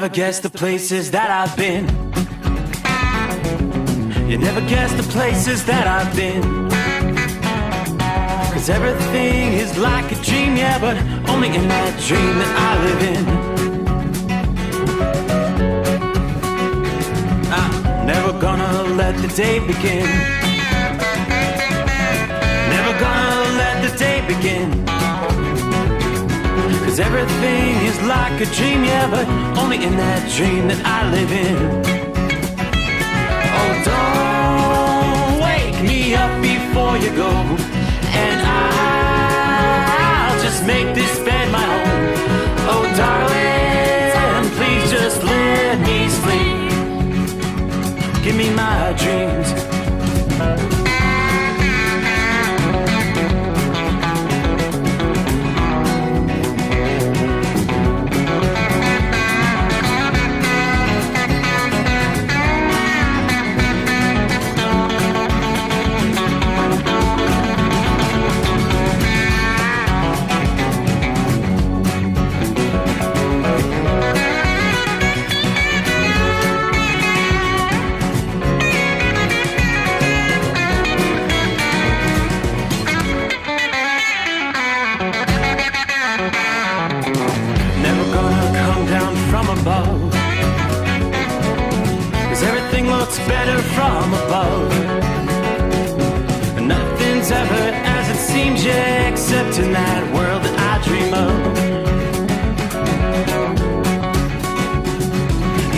never guess the places that I've been. You never guess the places that I've been. 'Cause everything is like a dream, yeah, but only in that dream that I live in. I'm never gonna let the day begin. Never gonna let the day begin. 'Cause everything is like a dream, yeah, but only in that dream that I live in. Oh, don't wake me up before you go, and I'll just make this bed my home. Oh, darling, please just let me sleep. Give me my dreams. Better from above. Nothing's ever as it seems, yeah, except in that world that I dream of.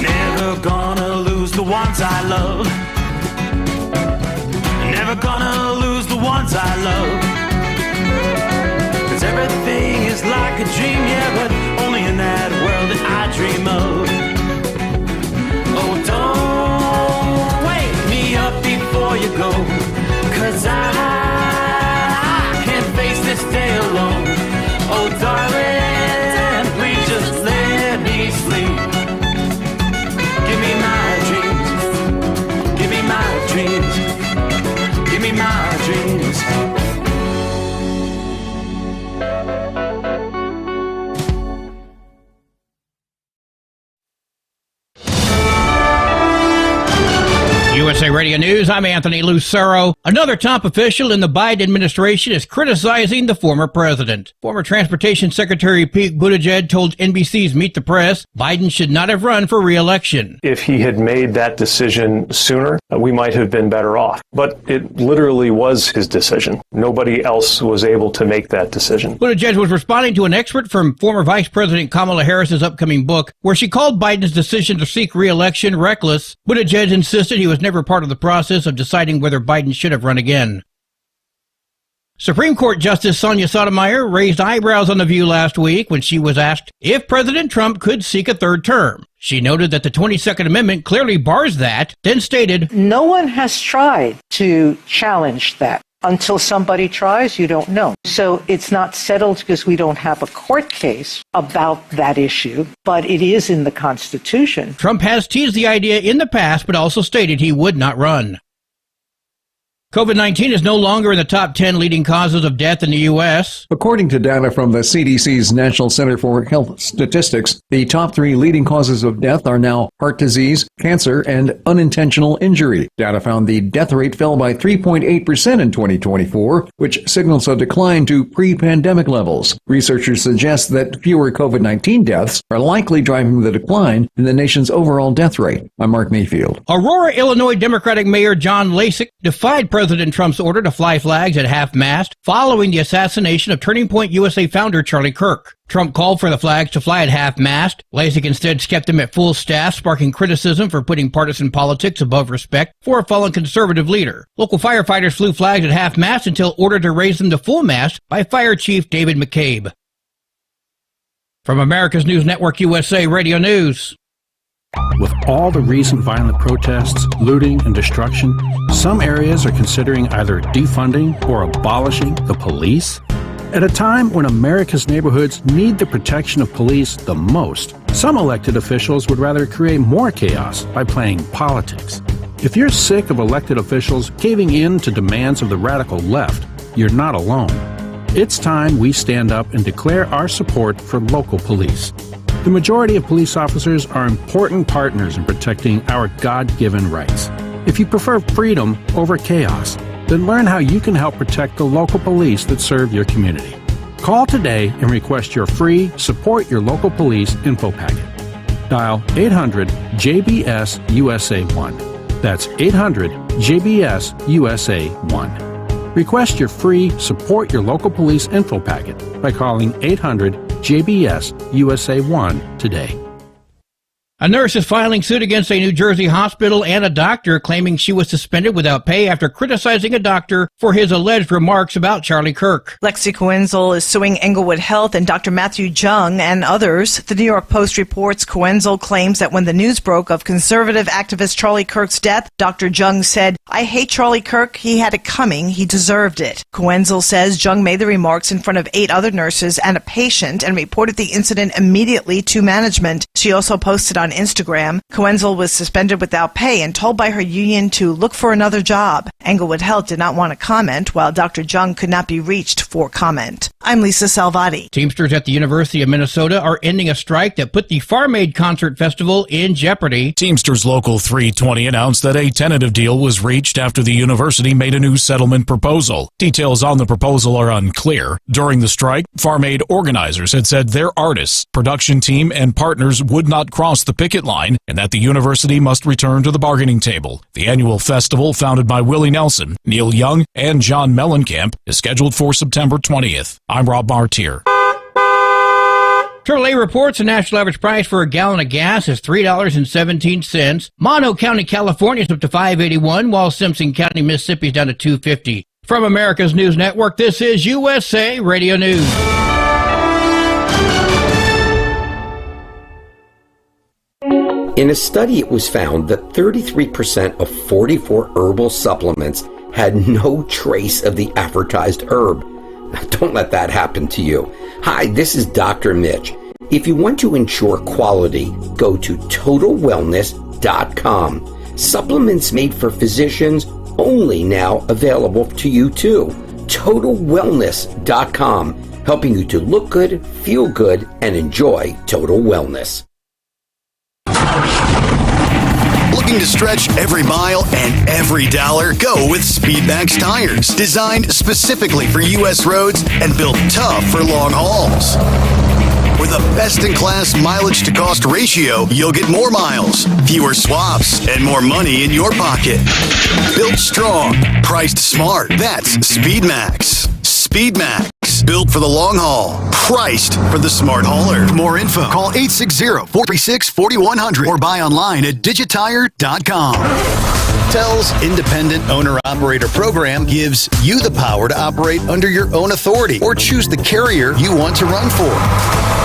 Never gonna lose the ones I love. Never gonna lose the ones I love. 'Cause everything is like a dream, yeah, but only in that world that I dream of. Oh, don't up before you go, 'cause I can't face this day alone. Oh, darling, please just let me sleep. Give me my dreams. Give me my dreams. Give me my dreams. USA Radio News, I'm Anthony Lucero. Another top official in the Biden administration is criticizing the former president. Former Transportation Secretary Pete Buttigieg told NBC's Meet the Press Biden should not have run for re-election. If he had made that decision sooner, we might have been better off. But it literally was his decision. Nobody else was able to make that decision. Buttigieg was responding to an excerpt from former Vice President Kamala Harris's upcoming book, where she called Biden's decision to seek re-election reckless. Buttigieg insisted he was never part of the process of deciding whether Biden should have run again. Supreme Court Justice Sonia Sotomayor raised eyebrows on The View last week when she was asked if President Trump could seek a third term. She noted that the 22nd Amendment clearly bars that, then stated, "No one has tried to challenge that. Until somebody tries, you don't know. So it's not settled because we don't have a court case about that issue, but it is in the Constitution." Trump has teased the idea in the past, but also stated he would not run. COVID-19 is no longer in the top 10 leading causes of death in the U.S. According to data from the CDC's National Center for Health Statistics, the top 3 leading causes of death are now heart disease, cancer, and unintentional injury. Data found the death rate fell by 3.8% in 2024, which signals a decline to pre-pandemic levels. Researchers suggest that fewer COVID-19 deaths are likely driving the decline in the nation's overall death rate. I'm Mark Mayfield. Aurora, Illinois Democratic Mayor John Lasik defied President Trump's order to fly flags at half-mast following the assassination of Turning Point USA founder Charlie Kirk. Trump called for the flags to fly at half-mast. Lasik instead kept them at full staff, sparking criticism for putting partisan politics above respect for a fallen conservative leader. Local firefighters flew flags at half-mast until ordered to raise them to full mast by Fire Chief David McCabe. From America's News Network USA Radio News. With all the recent violent protests, looting, and destruction, some areas are considering either defunding or abolishing the police. At a time when America's neighborhoods need the protection of police the most, some elected officials would rather create more chaos by playing politics. If you're sick of elected officials caving in to demands of the radical left, you're not alone. It's time we stand up and declare our support for local police. The majority of police officers are important partners in protecting our God-given rights. If you prefer freedom over chaos, then learn how you can help protect the local police that serve your community. Call today and request your free Support Your Local Police info packet. Dial 800-JBS-USA-1. That's 800-JBS-USA-1. Request your free Support Your Local Police info packet by calling 800-JBS-USA-1 today. A nurse is filing suit against a New Jersey hospital and a doctor, claiming she was suspended without pay after criticizing a doctor for his alleged remarks about Charlie Kirk. Lexi Coenzel is suing Englewood Health and Dr. Matthew Jung and others. The New York Post reports Coenzel claims that when the news broke of conservative activist Charlie Kirk's death, Dr. Jung said, "I hate Charlie Kirk. He had it coming. He deserved it." Coenzel says Jung made the remarks in front of 8 other nurses and a patient and reported the incident immediately to management. She also posted on Instagram. Coenzel was suspended without pay and told by her union to look for another job. Englewood Health did not want to comment, while Dr. Jung could not be reached for comment. I'm Lisa Salvati. Teamsters at the University of Minnesota are ending a strike that put the Farm Aid Concert Festival in jeopardy. Teamsters Local 320 announced that a tentative deal was reached after the university made a new settlement proposal. Details on the proposal are unclear. During the strike, Farm Aid organizers had said their artists, production team, and partners would not cross the picket line and that the university must return to the bargaining table. The annual festival, founded by Willie Nelson, Neil Young, and John Mellencamp, is scheduled for September 20th. I'm Rob Martier. AAA reports the national average price for a gallon of gas is $3.17. Mono County, California is up to $5.81, while Simpson County, Mississippi is down to $2.50. From America's News Network, this is USA Radio News. In a study, it was found that 33% of 44 herbal supplements had no trace of the advertised herb. Now, don't let that happen to you. Hi, this is Dr. Mitch. If you want to ensure quality, go to TotalWellness.com. Supplements made for physicians, only now available to you too. TotalWellness.com, helping you to look good, feel good, and enjoy total wellness. Looking to stretch every mile and every dollar? Go with SpeedMax tires, designed specifically for U.S. roads and built tough for long hauls. With a best-in-class mileage-to-cost ratio, you'll get more miles, fewer swaps, and more money in your pocket. Built strong, priced smart. That's SpeedMax. SpeedMax. Built for the long haul. Priced for the smart hauler. For more info, call 860-436-4100 or buy online at digitire.com. TEL's Independent Owner-Operator Program gives you the power to operate under your own authority or choose the carrier you want to run for.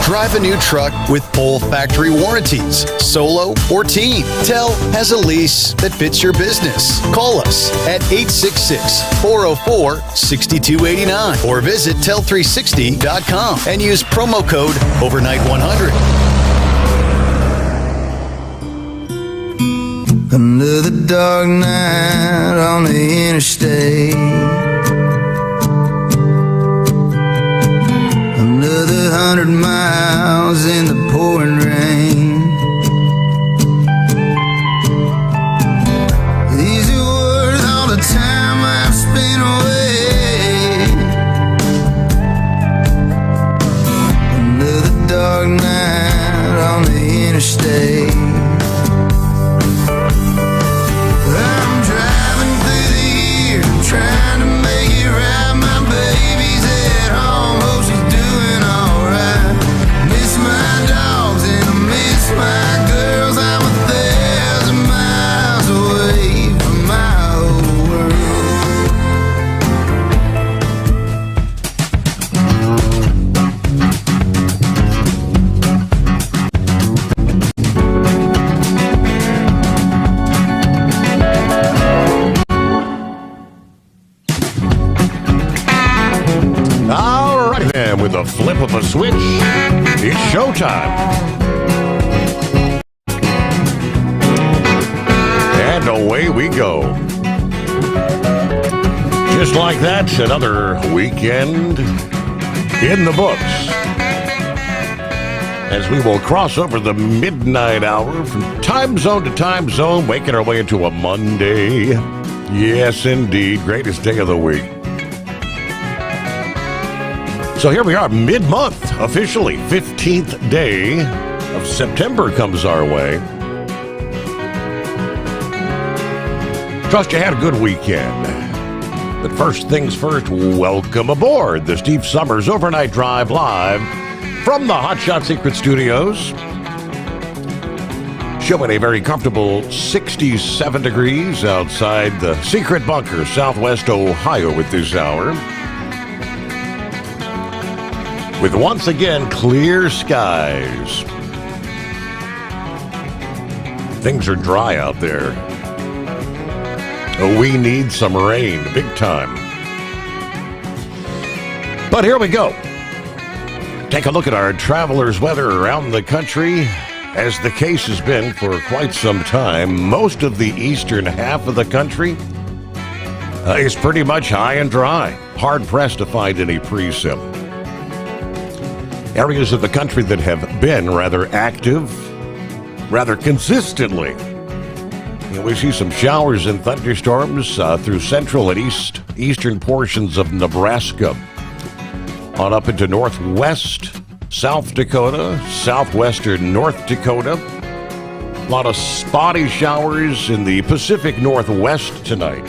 Drive a new truck with full factory warranties, solo or team. TEL has a lease that fits your business. Call us at 866-404-6289 or visit tel360.com and use promo code OVERNIGHT100. Another dark night on the interstate. Another 100 miles in the pouring rain. These are worth all the time I've spent away. Another dark night on the interstate. Trying to make it right, my baby's at home, hope she's doing alright. Miss my dogs and I miss my girls, I'm 1,000 miles away from my old With the flip of a switch, it's showtime. And away we go. Just like that, another weekend in the books. as we will cross over the midnight hour from time zone to time zone, making our way into a Monday. Yes, indeed. Greatest day of the week. So here we are, mid-month, officially. 15th day of September comes our way. Trust you had a good weekend. But first things first, welcome aboard the Steve Sommers Overnight Drive live from the Hot Shot Secret Studios. Showing a very comfortable 67 degrees outside the Secret Bunker, Southwest Ohio at this hour. With once again clear skies. Things are dry out there. We need some rain, big time. But here we go. Take a look at our travelers' weather around the country. As the case has been for quite some time, most of the eastern half of the country is pretty much high and dry. Hard-pressed to find any precip. Areas of the country that have been rather active, rather consistently. We see some showers and thunderstorms through central and eastern portions of Nebraska. On up into northwest, South Dakota, southwestern North Dakota. A lot of spotty showers in the Pacific Northwest tonight.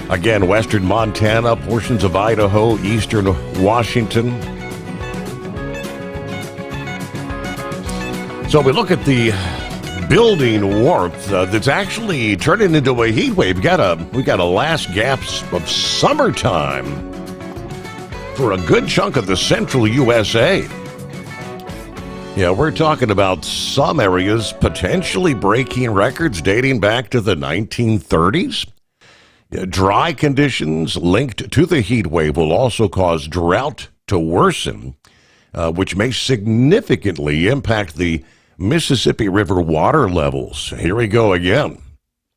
Again, western Montana, portions of Idaho, eastern Washington. So we look at the building warmth that's actually turning into a heat wave. We got a last gasp of summertime for a good chunk of the central USA. Yeah, we're talking about some areas potentially breaking records dating back to the 1930s. Dry conditions linked to the heat wave will also cause drought to worsen, which may significantly impact the Mississippi River water levels. Here we go again.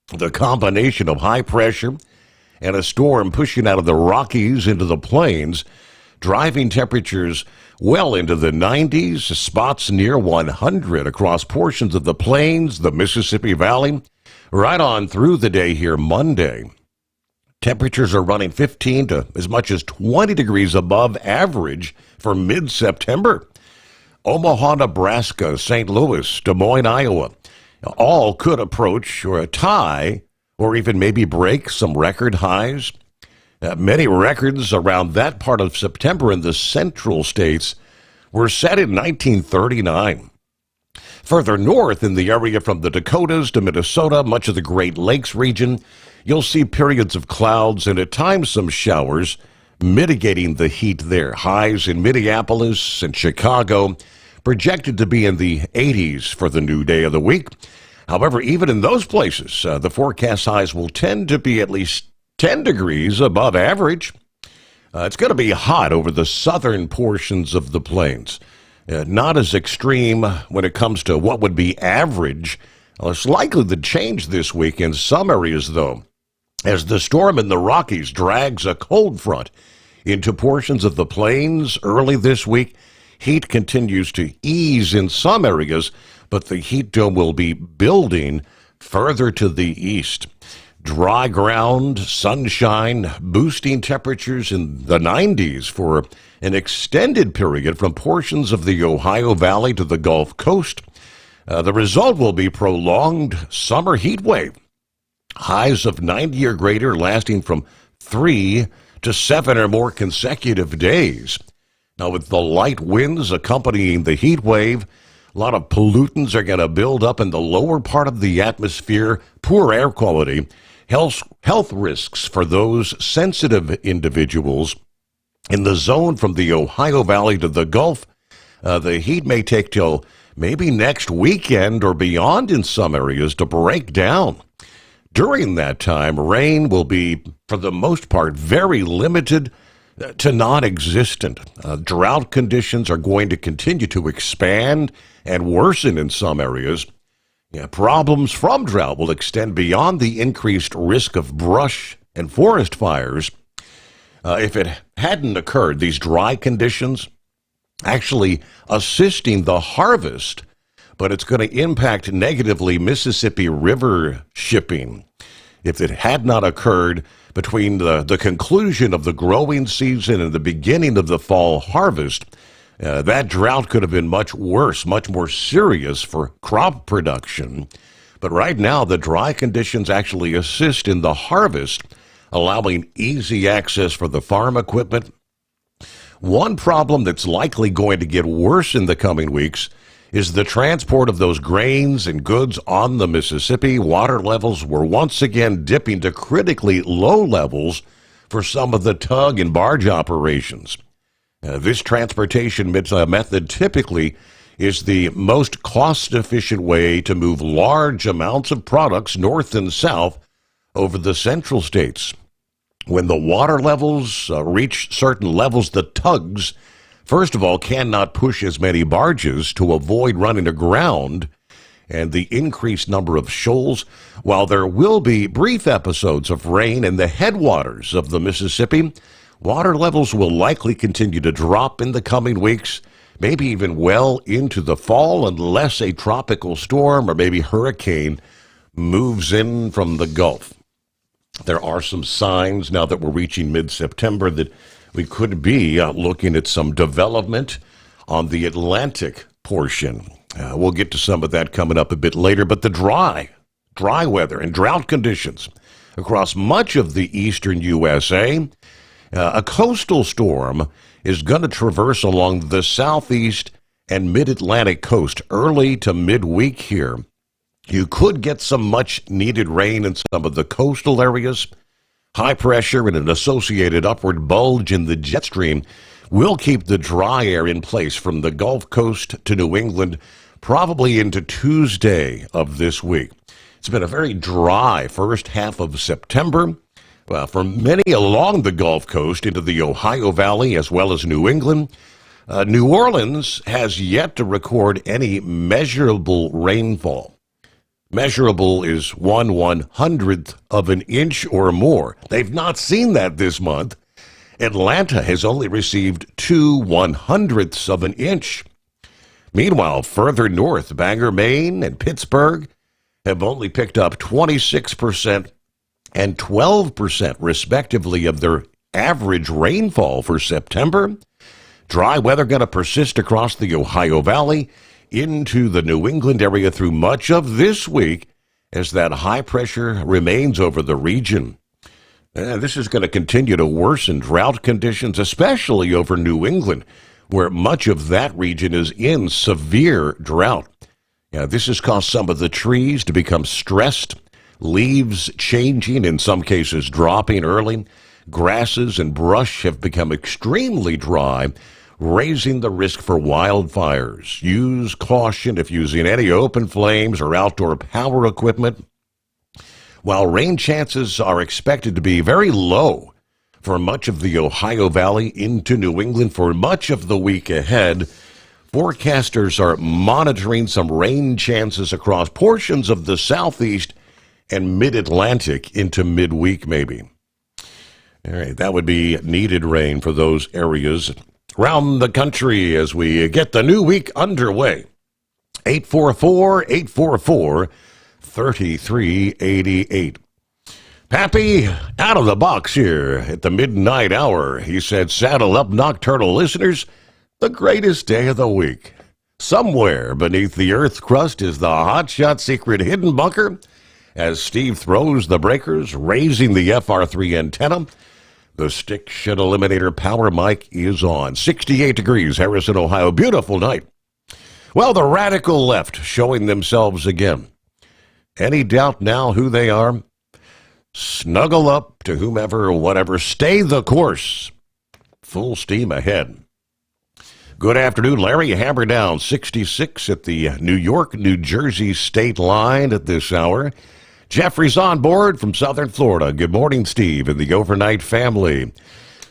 The combination of high pressure and a storm pushing out of the Rockies into the plains, driving temperatures well into the 90s, spots near 100 across portions of the plains, the Mississippi Valley, right on through the day here Monday. Temperatures are running 15 to as much as 20 degrees above average for mid-September. Omaha, Nebraska, St. Louis, Des Moines, Iowa, all could approach or a tie or even maybe break some record highs. Many records around that part of September in the central states were set in 1939. Further north in the area from the Dakotas to Minnesota, much of the Great Lakes region, you'll see periods of clouds and at times some showers, mitigating the heat there. Highs in Minneapolis and Chicago projected to be in the 80s for the new day of the week. However, even in those places, the forecast highs will tend to be at least 10 degrees above average. It's going to be hot over the southern portions of the plains. Not as extreme when it comes to what would be average. It's likely to change this week in some areas, though, as the storm in the Rockies drags a cold front into portions of the plains early this week. Heat continues to ease in some areas, but the heat dome will be building further to the east. Dry ground, sunshine, boosting temperatures in the 90s for an extended period from portions of the Ohio Valley to the Gulf Coast. The result will be prolonged summer heat wave. Highs of 90 or greater lasting from 3 to 7 or more consecutive days. Now, with the light winds accompanying the heat wave, a lot of pollutants are going to build up in the lower part of the atmosphere, poor air quality, health risks for those sensitive individuals. In the zone from the Ohio Valley to the Gulf, the heat may take till maybe next weekend or beyond in some areas to break down. During that time, rain will be, for the most part, very limited to non-existent. Drought conditions are going to continue to expand and worsen in some areas. Problems from drought will extend beyond the increased risk of brush and forest fires. If it hadn't occurred, these dry conditions, actually assisting the harvest, but it's going to impact negatively Mississippi River shipping. If it had not occurred between the conclusion of the growing season and the beginning of the fall harvest, that drought could have been much worse, much more serious for crop production. But right now, the dry conditions actually assist in the harvest, allowing easy access for the farm equipment. One problem that's likely going to get worse in the coming weeks is the transport of those grains and goods on the Mississippi. Water levels were once again dipping to critically low levels for some of the tug and barge operations. This transportation method typically is the most cost-efficient way to move large amounts of products north and south over the central states. When the water levels reach certain levels, the tugs, first of all, cannot push as many barges to avoid running aground, and the increased number of shoals. While there will be brief episodes of rain in the headwaters of the Mississippi, water levels will likely continue to drop in the coming weeks, maybe even well into the fall, unless a tropical storm or maybe hurricane moves in from the Gulf. There are some signs now that we're reaching mid-September that we could be looking at some development on the Atlantic portion. We'll get to some of that coming up a bit later, but the dry weather and drought conditions across much of the eastern USA. A coastal storm is going to traverse along the southeast and mid-Atlantic coast early to midweek here. You could get some much-needed rain in some of the coastal areas. High pressure and an associated upward bulge in the jet stream will keep the dry air in place from the Gulf Coast to New England, probably into Tuesday of this week. It's been a very dry first half of September. For many along the Gulf Coast into the Ohio Valley as well as New England. New Orleans has yet to record any measurable rainfall. Measurable is 1/100th of an inch or more. They've not seen that this month. Atlanta has only received 2/100ths of an inch. Meanwhile, further north, Bangor, Maine, and Pittsburgh have only picked up 26% and 12%, respectively, of their average rainfall for September. Dry weather going to persist across the Ohio Valley into the New England area through much of this week as that high pressure remains over the region. This is going to continue to worsen drought conditions, especially over New England, where much of that region is in severe drought. This has caused some of the trees to become stressed, leaves changing, in some cases dropping early. Grasses and brush have become extremely dry, raising the risk for wildfires. Use caution if using any open flames or outdoor power equipment. While rain chances are expected to be very low for much of the Ohio Valley into New England for much of the week ahead, forecasters are monitoring some rain chances across portions of the southeast and mid-Atlantic into midweek maybe. All right, that would be needed rain for those areas around the country as we get the new week underway. 844-844-3388. Pappy, out of the box here at the midnight hour. He said, saddle up, nocturnal listeners. The greatest day of the week. Somewhere beneath the earth crust is the hotshot secret hidden bunker. As Steve throws the breakers, raising the FR3 antenna, the stick shit eliminator power mic is on. 68 degrees, Harrison, Ohio. Beautiful night. Well, the radical left showing themselves again. Any doubt now who they are? Snuggle up to whomever or whatever. Stay the course. Full steam ahead. Good afternoon, Larry. Hammer down 66 at the New York-New Jersey state line at this hour. Jeffrey's on board from southern Florida. Good morning, Steve, and the overnight family.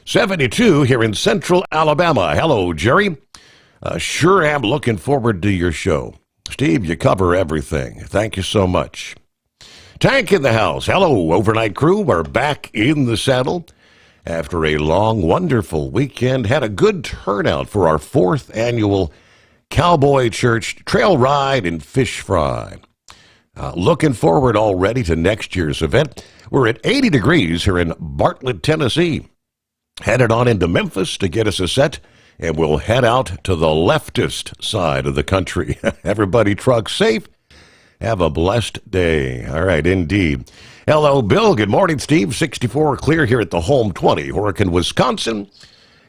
72 here in central Alabama. Hello, Jerry. Sure am looking forward to your show. Steve, you cover everything. Thank you so much. Tank in the house. Hello, overnight crew. We're back in the saddle. after a long, wonderful weekend. Had a good turnout for our 4th annual Cowboy Church Trail Ride and Fish Fry. Looking forward already to next year's event. We're at 80 degrees here in Bartlett, Tennessee. Headed on into Memphis to get us a set, and we'll head out to the leftist side of the country. Everybody truck safe. Have a blessed day. All right, indeed. Hello, Bill. Good morning, Steve. 64 clear here at the home 20, Horicon, Wisconsin.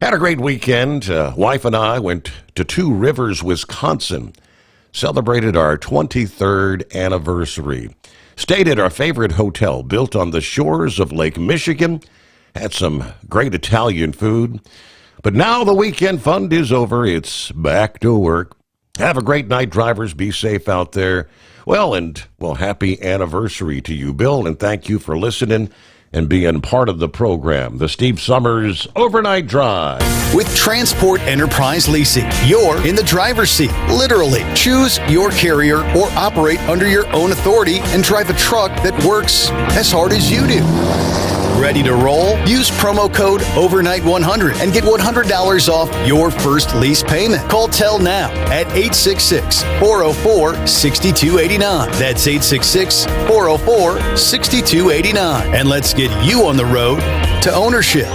Had a great weekend. Wife and I went to Two Rivers, Wisconsin. Celebrated our 23rd anniversary. Stayed at our favorite hotel built on the shores of Lake Michigan. Had some great Italian food. But now the weekend fun is over. It's back to work. Have a great night, drivers. Be safe out there. Well, happy anniversary to you, Bill, and thank you for listening and being part of the program. The Steve Sommers Overnight Drive. With Transport Enterprise Leasing, you're in the driver's seat, literally. Choose your carrier or operate under your own authority and drive a truck that works as hard as you do. Ready to roll? Use promo code OVERNIGHT100 and get $100 off your first lease payment. Call Tell now at 866-404-6289. That's 866-404-6289. And let's get you on the road to ownership.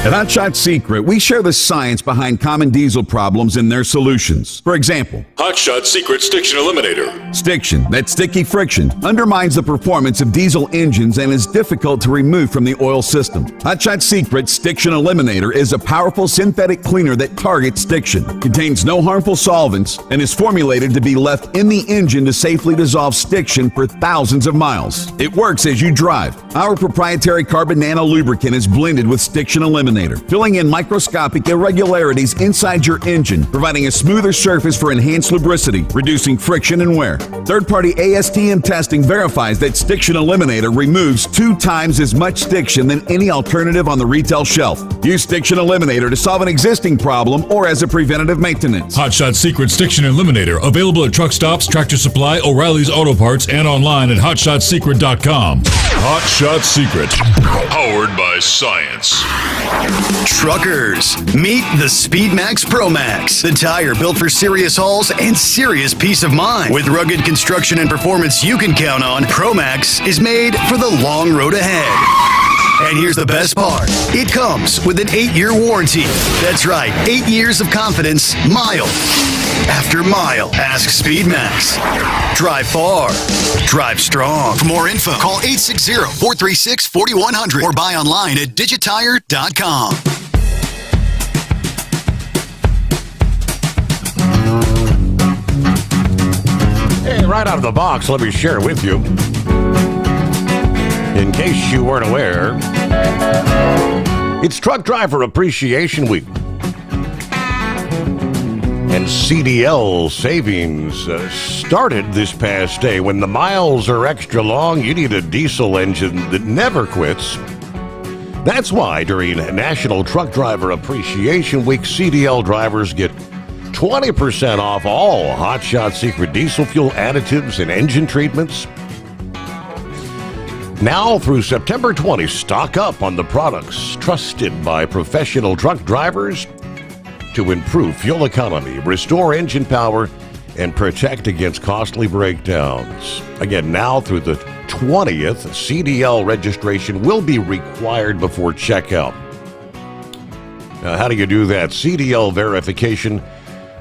At Hotshot Secret, we share the science behind common diesel problems and their solutions. For example, Hotshot Secret Stiction Eliminator. Stiction, that sticky friction, undermines the performance of diesel engines and is difficult to remove from the oil system. Hotshot Secret Stiction Eliminator is a powerful synthetic cleaner that targets stiction, contains no harmful solvents, and is formulated to be left in the engine to safely dissolve stiction for thousands of miles. It works as you drive. Our proprietary carbon nano lubricant is blended with Stiction Eliminator, filling in microscopic irregularities inside your engine, providing a smoother surface for enhanced lubricity, reducing friction and wear. Third-party ASTM testing verifies that Stiction Eliminator removes 2 times as much stiction than any alternative on the retail shelf. Use Stiction Eliminator to solve an existing problem or as a preventative maintenance. Hotshot Secret Stiction Eliminator. Available at truck stops, Tractor Supply, O'Reilly's Auto Parts, and online at HotShotSecret.com. Hotshot Secret. Powered by science. Truckers, meet the Speedmax Pro Max, the tire built for serious hauls and serious peace of mind. With rugged construction and performance you can count on, Pro Max is made for the long road ahead. And here's the best part. It comes with an 8-year warranty. That's right, 8 years of confidence, mile after mile. Ask Speedmax. Drive far. Drive strong. For more info, call 860-436-4100 or buy online at digitire.com. Hey, right out of the box, let me share with you. In case you weren't aware, it's Truck Driver Appreciation Week. And CDL savings started this past day. When the miles are extra long, you need a diesel engine that never quits. That's why during National Truck Driver Appreciation Week, CDL drivers get 20% off all Hotshot Secret diesel fuel additives and engine treatments. Now through September 20, stock up on the products trusted by professional truck drivers to improve fuel economy, restore engine power, and protect against costly breakdowns. Again, now through the 20th, CDL registration will be required before checkout. Now, how do you do that? CDL verification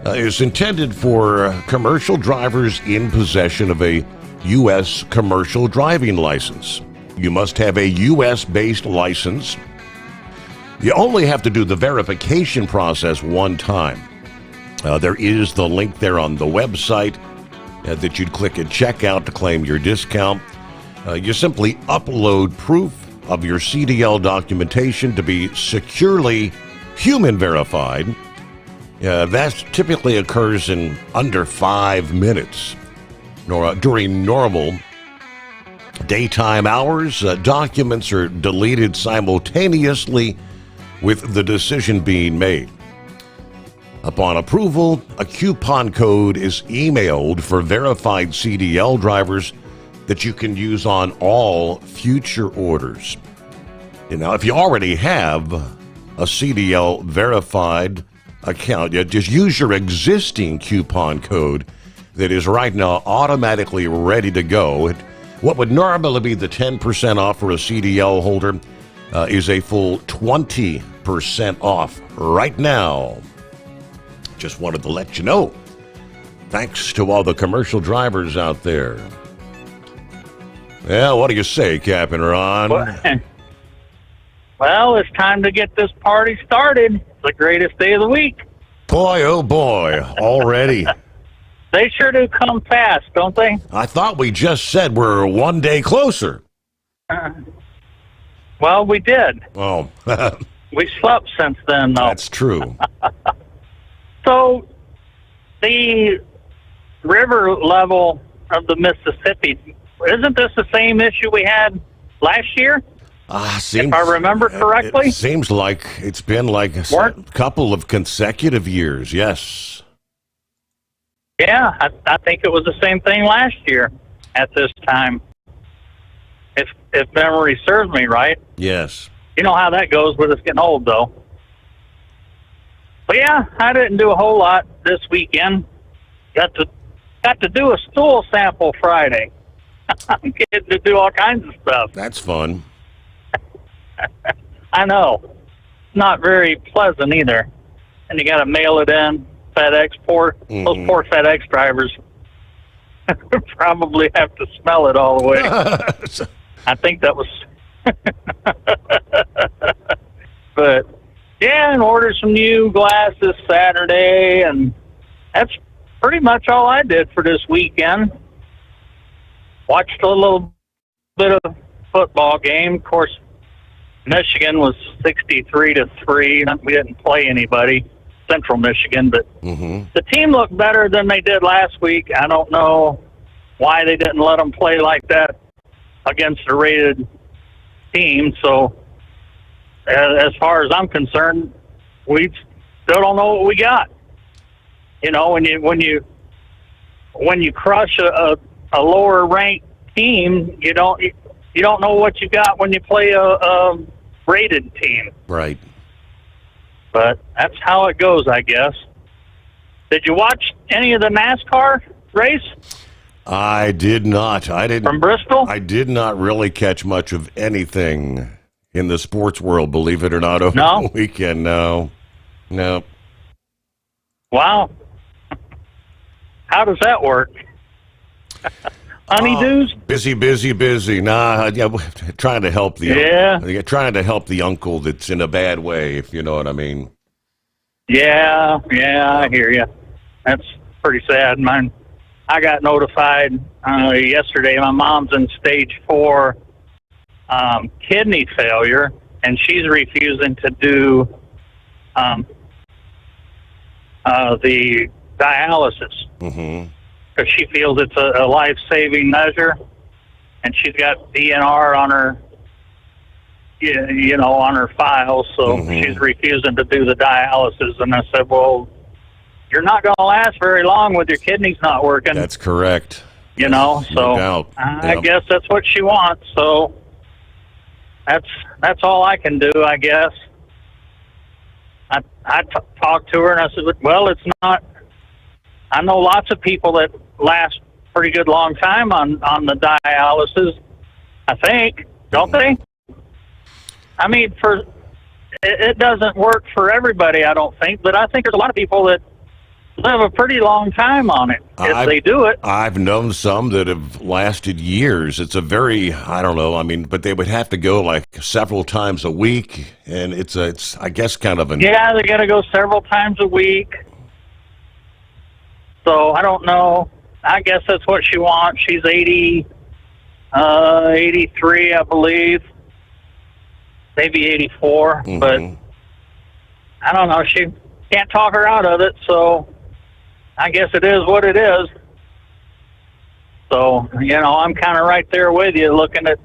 is intended for commercial drivers in possession of a U.S. commercial driving license. You must have a U.S.-based license. You only have to do the verification process one time. There is the link there on the website that you'd click at checkout to claim your discount. You simply upload proof of your CDL documentation to be securely human verified. That typically occurs in under 5 minutes. During normal daytime hours, documents are deleted simultaneously with the decision being made. Upon approval, a coupon code is emailed for verified CDL drivers that you can use on all future orders. Now, if you already have a CDL verified account, you just use your existing coupon code that is right now automatically ready to go. What would normally be the 10% off for a CDL holder is a full 20% off right now. Just wanted to let you know. Thanks to all the commercial drivers out there. Yeah, what do you say, Captain Ron? Well, it's time to get this party started. It's the greatest day of the week. Boy, oh boy, already. They sure do come fast, don't they? I thought we just said we're one day closer. Well, we did. Oh. We slept since then, though. That's true. So, the river level of the Mississippi, isn't this the same issue we had last year? If I remember correctly? It seems like it's been like a couple of consecutive years, yes. Yeah, I think it was the same thing last year at this time, if memory serves me right. Yes. You know how that goes with us getting old, though. But yeah, I didn't do a whole lot this weekend. Got to do a stool sample Friday. I'm getting to do all kinds of stuff. That's fun. I know. Not very pleasant either. And you got to mail it in. FedEx, those poor FedEx drivers probably have to smell it all the way. I think that was... But, yeah, and ordered some new glasses Saturday, and that's pretty much all I did for this weekend. Watched a little bit of football game. Of course, Michigan was 63-3. We didn't play anybody, Central Michigan, but the team looked better than they did last week. I don't know why they didn't let them play like that against a rated team. So, as far as I'm concerned, we still don't know what we got. You know, when you crush a lower ranked team, you don't know what you got when you play a rated team. Right. But that's how it goes, I guess. Did you watch any of the NASCAR race? I did not. I didn't. From Bristol? I did not really catch much of anything in the sports world, believe it or not, over the weekend. No. Wow. How does that work? Honeydews? Busy. Nah, trying to help the trying to help the uncle that's in a bad way, if you know what I mean. Yeah, I hear you. That's pretty sad. I got notified yesterday. My mom's in stage 4 kidney failure, and she's refusing to do the dialysis. Because she feels it's a life-saving measure, and she's got DNR on her, on her file, so she's refusing to do the dialysis. And I said, well, you're not going to last very long with your kidneys not working. That's correct. So No doubt. I guess that's what she wants. So that's all I can do, I guess. I talked to her, and I said, well, it's not. I know lots of people that last pretty good long time on the dialysis, I think, don't they? I mean, it doesn't work for everybody, I don't think, but I think there's a lot of people that live a pretty long time on it if they do it. I've known some that have lasted years. It's a very, I don't know, but they would have to go like several times a week, and it's I guess kind of an... Yeah, they got to go several times a week. So, I don't know. I guess that's what she wants. She's 83, I believe. Maybe 84. But, I don't know. She can't talk her out of it, so I guess it is what it is. So, I'm kind of right there with you, looking at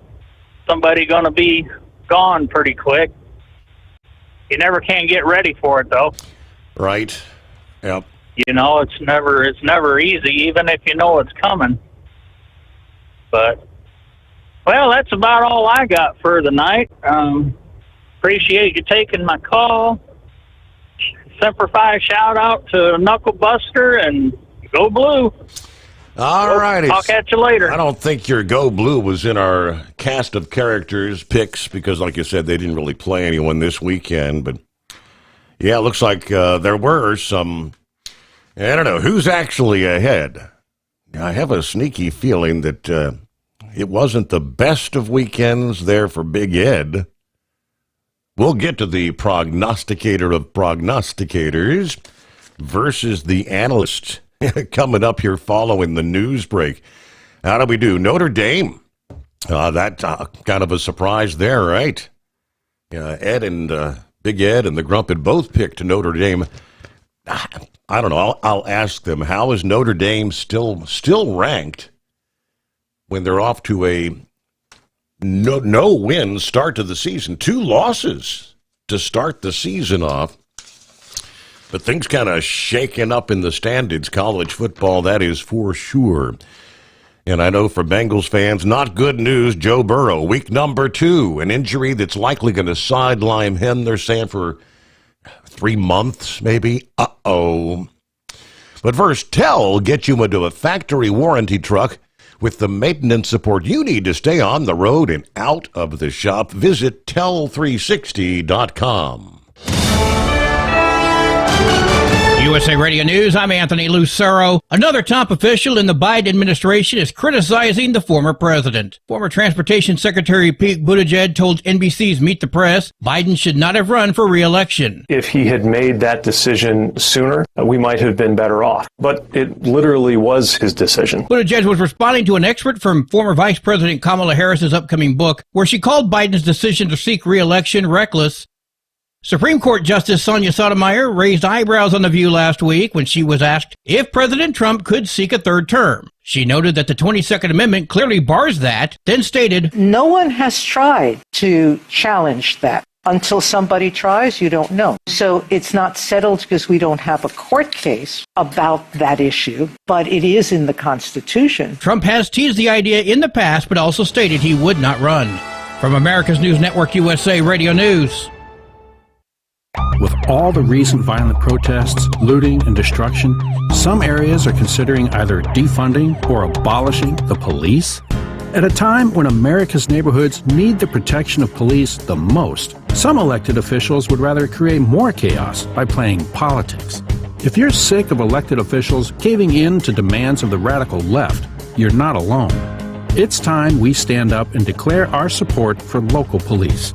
somebody going to be gone pretty quick. You never can get ready for it, though. Right. Yep. It's never easy, even if you know it's coming. But, well, that's about all I got for the night. Appreciate you taking my call. Semper Fi shout out to Knuckle Buster and go Blue. All righty. I'll catch you later. I don't think your Go Blue was in our cast of characters picks because, like you said, they didn't really play anyone this weekend. But, yeah, it looks like there were some, I don't know, who's actually ahead. I have a sneaky feeling that it wasn't the best of weekends there for Big Ed. We'll get to the prognosticator of prognosticators versus the analyst coming up here following the news break. How do we do? Notre Dame. That's kind of a surprise there, right? Ed and Big Ed and the Grumpet both picked Notre Dame. I don't know. I'll ask them, how is Notre Dame still ranked when they're off to a no-win start to the season? 2 losses to start the season off. But things kind of shaking up in the standards. College football, that is for sure. And I know for Bengals fans, not good news. Joe Burrow, week number 2, an injury that's likely going to sideline him, they're saying, for 3 months, maybe. Uh-oh. But first, Tell gets you into a factory warranty truck with the maintenance support you need to stay on the road and out of the shop. Visit tell360.com. USA Radio News, I'm Anthony Lucero. Another top official in the Biden administration is criticizing the former president. Former Transportation Secretary Pete Buttigieg told NBC's Meet the Press Biden should not have run for re-election. If he had made that decision sooner, we might have been better off. But it literally was his decision. Buttigieg was responding to an excerpt from former Vice President Kamala Harris's upcoming book, where she called Biden's decision to seek re-election reckless. Supreme Court Justice Sonia Sotomayor raised eyebrows on The View last week when she was asked if President Trump could seek a third term. She noted that the 22nd Amendment clearly bars that, then stated, "No one has tried to challenge that. Until somebody tries, you don't know. So it's not settled because we don't have a court case about that issue, but it is in the Constitution." Trump has teased the idea in the past, but also stated he would not run. From America's News Network USA Radio News. With all the recent violent protests, looting, and destruction, some areas are considering either defunding or abolishing the police. At a time when America's neighborhoods need the protection of police the most, some elected officials would rather create more chaos by playing politics. If you're sick of elected officials caving in to demands of the radical left, you're not alone. It's time we stand up and declare our support for local police.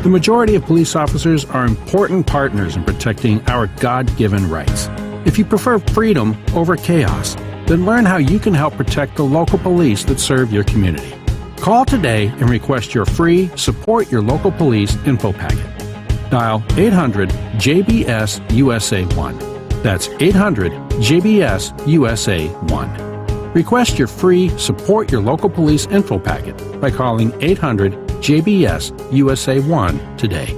The majority of police officers are important partners in protecting our God-given rights. If you prefer freedom over chaos, then learn how you can help protect the local police that serve your community. Call today and request your free Support Your Local Police info packet. Dial 800-JBS-USA1. That's 800-JBS-USA1. Request your free Support Your Local Police info packet by calling 800-JBS-USA1 today.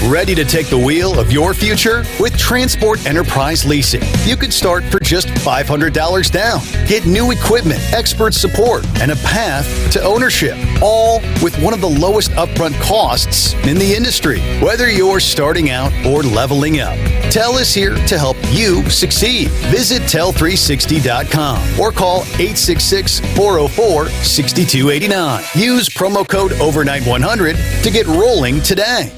Ready to take the wheel of your future? With Transport Enterprise Leasing, you could start for just $500 down. Get new equipment, expert support, and a path to ownership, all with one of the lowest upfront costs in the industry. Whether you're starting out or leveling up, Tell is here to help you succeed. Visit tell360.com or call 866-404-6289. Use promo code overnight100 to get rolling today.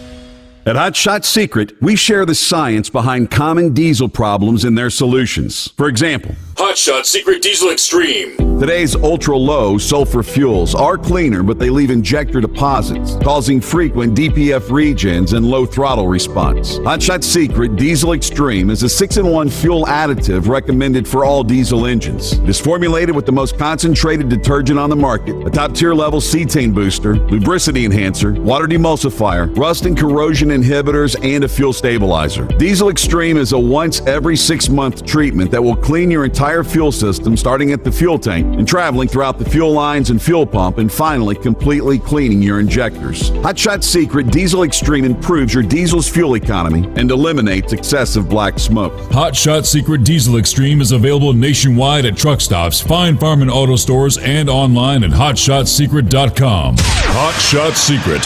At Hot Shot Secret, we share the science behind common diesel problems and their solutions. For example, Hot Shot Secret Diesel Extreme. Today's ultra-low sulfur fuels are cleaner, but they leave injector deposits, causing frequent DPF regens and low throttle response. Hot Shot Secret Diesel Extreme is a 6-in-1 fuel additive recommended for all diesel engines. It is formulated with the most concentrated detergent on the market, a top-tier level cetane booster, lubricity enhancer, water demulsifier, rust and corrosion inhibitors, and a fuel stabilizer. Diesel Extreme is a once every 6-month treatment that will clean your entire entire fuel system, starting at the fuel tank and traveling throughout the fuel lines and fuel pump, and finally completely cleaning your injectors. Hot Shot Secret Diesel Extreme improves your diesel's fuel economy and eliminates excessive black smoke. Hot Shot Secret Diesel Extreme is available nationwide at truck stops, fine farm and auto stores, and online at hotshotsecret.com. Hot Shot Secret,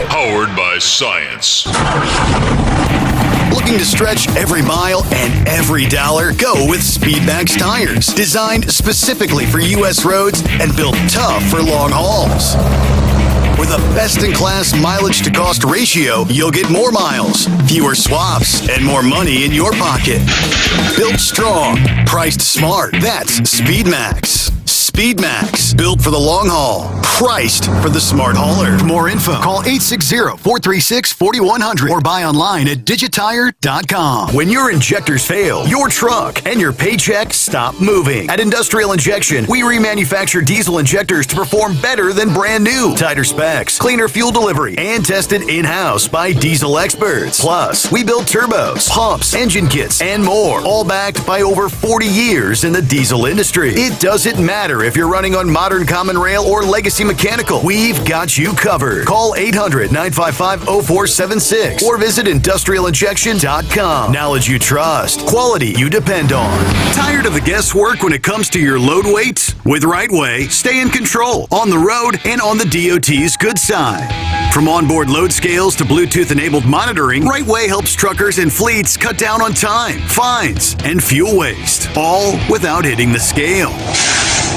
powered by science. Looking to stretch every mile and every dollar? Go with Speedmax tires. Designed specifically for U.S. roads and built tough for long hauls. With a best-in-class mileage-to-cost ratio, you'll get more miles, fewer swaps, and more money in your pocket. Built strong, priced smart. That's Speedmax. Speedmax, built for the long haul, priced for the smart hauler. For more info, call 860-436-4100 or buy online at digitire.com. When your injectors fail, your truck and your paycheck stop moving. At Industrial Injection, we remanufacture diesel injectors to perform better than brand new. Tighter specs, cleaner fuel delivery, and tested in-house by diesel experts. Plus, we build turbos, pumps, engine kits, and more, all backed by over 40 years in the diesel industry. It doesn't matter if you're running on modern common rail or legacy mechanical, we've got you covered. Call 800-955-0476 or visit industrialinjection.com. Knowledge you trust, quality you depend on. Tired of the guesswork when it comes to your load weights? With Rightway, stay in control on the road and on the DOT's good side. From onboard load scales to Bluetooth-enabled monitoring, Rightway helps truckers and fleets cut down on time, fines, and fuel waste, all without hitting the scale.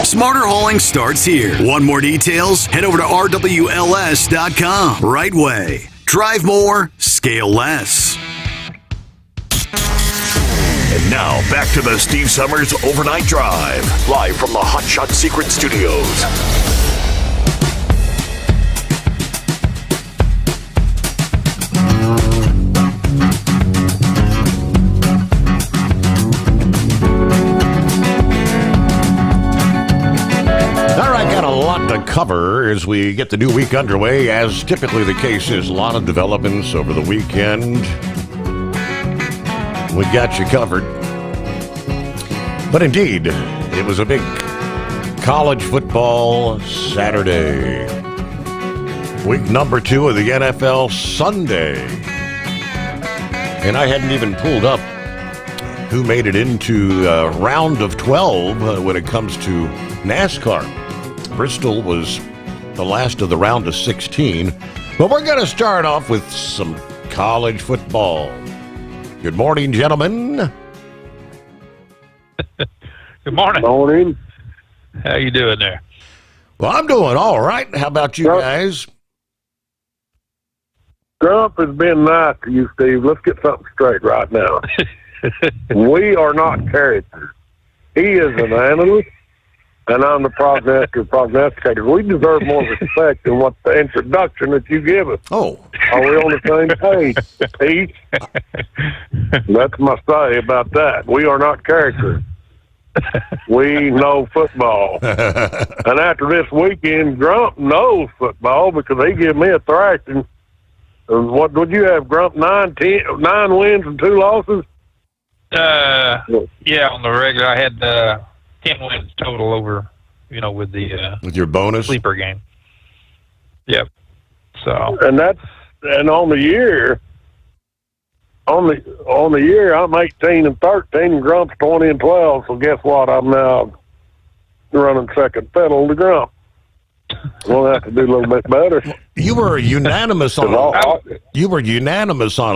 Smarter hauling starts here. Want more details? Head over to rwls.com. Right way. Drive more, scale less. And now, back to the Steve Sommers Overnight Drive, live from the Hot Shot Secret Studios. To cover as we get the new week underway, as typically the case is. A lot of developments over the weekend. We got you covered. But indeed, it was a big college football Saturday. Week number 2 of the NFL Sunday. And I hadn't even pulled up who made it into round of 12 when it comes to NASCAR. Bristol was the last of the round of 16. But we're going to start off with some college football. Good morning, gentlemen. Good morning. Morning. How you doing there? Well, I'm doing all right. How about you guys? Trump has been nice to you, Steve. Let's get something straight right now. We are not characters. He is an analyst. And I'm the prognosticator. We deserve more respect than what the introduction that you give us. Oh. Are we on the same page, Pete? That's my say about that. We are not characters. We know football. And after this weekend, Grump knows football because he gave me a thrashing. What would you have, Grump? 9 wins and 2 losses? Yeah, on the regular, I had 10 wins total over, with the with your bonus sleeper game. Yep. So and on the year, I'm 18 and 13, and Grump's 20 and 12. So guess what? I'm now running second fiddle to Grump. We'll have to do a little bit better. You were unanimous on a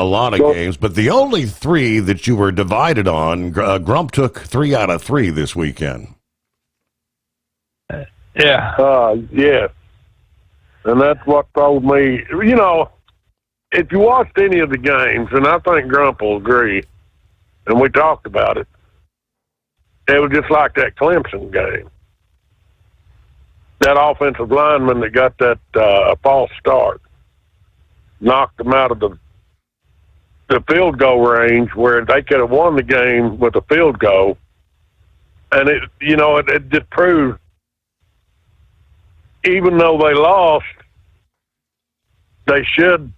lot of games, but the only 3 that you were divided on, Grump took 3 out of 3 this weekend. Yeah. Yes. And that's what told me, if you watched any of the games, and I think Grump will agree, and we talked about it, it was just like that Clemson game. That offensive lineman that got that false start knocked them out of the field goal range where they could have won the game with a field goal. And it just proved, even though they lost, they could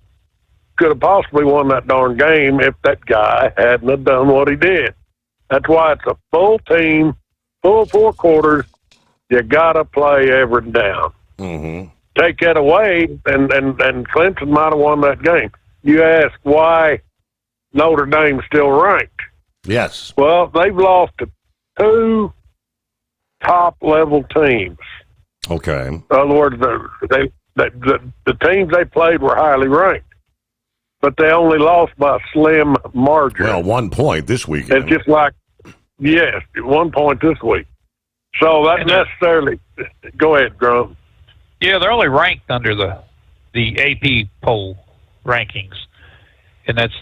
have possibly won that darn game if that guy hadn't have done what he did. That's why it's a full team full 4 quarters, you got to play every down. Mm-hmm. Take that away, and Clemson might have won that game. You ask why Notre Dame's still ranked. Yes. Well, they've lost to 2 top-level teams. Okay. In other words, the teams they played were highly ranked, but they only lost by a slim margin. Well, 1 point this weekend. It's just like, yes, 1 point this week. So that necessarily – go ahead, Grum. Yeah, they're only ranked under the AP poll rankings, and that's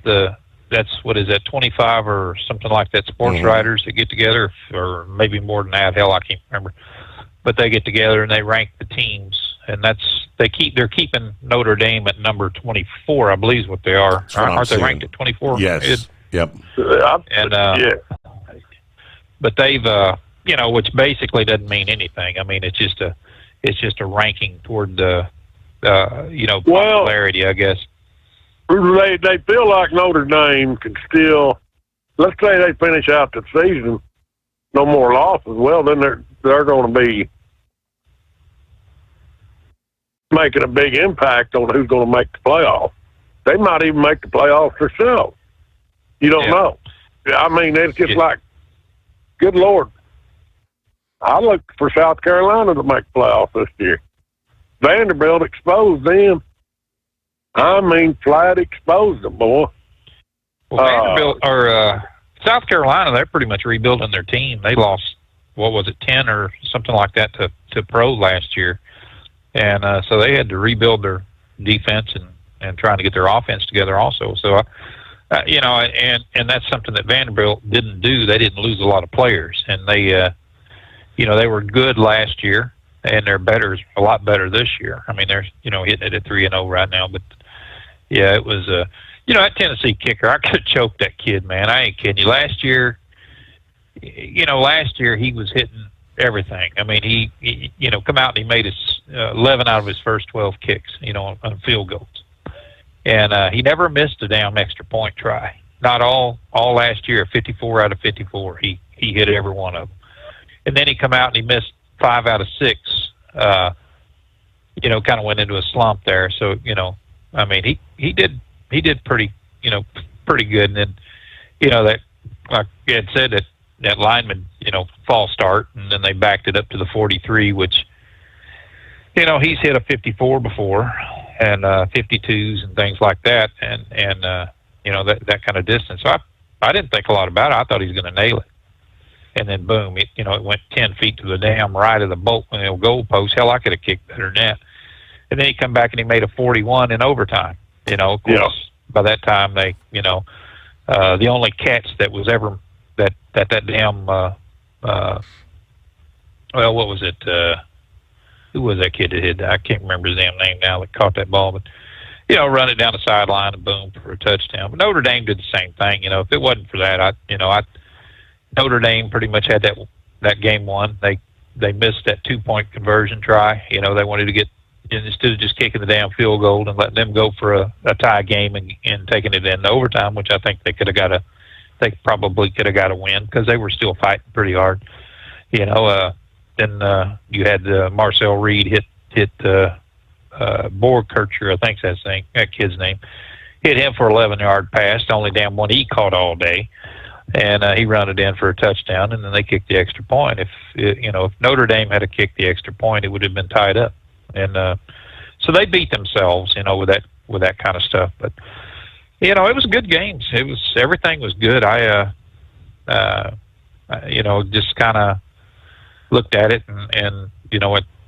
what is that, 25 or something like that, sports writers that get together, or maybe more than that. Hell, I can't remember. But they get together and they rank the teams, and they're keeping Notre Dame at number 24, I believe is what they are. Aren't they ranked at 24? Yes. Yep. And but they've which basically doesn't mean anything. I mean, it's just a ranking toward the popularity, I guess. They feel like Notre Dame can still, let's say they finish out the season, no more losses. Well, then they're going to be making a big impact on who's going to make the playoffs. They might even make the playoffs themselves. You don't know. I mean, it's just like, good Lord. I look for South Carolina to make the playoffs this year. Vanderbilt exposed them. I mean, flat exposed them, boy. Well, Vanderbilt or South Carolina, they're pretty much rebuilding their team. They lost, 10 or something like that to pro last year. And so they had to rebuild their defense and trying to get their offense together also. So, and that's something that Vanderbilt didn't do. They didn't lose a lot of players. And they, they were good last year, and they're a lot better this year. I mean, they're, hitting it at 3-0 right now. But, yeah, it was, that Tennessee kicker, I could have choked that kid, man. I ain't kidding you. Last year he was hitting everything. I mean, he come out and he made his 11 out of his first 12 kicks, on field goals. And he never missed a damn extra point try. Not all last year, 54 out of 54. He hit every one of them. And then he come out and he missed 5 out of 6. Kind of went into a slump there. So, I mean, he did pretty good. And then, that, like Ed said, that lineman, false start, and then they backed it up to the 43, which, he's hit a 54 before, and 52s and things like that, and that kind of distance. So I didn't think a lot about it. I thought he was going to nail it. And then boom, it went 10 feet to the damn right of the goal post. Hell, I could have kicked better than that. And then he come back and he made a 41 in overtime. Of course, by that time they, the only catch that was ever that damn, what was it? Who was that kid that hit that? I can't remember his damn name now that caught that ball, but run it down the sideline and boom for a touchdown. But Notre Dame did the same thing. If it wasn't for that, Notre Dame pretty much had that game won. They missed that 2-point conversion try. They wanted to get, instead of just kicking the damn field goal and letting them go for a tie game and taking it into overtime, which I think they probably could have got a win because they were still fighting pretty hard. Then you had Marcel Reed hit Borkircher, I think that's that kid's name. Hit him for 11-yard pass, the only damn one he caught all day. And he ran it in for a touchdown, and then they kicked the extra point. If Notre Dame had kicked the extra point, it would have been tied up. And so they beat themselves, with that kind of stuff. But it was good games. Everything was good. I just kind of looked at it, and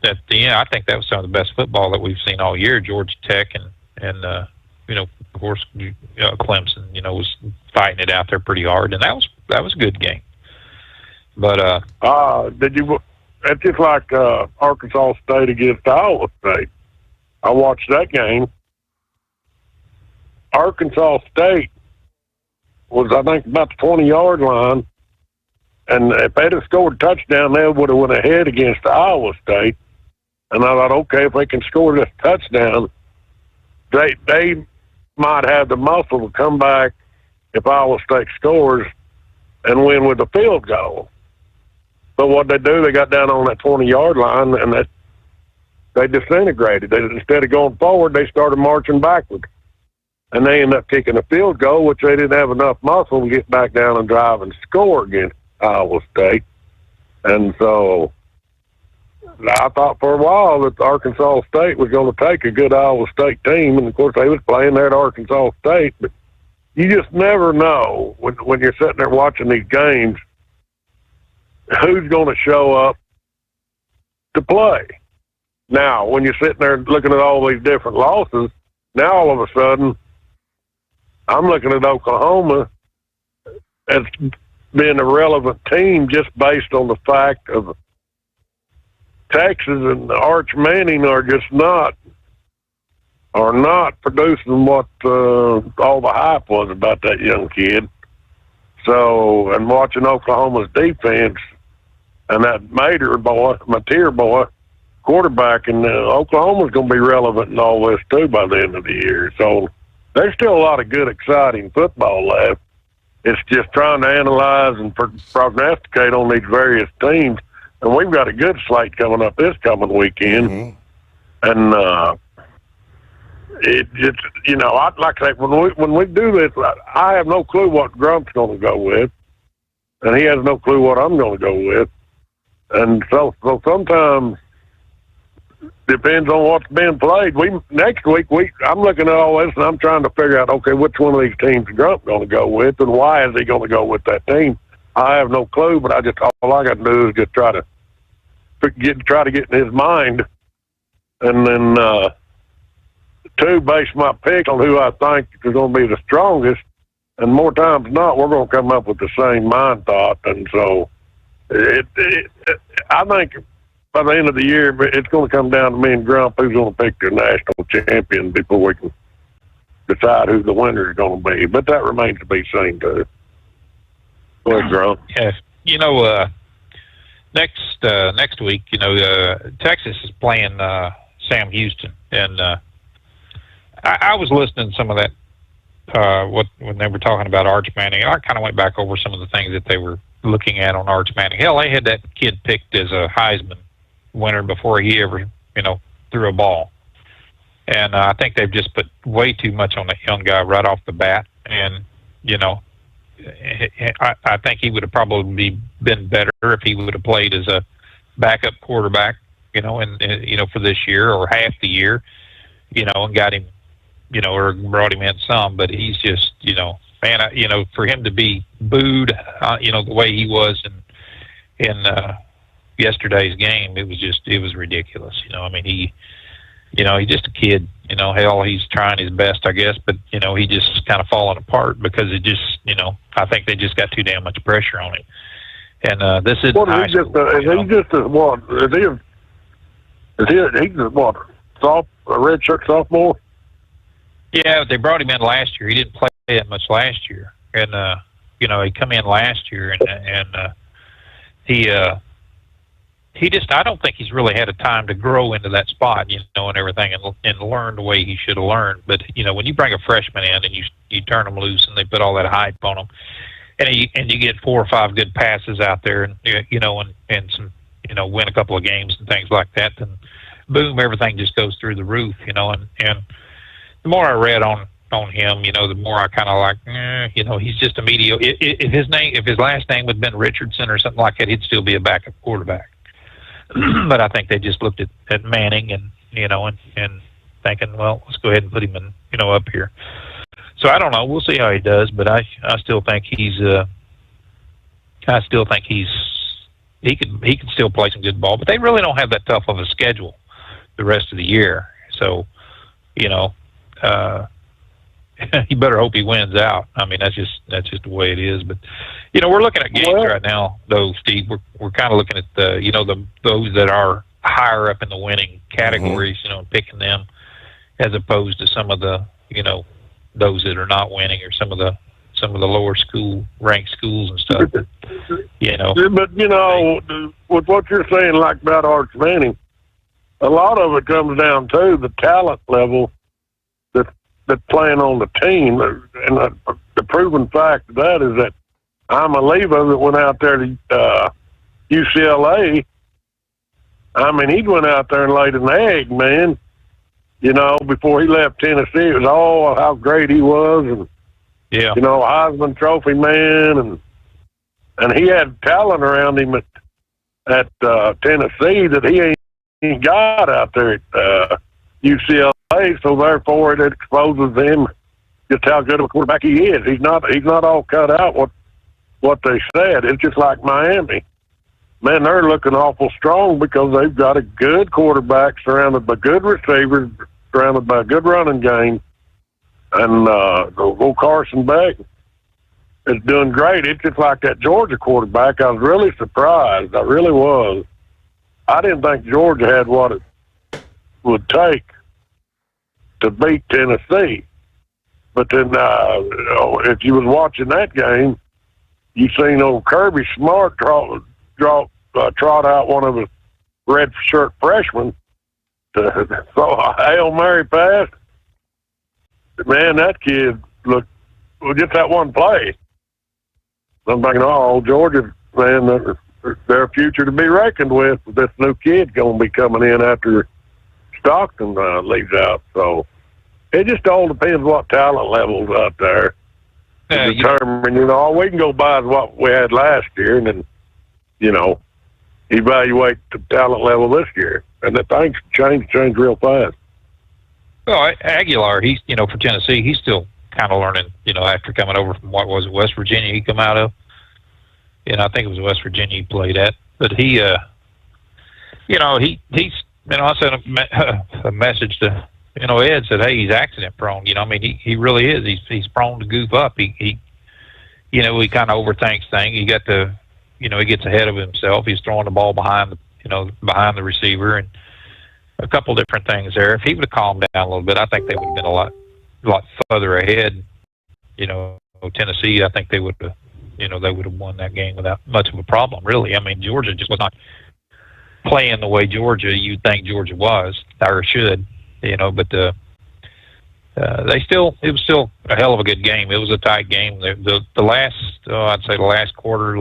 at the end, I think that was some of the best football that we've seen all year. Georgia Tech and of course, Clemson, was fighting it out there pretty hard, and that was a good game. But it's just like Arkansas State against Iowa State. I watched that game. Arkansas State was, I think, about the 20-yard line, and if they'd have scored a touchdown, they would have went ahead against Iowa State. And I thought, okay, if they can score this touchdown, they might have the muscle to come back if Iowa State scores and win with a field goal. But what they do, they got down on that 20-yard line, and they disintegrated. Instead of going forward, they started marching backward. And they ended up kicking a field goal, which they didn't have enough muscle to get back down and drive and score against Iowa State. And so I thought for a while that Arkansas State was going to take a good Iowa State team. And, of course, they was playing there at Arkansas State. But you just never know when you're sitting there watching these games who's going to show up to play. Now, when you're sitting there looking at all these different losses, now all of a sudden I'm looking at Oklahoma as being a relevant team just based on the fact of Texas and Arch Manning are just not producing what all the hype was about that young kid. So, and watching Oklahoma's defense and that Mateer boy, quarterback, and Oklahoma's going to be relevant in all this too by the end of the year. So there's still a lot of good, exciting football left. It's just trying to analyze and prognosticate on these various teams. And we've got a good slate coming up this coming weekend. Mm-hmm. And it's like I say, when we do this, I have no clue what Grump's going to go with, and he has no clue what I'm going to go with. And so sometimes depends on what's being played. Next week I'm looking at all this and I'm trying to figure out, okay, which one of these teams is Grump going to go with, and why is he going to go with that team? I have no clue, but all I got to do is just try to get in his mind, and then base my pick on who I think is going to be the strongest. And more times than not, we're going to come up with the same mind thought. And so I think by the end of the year, it's going to come down to me and Grump who's going to pick their national champion before we can decide who the winner is going to be. But that remains to be seen, too. Go ahead, Grump. Yeah, next week, Texas is playing Sam Houston, and I was listening to some of that when they were talking about Arch Manning. I kind of went back over some of the things that they were looking at on Arch Manning. Hell, they had that kid picked as a Heisman winner before he ever, threw a ball. And I think they've just put way too much on that young guy right off the bat. And, I think he would have probably been better if he would have played as a backup quarterback, for this year or half the year, and got him, or brought him in some. But he's just, for him to be booed, the way he was in yesterday's game, it was ridiculous. He's just a kid. Hell, he's trying his best, I guess, but he just kind of falling apart because it just, I think they just got too damn much pressure on him. And this isn't high school. He's a redshirt sophomore? Yeah, they brought him in last year. He didn't play that much last year, and he come in last year, and he just, I don't think he's really had a time to grow into that spot, and everything, and learn the way he should have learned. But when you bring a freshman in and you turn them loose and they put all that hype on them, and you get 4 or 5 good passes out there, and and some win a couple of games and things like that, then boom, everything just goes through the roof, and the more I read on him, the more I kind of like, he's just a mediocre. If his last name had been Richardson or something like that, he'd still be a backup quarterback. But I think they just looked at Manning and thinking, well, let's go ahead and put him in, up here. So I don't know. We'll see how he does, but I still think he can still play some good ball. But they really don't have that tough of a schedule the rest of the year. So, you better hope he wins out. That's just the way it is. But we're looking at games right now, though, Steve. We're kind of looking at those that are higher up in the winning categories, picking them as opposed to some of the those that are not winning, or some of the lower school ranked schools and stuff. But with what you're saying, like about Arch Manning, a lot of it comes down to the talent level that's playing on the team. And the proven fact of that is that I'm a Levo that went out there to UCLA, I mean, he went out there and laid an egg, man. You know, before he left Tennessee, it was all how great he was, and yeah, you know, Heisman Trophy man, and he had talent around him at Tennessee that he ain't got out there at UCLA. So therefore, it exposes him just how good of a quarterback he is. He's not all cut out what they said. It's just like Miami. Man, they're looking awful strong because they've got a good quarterback surrounded by good receivers, surrounded by a good running game, and old Carson Beck is doing great. It's just like that Georgia quarterback. I was really surprised. I really was. I didn't think Georgia had what it would take to beat Tennessee. But then, if you was watching that game, you seen old Kirby Smart trot out one of his red shirt freshmen to throw a Hail Mary pass. Man, that kid looked, just that one play. I'm thinking, oh, Georgia, man, they're a future to be reckoned with this new kid going to be coming in after Stockton leaves out. So it just all depends what talent level's out there to determine, you know, all we can go by is what we had last year, and then, you know, evaluate the talent level this year. And the things change real fast. Well, Aguilar, he's, you know, for Tennessee, he's still kind of learning, you know, after coming over from, what was it, West Virginia he come out of? You know, I think it was West Virginia he played at. But he, you know, he's, you know, I sent a message to, you know, Ed said, hey, he's accident prone. You know, I mean, he really is. He's prone to goof up. He you know, he kind of overthinks things. He got the, you know, he gets ahead of himself. He's throwing the ball behind the, you know, behind the receiver, and a couple different things there. If he would have calmed down a little bit, I think they would have been a lot further ahead. You know, Tennessee, I think they would have, you know, they would have won that game without much of a problem, really. I mean, Georgia just was not playing the way Georgia you'd think Georgia was, or should, you know, but it was still a hell of a good game. It was a tight game. The last, I'd say the last quarter,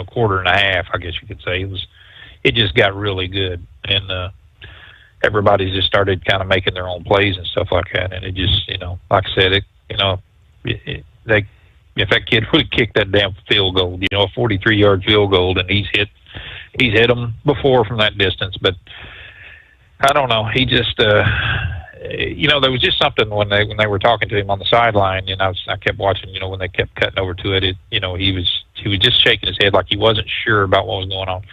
quarter and a half, I guess you could say, it just got really good, and everybody just started kind of making their own plays and stuff like that, and it just, you know, like I said, if that kid would have kicked that damn field goal, you know, a 43-yard field goal, and he's hit them before from that distance, but I don't know. He just, you know, there was just something when they were talking to him on the sideline, and I kept watching, you know, when they kept cutting over to it, you know, he was just shaking his head like he wasn't sure about what was going on.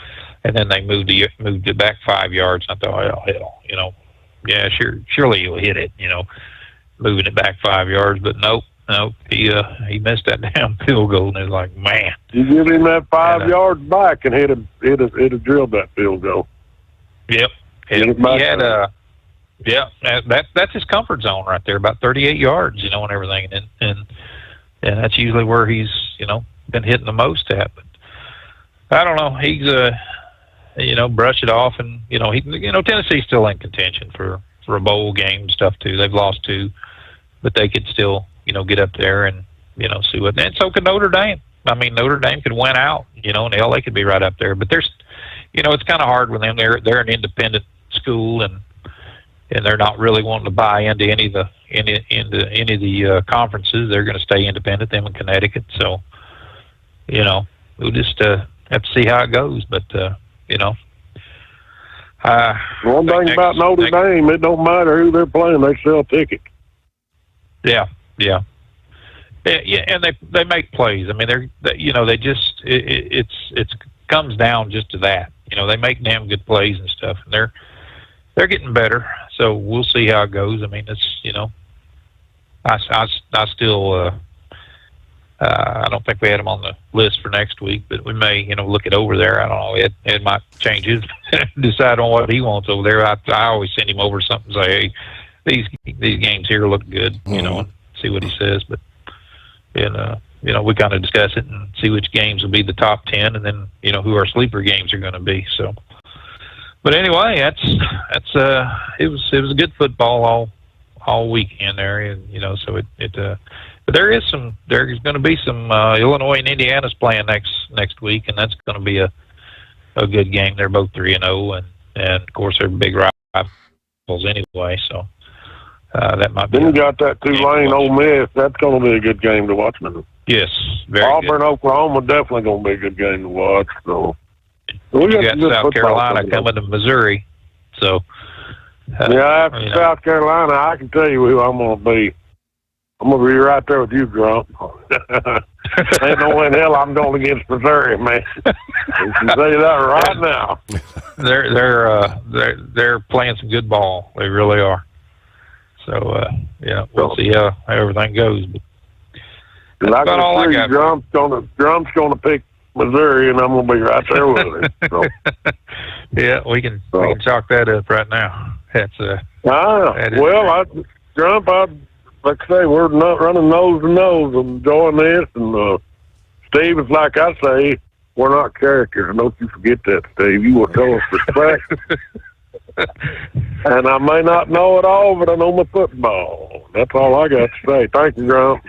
And then they moved it back 5 yards. I thought, oh, hell, you know, yeah, surely he'll hit it, you know, moving it back 5 yards. But nope, he missed that damn field goal, and it's like, man. You give him that 5 yards back, and he'd have drilled that field goal. Yep. He had that's his comfort zone right there, about 38 yards, you know, and everything, and that's usually where he's, you know, been hitting the most at. But I don't know. He's you know, brush it off, and you know, Tennessee's still in contention for a bowl game and stuff too. They've lost 2, but they could still, you know, get up there and, you know, see what. And so could Notre Dame. I mean, Notre Dame could win out, you know, and hell, they could be right up there. But there's, you know, it's kind of hard with them. They're an independent school, and they're not really wanting to buy into any of the conferences. They're going to stay independent. Them in Connecticut, so you know, we'll just have to see how it goes. But you know, one thing about Notre Dame, it don't matter who they're playing; they sell tickets. Yeah, and they make plays. I mean, you know, they just it's comes down just to that. You know, they make damn good plays and stuff, and they're getting better. So we'll see how it goes. I mean, it's, you know, I still I don't think we had him on the list for next week, but we may, you know, look it over there. I don't know. Ed might change his decide on what he wants over there. I always send him over something and say, hey, these games here look good, you know, and see what he says. But you know, we kind of discuss it and see which games will be the top 10, and then, you know, who our sleeper games are going to be. So, but anyway, it was a good football all weekend there, and you know, so it But there's going to be some Illinois and Indiana's playing next week, and that's going to be a good game. They're both 3-0, and of course they're big rivals anyway. So that might be. Then you got that Tulane Ole Miss. That's going to be a good game to watch. Yes, very Auburn, good. Oklahoma, definitely going to be a good game to watch. So We got South Carolina coming to Missouri. So after South Carolina, I can tell you who I'm going to be. I'm going to be right there with you, Grump. Ain't no way in hell I'm going against Missouri, man. You can say that right now. They're playing some good ball. They really are. So we'll see how everything goes. But that's about all I got. Grump's going to pick Missouri, and I'm going to be right there with him. So. Yeah, we can chalk that up right now. That's Grump, like I say, we're not running nose to nose and enjoying this. And Steve, is like I say, we're not characters. Don't you forget that, Steve. You will tell us respect. And I may not know it all, but I know my football. That's all I got to say. Thank you, Grump.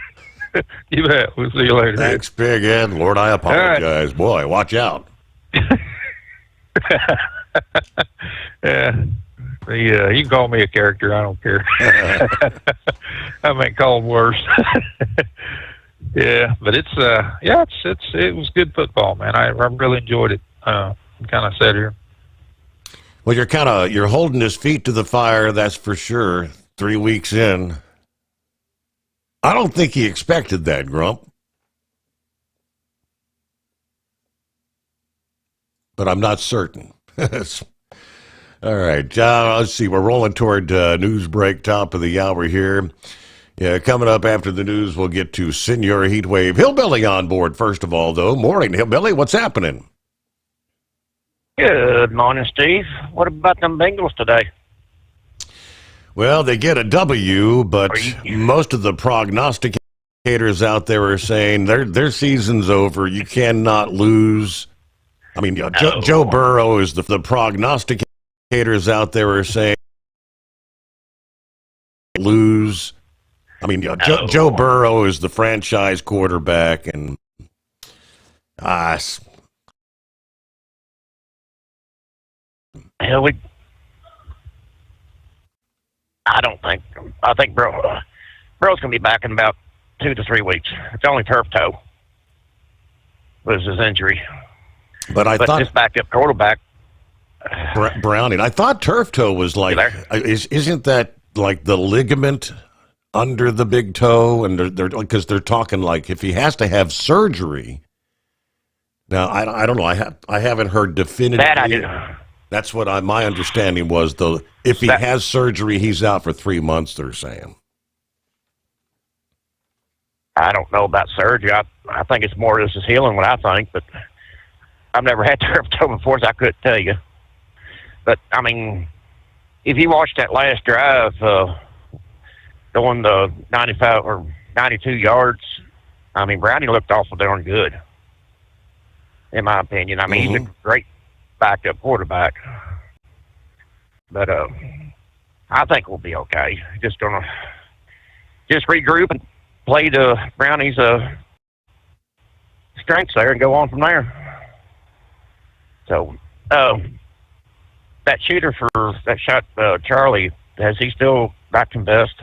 You bet. We'll see you later. Thanks, Big Ed. Lord, I apologize. Right. Boy, watch out. Yeah. You can call me a character. I don't care. I've been called worse. Yeah, but it was good football, man. I really enjoyed it. I'm kind of sat here. Well, you're holding his feet to the fire, that's for sure. 3 weeks in. I don't think he expected that, Grump. But I'm not certain. All right, let's see. We're rolling toward news break, top of the hour here. Yeah, coming up after the news, we'll get to Senior Heatwave. Hillbilly on board, first of all, though. Morning, Hillbilly. What's happening? Good morning, Steve. What about them Bengals today? Well, they get a W, but most of the prognosticators out there are saying their season's over. You cannot lose. I mean, Joe Burrow is the prognosticators out there are saying lose. I mean, Joe Burrow is the franchise quarterback, and I think Burrow's going to be back in about 2 to 3 weeks. It's only turf toe was his injury. But I thought this backup quarterback Browning. I thought turf toe was like isn't that like the ligament under the big toe? And because they're talking like if he has to have surgery. Now I don't know. I haven't heard definitively. That I do. That's what my understanding was. Though, if he has surgery, he's out for 3 months. They're saying. I don't know about surgery. I think it's more just his healing. What I think, but I've never had turf toe before, so I couldn't tell you. But I mean, if you watched that last drive, going the 95 or 92 yards, I mean, Browning looked awful darn good, in my opinion. I mean, he's a great backup quarterback. But I think we'll be okay. Just gonna regroup and play to Browning's strengths there and go on from there. So, that shooter that shot Charlie, has he still not confessed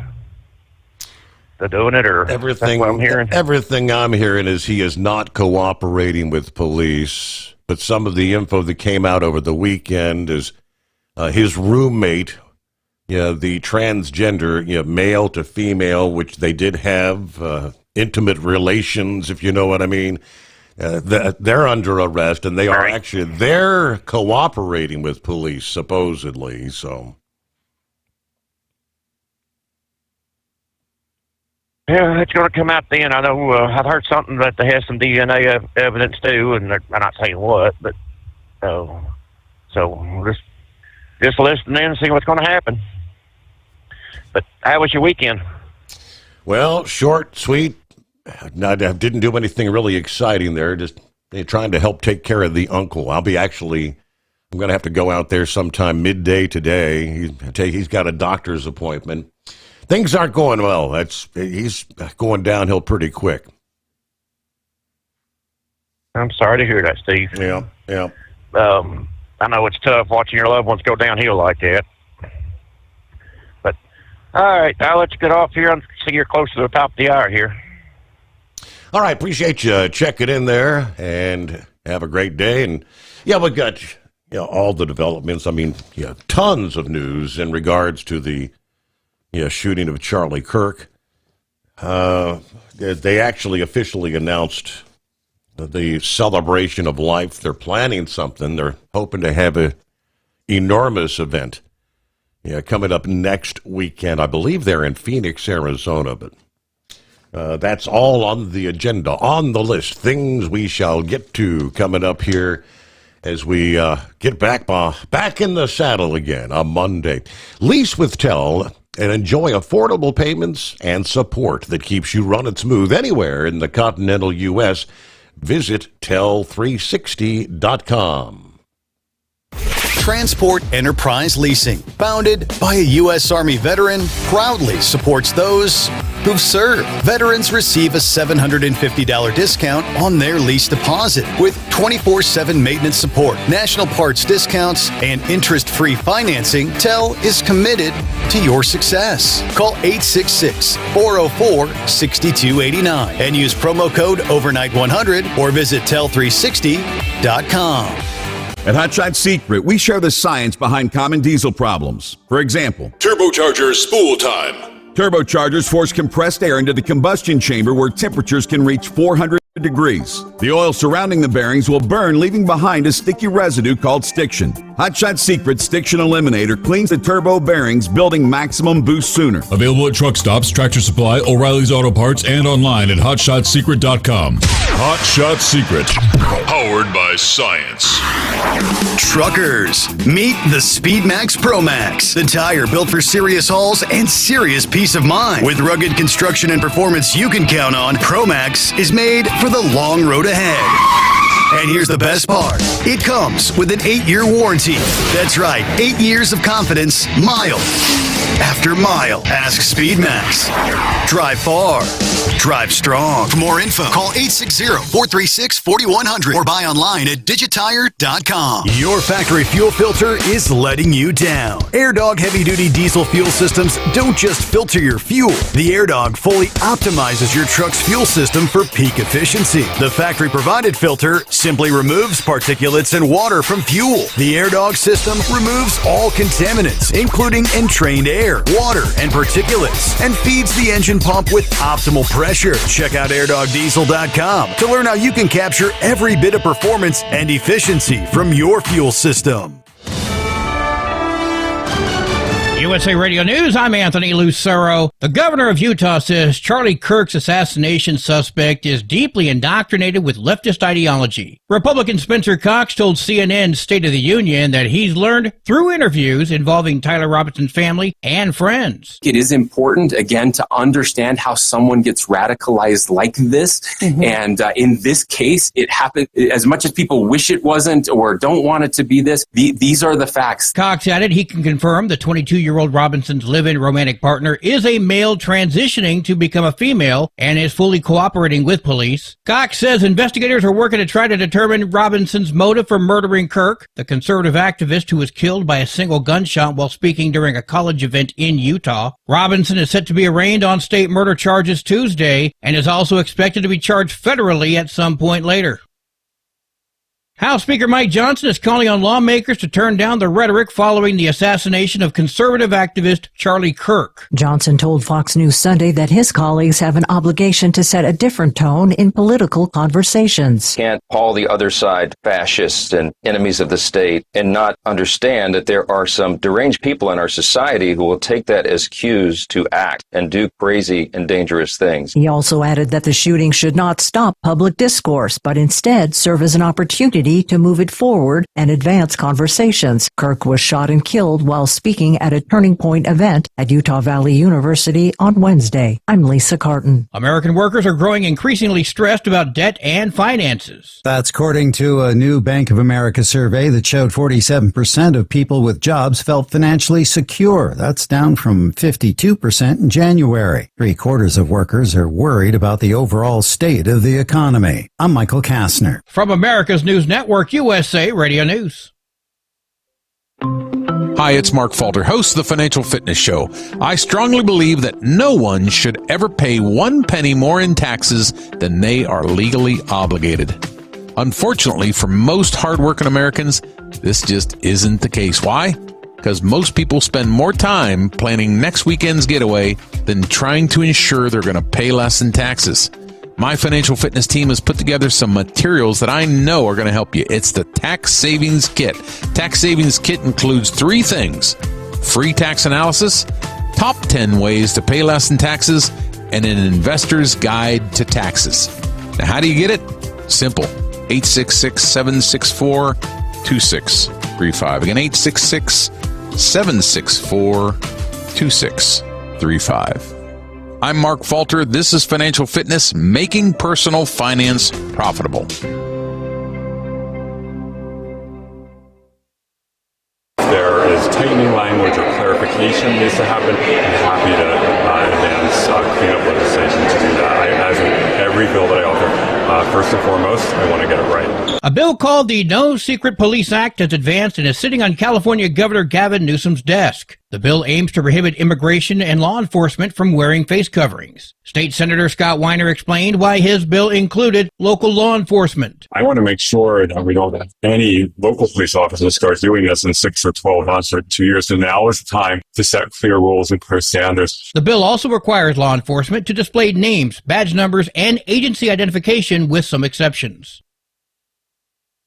to doing it, or everything? What I'm hearing? Everything I'm hearing is he is not cooperating with police. But some of the info that came out over the weekend is his roommate, the transgender, male to female, which they did have intimate relations, if you know what I mean. They're under arrest, and they're cooperating with police, supposedly. So, yeah, it's going to come out then. I know I've heard something that they have some DNA evidence too, and I'm not saying what, but so just listen in and see what's going to happen. But how was your weekend? Well, short, sweet. I didn't do anything really exciting there. Just trying to help take care of the uncle. I'm going to have to go out there sometime midday today. He's got a doctor's appointment. things aren't going well. He's going downhill pretty quick. I'm sorry to hear that, Steve. Yeah. I know it's tough watching your loved ones go downhill like that. But, all right, I'll let you get off here. I see you're close to the top of the hour here. All right, appreciate you checking in there, and have a great day. And, yeah, we've got all the developments. I mean, tons of news in regards to the shooting of Charlie Kirk. They actually officially announced the celebration of life. They're planning something. They're hoping to have an enormous event coming up next weekend. I believe they're in Phoenix, Arizona, but that's all on the agenda, on the list. Things we shall get to coming up here as we get back in the saddle again on Monday. Lease with Tell and enjoy affordable payments and support that keeps you running smooth anywhere in the continental U.S. Visit tell360.com. Transport Enterprise Leasing, founded by a U.S. Army veteran, proudly supports those who've served. Veterans receive a $750 discount on their lease deposit with 24/7 maintenance support, national parts discounts, and interest-free financing. TEL is committed to your success. Call 866-404-6289 and use promo code overnight100 or visit tel360.com. At Hot Shot Secret, we share the science behind common diesel problems. For example, turbocharger spool time. Turbochargers force compressed air into the combustion chamber where temperatures can reach 400 degrees. The oil surrounding the bearings will burn, leaving behind a sticky residue called stiction. Hot Shot Secret Stiction Eliminator cleans the turbo bearings, building maximum boost sooner. Available at truck stops, Tractor Supply, O'Reilly's Auto Parts, and online at HotShotSecret.com. Hot Shot Secret, powered by science. Truckers, meet the Speedmax Pro Max, the tire built for serious hauls and serious peace of mind. With rugged construction and performance you can count on, Pro Max is made for the long road ahead. And here's the best part. It comes with an 8-year warranty. That's right, 8 years of confidence, mile after mile. Ask Speedmax. Drive far. Drive strong. For more info, call 860-436-4100 or buy online at digitire.com. Your factory fuel filter is letting you down. AirDog heavy-duty diesel fuel systems don't just filter your fuel. The AirDog fully optimizes your truck's fuel system for peak efficiency. The factory-provided filter simply removes particulates and water from fuel. The AirDog system removes all contaminants, including entrained air, water, and particulates, and feeds the engine pump with optimal pressure. Check out airdogdiesel.com to learn how you can capture every bit of performance and efficiency from your fuel system. USA Radio News, I'm Anthony Lucero. The governor of Utah says Charlie Kirk's assassination suspect is deeply indoctrinated with leftist ideology. Republican Spencer Cox told CNN's State of the Union that he's learned through interviews involving Tyler Robinson's family and friends. It is important, again, to understand how someone gets radicalized like this. Mm-hmm. And in this case, it happened as much as people wish it wasn't or don't want it to be this. These are the facts. Cox added he can confirm the 22-year-old Robinson's live-in romantic partner is a male transitioning to become a female and is fully cooperating with police. Cox says investigators are working to try to determine Robinson's motive for murdering Kirk, the conservative activist who was killed by a single gunshot while speaking during a college event in Utah. Robinson is set to be arraigned on state murder charges Tuesday and is also expected to be charged federally at some point later. House Speaker Mike Johnson is calling on lawmakers to turn down the rhetoric following the assassination of conservative activist Charlie Kirk. Johnson told Fox News Sunday that his colleagues have an obligation to set a different tone in political conversations. Can't call the other side fascists and enemies of the state and not understand that there are some deranged people in our society who will take that as cues to act and do crazy and dangerous things. He also added that the shooting should not stop public discourse, but instead serve as an opportunity opportunity to move it forward and advance conversations. Kirk was shot and killed while speaking at a Turning Point event at Utah Valley University on Wednesday. I'm Lisa Carton. American workers are growing increasingly stressed about debt and finances. That's according to a new Bank of America survey that showed 47% of people with jobs felt financially secure. That's down from 52% in January. 3/4 of workers are worried about the overall state of the economy. I'm Michael Kastner. From America's News Network, USA Radio News. Hi, it's Mark Falter, host of the Financial Fitness Show. I strongly believe that no one should ever pay 1 penny more in taxes than they are legally obligated. Unfortunately, for most hardworking Americans, this just isn't the case. Why? Because most people spend more time planning next weekend's getaway than trying to ensure they're going to pay less in taxes. My financial fitness team has put together some materials that I know are going to help you. It's the Tax Savings Kit. Tax Savings Kit includes 3 things: free tax analysis, top 10 ways to pay less in taxes, and an investor's guide to taxes. Now, how do you get it? Simple. 866-764-2635. Again, 866-764-2635. I'm Mark Falter. This is Financial Fitness, making personal finance profitable. There is tightening language or clarification needs to happen. I'm happy to advance cleanup legislation to do that. As in every bill that I author, first and foremost, I want to get it right. A bill called the No Secret Police Act has advanced and is sitting on California Governor Gavin Newsom's desk. The bill aims to prohibit immigration and law enforcement from wearing face coverings. State Senator Scott Weiner explained why his bill included local law enforcement. I want to make sure that we don't have any local police officers start doing this in 6 or 12 months or 2 years. So now is the time to set clear rules and clear standards. The bill also requires law enforcement to display names, badge numbers, and agency identification with some exceptions.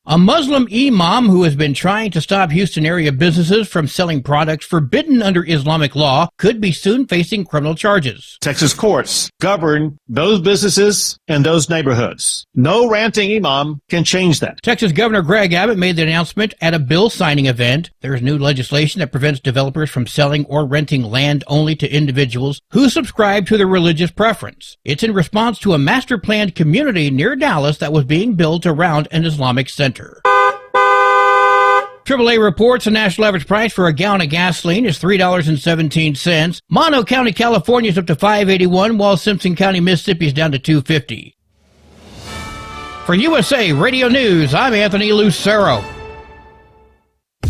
A Muslim imam who has been trying to stop Houston area businesses from selling products forbidden under Islamic law could be soon facing criminal charges. Texas courts govern those businesses and those neighborhoods. No ranting imam can change that. Texas Governor Greg Abbott made the announcement at a bill signing event. There is new legislation that prevents developers from selling or renting land only to individuals who subscribe to their religious preference. It's in response to a master planned community near Dallas that was being built around an Islamic center. AAA reports the national average price for a gallon of gasoline is $3.17. Mono County, California is up to $5.81, while Simpson County, Mississippi is down to $2.50. For USA Radio News, I'm Anthony Lucero.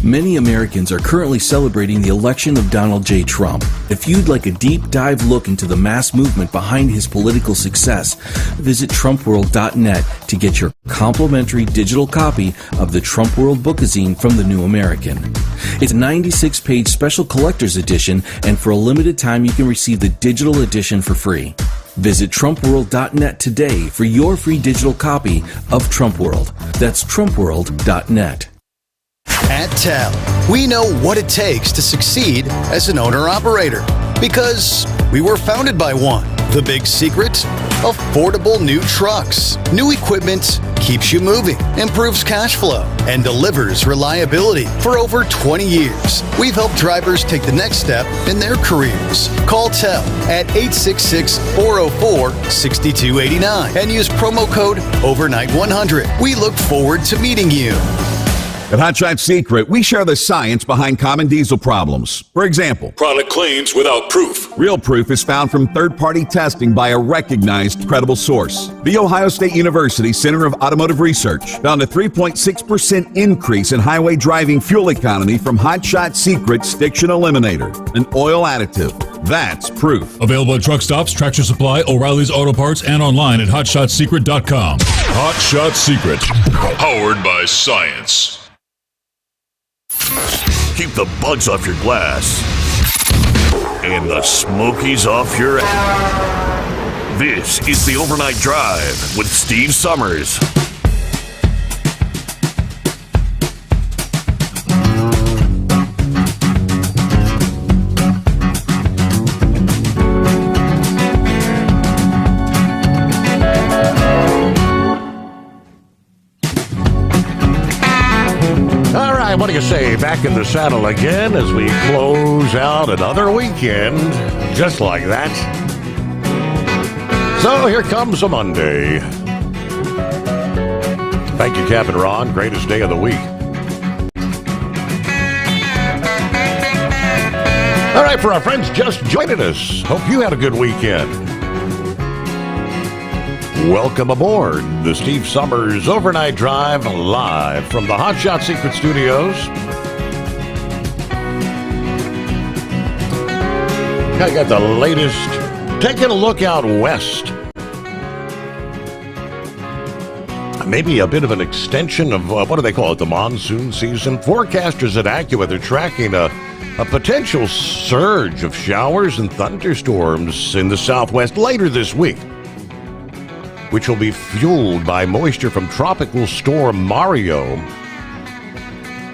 Many Americans are currently celebrating the election of Donald J. Trump. If you'd like a deep dive look into the mass movement behind his political success, visit TrumpWorld.net to get your complimentary digital copy of the Trump World Bookazine from The New American. It's a 96-page special collector's edition, and for a limited time you can receive the digital edition for free. Visit TrumpWorld.net today for your free digital copy of Trump World. That's TrumpWorld.net. At TEL, we know what it takes to succeed as an owner-operator because we were founded by one. The big secret? Affordable new trucks. New equipment keeps you moving, improves cash flow, and delivers reliability. For over 20 years, we've helped drivers take the next step in their careers. Call TEL at 866-404-6289 and use promo code OVERNIGHT100. We look forward to meeting you. At Hot Shot Secret, we share the science behind common diesel problems. For example, product claims without proof. Real proof is found from third-party testing by a recognized, credible source. The Ohio State University Center of Automotive Research found a 3.6% increase in highway driving fuel economy from Hot Shot Secret Stiction Eliminator, an oil additive. That's proof. Available at truck stops, Tractor Supply, O'Reilly's Auto Parts, and online at HotShotSecret.com. Hot Shot Secret, powered by science. Keep the bugs off your glass and the smokies off your ass. This is the Overnight Drive with Steve Sommers. back in the saddle again as we close out another weekend, just like that. So here comes a Monday. Thank you, Captain Ron. Greatest day of the week. All right, for our friends just joining us, hope you had a good weekend. Welcome aboard the Steve Sommers Overnight Drive, live from the Hot Shot Secret Studios. I got the latest. Taking a look out west. Maybe a bit of an extension of, what do they call it, the monsoon season? Forecasters at AccuWeather tracking a potential surge of showers and thunderstorms in the southwest later this week, which will be fueled by moisture from Tropical Storm Mario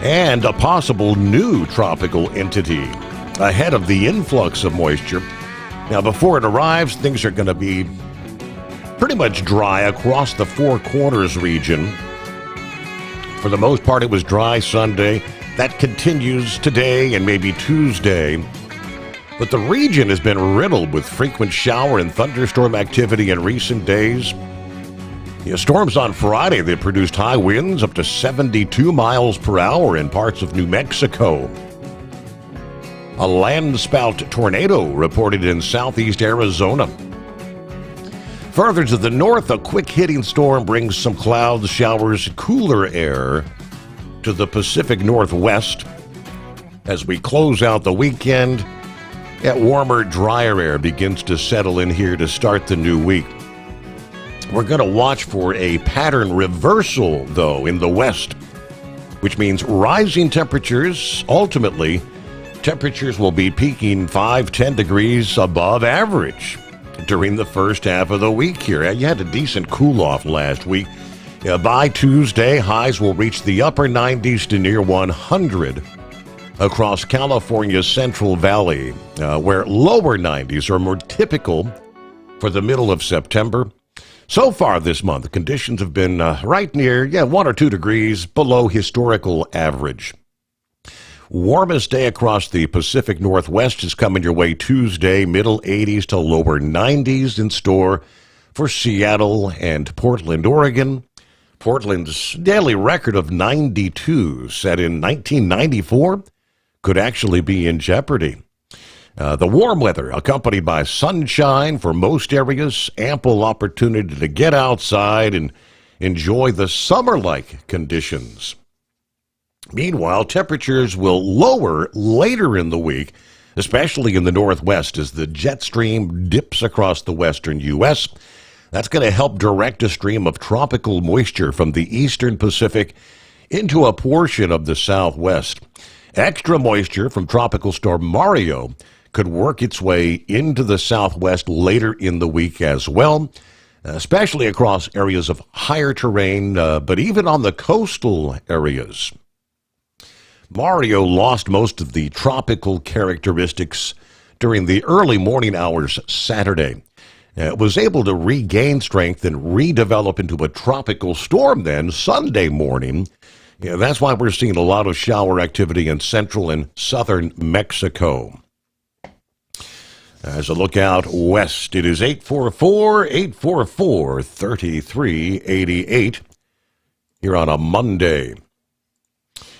and a possible new tropical entity ahead of the influx of moisture. Now, before it arrives, things are going to be pretty much dry across the Four Corners region. For the most part, it was dry Sunday. That continues today and maybe Tuesday. But the region has been riddled with frequent shower and thunderstorm activity in recent days. Storms on Friday that produced high winds up to 72 miles per hour in parts of New Mexico. A landspout tornado reported in southeast Arizona. Further to the north, a quick-hitting storm brings some clouds, showers, cooler air to the Pacific Northwest. As we close out the weekend, warmer, drier air begins to settle in here to start the new week. We're going to watch for a pattern reversal, though, in the west, which means rising temperatures. Ultimately, temperatures will be peaking 5-10 degrees above average during the first half of the week here. You had a decent cool-off last week. By Tuesday, highs will reach the upper 90s to near 100 across California's Central Valley, where lower 90s are more typical for the middle of September. So far this month, the conditions have been right near, 1 or 2 degrees below historical average. Warmest day across the Pacific Northwest is coming your way Tuesday, middle 80s to lower 90s in store for Seattle and Portland, Oregon. Portland's daily record of 92 set in 1994 could actually be in jeopardy. The warm weather, accompanied by sunshine for most areas, ample opportunity to get outside and enjoy the summer-like conditions. Meanwhile, temperatures will lower later in the week, especially in the northwest, as the jet stream dips across the western U.S. That's going to help direct a stream of tropical moisture from the eastern Pacific into a portion of the southwest. Extra moisture from Tropical Storm Mario could work its way into the southwest later in the week as well, especially across areas of higher terrain, but even on the coastal areas. Mario lost most of the tropical characteristics during the early morning hours Saturday. It was able to regain strength and redevelop into a tropical storm then Sunday morning. That's why we're seeing a lot of shower activity in central and southern Mexico. As a look out west, it is 844-844-3388 here on a Monday.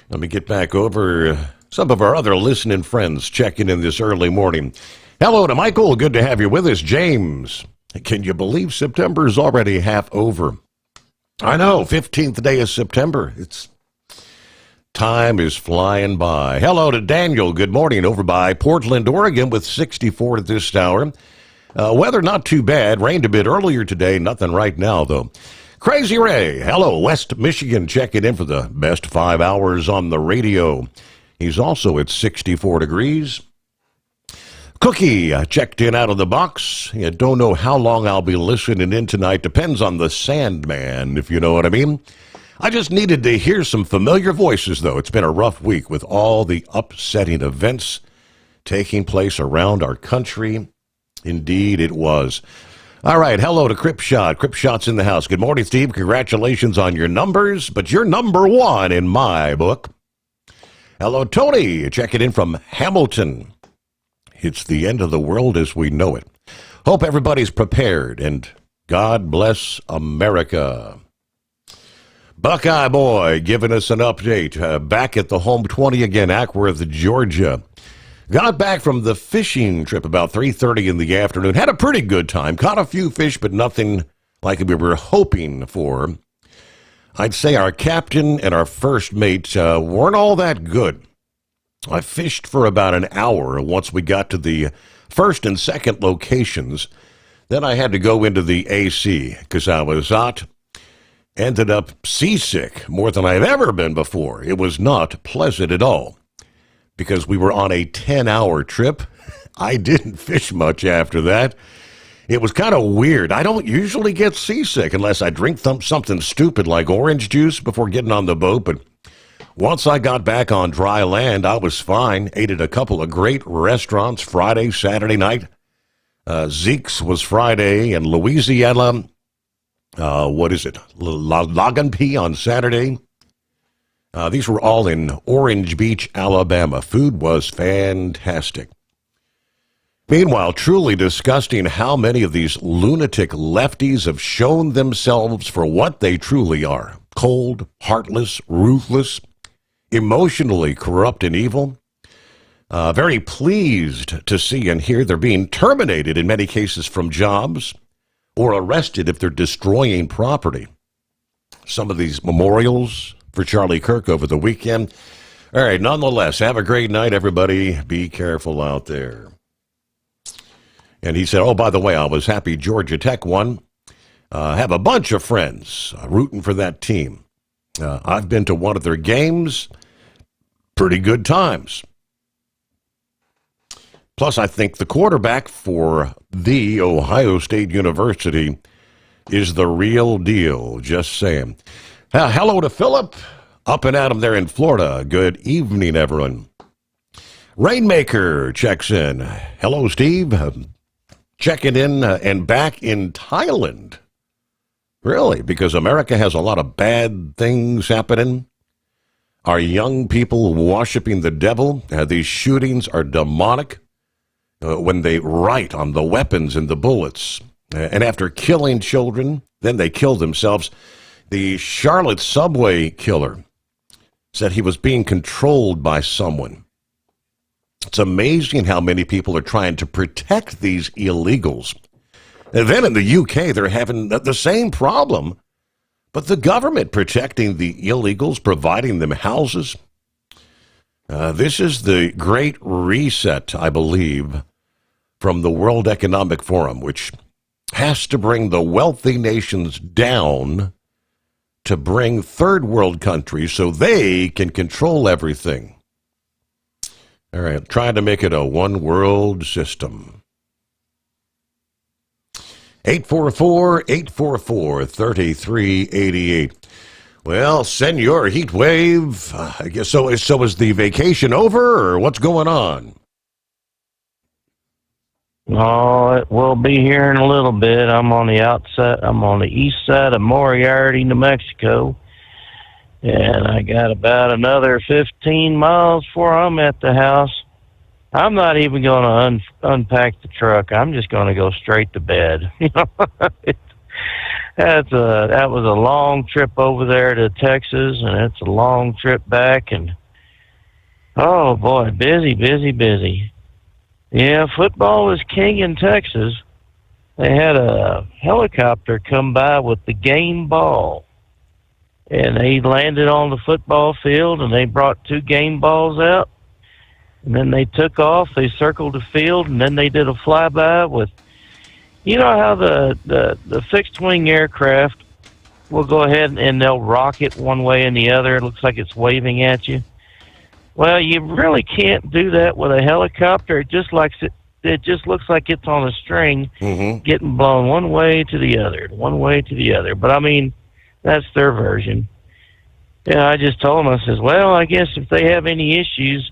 Let me get back over some of our other listening friends checking in this early morning. Hello to Michael. Good to have you with us. James, can you believe September is already half over? I know, 15th day of September. Time is flying by. Hello to Daniel. Good morning over by Portland, Oregon with 64 at this hour. Weather not too bad. Rained a bit earlier today. Nothing right now, though. Crazy Ray. Hello, West Michigan checking in for the best 5 hours on the radio. He's also at 64 degrees. Cookie checked in out of the box. Don't know how long I'll be listening in tonight. Depends on the Sandman, if you know what I mean. I just needed to hear some familiar voices, though. It's been a rough week with all the upsetting events taking place around our country. Indeed, it was. All right, hello to Cripshot. Cripshot's in the house. Good morning, Steve. Congratulations on your numbers, but you're number one in my book. Hello, Tony, checking in from Hamilton. It's the end of the world as we know it. Hope everybody's prepared, and God bless America. Buckeye Boy giving us an update. Back at the home 20 again, Ackworth, Georgia. Got back from the fishing trip about 3:30 in the afternoon. Had a pretty good time. Caught a few fish, but nothing like we were hoping for. I'd say our captain and our first mate weren't all that good. I fished for about an hour once we got to the first and second locations. Then I had to go into the AC because I was hot. Ended up seasick more than I've ever been before. It was not pleasant at all because we were on a 10-hour trip. I didn't fish much after that. It was kind of weird. I don't usually get seasick unless I drink something stupid like orange juice before getting on the boat, but once I got back on dry land, I was fine. Ate at a couple of great restaurants Friday, Saturday night. Zeke's was Friday, and Louisiana, Laganpee on Saturday. These were all in Orange Beach, Alabama. Food was fantastic. Meanwhile, truly disgusting how many of these lunatic lefties have shown themselves for what they truly are. Cold, heartless, ruthless, emotionally corrupt and evil. Very pleased to see and hear they're being terminated in many cases from jobs or arrested if they're destroying property. Some of these memorials for Charlie Kirk over the weekend. All right, nonetheless, have a great night, everybody. Be careful out there. And he said, oh, by the way, I was happy Georgia Tech won. Have a bunch of friends rooting for that team. I've been to one of their games. Pretty good times. Plus, I think the quarterback for the Ohio State University is the real deal. Just saying. Hello to Philip, up and at him there in Florida. Good evening, everyone. Rainmaker checks in. Hello, Steve. Checking in and back in Thailand. Really? Because America has a lot of bad things happening. Are young people worshiping the devil? These shootings are demonic. When they write on the weapons and the bullets. And after killing children, then they kill themselves. The Charlotte subway killer said he was being controlled by someone. It's amazing how many people are trying to protect these illegals. And then in the UK, they're having the same problem, but the government protecting the illegals, providing them houses. This is the Great Reset, I believe, from the World Economic Forum, which has to bring the wealthy nations down to bring third world countries so they can control everything. All right, trying to make it a one world system. 844-844-3388. Well, Senor Heat Wave, I guess so is the vacation over, or what's going on? Oh, it will be here in a little bit. I'm on the east side of Moriarty, New Mexico. And I got about another 15 miles before I'm at the house. I'm not even going to unpack the truck. I'm just going to go straight to bed. That was a long trip over there to Texas, and it's a long trip back. And oh boy, busy. Yeah, football is king in Texas. They had a helicopter come by with the game ball. And they landed on the football field, and they brought 2 game balls out. And then they took off. They circled the field, and then they did a flyby with, you know how the fixed-wing aircraft will go ahead and they'll rock it one way and the other. It looks like it's waving at you. Well, you really can't do that with a helicopter. It just looks like it's on a string, getting blown one way to the other. But I mean, that's their version. Yeah, I just told them, I says, well, I guess if they have any issues,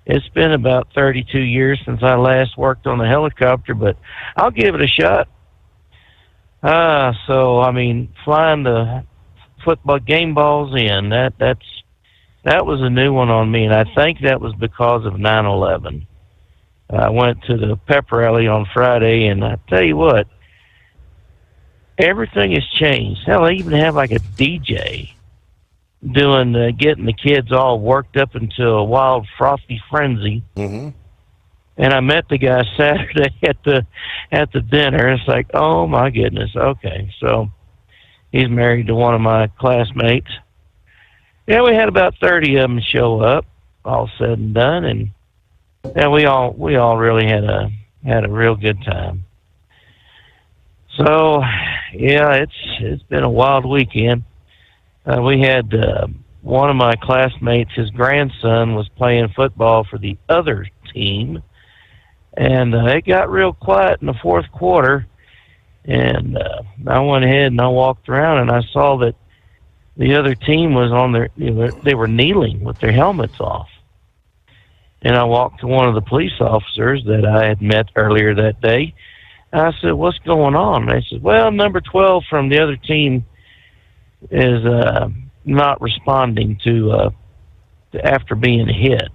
it's been about 32 years since I last worked on a helicopter, but I'll give it a shot. So, I mean, flying the football game balls in, that's that was a new one on me, and I think that was because of 9/11. I went to the pep rally on Friday, and I tell you what, everything has changed. Hell, they even have like a DJ doing getting the kids all worked up into a wild, frothy frenzy. Mm-hmm. And I met the guy Saturday at the dinner. It's like, oh my goodness. Okay, so he's married to one of my classmates. Yeah, we had about 30 of them show up, all said and done, and yeah, we all really had a real good time. So, yeah, it's been a wild weekend. We had one of my classmates, his grandson was playing football for the other team, and it got real quiet in the fourth quarter. And I went ahead and I walked around, and I saw that the other team was on they were kneeling with their helmets off. And I walked to one of the police officers that I had met earlier that day. And I said, "What's going on?" And they said, "Well, number 12 from the other team is not responding to after being hit."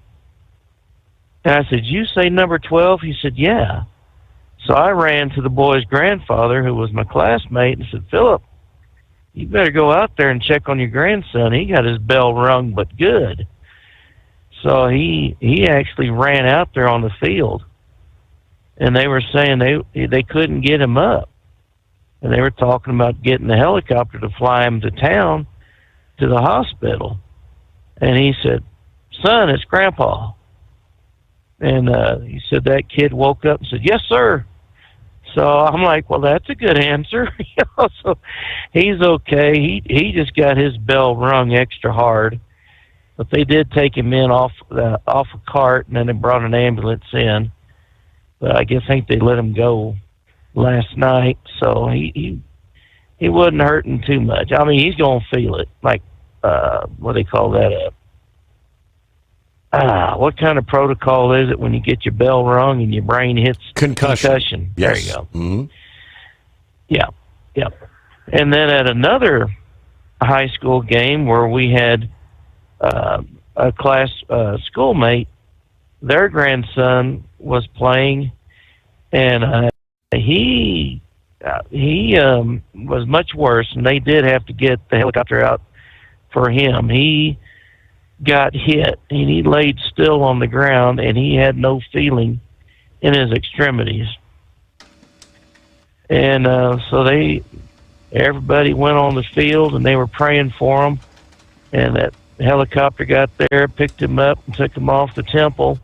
And I said, "You say number 12? He said, "Yeah." So I ran to the boy's grandfather, who was my classmate, and said, "Philip, you better go out there and check on your grandson. He got his bell rung, but good." So he actually ran out there on the field, and they were saying they couldn't get him up, and they were talking about getting the helicopter to fly him to town, to the hospital. And he said, "Son, it's Grandpa." And he said that kid woke up and said, "Yes, sir." So I'm like, well, that's a good answer. So he's okay. He just got his bell rung extra hard, but they did take him in off a cart, and then they brought an ambulance in. But I think they let him go last night, so he wasn't hurting too much. I mean, he's gonna feel it, like what do they call that? What kind of protocol is it when you get your bell rung and your brain hits concussion? Yes. There you go. Mm-hmm. Yeah. And then at another high school game where we had a class schoolmate, their grandson was playing, and he was much worse, and they did have to get the helicopter out for him. He got hit, and he laid still on the ground, and he had no feeling in his extremities. And so everybody went on the field, and they were praying for him, and that helicopter got there, picked him up, and took him off the temple.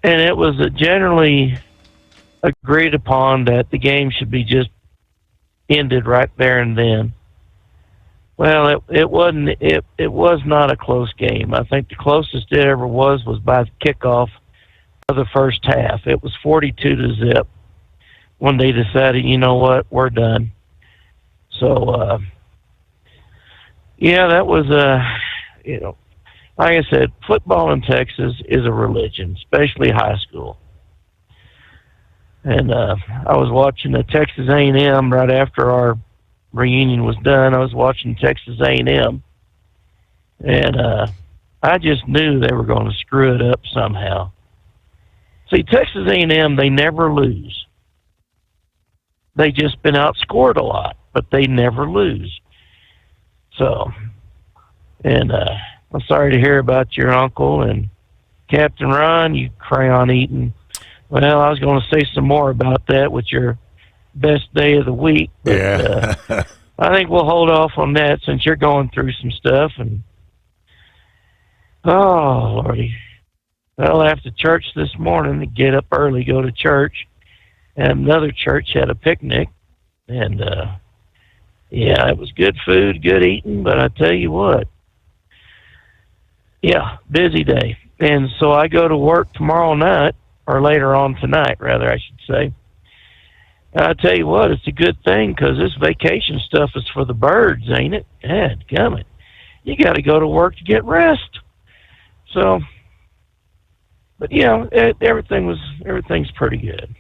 And it was generally agreed upon that the game should be just ended right there and then. Well, it wasn't. It was not a close game. I think the closest it ever was by the kickoff of the first half. It was 42-0 when they decided, you know what, we're done. So, yeah, that was like I said, football in Texas is a religion, especially high school. And I was watching the Texas A&M right after our reunion was done. I was watching Texas A&M, and I just knew they were going to screw it up somehow. See, Texas A&M, they never lose. They just been outscored a lot, but they never lose. So, and I'm sorry to hear about your uncle and Captain Ron, you crayon eating. Well, I was going to say some more about that with your best day of the week, but Yeah. I think we'll hold off on that since you're going through some stuff. And oh, Lordy. Well, after church this morning, to get up early, go to church, and another church had a picnic, and yeah, it was good food, good eating, but I tell you what, yeah, busy day. And so I go to work tomorrow night, or later on tonight, rather, I should say. And I tell you what, it's a good thing, because this vacation stuff is for the birds, ain't it? Dadgummit. You got to go to work to get rest. So, but yeah, everything's pretty good.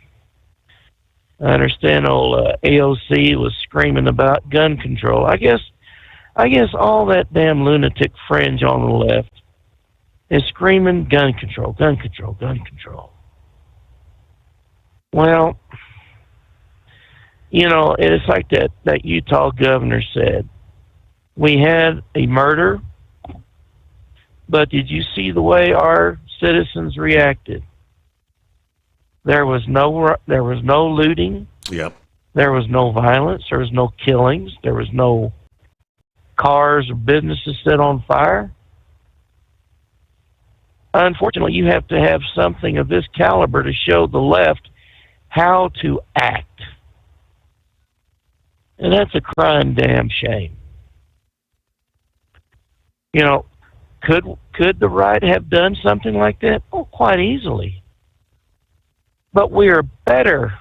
I understand old AOC was screaming about gun control. I guess I guess all that damn lunatic fringe on the left is screaming gun control, gun control, gun control. Well, you know, it's like that Utah governor said. We had a murder, but did you see the way our citizens reacted? There was no looting. Yep. There was no violence. There was no killings. There was no cars or businesses set on fire. Unfortunately, you have to have something of this caliber to show the left how to act. And that's a crying damn shame. You know, could the right have done something like that? Oh, quite easily. But we are better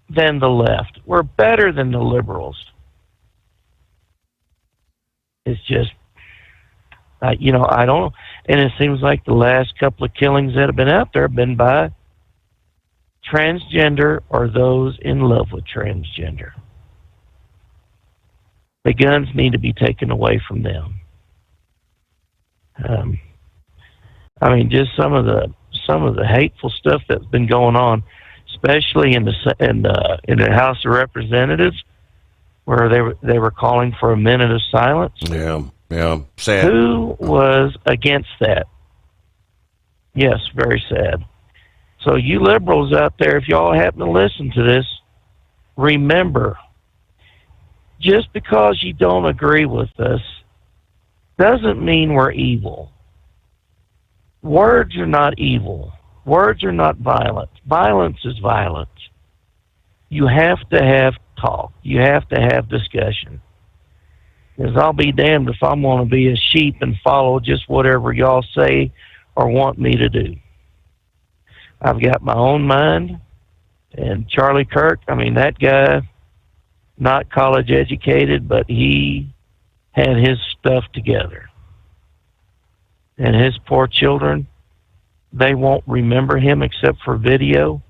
than the left. We're better than the liberals. It's just, I don't know. And it seems like the last couple of killings that have been out there have been by transgender or those in love with transgender. The guns need to be taken away from them. I mean, just some of the hateful stuff that's been going on, especially in the House of Representatives, where they were calling for a minute of silence. Yeah, sad. Who was against that? Yes, very sad. So you liberals out there, if y'all happen to listen to this, remember, just because you don't agree with us doesn't mean we're evil. Words are not evil. Words are not violent. Violence is violence. You have to have talk. You have to have discussion. Because I'll be damned if I'm going to be a sheep and follow just whatever y'all say or want me to do. I've got my own mind. And Charlie Kirk, I mean, that guy, not college educated, but he had his stuff together. And his poor children, they won't remember him except for video.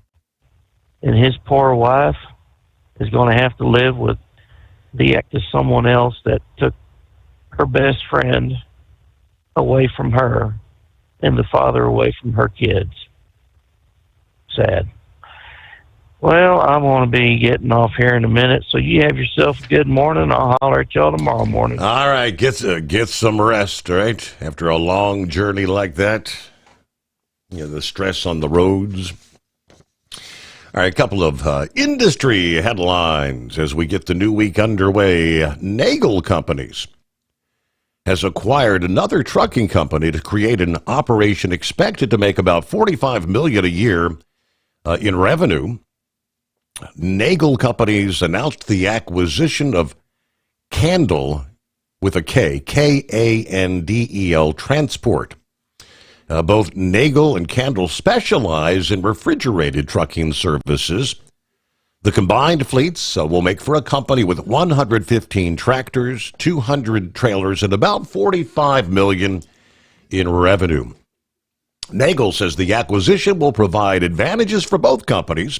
And his poor wife is going to have to live with the act of someone else that took her best friend away from her and the father away from her kids. Sad. Well, I'm going to be getting off here in a minute, so you have yourself a good morning. I'll holler at y'all tomorrow morning. All right, get some rest, right? After a long journey like that, the stress on the roads. All right, a couple of industry headlines as we get the new week underway. Nagel Companies has acquired another trucking company to create an operation expected to make about $45 million a year in revenue. Nagel Companies announced the acquisition of Candel with a K, K-A-N-D-E-L Transport. Both Nagel and Candel specialize in refrigerated trucking services. The combined fleets will make for a company with 115 tractors, 200 trailers, and about $45 million in revenue. Nagel says the acquisition will provide advantages for both companies,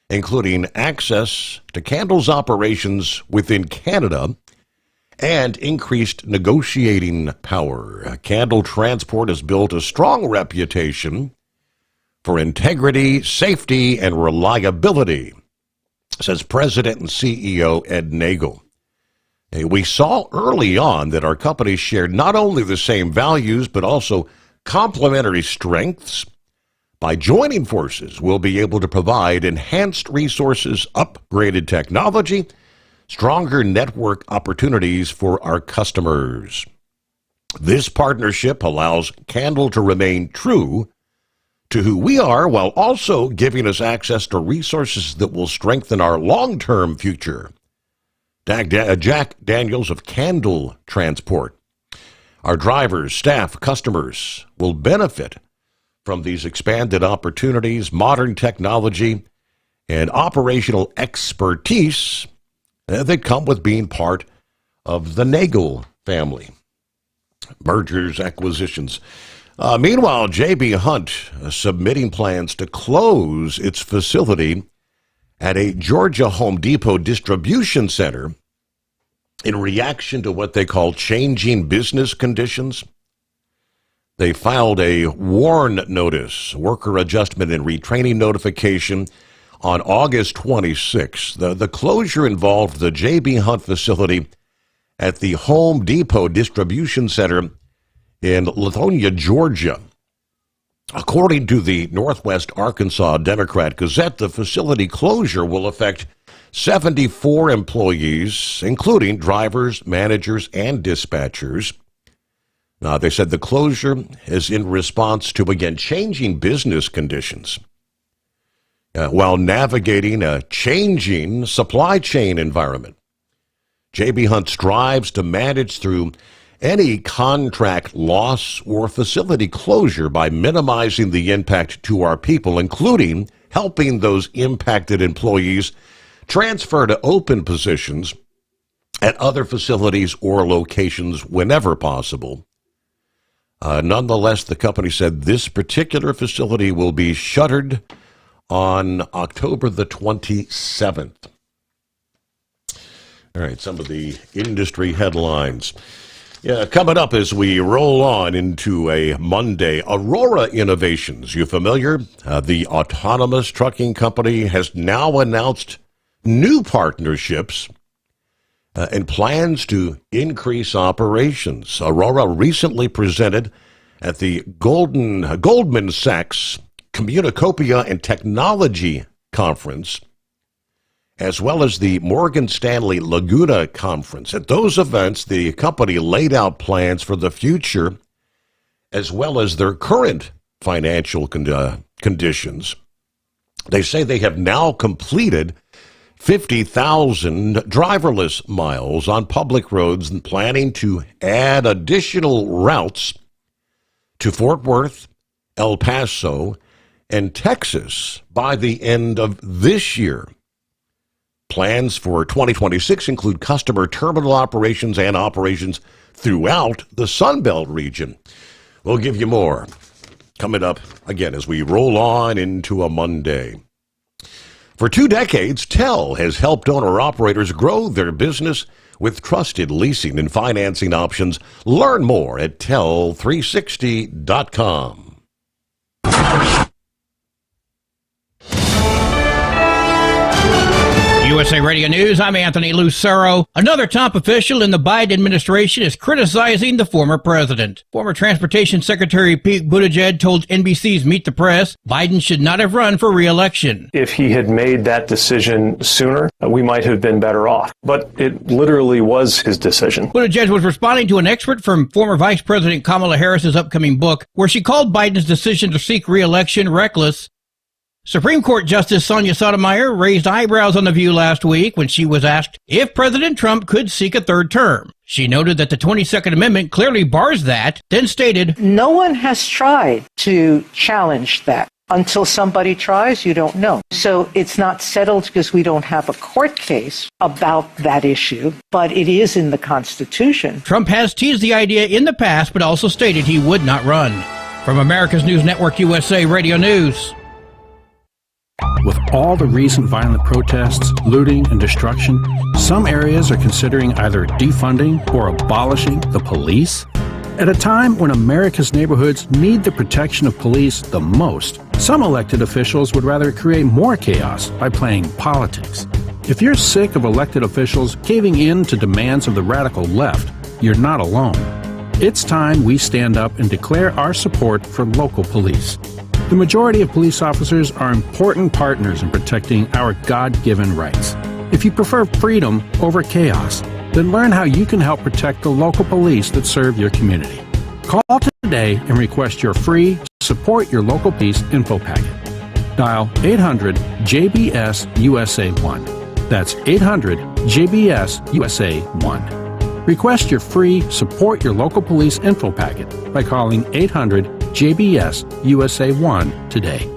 including access to Candel's operations within Canada and increased negotiating power. Candel Transport has built a strong reputation for integrity, safety, and reliability, says President and CEO Ed Nagel. We saw early on that our companies shared not only the same values, but also complementary strengths. By joining forces, we'll be able to provide enhanced resources, upgraded technology, stronger network opportunities for our customers. This partnership allows Candel to remain true to who we are while also giving us access to resources that will strengthen our long-term future. Jack Daniels of Candel Transport. Our drivers, staff, customers will benefit from these expanded opportunities, modern technology, and operational expertise that come with being part of the Nagel family. Mergers, acquisitions. Meanwhile, J.B. Hunt submitting plans to close its facility at a Georgia Home Depot distribution center in reaction to what they call changing business conditions. They filed a WARN notice, worker adjustment and retraining notification, on August 26th. The closure involved the J.B. Hunt facility at the Home Depot Distribution Center in Lithonia, Georgia. According to the Northwest Arkansas Democrat Gazette, the facility closure will affect 74 employees, including drivers, managers, and dispatchers. They said the closure is in response to, again, changing business conditions while navigating a changing supply chain environment. J.B. Hunt strives to manage through any contract loss or facility closure by minimizing the impact to our people, including helping those impacted employees transfer to open positions at other facilities or locations whenever possible. Nonetheless, the company said this particular facility will be shuttered on October the 27th. All right, some of the industry headlines. Yeah, coming up as we roll on into a Monday, Aurora Innovations. You familiar? The autonomous trucking company has now announced new partnerships and plans to increase operations. Aurora recently presented at the Goldman Sachs Communicopia and Technology Conference, as well as the Morgan Stanley Laguna Conference. At those events, the company laid out plans for the future as well as their current financial conditions. They say they have now completed 50,000 driverless miles on public roads and planning to add additional routes to Fort Worth, El Paso, and Texas by the end of this year. Plans for 2026 include customer terminal operations and operations throughout the Sunbelt region. We'll give you more coming up again as we roll on into a Monday. For 2 decades, TEL has helped owner-operators grow their business with trusted leasing and financing options. Learn more at tel360.com. USA Radio News, I'm Anthony Lucero. Another top official in the Biden administration is criticizing the former president. Former Transportation Secretary Pete Buttigieg told NBC's Meet the Press Biden should not have run for re-election. If he had made that decision sooner, we might have been better off. But it literally was his decision. Buttigieg was responding to an excerpt from former Vice President Kamala Harris's upcoming book, where she called Biden's decision to seek re-election reckless. Supreme Court Justice Sonia Sotomayor raised eyebrows on the View last week when she was asked if President Trump could seek a third term. She noted that the 22nd Amendment clearly bars that, then stated, "No one has tried to challenge that. Until somebody tries, you don't know. So it's not settled because we don't have a court case about that issue, but it is in the Constitution." Trump has teased the idea in the past, but also stated he would not run. From America's News Network USA Radio News. With all the recent violent protests, looting, and destruction, some areas are considering either defunding or abolishing the police. At a time when America's neighborhoods need the protection of police the most, some elected officials would rather create more chaos by playing politics. If you're sick of elected officials caving in to demands of the radical left, you're not alone. It's time we stand up and declare our support for local police. The majority of police officers are important partners in protecting our God-given rights. If you prefer freedom over chaos, then learn how you can help protect the local police that serve your community. Call today and request your free Support Your Local Police info packet. Dial 800-JBS-USA1. That's 800-JBS-USA1. Request your free Support Your Local Police info packet by calling 800-JBS-USA1 today.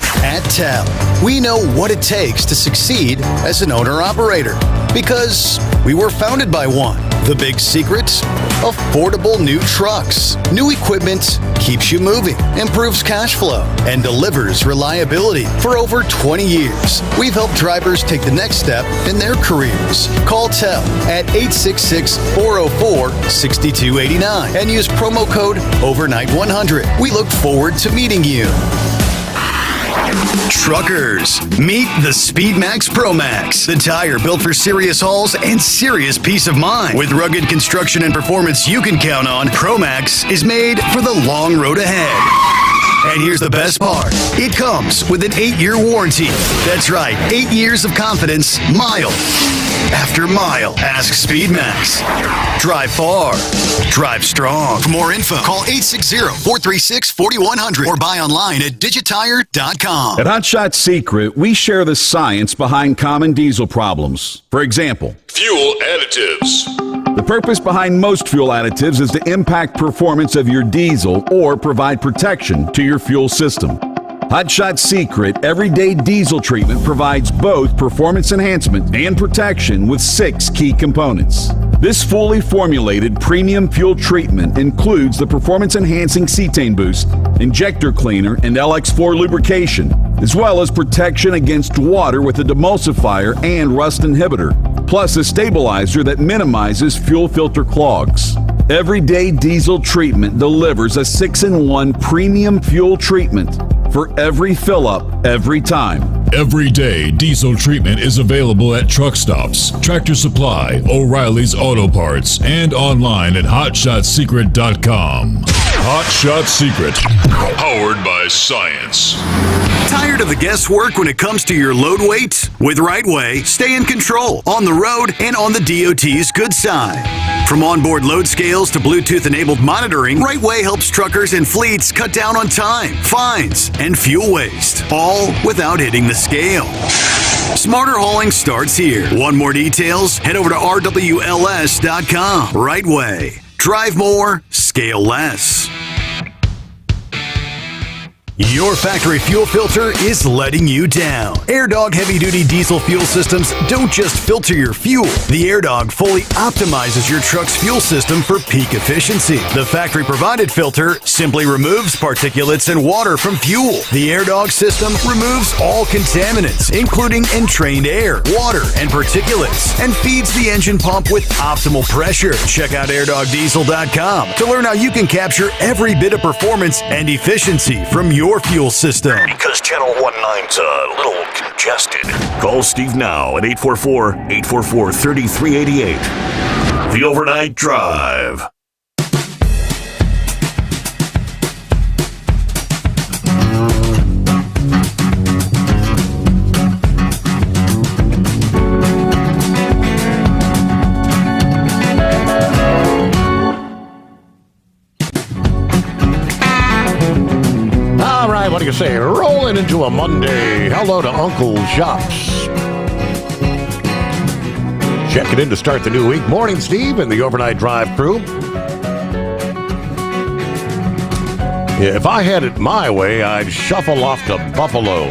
At TEL, we know what it takes to succeed as an owner-operator because we were founded by one. The big secret? affordable new trucks. New equipment keeps you moving, improves cash flow, and delivers reliability. For over 20 years, we've helped drivers take the next step in their careers. Call TEL at 866-404-6289 and use promo code OVERNIGHT100. We look forward to meeting you. Truckers, meet the SpeedMax Pro Max, the tire built for serious hauls and serious peace of mind. With rugged construction and performance you can count on, Pro Max is made for the long road ahead. And here's the best part. It comes with an 8-year warranty. That's right, 8 years of confidence, mile after mile. Ask SpeedMax. Drive far. Drive strong. For more info, call 860-436-4100 or buy online at digitire.com. At Hot Shot Secret, we share the science behind common diesel problems. For example, Fuel additives. the purpose behind most fuel additives is to impact performance of your diesel or provide protection to your fuel system. Hot Shot Secret Everyday Diesel Treatment provides both performance enhancement and protection with 6 key components. This fully formulated premium fuel treatment includes the performance-enhancing cetane boost, injector cleaner, and LX4 lubrication, as well as protection against water with a demulsifier and rust inhibitor, plus a stabilizer that minimizes fuel filter clogs. Everyday Diesel Treatment delivers a 6-in-1 premium fuel treatment for every fill-up, every time. Everyday Diesel Treatment is available at truck stops, Tractor Supply, O'Reilly's Auto Parts, and online at HotShotSecret.com. Hot Shot Secret, powered by science. Tired of the guesswork when it comes to your load weight? With RightWay, stay in control on the road and on the DOT's good side. From onboard load scales to Bluetooth-enabled monitoring, RightWay helps truckers and fleets cut down on time, fines, and fuel waste, all without hitting the scale. Smarter hauling starts here. Want more details? Head over to rwls.com. RightWay. Drive more, scale less. Your factory fuel filter is letting you down. AirDog heavy-duty diesel fuel systems don't just filter your fuel. The AirDog fully optimizes your truck's fuel system for peak efficiency. The factory-provided filter simply removes particulates and water from fuel. The AirDog system removes all contaminants, including entrained air, water, and particulates, and feeds the engine pump with optimal pressure. Check out airdogdiesel.com to learn how you can capture every bit of performance and efficiency from your fuel system. Because Channel 19's a little congested. Call Steve now at 844-844-3388. The Overnight Drive. What do you say? Rolling into a Monday. Hello to Uncle Shops. Checking in to start the new week. Morning, Steve, and the Overnight Drive crew. Yeah, if I had it my way, I'd shuffle off to Buffalo.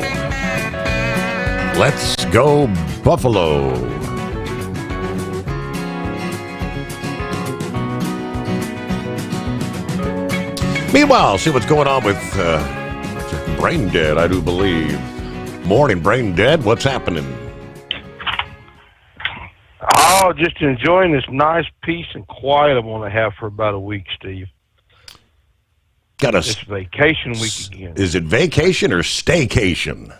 Let's go, Buffalo. Meanwhile, see what's going on with Brain Dead, I do believe. Morning, Brain Dead. What's happening? Oh, just enjoying this nice peace and quiet I'm going to have for about a week, Steve. It's vacation week again. Is it vacation or staycation?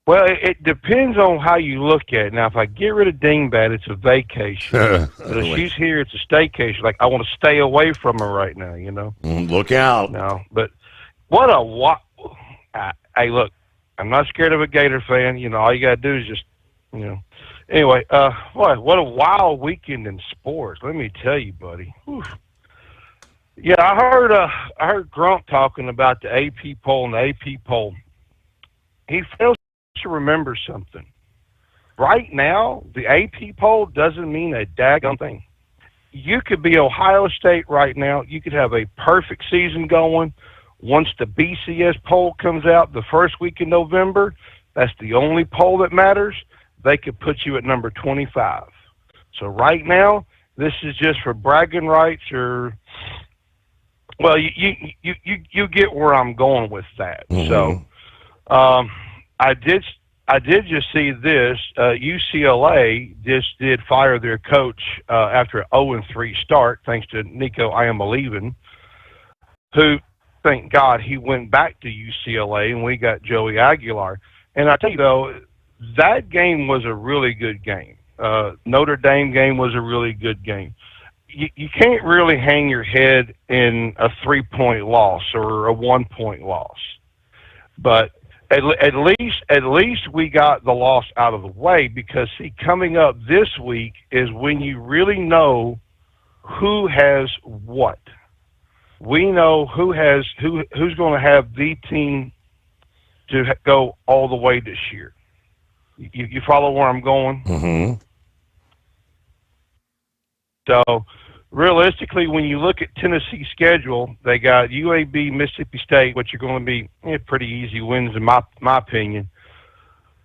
Well, it depends on how you look at it. Now, if I get rid of Dingbat, it's a vacation. But if she's here, it's a staycation. Like, I want to stay away from her right now, you know? Look out. No, but what a... hey, look, I'm not scared of a Gator fan. You know, all you got to do is just, you know. Anyway, what a wild weekend in sports. Let me tell you, buddy. Whew. Yeah, I heard Grump talking about the AP poll and the AP poll. He fails to remember something. Right now, the AP poll doesn't mean a daggone thing. You could be Ohio State right now. You could have a perfect season going. Once the BCS poll comes out the first week in November, that's the only poll that matters. They could put you at number 25. So right now, this is just for bragging rights, or well, you get where I'm going with that. Mm-hmm. So I did just see this. UCLA just did fire their coach after an 0-3 start, thanks to Nico Iamaleavin, who, thank God, he went back to UCLA, and we got Joey Aguilar. And I tell you, though, that game was a really good game. Notre Dame game was a really good game. You can't really hang your head in a 3-point loss or a 1-point loss. But at least we got the loss out of the way, because, see, coming up this week is when you really know who has what. We know who's going to have the team to go all the way this year. You follow where I'm going? Mm-hmm. So, realistically, when you look at Tennessee's schedule, they got UAB, Mississippi State, which are going to be pretty easy wins in my opinion.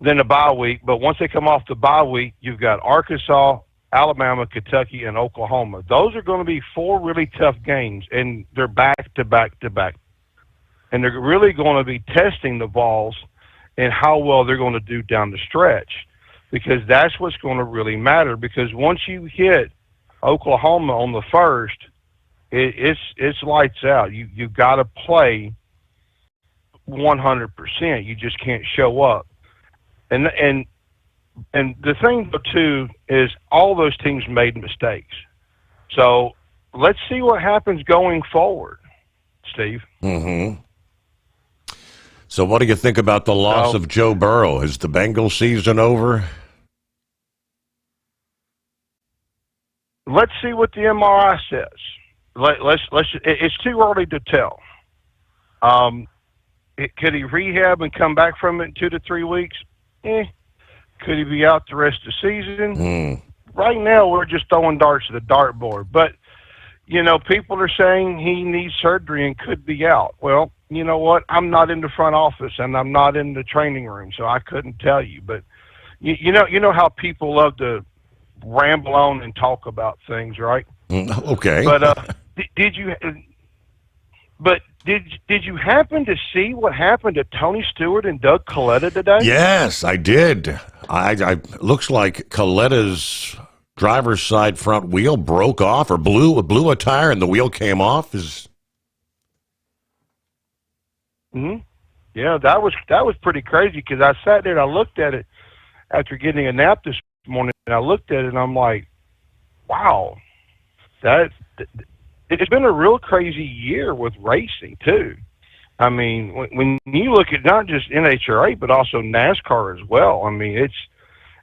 Then a bye week, but once they come off the bye week, you've got Arkansas, Alabama, Kentucky, and Oklahoma. Those are going to be 4 really tough games, and they're back to back to back. And they're really going to be testing the Vols and how well they're going to do down the stretch, because that's what's going to really matter. Because once you hit Oklahoma on the first, it's lights out. You've got to play 100%. You just can't show up. And the thing though too is all those teams made mistakes. So let's see what happens going forward, Steve. Mm-hmm. So what do you think about the loss of Joe Burrow? Is the Bengals season over? Let's see what the MRI says. Let's. It's too early to tell. Could he rehab and come back from it in 2 to 3 weeks? Could he be out the rest of the season? Right now, we're just throwing darts at the dartboard. But, people are saying he needs surgery and could be out. Well, you know what? I'm not in the front office, and I'm not in the training room, so I couldn't tell you. But, you know how people love to ramble on and talk about things, right? Okay. But did you happen to see what happened to Tony Stewart and Doug Coletta today? Yes, I did. I looks like Coletta's driver's side front wheel broke off or blew a tire and the wheel came off. Yeah, that was pretty crazy, because I sat there and I looked at it after getting a nap this morning, and I looked at it and I'm like, wow, it's been a real crazy year with racing too. I mean, when you look at not just NHRA but also NASCAR as well, I mean,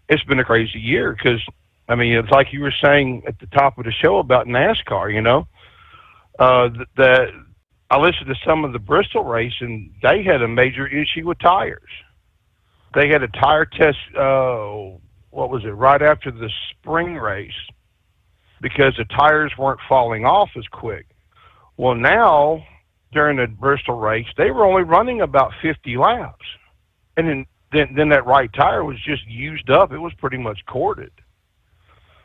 it's been a crazy year, because I mean, it's like you were saying at the top of the show about NASCAR. That I listened to some of the Bristol race, and they had a major issue with tires. They had a tire test. What was it? Right after the spring race, because the tires weren't falling off as quick. Well, now, during the Bristol race, they were only running about 50 laps. And then that right tire was just used up. It was pretty much corded.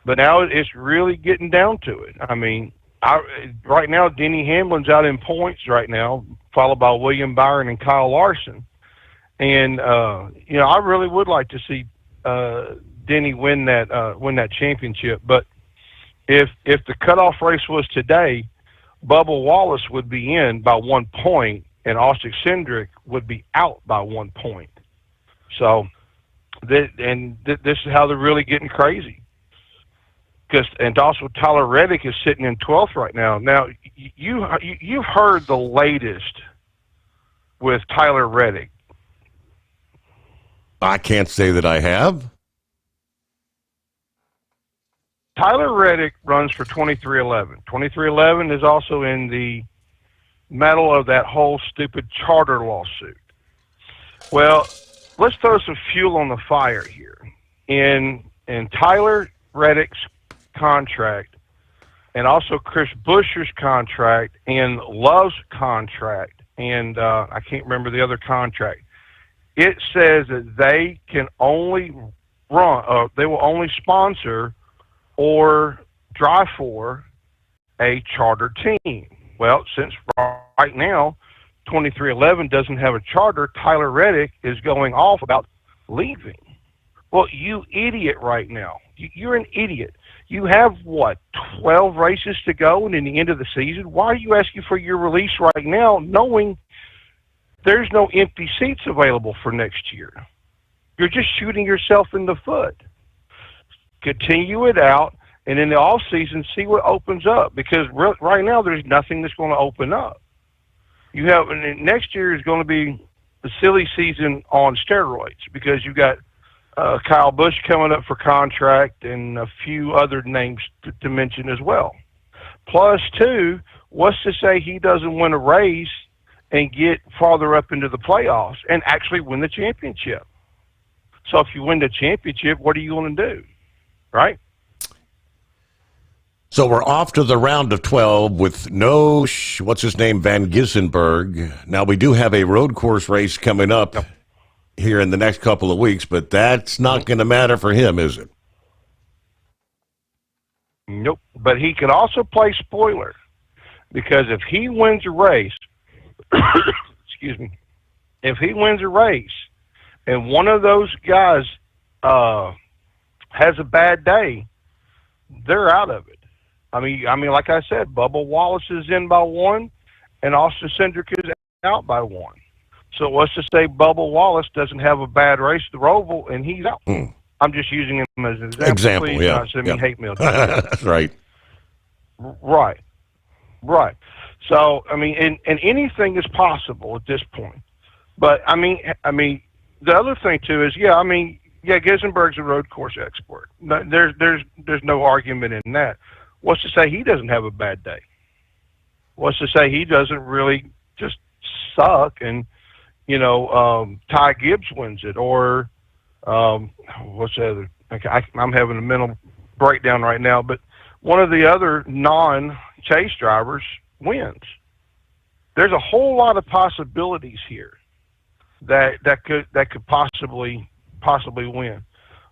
But now it's really getting down to it. I mean, right now, Denny Hamlin's out in points right now, followed by William Byron and Kyle Larson. And, I really would like to see Denny win that championship. But if the cutoff race was today, Bubba Wallace would be in by 1 point, and Austin Cindric would be out by 1 point. So, this is how they're really getting crazy. And also Tyler Reddick is sitting in 12th right now. Now, you've heard the latest with Tyler Reddick. I can't say that I have. Tyler Reddick runs for 2311. 2311 is also in the middle of that whole stupid charter lawsuit. Well, let's throw some fuel on the fire here. In Tyler Reddick's contract, and also Chris Buescher's contract, and Love's contract, and I can't remember the other contract, it says that they can only run, they will only sponsor or drive for a charter team? Well, since right now 2311 doesn't have a charter, Tyler Reddick is going off about leaving. Well, you idiot right now. You're an idiot. You have, 12 races to go and in the end of the season? Why are you asking for your release right now knowing there's no empty seats available for next year? You're just shooting yourself in the foot. Continue it out, and in the off season, see what opens up. Because right now, there's nothing that's going to open up. You have, and next year is going to be the silly season on steroids because you got Kyle Busch coming up for contract and a few other names to mention as well. Plus, two, what's to say he doesn't win a race and get farther up into the playoffs and actually win the championship? So if you win the championship, what are you going to do? Right? So we're off to the round of 12 with no, what's his name, Van Gissenberg. Now, we do have a road course race coming up here in the next couple of weeks, but that's not going to matter for him, is it? Nope. But he could also play spoiler because if he wins a race, excuse me, if he wins a race and one of those guys has a bad day, they're out of it. I mean, like I said, Bubba Wallace is in by one, and Austin Cindric is out by one. So let's just say Bubba Wallace doesn't have a bad race at the Roval, and he's out. I'm just using him as an example. Please yeah. not send me hate mail. That's right. Right. So, I mean, and anything is possible at this point. But, I mean, the other thing, too, is, Gissenberg's a road course expert. There's no argument in that. What's to say he doesn't have a bad day? What's to say he doesn't really just suck and, Ty Gibbs wins it? Or what's the other? I'm having a mental breakdown right now, but one of the other non-chase drivers wins. There's a whole lot of possibilities here that could possibly win.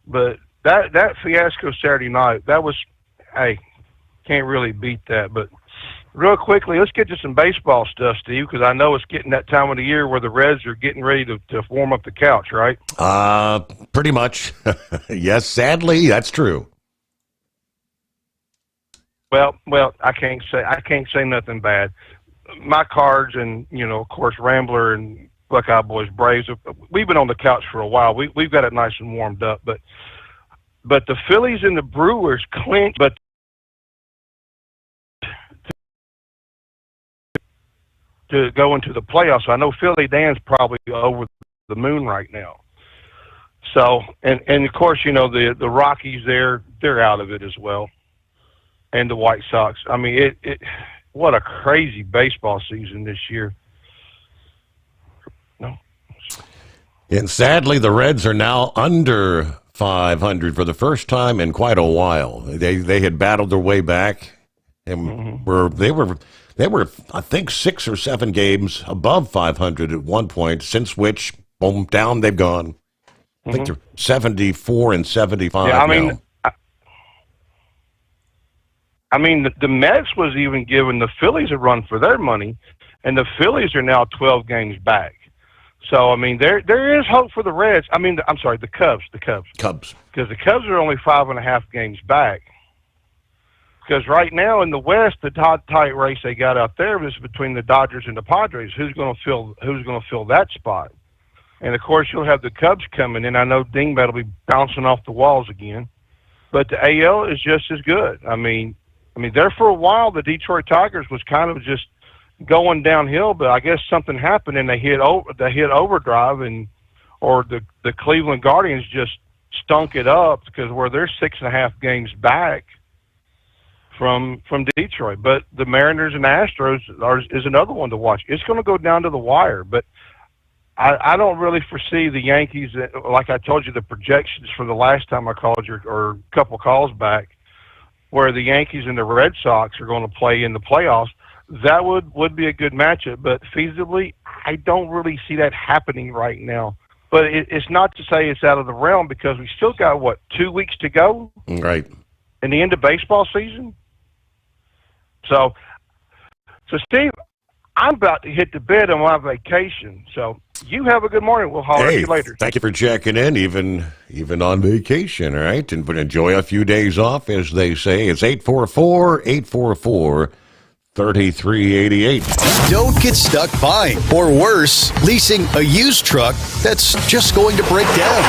But that fiasco Saturday night, that was, can't really beat that. But real quickly, let's get to some baseball stuff, Steve, because I know it's getting that time of the year where the Reds are getting ready to warm up the couch, right? Pretty much. Yes, sadly, that's true. Well, I can't say nothing bad. My Cards and, of course, Rambler and Buckeye Boys Braves, we've been on the couch for a while. We've got it nice and warmed up, but the Phillies and the Brewers clinched, but to go into the playoffs. I know Philly Dan's probably over the moon right now. So, and of course, the Rockies, they're out of it as well, and the White Sox. I mean, what a crazy baseball season this year. No. And sadly, the Reds are now under 500 for the first time in quite a while. They had battled their way back, and they were I think 6 or 7 games above 500 at one point. Since which, boom, down they've gone. I think they're 74 and 75 now. I mean, the Mets was even giving the Phillies a run for their money, and the Phillies are now 12 games back. So, I mean, there is hope for the Reds. I mean, I'm sorry, the Cubs. Cubs. Because the Cubs are only 5.5 games back. Because right now in the West, the tight race they got out there is between the Dodgers and the Padres. Who's going to fill that spot? And of course, you'll have the Cubs coming in. I know Dingbat will be bouncing off the walls again, but the AL is just as good. I mean, there for a while, the Detroit Tigers was kind of just going downhill, but I guess something happened and they hit overdrive, or the Cleveland Guardians just stunk it up because they're 6.5 games back from Detroit. But the Mariners and Astros is another one to watch. It's going to go down to the wire, but I don't really foresee the Yankees, like I told you, the projections for the last time I called you, or a couple calls back, where the Yankees and the Red Sox are going to play in the playoffs. That would be a good matchup, but feasibly, I don't really see that happening right now. But it's not to say it's out of the realm, because we still got, 2 weeks to go? Right. in the end of baseball season. So Steve, I'm about to hit the bed on my vacation. So you have a good morning. We'll holler at you later. Thank you for checking in, even on vacation, all right? And enjoy a few days off, as they say. It's 844-844-3388. Don't get stuck buying, or worse, leasing a used truck that's just going to break down.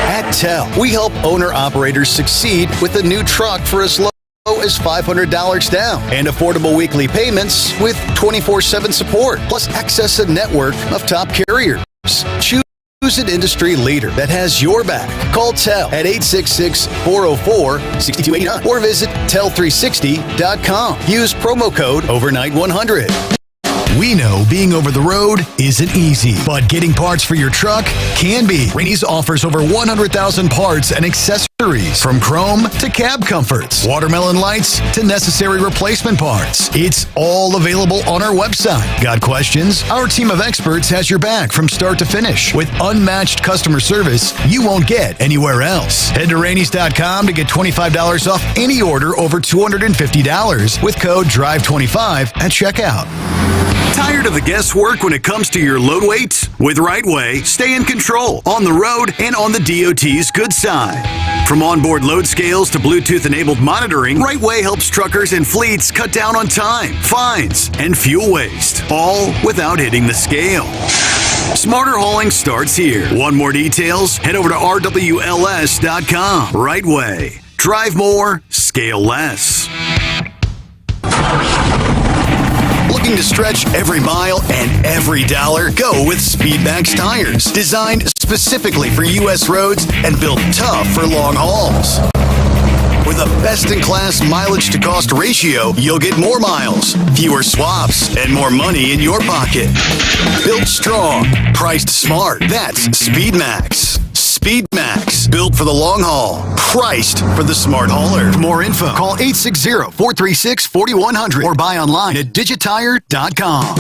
At TEL, we help owner-operators succeed with a new truck for as low as $500 down and affordable weekly payments with 24/7 support, plus access a network of top carriers. Choose an industry leader that has your back. Call TEL at 866-404-6289 or visit tel360.com. Use promo code overnight100. We know being over the road isn't easy, but getting parts for your truck can be. Rainey's offers over 100,000 parts and accessories, from chrome to cab comforts, watermelon lights to necessary replacement parts. It's all available on our website. Got questions? Our team of experts has your back from start to finish with unmatched customer service you won't get anywhere else. Head to Rainey's.com to get $25 off any order over $250 with code DRIVE25 at checkout. Tired of the guesswork when it comes to your load weights? With RightWay, stay in control on the road and on the DOT's good side. From onboard load scales to Bluetooth-enabled monitoring, RightWay helps truckers and fleets cut down on time, fines, and fuel waste, all without hitting the scale. Smarter hauling starts here. Want more details? Head over to rwls.com. RightWay. Drive more, scale less. Looking to stretch every mile and every dollar? Go with Speedmax tires. Designed specifically for U.S. roads and built tough for long hauls. With a best-in-class mileage-to-cost ratio, you'll get more miles, fewer swaps, and more money in your pocket. Built strong, priced smart. That's Speedmax. Speedmax, built for the long haul, priced for the smart hauler. For more info, call 860-436-4100 or buy online at digitire.com.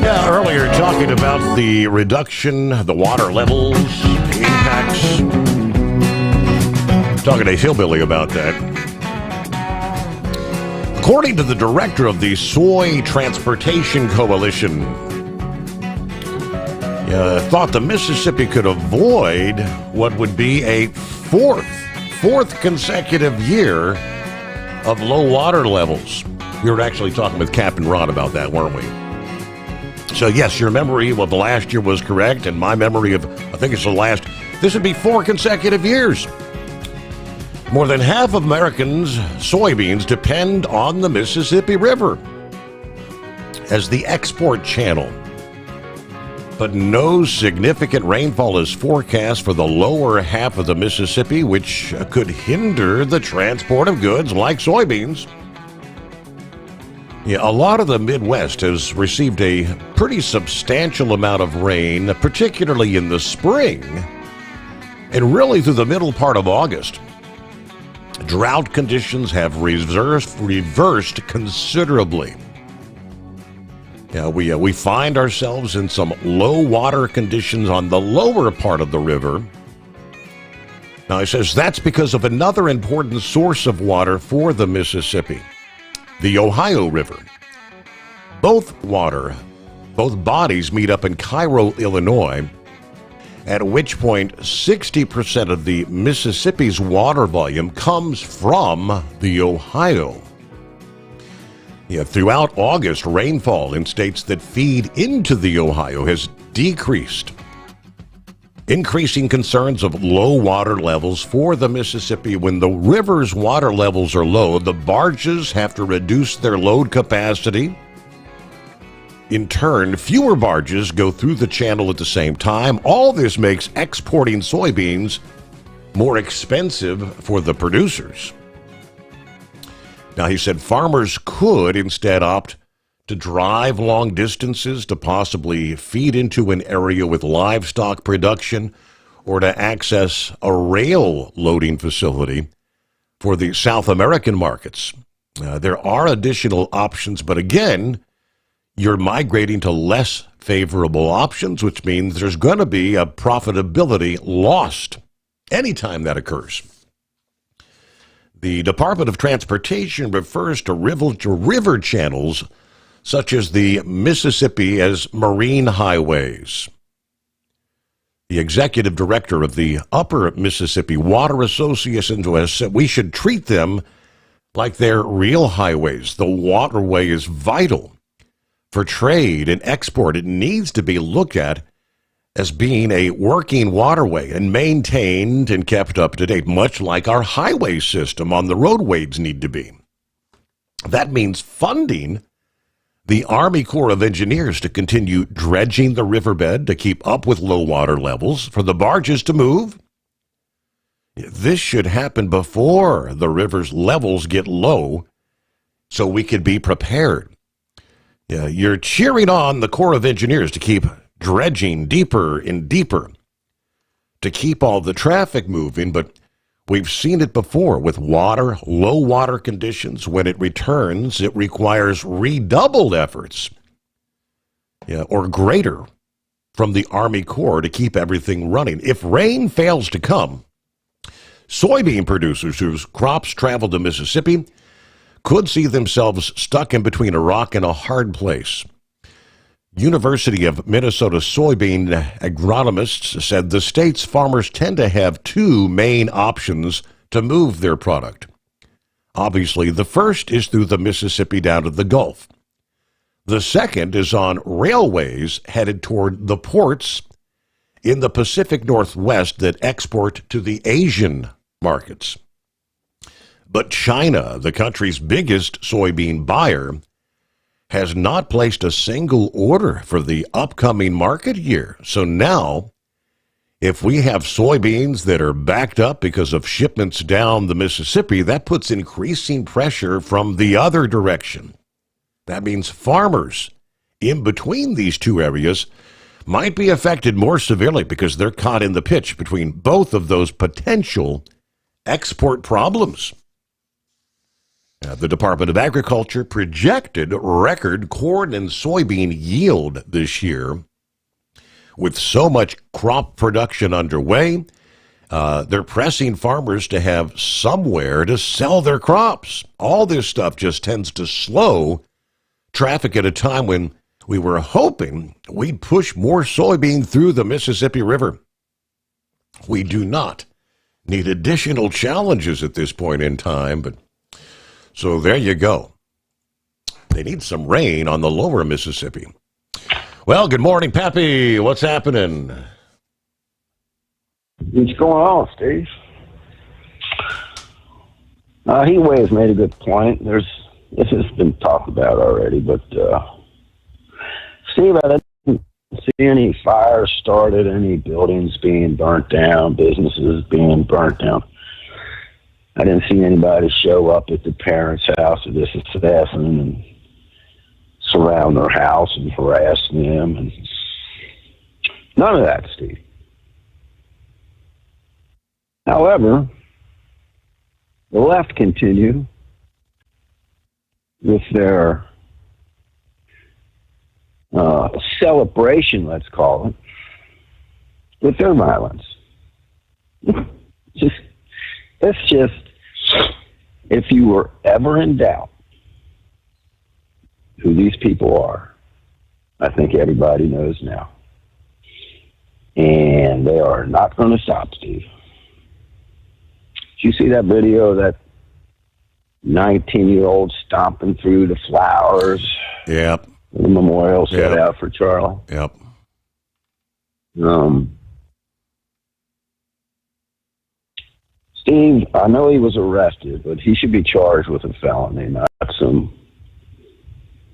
Yeah, earlier talking about the reduction, the water levels, the impacts. Talking to Hillbilly about that. According to the director of the Soy Transportation Coalition, thought the Mississippi could avoid what would be a fourth consecutive year of low water levels. We were actually talking with Captain Rod about that, weren't we? So yes, your memory of last year was correct, and my memory of, I think it's this would be 4 consecutive years. More than half of Americans' soybeans depend on the Mississippi River as the export channel. But no significant rainfall is forecast for the lower half of the Mississippi, which could hinder the transport of goods like soybeans. Yeah, a lot of the Midwest has received a pretty substantial amount of rain, particularly in the spring, and really through the middle part of August. Drought conditions have reversed considerably. We find ourselves in some low water conditions on the lower part of the river. Now, he says that's because of another important source of water for the Mississippi, the Ohio River. Both bodies meet up in Cairo, Illinois, at which point 60% of the Mississippi's water volume comes from the Ohio. Throughout August, rainfall in states that feed into the Ohio has decreased, increasing concerns of low water levels for the Mississippi. When the river's water levels are low, the barges have to reduce their load capacity. In turn, fewer barges go through the channel at the same time. All this makes exporting soybeans more expensive for the producers. Now, he said farmers could instead opt to drive long distances to possibly feed into an area with livestock production, or to access a rail loading facility for the South American markets. There are additional options, but again, you're migrating to less favorable options, which means there's going to be a profitability lost anytime that occurs. The Department of Transportation refers to river channels such as the Mississippi as marine highways. The executive director of the Upper Mississippi Water Association has said we should treat them like they're real highways. The waterway is vital for trade and export. It needs to be looked at as being a working waterway and maintained and kept up to date, much like our highway system on the roadways need to be. That means funding the Army Corps of Engineers to continue dredging the riverbed to keep up with low water levels for the barges to move. This should happen before the river's levels get low so we could be prepared. You're cheering on the Corps of Engineers to keep dredging deeper and deeper to keep all the traffic moving, but we've seen it before with water, low water conditions. When it returns, it requires redoubled efforts, or greater, from the Army Corps to keep everything running. If rain fails to come, soybean producers whose crops travel to Mississippi could see themselves stuck in between a rock and a hard place. University of Minnesota soybean agronomists said the state's farmers tend to have two main options to move their product. Obviously, the first is through the Mississippi down to the Gulf. The second is on railways headed toward the ports in the Pacific Northwest that export to the Asian markets. But China, the country's biggest soybean buyer, has not placed a single order for the upcoming market year. So now, if we have soybeans that are backed up because of shipments down the Mississippi, that puts increasing pressure from the other direction. That means farmers in between these two areas might be affected more severely because they're caught in the pitch between both of those potential export problems. The Department of Agriculture projected record corn and soybean yield this year. With so much crop production underway, they're pressing farmers to have somewhere to sell their crops. All this stuff just tends to slow traffic at a time when we were hoping we'd push more soybean through the Mississippi River. We do not need additional challenges at this point in time, but so there you go. They need some rain on the lower Mississippi. Well, good morning, Pappy. What's happening? What's going on, Steve? Heat wave's made a good point. This has been talked about already, but Steve, I didn't see any fires started, any buildings being burnt down, businesses being burnt down. I didn't see anybody show up at the parents' house of this assassin and surround their house and harass them, and none of that, Steve. However, the left continue with their celebration, let's call it, with their violence. It's just, if you were ever in doubt who these people are, I think everybody knows now. And they are not going to stop, Steve. Did you see that video of that 19-year-old stomping through the flowers? Yep. The memorial set out for Charlie? Yep. Steve, I know he was arrested, but he should be charged with a felony, not some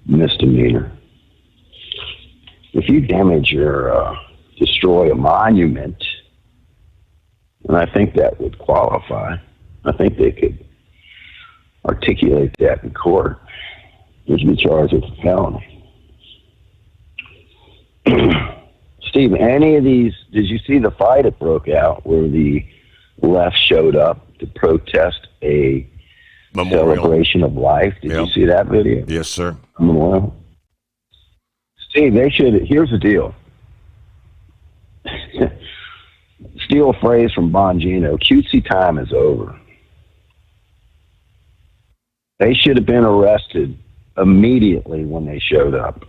misdemeanor. If you damage or destroy a monument, and I think that would qualify, I think they could articulate that in court. You should be charged with a felony. Steve, any of these, did you see the fight that broke out where the left showed up to protest a Memorial. Celebration of life. Did you see that video? Yes, sir. Well, Steve, they should. Here's the deal. Steal a phrase from Bongino. Cutesy time is over. They should have been arrested immediately when they showed up.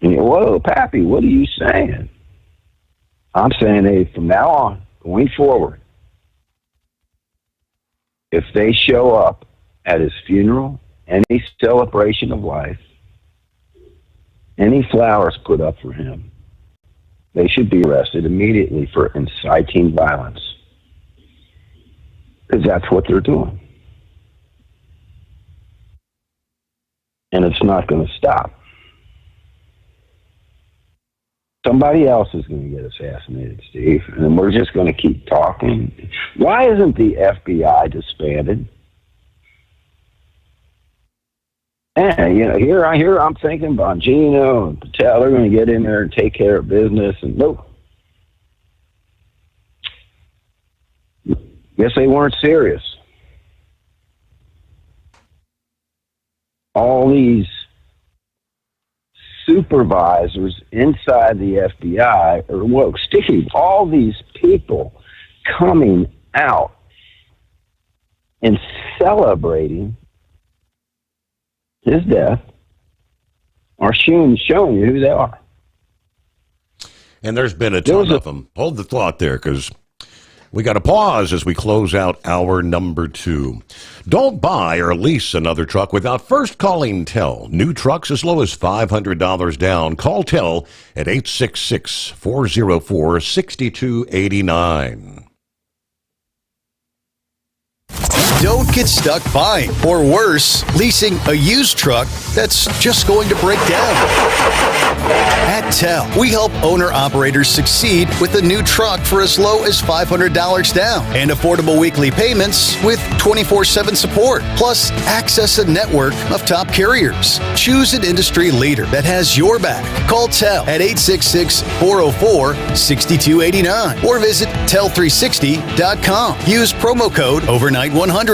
And whoa, Pappy, what are you saying? I'm saying, hey, from now on, going forward, if they show up at his funeral, any celebration of life, any flowers put up for him, they should be arrested immediately for inciting violence. Because that's what they're doing. And it's not going to stop. Somebody else is going to get assassinated, Steve, and we're just going to keep talking. Why isn't the FBI disbanded? And, here I'm thinking Bongino and Patel, they're going to get in there and take care of business, and nope. Guess they weren't serious. All these supervisors inside the FBI, Steve, all these people coming out and celebrating his death are showing you who they are. And there's been a ton of them. Hold the thought there, because we got to pause as we close out hour number 2. Don't buy or lease another truck without first calling TEL. New trucks as low as $500 down. Call TEL at 866-404-6289. Don't get stuck buying, or worse, leasing a used truck that's just going to break down. At TEL, we help owner-operators succeed with a new truck for as low as $500 down and affordable weekly payments with 24/7 support. Plus, access a network of top carriers. Choose an industry leader that has your back. Call TEL at 866-404-6289 or visit tel360.com. Use promo code OVERNIGHT100.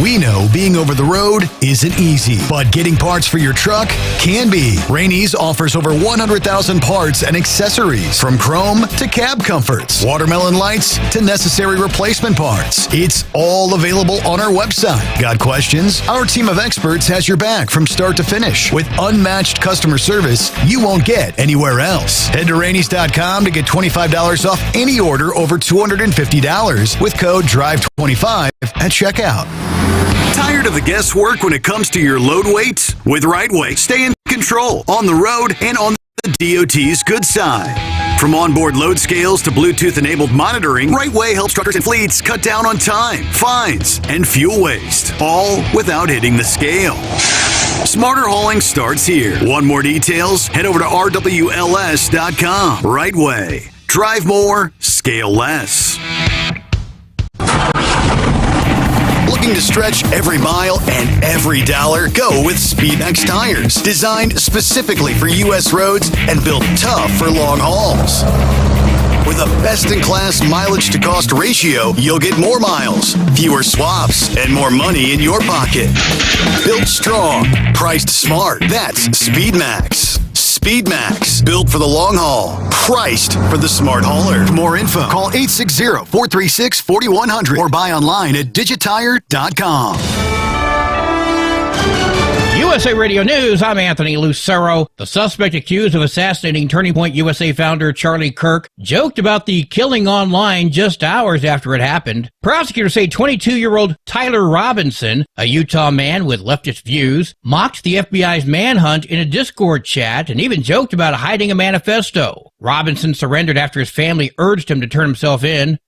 We know being over the road isn't easy, but getting parts for your truck can be. Rainey's offers over 100,000 parts and accessories, from chrome to cab comforts, watermelon lights to necessary replacement parts. It's all available on our website. Got questions? Our team of experts has your back from start to finish with unmatched customer service you won't get anywhere else. Head to Rainey's.com to get $25 off any order over $250 with code DRIVE25 at checkout. Tired of the guesswork when it comes to your load weights? With RightWay, stay in control on the road and on the DOT's good side. From onboard load scales to Bluetooth-enabled monitoring, RightWay helps truckers and fleets cut down on time, fines, and fuel waste, all without hitting the scale. Smarter hauling starts here. Want more details? Head over to RWLS.com. RightWay. Drive more, scale less. Looking to stretch every mile and every dollar? Go with Speedmax tires. Designed specifically for U.S. roads and built tough for long hauls. With a best-in-class mileage-to-cost ratio, you'll get more miles, fewer swaps, and more money in your pocket. Built strong, priced smart. That's Speedmax. Speedmax, built for the long haul, priced for the smart hauler. For more info, call 860-436-4100 or buy online at digitire.com. USA Radio News, I'm Anthony Lucero. The suspect accused of assassinating Turning Point USA founder Charlie Kirk joked about the killing online just hours after it happened. Prosecutors say 22-year-old Tyler Robinson, a Utah man with leftist views, mocked the FBI's manhunt in a Discord chat and even joked about hiding a manifesto. Robinson surrendered after his family urged him to turn himself in.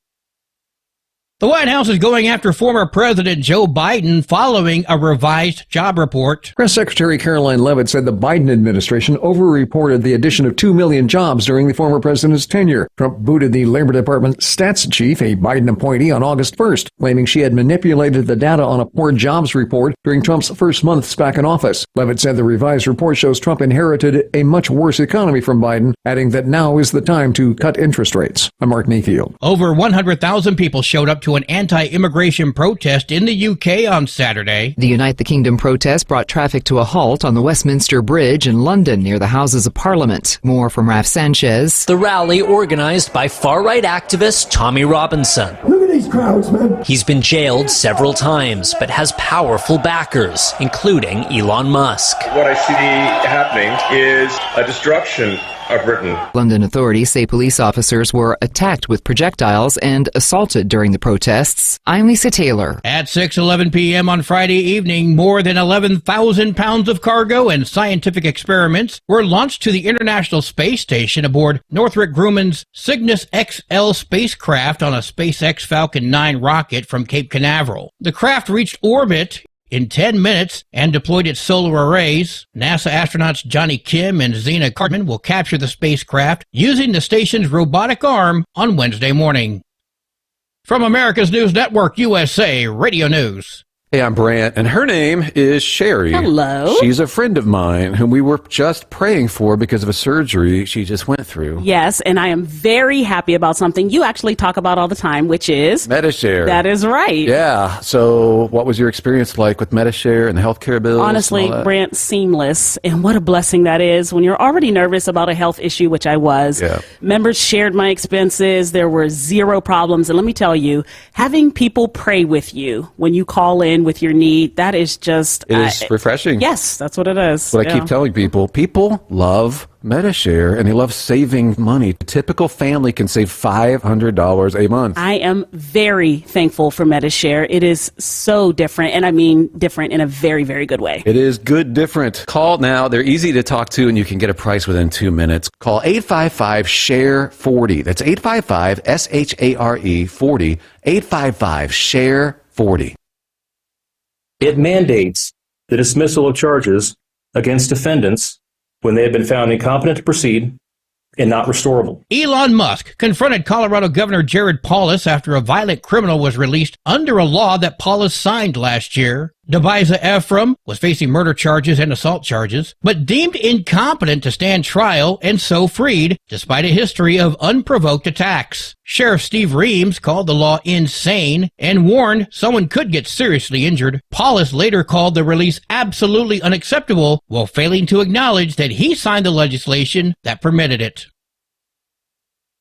The White House is going after former President Joe Biden following a revised job report. Press Secretary Caroline Leavitt said the Biden administration overreported the addition of 2 million jobs during the former president's tenure. Trump booted the Labor Department stats chief, a Biden appointee, on August 1st, claiming she had manipulated the data on a poor jobs report during Trump's first months back in office. Leavitt said the revised report shows Trump inherited a much worse economy from Biden, adding that now is the time to cut interest rates. I'm Mark Mayfield. Over 100,000 people showed up to to an anti-immigration protest in the UK on Saturday. The Unite the Kingdom protest brought traffic to a halt on the Westminster Bridge in London near the Houses of Parliament. More from Raf Sanchez. The rally organized by far-right activist Tommy Robinson. Look at these crowds, man. He's been jailed several times, but has powerful backers, including Elon Musk. What I see happening is a destruction of Britain. London authorities say police officers were attacked with projectiles and assaulted during the protests. I'm Lisa Taylor. At 6:11 p.m. on Friday evening, more than 11,000 pounds of cargo and scientific experiments were launched to the International Space Station aboard Northrop Grumman's Cygnus XL spacecraft on a SpaceX Falcon 9 rocket from Cape Canaveral. The craft reached orbit in 10 minutes and deployed its solar arrays. NASA astronauts Johnny Kim and Zena Cartman will capture the spacecraft using the station's robotic arm on Wednesday morning. From America's News Network, USA Radio News. Hey, I'm Brant, and her name is Sherry. Hello. She's a friend of mine whom we were just praying for because of a surgery she just went through. Yes, and I am very happy about something you actually talk about all the time, which is Medishare. That is right. Yeah. So what was your experience like with Medishare and the healthcare bills? Honestly, Brant, seamless. And what a blessing that is when you're already nervous about a health issue, which I was. Yeah. Members shared my expenses. There were zero problems. And let me tell you, having people pray with you when you call in with your need, that is just... It is refreshing. Yes, that's what it is. What I keep telling people. People love Medishare, and they love saving money. A typical family can save $500 a month. I am very thankful for Medishare. It is so different, and I mean different in a very, very good way. It is good different. Call now. They're easy to talk to, and you can get a price within 2 minutes. Call 855-SHARE-40. That's 855-SHARE-40. 855-SHARE-40. It mandates the dismissal of charges against defendants when they have been found incompetent to proceed and not restorable. Elon Musk confronted Colorado Governor Jared Polis after a violent criminal was released under a law that Polis signed last year. Debiza Ephraim was facing murder charges and assault charges, but deemed incompetent to stand trial and so freed, despite a history of unprovoked attacks. Sheriff Steve Reams called the law insane and warned someone could get seriously injured. Polis later called the release absolutely unacceptable, while failing to acknowledge that he signed the legislation that permitted it.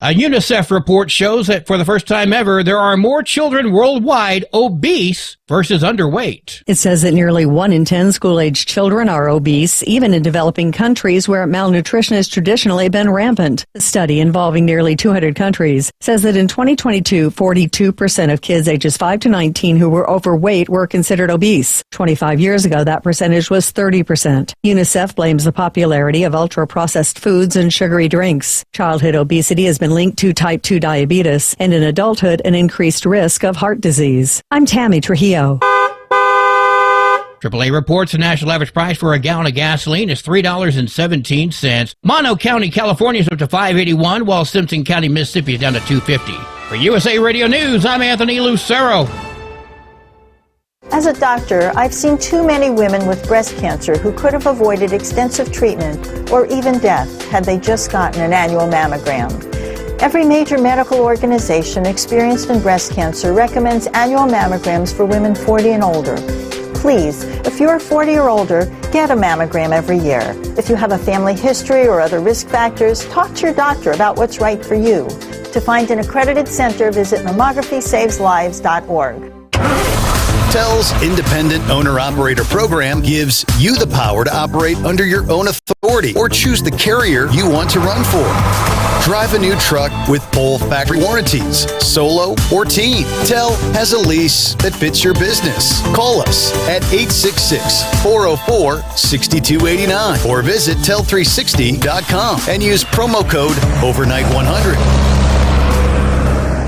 A UNICEF report shows that for the first time ever, there are more children worldwide obese versus underweight. It says that nearly 1 in 10 school-aged children are obese, even in developing countries where malnutrition has traditionally been rampant. A study involving nearly 200 countries says that in 2022, 42% of kids ages 5 to 19 who were overweight were considered obese. 25 years ago, that percentage was 30%. UNICEF blames the popularity of ultra-processed foods and sugary drinks. Childhood obesity has been linked to type 2 diabetes, and in adulthood, an increased risk of heart disease. I'm Tammy Trujillo. AAA reports the national average price for a gallon of gasoline is $3.17. Mono County, California is up to $5.81, while Simpson County, Mississippi is down to $2.50. For USA Radio News, I'm Anthony Lucero. As a doctor, I've seen too many women with breast cancer who could have avoided extensive treatment or even death had they just gotten an annual mammogram. Every major medical organization experienced in breast cancer recommends annual mammograms for women 40 and older. Please, if you're 40 or older, get a mammogram every year. If you have a family history or other risk factors, talk to your doctor about what's right for you. To find an accredited center, visit mammography-saves-lives.org. Tel's independent owner-operator program gives you the power to operate under your own authority or choose the carrier you want to run for. Drive a new truck with full factory warranties, solo or team. Tel has a lease that fits your business. Call us at 866-404-6289 or visit tel360.com and use promo code overnight100.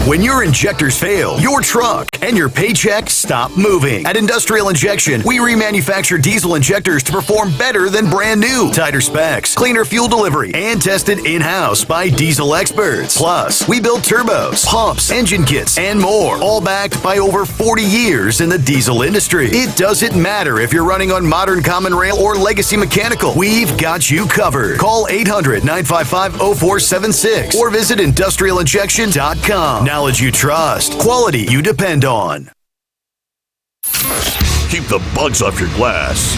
When your injectors fail, your truck and your paycheck stop moving. At Industrial Injection, we remanufacture diesel injectors to perform better than brand new. Tighter specs, cleaner fuel delivery, and tested in-house by diesel experts. Plus, we build turbos, pumps, engine kits, and more, all backed by over 40 years in the diesel industry. It doesn't matter if you're running on modern common rail or legacy mechanical. We've got you covered. Call 800-955-0476 or visit industrialinjection.com. Knowledge you trust. Quality you depend on. Keep the bugs off your glass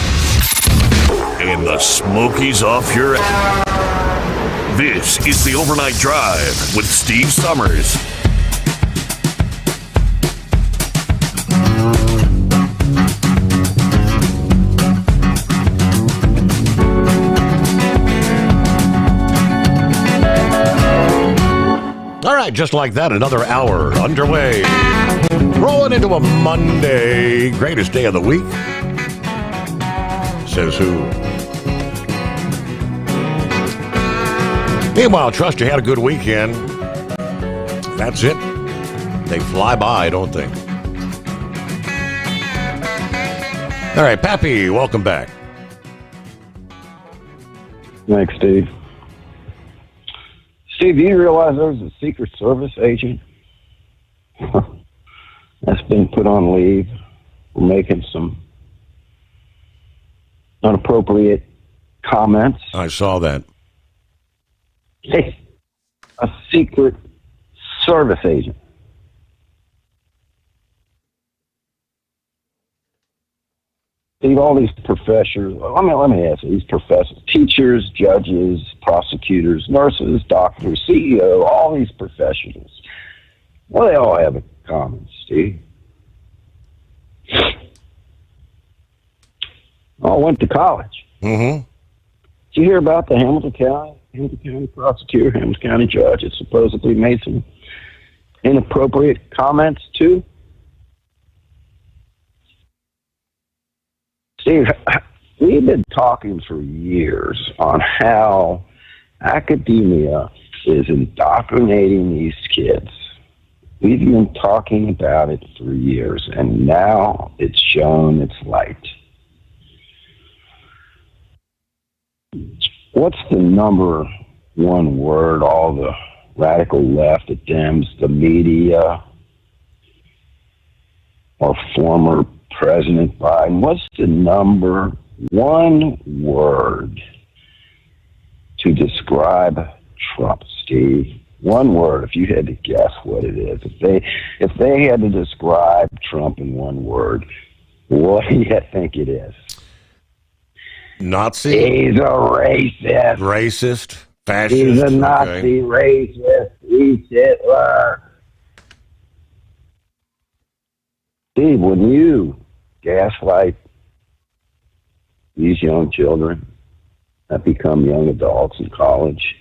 and the smokies off your ass. This is the Overnight Drive with Steve Summers. All right, just like that, another hour underway. Rolling into a Monday. Greatest day of the week. Says who? Meanwhile, trust you had a good weekend. That's it. They fly by, don't they? All right, Pappy, welcome back. Thanks, Steve. Steve, do you realize there was a Secret Service agent that's been put on leave for making some inappropriate comments? I saw that. Hey, a Secret Service agent. Steve, all these professors, let me ask you, these professors, teachers, judges, prosecutors, nurses, doctors, CEO, all these professionals, well, they all have in common, Steve. All went to college. Mm-hmm. Did you hear about the Hamilton County prosecutor, Hamilton County judge that supposedly made some inappropriate comments too? Steve, we've been talking for years on how academia is indoctrinating these kids. We've been talking about it for years, and now it's shown its light. What's the number one word all the radical left, the Dems, the media, or former President Biden, what's the number one word to describe Trump, Steve? One word, if you had to guess what it is. If they had to describe Trump in one word, what do you think it is? Nazi? He's a racist. Racist? Fascist? He's a Nazi racist. He's Hitler. Steve, when you gaslight these young children that become young adults in college,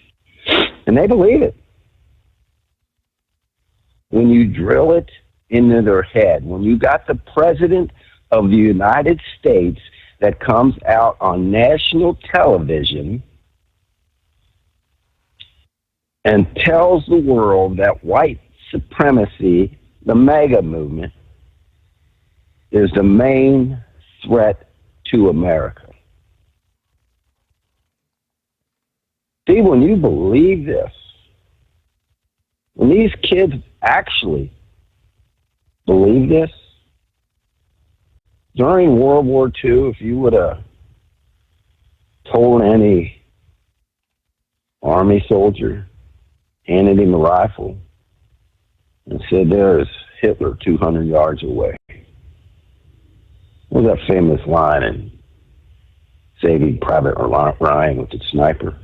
and they believe it, when you drill it into their head, when you got the President of the United States that comes out on national television and tells the world that white supremacy, the MAGA movement, is the main threat to America. See, when you believe this, when these kids actually believe this, during World War II, if you would have told any Army soldier, handed him a rifle, and said, there's Hitler 200 yards away. What was that famous line in Saving Private Ryan with the sniper?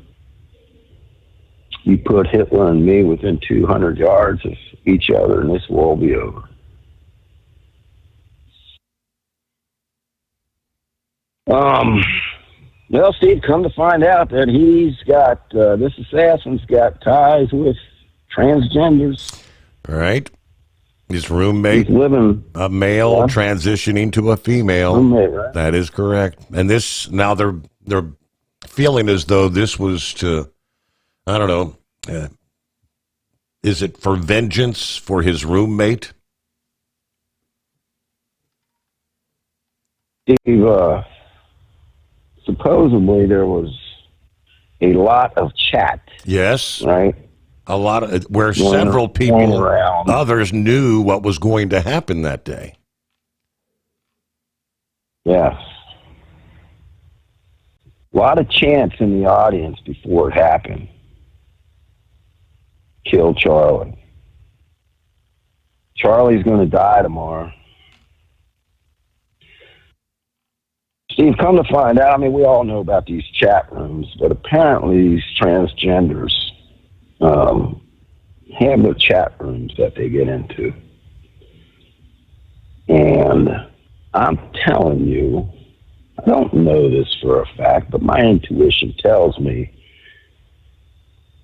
You put Hitler and me within 200 yards of each other, and this war will be over. Well, Steve, come to find out that he's got, this assassin's got ties with transgenders. All right. His roommate, he's living, a male transitioning to a female. Roommate, right? That is correct. And this, now they're feeling as though this was to, I don't know, is it for vengeance for his roommate? Steve, supposedly there was a lot of chat. Yes. Right? A lot of where several people, others knew what was going to happen that day. Yes. A lot of chants in the audience before it happened. Kill Charlie. Charlie's going to die tomorrow. Steve, come to find out, I mean, we all know about these chat rooms, but apparently these transgenders have their chat rooms that they get into. And I'm telling you, I don't know this for a fact, but my intuition tells me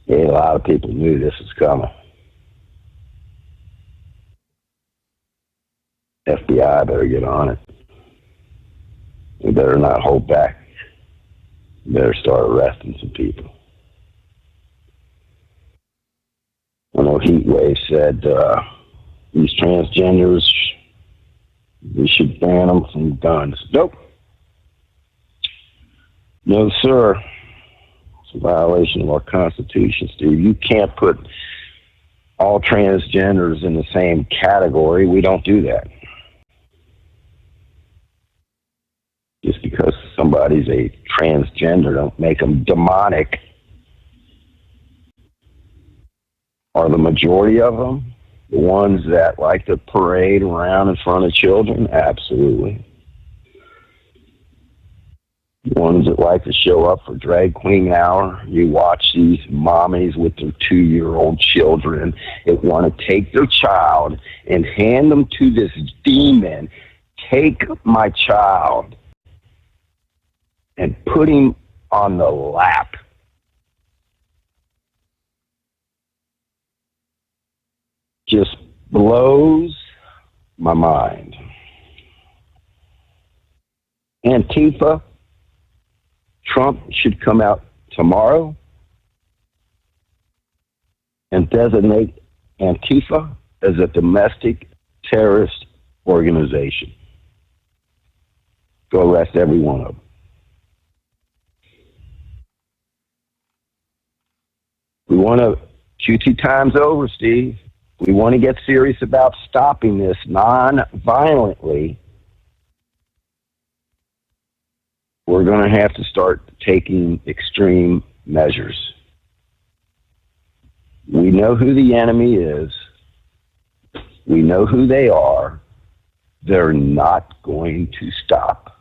a lot of people knew this was coming. FBI better get on it. We better not hold back. We better start arresting some people. I know Heatwave said these transgenders, we should ban them from guns. Nope. No, sir. It's a violation of our Constitution, Steve. You can't put all transgenders in the same category. We don't do that. Just because somebody's a transgender don't make them demonic. Are the majority of them the ones that like to parade around in front of children? Absolutely. The ones that like to show up for drag queen hour. You watch these mommies with their 2-year-old children that want to take their child and hand them to this demon. Take my child and put him on the lap. Just blows my mind. Antifa, Trump should come out tomorrow and designate Antifa as a domestic terrorist organization. Go arrest every one of them. We want to QT time's over, Steve. We want to get serious about stopping this non-violently. We're going to have to start taking extreme measures. We know who the enemy is. We know who they are. They're not going to stop.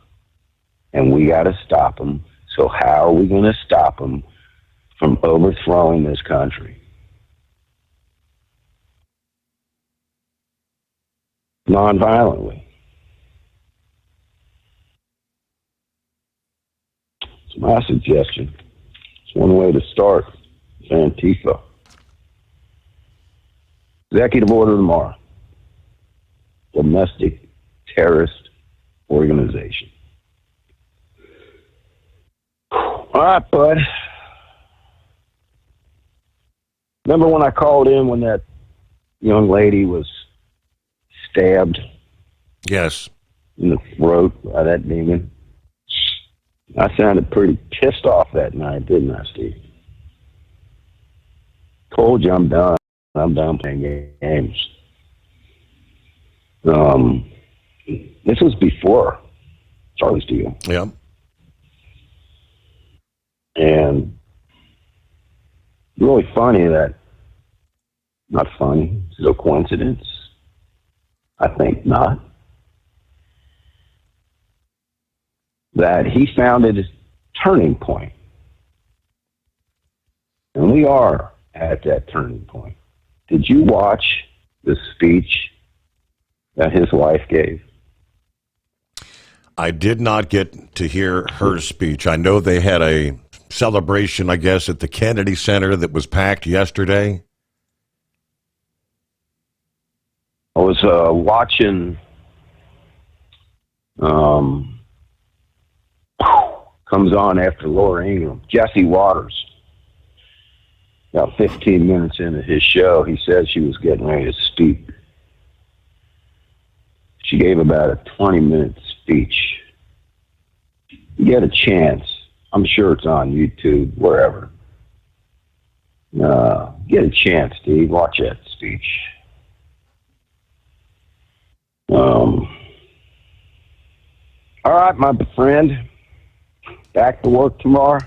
And we got to stop them. So how are we going to stop them from overthrowing this country? Non-violently. It's my suggestion. It's one way to start. It's Antifa. Executive order tomorrow. Domestic terrorist organization. All right, bud. Remember when I called in when that young lady was stabbed? Yes. In the throat by that demon? I sounded pretty pissed off that night, didn't I, Steve? Told you I'm done. I'm done playing games. This was before Charlie's deal. Yeah. And really funny that, not funny, it's no coincidence. I think not. That he found it his turning point. And we are at that turning point. Did you watch the speech that his wife gave? I did not get to hear her speech. I know they had a celebration, I guess, at the Kennedy Center that was packed yesterday. I was watching comes on after Laura Ingraham, Jesse Waters. About 15 minutes into his show, he said she was getting ready to speak. She gave about a 20-minute speech. You get a chance. I'm sure it's on YouTube, wherever. Get a chance, Steve. Watch that speech. All right, my friend. Back to work tomorrow.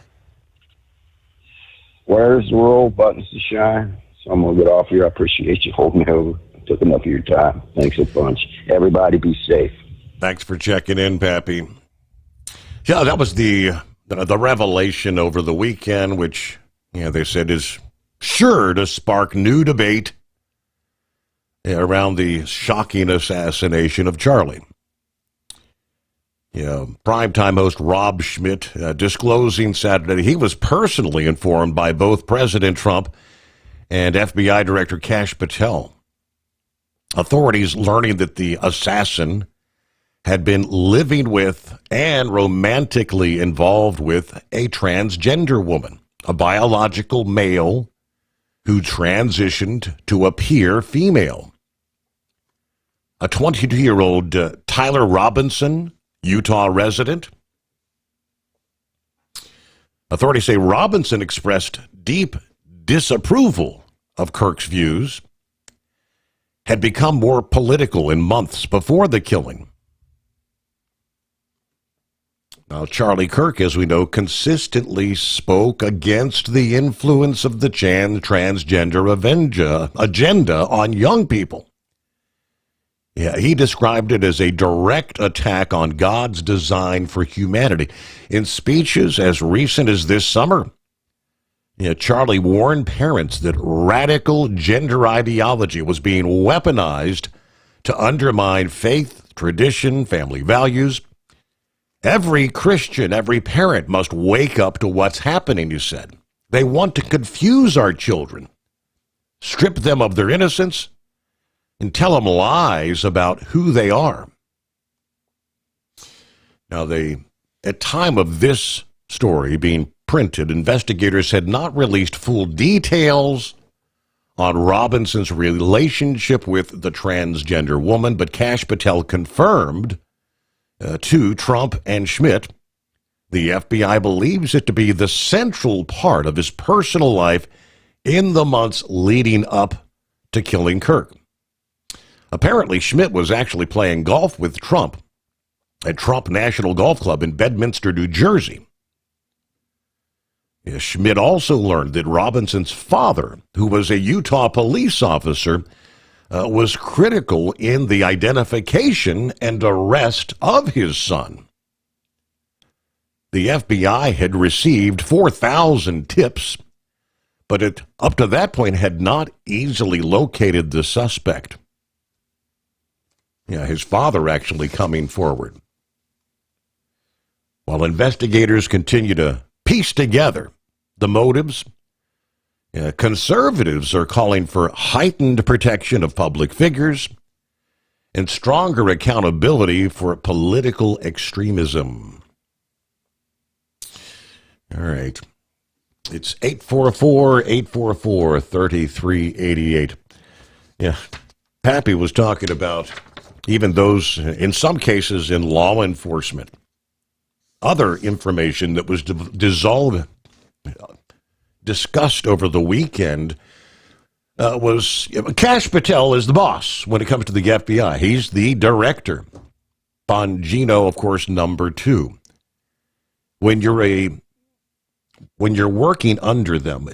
Where's the roll buttons to shine? So I'm going to get off here. I appreciate you holding me over. Took enough of your time. Thanks a bunch. Everybody be safe. Thanks for checking in, Pappy. Yeah, that was the revelation over the weekend, which they said is sure to spark new debate around the shocking assassination of Charlie. Primetime host Rob Schmidt disclosing Saturday he was personally informed by both President Trump and FBI Director Kash Patel. Authorities learning that the assassin had been living with and romantically involved with a transgender woman, a biological male who transitioned to appear female. A 22-year-old Tyler Robinson, Utah resident. Authorities say Robinson expressed deep disapproval of Kirk's views, had become more political in months before the killing. Now, Charlie Kirk, as we know, consistently spoke against the influence of the transgender agenda on young people. Yeah, he described it as a direct attack on God's design for humanity. In speeches as recent as this summer, Charlie warned parents that radical gender ideology was being weaponized to undermine faith, tradition, family values. Every Christian, every parent must wake up to what's happening, he said. They want to confuse our children, strip them of their innocence, and tell them lies about who they are. Now, at time of this story being printed, investigators had not released full details on Robinson's relationship with the transgender woman, but Kash Patel confirmed to Trump and Schmidt the FBI believes it to be the central part of his personal life in the months leading up to killing Kirk. Apparently, Schmidt was actually playing golf with Trump at Trump National Golf Club in Bedminster, New Jersey. Schmidt also learned that Robinson's father, who was a Utah police officer, was critical in the identification and arrest of his son. The FBI had received 4,000 tips, but up to that point had not easily located the suspect. His father actually coming forward. While investigators continue to piece together the motives, conservatives are calling for heightened protection of public figures and stronger accountability for political extremism. All right. It's 844-844-3388. Yeah. Pappy was talking about even those, in some cases, in law enforcement. Other information that was discussed over the weekend was Kash Patel is the boss when it comes to the FBI. He's the director. Bongino, of course, number 2. When you're working under them,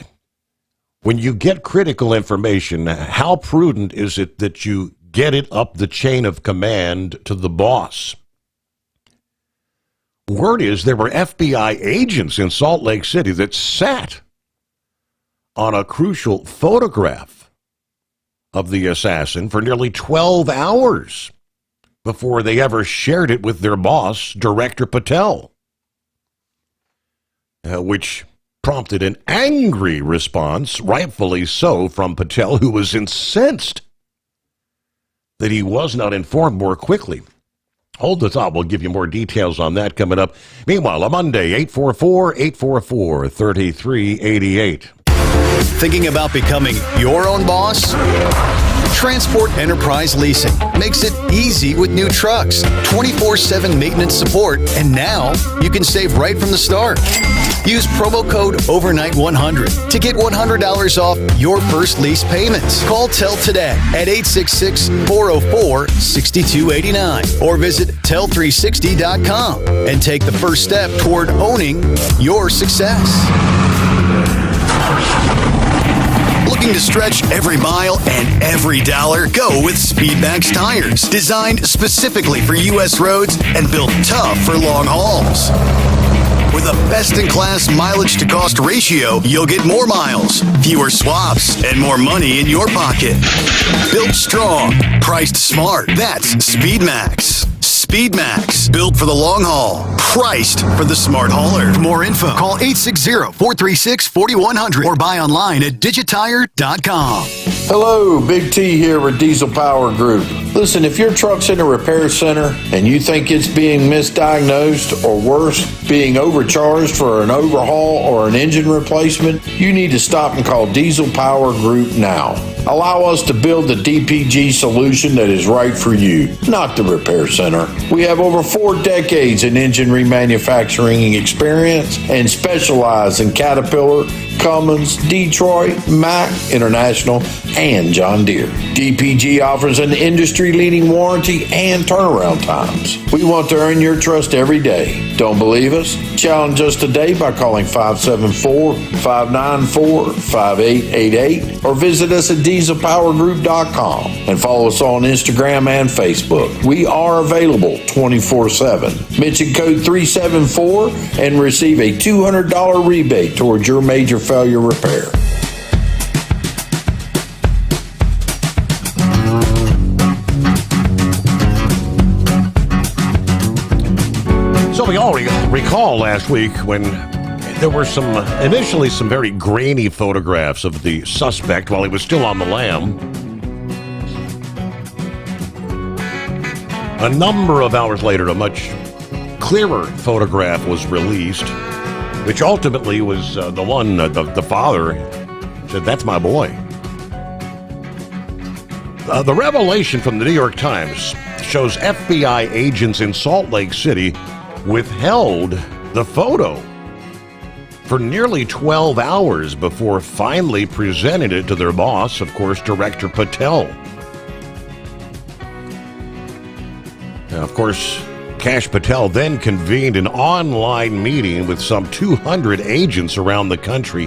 when you get critical information, how prudent is it that you get it up the chain of command to the boss? Word is there were FBI agents in Salt Lake City that sat on a crucial photograph of the assassin for nearly 12 hours before they ever shared it with their boss, Director Patel, which prompted an angry response, rightfully so, from Patel, who was incensed that he was not informed more quickly. Hold the thought. We'll give you more details on that coming up. Meanwhile, on Monday, 844-844-3388. Thinking about becoming your own boss? Transport Enterprise Leasing makes it easy with new trucks, 24/7 maintenance support, and now you can save right from the start. Use promo code OVERNIGHT100 to get $100 off your first lease payments. Call TEL today at 866-404-6289 or visit tel360.com and take the first step toward owning your success. Looking to stretch every mile and every dollar? Go with Speedmax tires, designed specifically for U.S. roads and built tough for long hauls. With a best-in-class mileage-to-cost ratio, you'll get more miles, fewer swaps, and more money in your pocket. Built strong, priced smart. That's Speedmax. Speedmax, built for the long haul, priced for the smart hauler. For more info, call 860-436-4100 or buy online at digitire.com. Hello, Big T here with Diesel Power Group. Listen, if your truck's in a repair center and you think it's being misdiagnosed or worse, being overcharged for an overhaul or an engine replacement, you need to stop and call Diesel Power Group now. Allow us to build the DPG solution that is right for you, not the repair center. We have over 4 decades in engine remanufacturing experience and specialize in Caterpillar, Cummins, Detroit, Mack, International, and John Deere. DPG offers an industry-leading warranty and turnaround times. We want to earn your trust every day. Don't believe us? Challenge us today by calling 574-594-5888 or visit us at dieselpowergroup.com and follow us on Instagram and Facebook. We are available 24/7. Mention code 374 and receive a $200 rebate towards your major failure repair. So we all recall last week when there were initially some very grainy photographs of the suspect while he was still on the lam. A number of hours later, a much clearer photograph was released, which ultimately was the one the father said, "That's my boy." The revelation from the New York Times shows FBI agents in Salt Lake City withheld the photo for nearly 12 hours before finally presenting it to their boss, of course, Director Patel. Now, of course, Kash Patel then convened an online meeting with some 200 agents around the country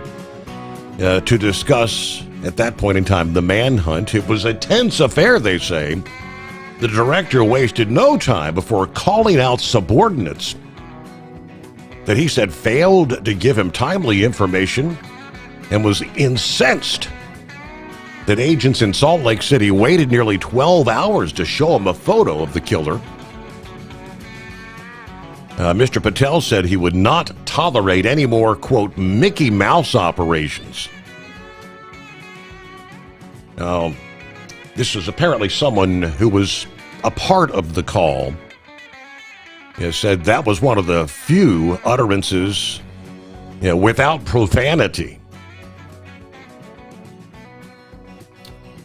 to discuss, at that point in time, the manhunt. It was a tense affair, they say. The director wasted no time before calling out subordinates that he said failed to give him timely information and was incensed that agents in Salt Lake City waited nearly 12 hours to show him a photo of the killer. Mr. Patel said he would not tolerate any more, quote, Mickey Mouse operations. Now, this is apparently someone who was a part of the call. He said that was one of the few utterances without profanity.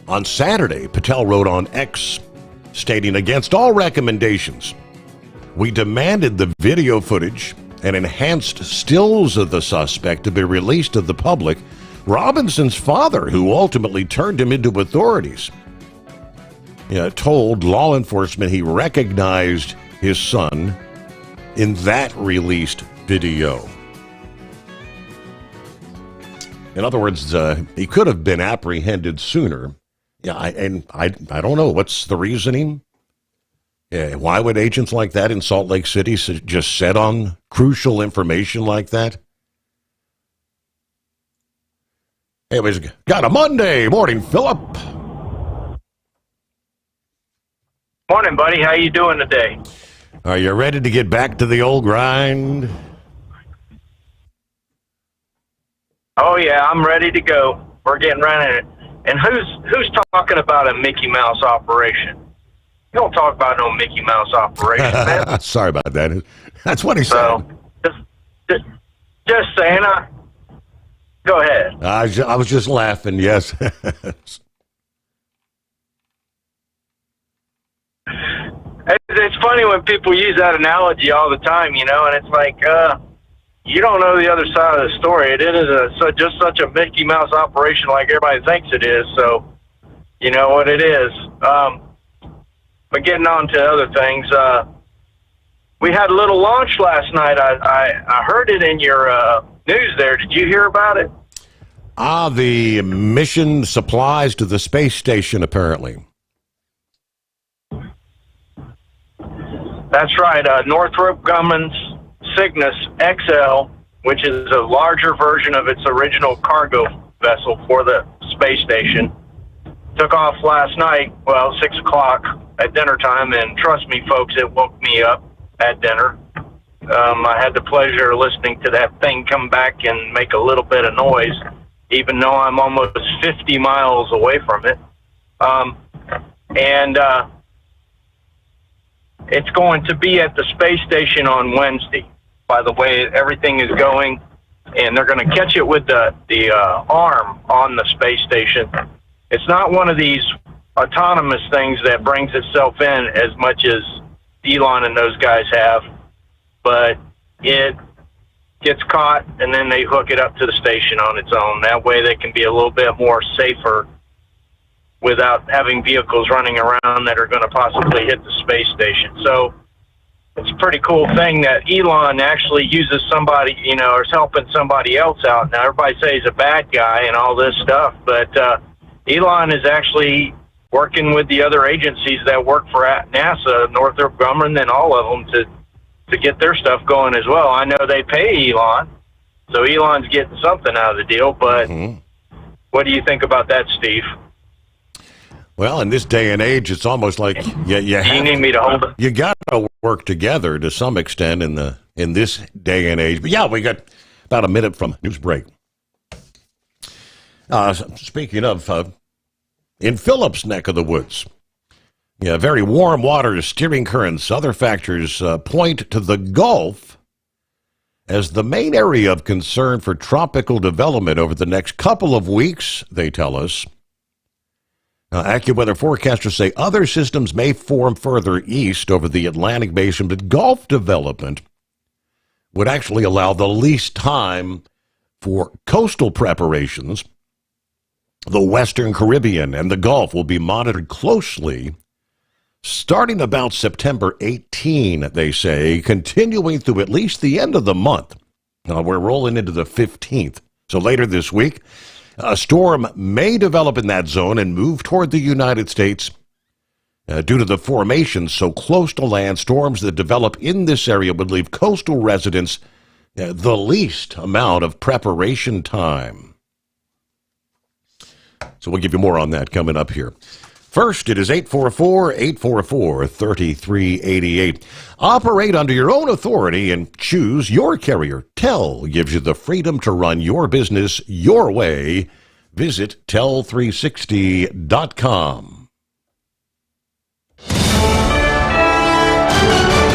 On Saturday, Patel wrote on X, stating, "Against all recommendations, we demanded the video footage and enhanced stills of the suspect to be released to the public. Robinson's father, who ultimately turned him into authorities, told law enforcement he recognized his son in that released video." In other words, he could have been apprehended sooner. I don't know. What's the reasoning? Why would agents like that in Salt Lake City just set on crucial information like that? Anyways, got a Monday morning, Philip. Morning, buddy. How you doing today? Are you ready to get back to the old grind? Oh yeah, I'm ready to go. We're getting right in it. And who's talking about a Mickey Mouse operation? You don't talk about no Mickey Mouse operation, man. Sorry about that. That's what he said. Just saying. Go ahead. I was just laughing. Yes. It's funny when people use that analogy all the time, you know, and it's like, you don't know the other side of the story. It isn't just such a Mickey Mouse operation like everybody thinks it is, so you know what it is. But getting on to other things, we had a little launch last night. I heard it in your news there. Did you hear about it? The mission supplies to the space station, apparently. That's right. Northrop Grumman's Cygnus XL, which is a larger version of its original cargo vessel for the space station, took off last night, 6 o'clock at dinner time, and trust me, folks, it woke me up at dinner. I had the pleasure of listening to that thing come back and make a little bit of noise, even though I'm almost 50 miles away from it. It's going to be at the space station on Wednesday, by the way everything is going, and they're going to catch it with the arm on the space station. It's not one of these autonomous things that brings itself in as much as Elon and those guys have, but it gets caught and then they hook it up to the station on its own. That way they can be a little bit more safer without having vehicles running around that are going to possibly hit the space station. So it's a pretty cool thing that Elon actually uses somebody, you know, or is helping somebody else out. Now, everybody says he's a bad guy and all this stuff, but Elon is actually working with the other agencies that work for NASA, Northrop Grumman, and all of them to get their stuff going as well. I know they pay Elon, so Elon's getting something out of the deal, but what do you think about that, Steve? Well, in this day and age, it's almost like you need me to hold it. You got to work together to some extent in this day and age. But yeah, we got about a minute from news break. Speaking of, in Phillips' neck of the woods, very warm water, steering currents, other factors point to the Gulf as the main area of concern for tropical development over the next couple of weeks, they tell us. Now, AccuWeather forecasters say other systems may form further east over the Atlantic Basin, but Gulf development would actually allow the least time for coastal preparations. The Western Caribbean and the Gulf will be monitored closely starting about September 18, they say, continuing through at least the end of the month. Now, we're rolling into the 15th, so later this week, a storm may develop in that zone and move toward the United States. Due to the formation so close to land, storms that develop in this area would leave coastal residents the least amount of preparation time. So we'll give you more on that coming up here. First, it is 844-844-3388. Operate under your own authority and choose your carrier. TEL gives you the freedom to run your business your way. Visit tel360.com.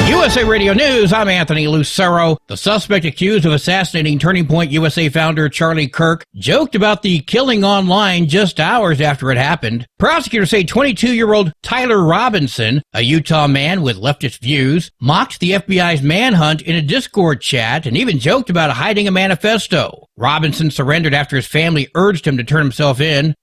USA Radio News, I'm Anthony Lucero. The suspect accused of assassinating Turning Point USA founder Charlie Kirk joked about the killing online just hours after it happened. Prosecutors say 22-year-old Tyler Robinson, a Utah man with leftist views, mocked the FBI's manhunt in a Discord chat and even joked about hiding a manifesto. Robinson surrendered after his family urged him to turn himself in.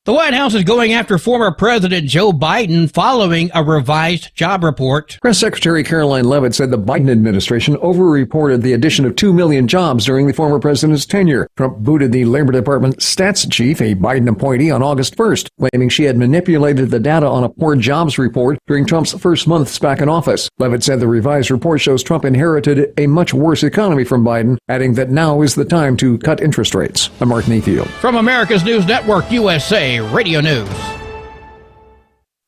The White House is going after former President Joe Biden following a revised job report. Press Secretary Caroline Leavitt said the Biden administration overreported the addition of 2 million jobs during the former president's tenure. Trump booted the Labor Department stats chief, a Biden appointee, on August 1st, claiming she had manipulated the data on a poor jobs report during Trump's first months back in office. Leavitt said the revised report shows Trump inherited a much worse economy from Biden, adding that now is the time to cut interest rates. I'm Mark Mayfield. From America's News Network, USA Radio News.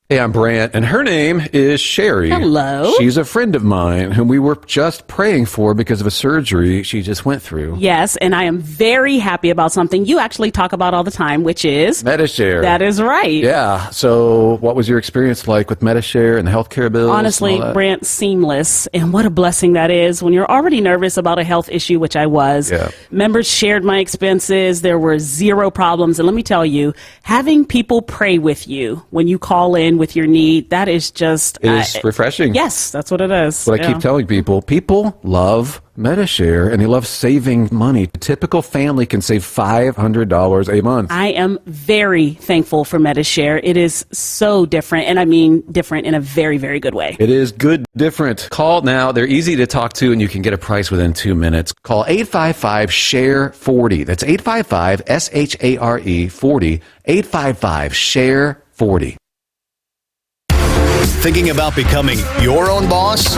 Hey, I'm Brant, and her name is Sherry. Hello. She's a friend of mine whom we were just praying for because of a surgery she just went through. Yes, and I am very happy about something you actually talk about all the time, which is Medishare. That is right. Yeah. So what was your experience like with Medishare and the healthcare bills? Honestly, Brant, seamless. And what a blessing that is when you're already nervous about a health issue, which I was. Yeah. Members shared my expenses. There were zero problems. And let me tell you, having people pray with you when you call in with your need, that is just... It is refreshing. Yes, that's what it is. What I keep telling people love MediShare, and they love saving money. A typical family can save $500 a month. I am very thankful for MediShare. It is so different, and I mean different in a very, very good way. It is good, different. Call now. They're easy to talk to, and you can get a price within 2 minutes. Call 855-SHARE-40. That's 855-SHARE 40. 855-SHARE-40. Thinking about becoming your own boss?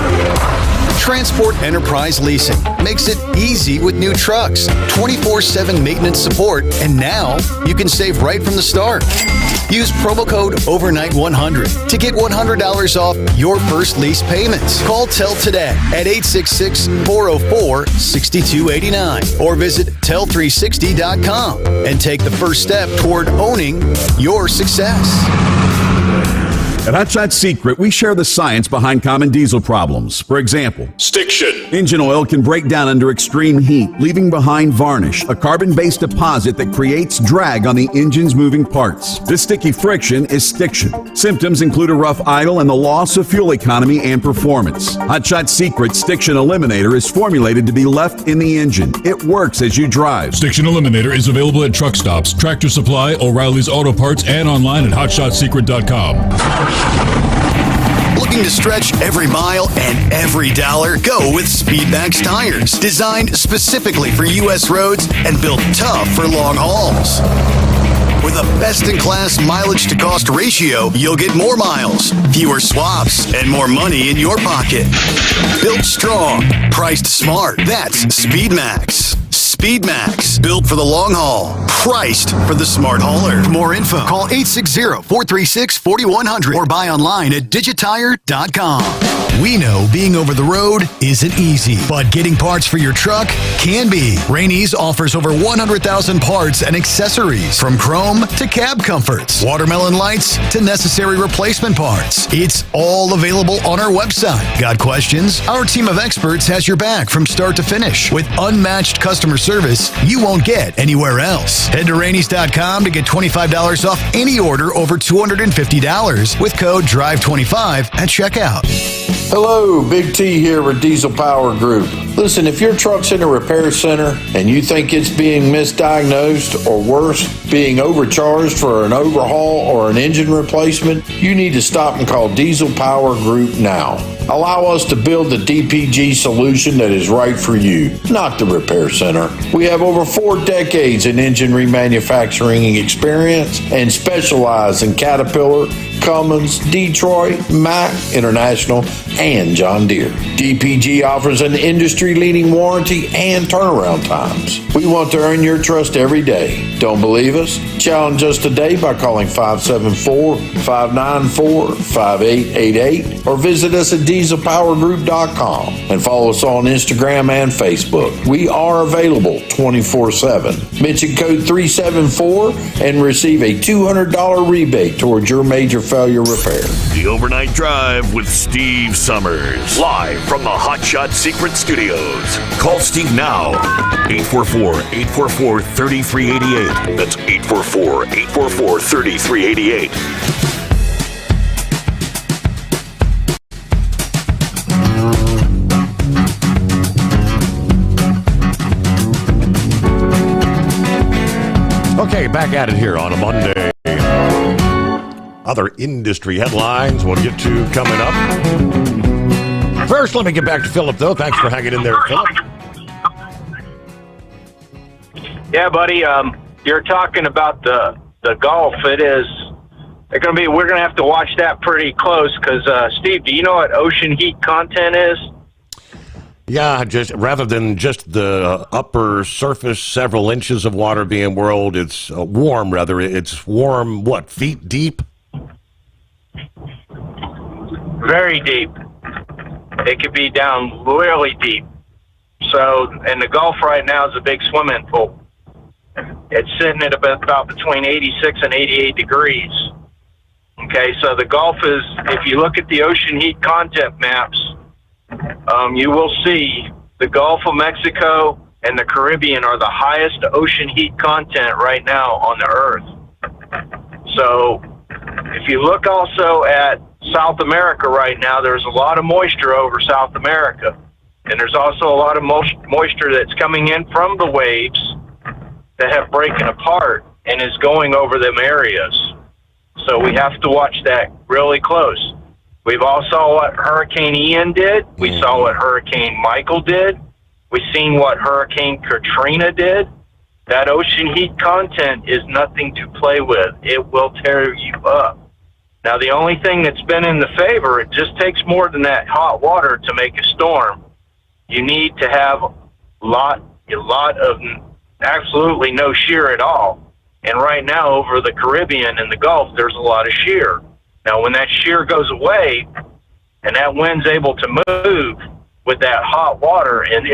Transport Enterprise Leasing makes it easy with new trucks, 24/7 maintenance support, and now you can save right from the start. Use promo code OVERNIGHT100 to get $100 off your first lease payments. Call TEL today at 866-404-6289 or visit tel360.com and take the first step toward owning your success. At Hot Shot Secret, we share the science behind common diesel problems. For example, stiction. Engine oil can break down under extreme heat, leaving behind varnish, a carbon-based deposit that creates drag on the engine's moving parts. This sticky friction is stiction. Symptoms include a rough idle and the loss of fuel economy and performance. Hot Shot Secret Stiction Eliminator is formulated to be left in the engine. It works as you drive. Stiction Eliminator is available at truck stops, Tractor Supply, O'Reilly's Auto Parts, and online at HotShotSecret.com. Looking to stretch every mile and every dollar? Go with Speedmax tires, designed specifically for U.S. roads and built tough for long hauls. With a best-in-class mileage-to-cost ratio, you'll get more miles, fewer swaps, and more money in your pocket. Built strong, priced smart. That's Speedmax. Speedmax, built for the long haul, priced for the smart hauler. For more info, call 860-436-4100 or buy online at digitire.com. We know being over the road isn't easy, but getting parts for your truck can be. Rainey's offers over 100,000 parts and accessories, from chrome to cab comforts, watermelon lights to necessary replacement parts. It's all available on our website. Got questions? Our team of experts has your back from start to finish with unmatched customer service you won't get anywhere else. Head to Rainey's.com to get $25 off any order over $250 with code DRIVE25 at checkout. Hello, Big T here with Diesel Power Group. Listen, if your truck's in a repair center and you think it's being misdiagnosed or worse, being overcharged for an overhaul or an engine replacement, you need to stop and call Diesel Power Group now. Allow us to build the DPG solution that is right for you, not the repair center. We have over 4 decades in engine remanufacturing experience and specialize in Caterpillar, Cummins, Detroit, Mack, International, and John Deere. DPG offers an industry-leading warranty and turnaround times. We want to earn your trust every day. Don't believe us? Challenge us today by calling 574-594-5888 or visit us at dieselpowergroup.com and follow us on Instagram and Facebook. We are available 24/7. Mention code 374 and receive a $200 rebate towards your major failure repair. The Overnight Drive with Steve Sommers, live from the Hot Shot Secret Studios. Call Steve now, 844-844-3388. That's 844-844-3388. Okay, back at it here on a Monday. Other industry headlines we'll get to coming up. First, let me get back to Philip, though. Thanks for hanging in there, Philip. Yeah, buddy. You're talking about the golf. We're gonna have to watch that pretty close because, Steve, do you know what ocean heat content is? Yeah, just rather than just the upper surface, several inches of water being whirled, it's warm. Rather, it's warm. What, feet deep? Very deep. It could be down really deep. So, and the Gulf right now is a big swimming pool. It's sitting at about between 86 and 88 degrees. Okay, so the Gulf is, if you look at the ocean heat content maps, you will see the Gulf of Mexico and the Caribbean are the highest ocean heat content right now on the Earth. So If you look also at South America right now, there's a lot of moisture over South America. And there's also a lot of moisture that's coming in from the waves that have broken apart and is going over them areas. So we have to watch that really close. We've all saw what Hurricane Ian did. We saw what Hurricane Michael did. We've seen what Hurricane Katrina did. That ocean heat content is nothing to play with. It will tear you up. Now, the only thing that's been in the favor, it just takes more than that hot water to make a storm. You need to have a lot of absolutely no shear at all. And right now, over the Caribbean and the Gulf, there's a lot of shear. Now, when that shear goes away and that wind's able to move with that hot water and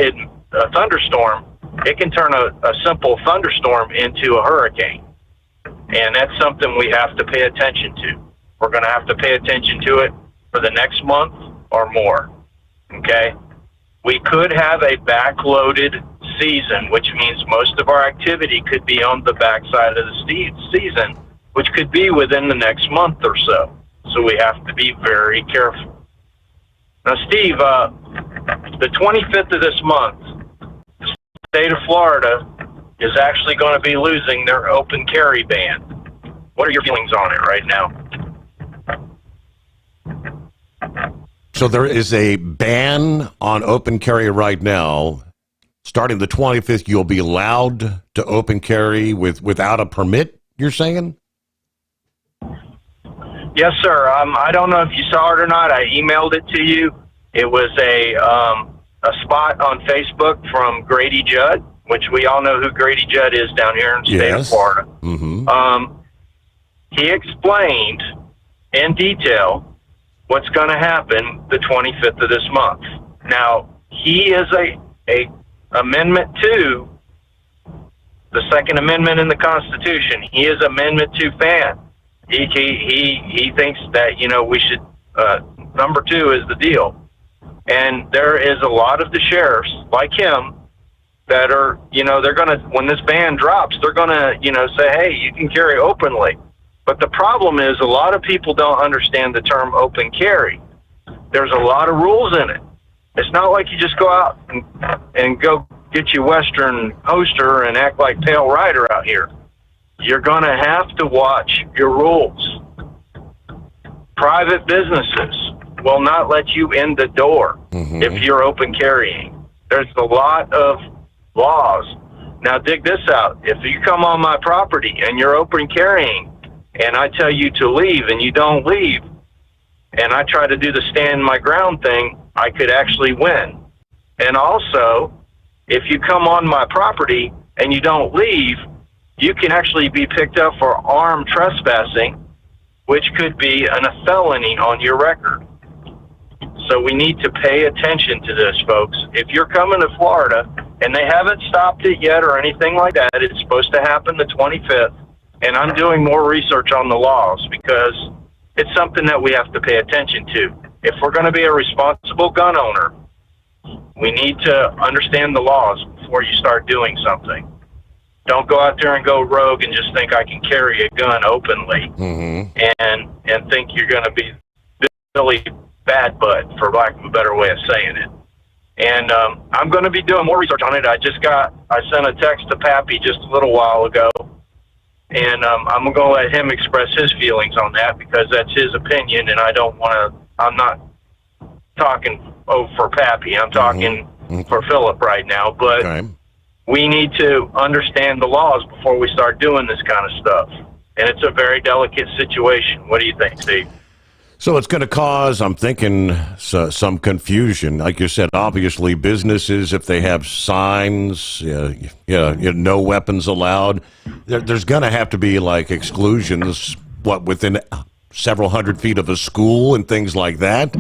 a thunderstorm, it can turn a simple thunderstorm into a hurricane. And that's something we have to pay attention to. We're going to have to pay attention to it for the next month or more. Okay? We could have a backloaded season, which means most of our activity could be on the backside of the season, which could be within the next month or so. So we have to be very careful. Now, Steve, the 25th of this month, the state of Florida is actually going to be losing their open carry ban. What are your feelings on it right now? So there is a ban on open carry right now. Starting the 25th, you'll be allowed to open carry without a permit, you're saying? Yes, sir. I don't know if you saw it or not. I emailed it to you. It was a spot on Facebook from Grady Judd, which we all know who Grady Judd is down here in the state of Florida. Mm-hmm. He explained in detail what's going to happen the 25th of this month. Now, he is a Amendment 2, the Second Amendment in the Constitution. He is Amendment 2 fan. He thinks that, we should, number 2 is the deal. And there is a lot of the sheriffs like him that are, they're going to, when this ban drops, they're going to, say, hey, you can carry openly. But the problem is a lot of people don't understand the term open carry. There's a lot of rules in it. It's not like you just go out and go get your Western poster and act like Pale Rider out here. You're going to have to watch your rules. Private businesses will not let you in the door if you're open carrying. There's a lot of laws. Now, dig this out. If you come on my property and you're open carrying and I tell you to leave and you don't leave, and I try to do the stand my ground thing, I could actually win. And also, if you come on my property and you don't leave, you can actually be picked up for armed trespassing, which could be a felony on your record. So we need to pay attention to this, folks. If you're coming to Florida, and they haven't stopped it yet or anything like that, it's supposed to happen the 25th, and I'm doing more research on the laws because it's something that we have to pay attention to. If we're going to be a responsible gun owner, we need to understand the laws before you start doing something. Don't go out there and go rogue and just think I can carry a gun openly and think you're going to be Billy Bad Butt, for lack of a better way of saying it. And I'm going to be doing more research on it. I sent a text to Pappy just a little while ago, and I'm going to let him express his feelings on that because that's his opinion, and I'm not talking for Pappy. I'm talking for Philip right now, but we need to understand the laws before we start doing this kind of stuff. And it's a very delicate situation. What do you think, Steve? So it's going to cause, I'm thinking, some confusion. Like you said, obviously businesses, if they have signs, no weapons allowed, there's going to have to be like exclusions, within several hundred feet of a school and things like that.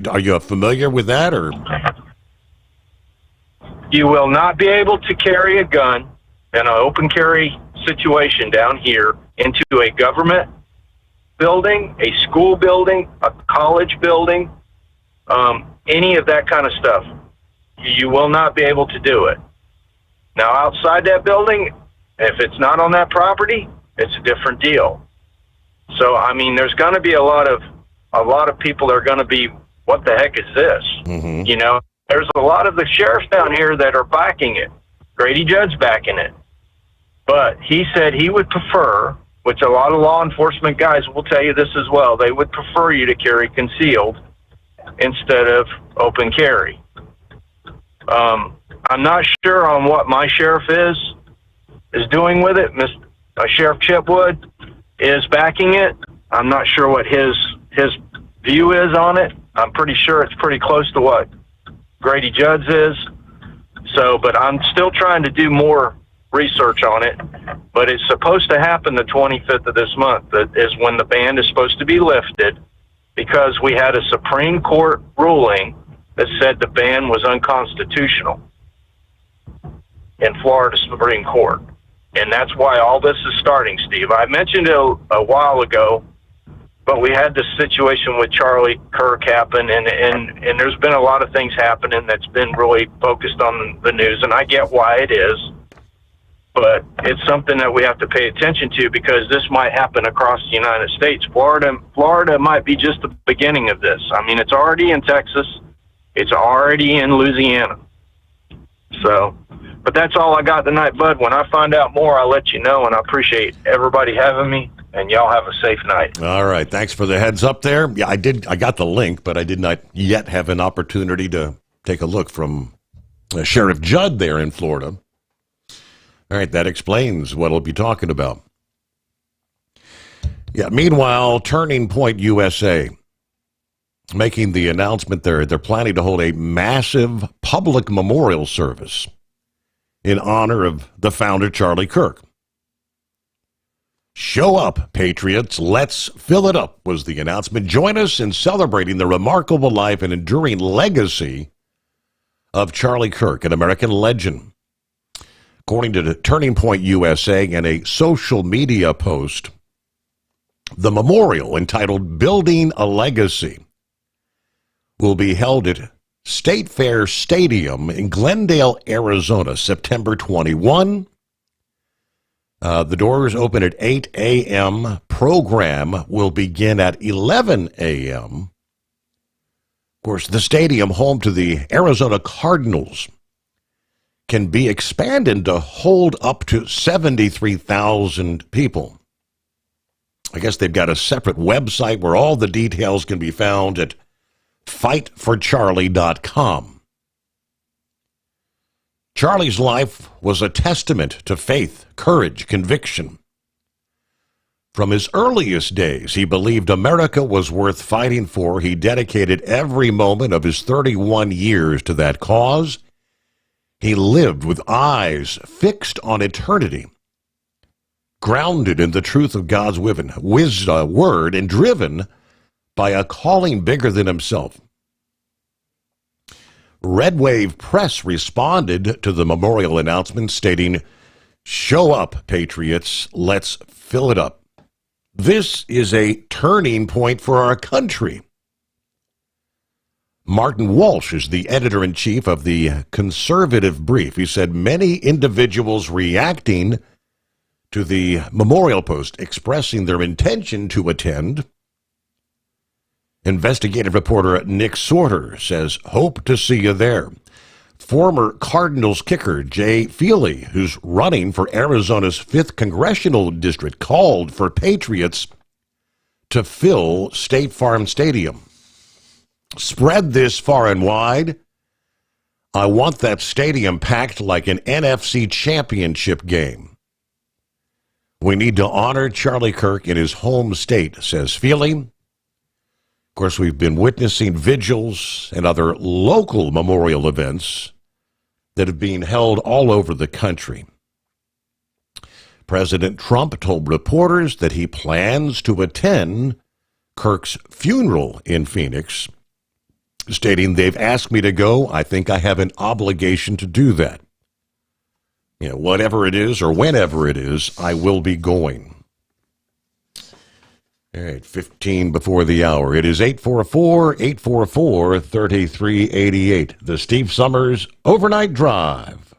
Are you familiar with that, or? You will not be able to carry a gun in an open carry situation down here into a government building, a school building, a college building, any of that kind of stuff. You will not be able to do it. Now, outside that building, if it's not on that property, it's a different deal. So, I mean, there's going to be a lot of people that are going to be, what the heck is this? Mm-hmm. You know, there's a lot of the sheriffs down here that are backing it. Grady Judd's backing it. But he said he would prefer, which a lot of law enforcement guys will tell you this as well, they would prefer you to carry concealed instead of open carry. I'm not sure on what my sheriff is doing with it. Sheriff Chipwood is backing it. I'm not sure what his view is on it. I'm pretty sure it's pretty close to what Grady Judd's is. So, but I'm still trying to do more research on it. But it's supposed to happen the 25th of this month. That is when the ban is supposed to be lifted, because we had a Supreme Court ruling that said the ban was unconstitutional in Florida Supreme Court. And that's why all this is starting, Steve. I mentioned it a while ago, but we had this situation with Charlie Kirk happen, and there's been a lot of things happening that's been really focused on the news, and I get why it is, but it's something that we have to pay attention to, because this might happen across the United States. Florida might be just the beginning of this. I mean, it's already in Texas. It's already in Louisiana. So, but that's all I got tonight, bud. When I find out more, I'll let you know, and I appreciate everybody having me, and y'all have a safe night. All right. Thanks for the heads up there. Yeah, I got the link, but I did not yet have an opportunity to take a look from Sheriff Judd there in Florida. All right. That explains what we'll be talking about. Yeah. Meanwhile, Turning Point USA making the announcement they're planning to hold a massive public memorial service in honor of the founder, Charlie Kirk. Show up, Patriots. Let's fill it up, was the announcement. Join us in celebrating the remarkable life and enduring legacy of Charlie Kirk, an American legend. According to Turning Point USA and a social media post, the memorial, entitled Building a Legacy, will be held at State Fair Stadium in Glendale, Arizona, September 21. The doors open at 8 a.m. Program will begin at 11 a.m. Of course, the stadium, home to the Arizona Cardinals, can be expanded to hold up to 73,000 people. I guess they've got a separate website where all the details can be found at fightforcharlie.com. Charlie's life was a testament to faith, courage, conviction. From his earliest days, he believed America was worth fighting for. He dedicated every moment of his 31 years to that cause. He lived with eyes fixed on eternity, grounded in the truth of God's word, and driven by a calling bigger than himself. Red Wave Press responded to the memorial announcement, stating, "Show up, Patriots. Let's fill it up. This is a turning point for our country." Martin Walsh is the editor-in-chief of the Conservative Brief. He said many individuals reacting to the memorial post expressing their intention to attend. Investigative reporter Nick Sorter says, "Hope to see you there." Former Cardinals kicker Jay Feely, who's running for Arizona's 5th Congressional District, called for Patriots to fill State Farm Stadium. "Spread this far and wide. I want that stadium packed like an NFC championship game. We need to honor Charlie Kirk in his home state," says Feely. Of course, we've been witnessing vigils and other local memorial events that have been held all over the country. President Trump told reporters that he plans to attend Kirk's funeral in Phoenix, stating, "They've asked me to go. I think I have an obligation to do that. You know, whatever it is or whenever it is, I will be going." All right, 15 before the hour. It is 844-844-3388. The Steve Sommers Overnight Drive.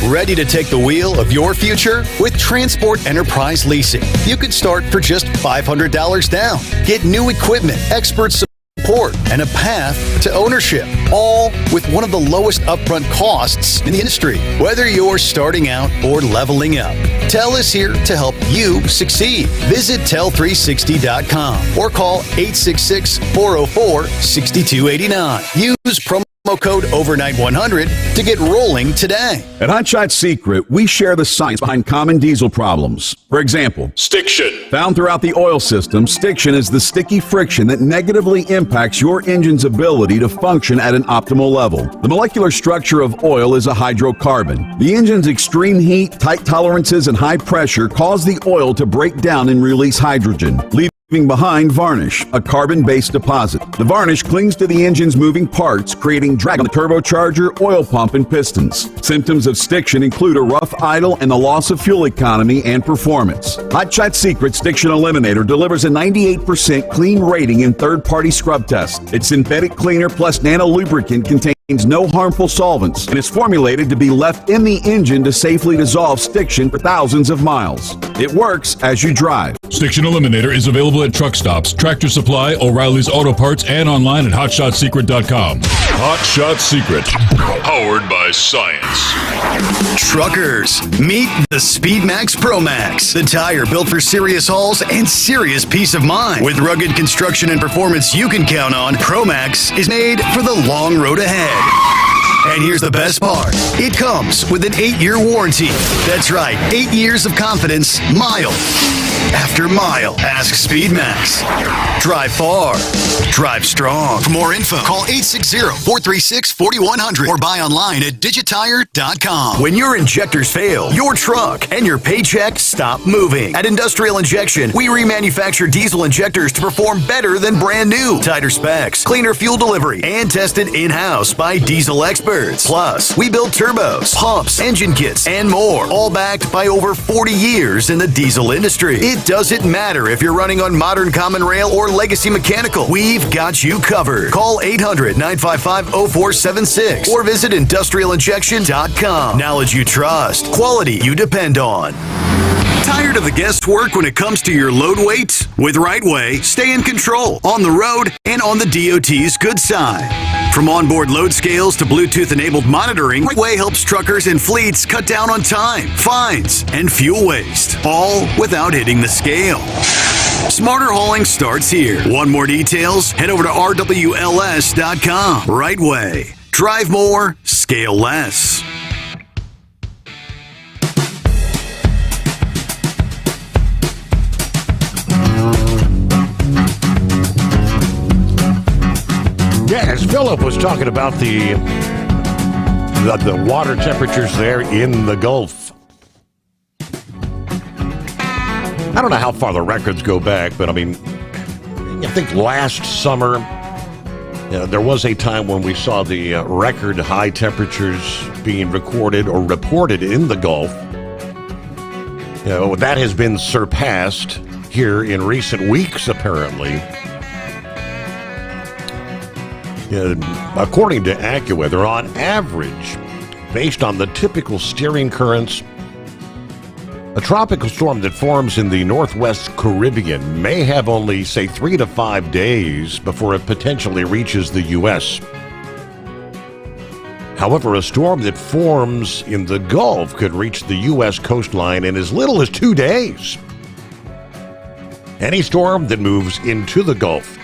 Ready to take the wheel of your future? With Transport Enterprise Leasing, you could start for just $500 down. Get new equipment, expert support, and a path to ownership, all with one of the lowest upfront costs in the industry. Whether you're starting out or leveling up, TEL is here to help you succeed. Visit tel360.com or call 866-404-6289. Use promo code OVERNIGHT100 to get rolling today. At Hot Shot Secret, we share the science behind common diesel problems. For example, stiction. Found throughout the oil system, stiction is the sticky friction that negatively impacts your engine's ability to function at an optimal level. The molecular structure of oil is a hydrocarbon. The engine's extreme heat, tight tolerances, and high pressure cause the oil to break down and release hydrogen, leaving behind varnish, a carbon-based deposit. The varnish clings to the engine's moving parts, creating drag on the turbocharger, oil pump, and pistons. Symptoms of stiction include a rough idle and the loss of fuel economy and performance. Hot Shot Secret Stiction Eliminator delivers a 98% clean rating in third-party scrub tests. Its synthetic cleaner plus nano lubricant contains no harmful solvents and is formulated to be left in the engine to safely dissolve stiction for thousands of miles. It works as you drive. Stiction Eliminator is available at truck stops, Tractor Supply, O'Reilly's Auto Parts, and online at hotshotsecret.com. Hot Shot Secret, powered by science. Truckers, meet the Speedmax Pro Max, the tire built for serious hauls and serious peace of mind. With rugged construction and performance you can count on, Pro Max is made for the long road ahead. And here's the best part. It comes with an 8-year warranty. That's right, 8 years of confidence, mile after mile. Ask Speedmax. Drive far. Drive strong. For more info, call 860-436-4100 or buy online at digitire.com. When your injectors fail, your truck and your paycheck stop moving. At Industrial Injection, we remanufacture diesel injectors to perform better than brand new. Tighter specs, cleaner fuel delivery, and tested in-house by diesel experts. Plus, we build turbos, pumps, engine kits, and more, all backed by over 40 years in the diesel industry. It doesn't matter if you're running on modern common rail or legacy mechanical. We've got you covered. Call 800-955-0476 or visit industrialinjection.com. Knowledge you trust. Quality you depend on. Tired of the guesswork when it comes to your load weight? With Rightway, stay in control on the road and on the DOT's good side. From onboard load scales to Bluetooth-enabled monitoring, Rightway helps truckers and fleets cut down on time, fines, and fuel waste, all without hitting the scale. Smarter hauling starts here. Want more details? Head over to rwls.com. Rightway. Drive more, scale less. Yeah, as Philip was talking about the water temperatures there in the Gulf. I don't know how far the records go back, but I mean, I think last summer there was a time when we saw the record high temperatures being recorded or reported in the Gulf. That has been surpassed here in recent weeks, apparently. According to AccuWeather, on average, based on the typical steering currents, a tropical storm that forms in the northwest Caribbean may have only, say, 3 to 5 days before it potentially reaches the U.S. However, a storm that forms in the Gulf could reach the U.S. coastline in as little as 2 days. Any storm that moves into the Gulf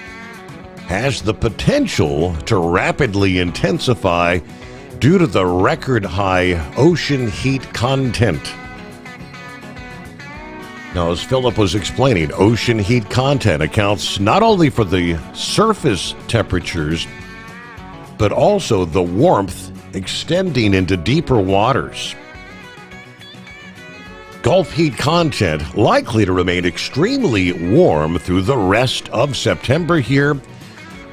has the potential to rapidly intensify due to the record high ocean heat content. Now, as Philip was explaining, ocean heat content accounts not only for the surface temperatures, but also the warmth extending into deeper waters. Gulf heat content likely to remain extremely warm through the rest of September here.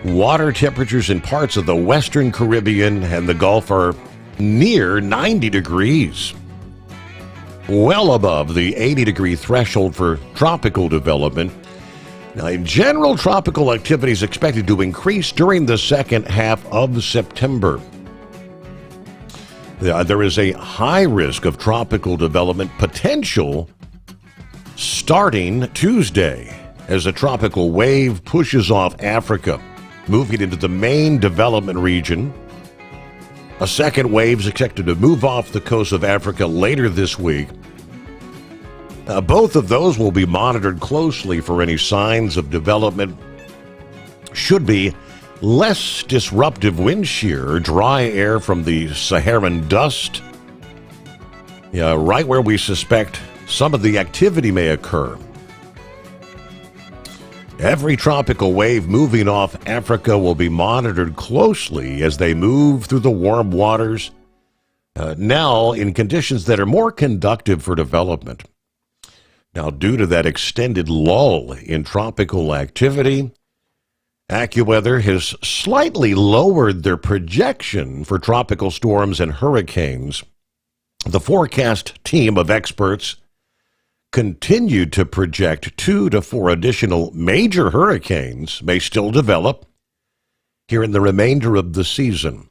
Water temperatures in parts of the western Caribbean and the Gulf are near 90 degrees, well above the 80-degree threshold for tropical development. Now, in general, tropical activity is expected to increase during the second half of September. There is a high risk of tropical development potential starting Tuesday as a tropical wave pushes off Africa, moving into the main development region. A second wave is expected to move off the coast of Africa later this week. Both of those will be monitored closely for any signs of development. Should be less disruptive wind shear, dry air from the Saharan dust, right where we suspect some of the activity may occur. Every tropical wave moving off Africa will be monitored closely as they move through the warm waters, now in conditions that are more conducive for development. Now, due to that extended lull in tropical activity, AccuWeather has slightly lowered their projection for tropical storms and hurricanes. The forecast team of experts continued to project 2 to 4 additional major hurricanes may still develop here in the remainder of the season.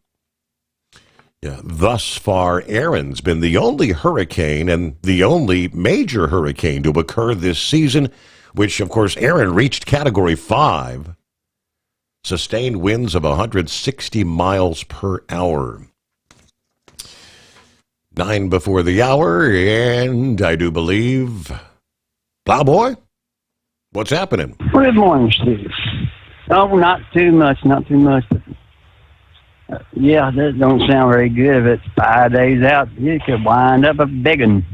Thus far, Aaron's been the only hurricane and the only major hurricane to occur this season, which, of course, Aaron reached Category 5, sustained winds of 160 miles per hour. 9 before the hour, and I do believe, Plowboy, what's happening? Good morning, Steve. Oh, not too much. Yeah, that don't sound very good. If it's 5 days out, you could wind up a big one.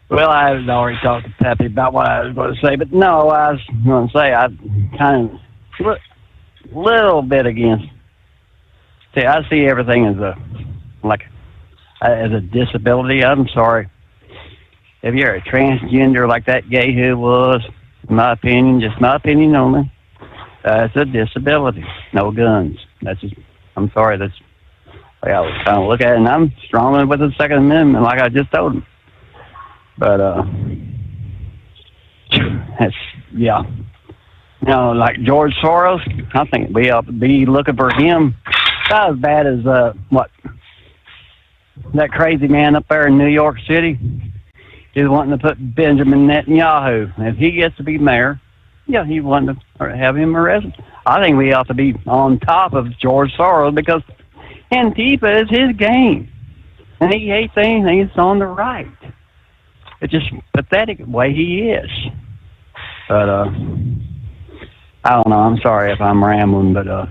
Well, I had already talked to Peppy about what I was going to say, but no, I was going to say I kind of little bit against. See, I see everything as a disability. I'm sorry. If you're a transgender like that gay who was, in my opinion, just my opinion only, that's a disability. No guns. I'm sorry. That's the way I was kind of look at it, and I'm strongly with the Second Amendment, like I just told him. But yeah. Like George Soros, I think we ought to be looking for him. Not as bad as that crazy man up there in New York City is wanting to put Benjamin Netanyahu. If he gets to be mayor, he wanted to have him arrested. I think we ought to be on top of George Soros because Antifa is his game, and he hates anything that's on the right. It's just pathetic the way he is. But I don't know. I'm sorry if I'm rambling, but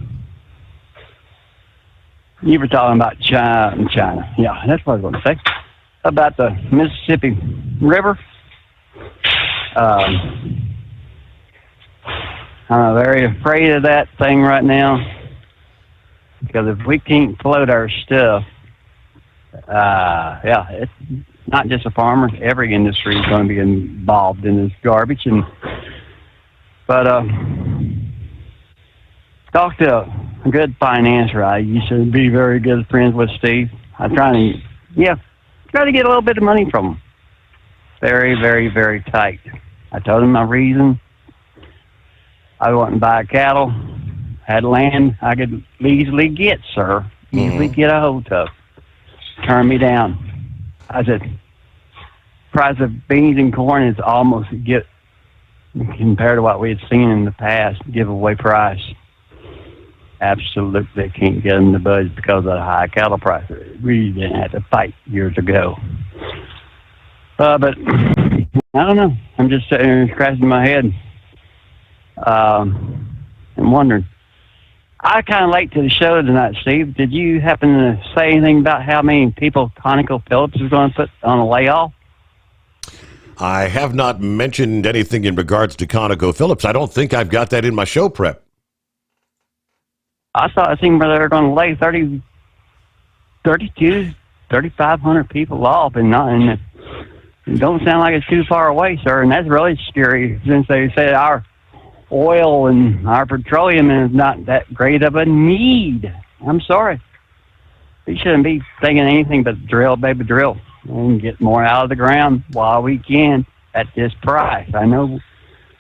you were talking about China. Yeah, that's what I was going to say. About the Mississippi River. I'm very afraid of that thing right now. Because if we can't float our stuff, it's not just the farmers. Every industry is going to be involved in this garbage. But talk to a good financier. I used to be very good friends with Steve. I'm trying to get a little bit of money from him. Very, very, very tight. I told him my reason. I went and buy cattle, had land I could easily get, sir. Easily get a hold of. Turn me down. I said, price of beans and corn is almost compared to what we had seen in the past, giveaway price. Absolutely can't get them to budge because of the high cattle price. We didn't have to fight years ago. But I don't know. I'm just sitting here scratching my head. I'm wondering. I kind of late to the show tonight, Steve. Did you happen to say anything about how many people ConocoPhillips is going to put on a layoff? I have not mentioned anything in regards to ConocoPhillips. I don't think I've got that in my show prep. I thought it seemed they were going to lay 3,500 people off, and it don't sound like it's too far away, sir. And that's really scary since they said our oil and our petroleum is not that great of a need. I'm sorry. We shouldn't be thinking anything but drill, baby, drill, and get more out of the ground while we can at this price. I know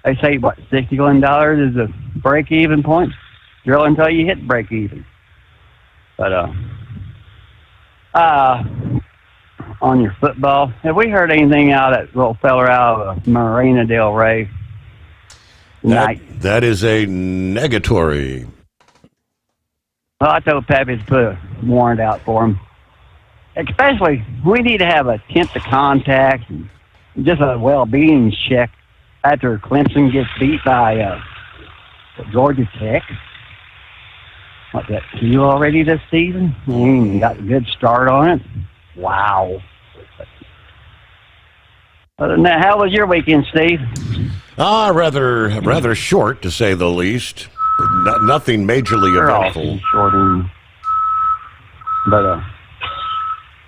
they say, $61 is a break-even point. Drill until you hit break-even. But on your football, have we heard anything out of that little feller out of Marina Del Rey tonight? That is a negatory. Well, I told Pappy to put a warrant out for him. Especially, we need to have a attempt to contact and just a well-being check after Clemson gets beat by Georgia Tech. What, that 2 already this season? Got a good start on it. Wow. Other than that, how was your weekend, Steve? Rather short, to say the least. Nothing majorly eventful. But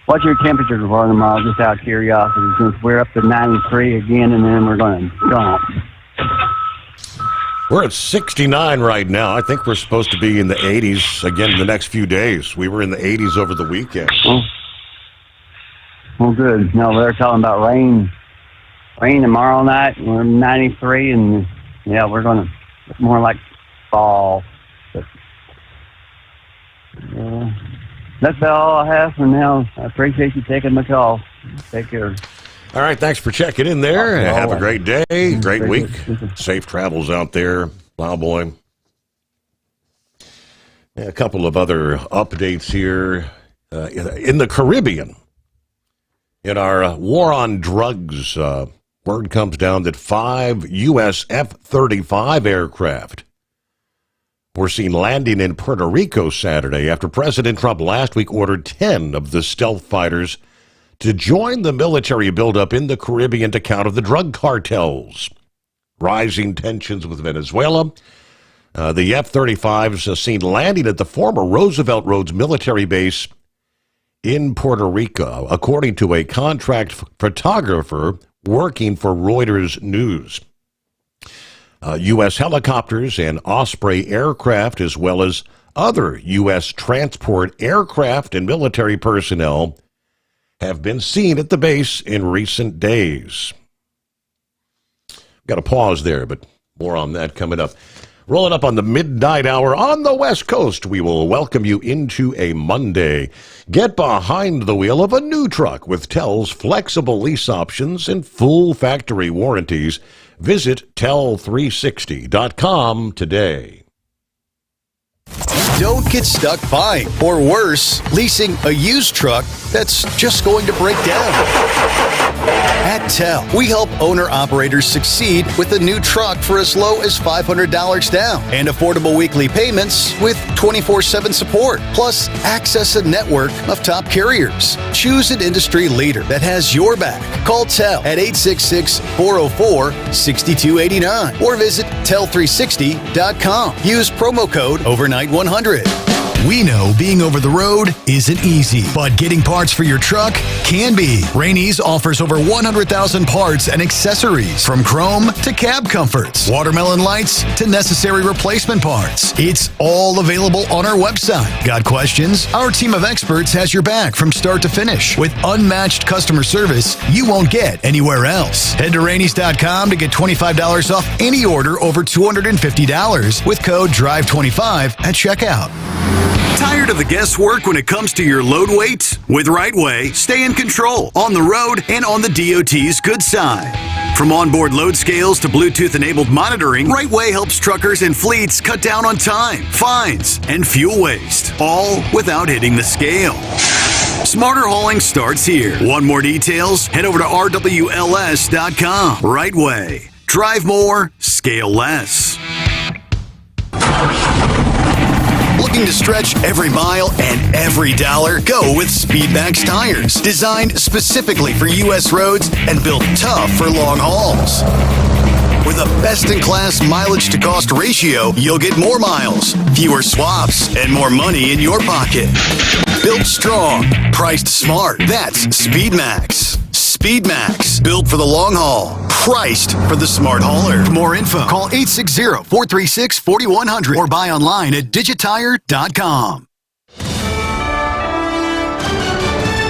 what's your temperature for tomorrow, just out of curiosity, since we're up to 93 again, and then we're going to jump? We're at 69 right now. I think we're supposed to be in the 80s again in the next few days. We were in the 80s over the weekend. Well, good. No, they're talking about rain tomorrow night. We're 93, and yeah, we're going to look more like fall. But that's about all I have for now. I appreciate you taking my call. Take care. All right, thanks for checking in there. Have a great day, great week. Safe travels out there, Plowboy. A couple of other updates here. In the Caribbean, in our war on drugs, word comes down that 5 U.S. F-35 aircraft were seen landing in Puerto Rico Saturday after President Trump last week ordered 10 of the stealth fighters to join the military buildup in the Caribbean to counter the drug cartels. Rising tensions with Venezuela. The F-35s are seen landing at the former Roosevelt Roads military base in Puerto Rico, according to a contract photographer working for Reuters News. U.S. helicopters and Osprey aircraft, as well as other U.S. transport aircraft and military personnel, have been seen at the base in recent days. Got to pause there, but more on that coming up. Rolling up on the midnight hour on the West Coast, we will welcome you into a Monday. Get behind the wheel of a new truck with TEL's flexible lease options and full factory warranties. Visit tel360.com today. Don't get stuck buying, or worse, leasing a used truck that's just going to break down. At TEL, we help owner-operators succeed with a new truck for as low as $500 down and affordable weekly payments with 24/7 support, plus access a network of top carriers. Choose an industry leader that has your back. Call TEL at 866-404-6289 or visit tel360.com. Use promo code OVERNIGHT100. We know being over the road isn't easy, but getting parts for your truck can be. Rainey's offers over 100,000 parts and accessories, from chrome to cab comforts, watermelon lights to necessary replacement parts. It's all available on our website. Got questions? Our team of experts has your back from start to finish with unmatched customer service you won't get anywhere else. Head to Rainey's.com to get $25 off any order over $250 with code DRIVE25 at checkout. Tired of the guesswork when it comes to your load weight? With RightWay, stay in control on the road and on the DOT's good side. From onboard load scales to Bluetooth-enabled monitoring, RightWay helps truckers and fleets cut down on time, fines, and fuel waste, all without hitting the scale. Smarter hauling starts here. Want more details? Head over to rwls.com. RightWay. Drive more, scale less. Looking to stretch every mile and every dollar? Go with Speedmax tires. Designed specifically for U.S. roads and built tough for long hauls. With a best-in-class mileage-to-cost ratio, you'll get more miles, fewer swaps, and more money in your pocket. Built strong, priced smart. That's Speedmax. Speedmax, built for the long haul, priced for the smart hauler. For more info, call 860-436-4100 or buy online at digitire.com.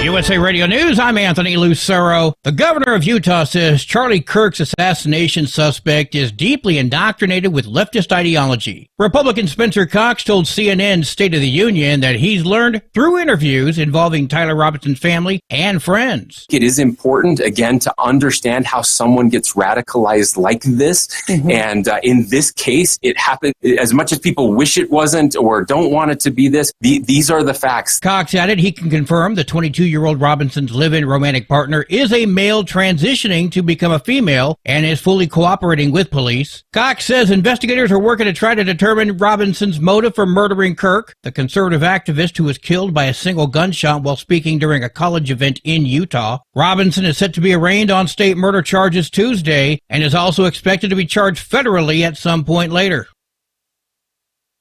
USA Radio News, I'm Anthony Lucero. The governor of Utah says Charlie Kirk's assassination suspect is deeply indoctrinated with leftist ideology. Republican Spencer Cox told CNN's State of the Union that he's learned through interviews involving Tyler Robinson's family and friends. It is important, again, to understand how someone gets radicalized like this. Mm-hmm. And in this case, it happened as much as people wish it wasn't or don't want it to be this. These are the facts. Cox added he can confirm the 22-year-old Robinson's live-in romantic partner is a male transitioning to become a female and is fully cooperating with police. Cox says investigators are working to try to determine Robinson's motive for murdering Kirk, the conservative activist who was killed by a single gunshot while speaking during a college event in Utah. Robinson is set to be arraigned on state murder charges Tuesday and is also expected to be charged federally at some point later.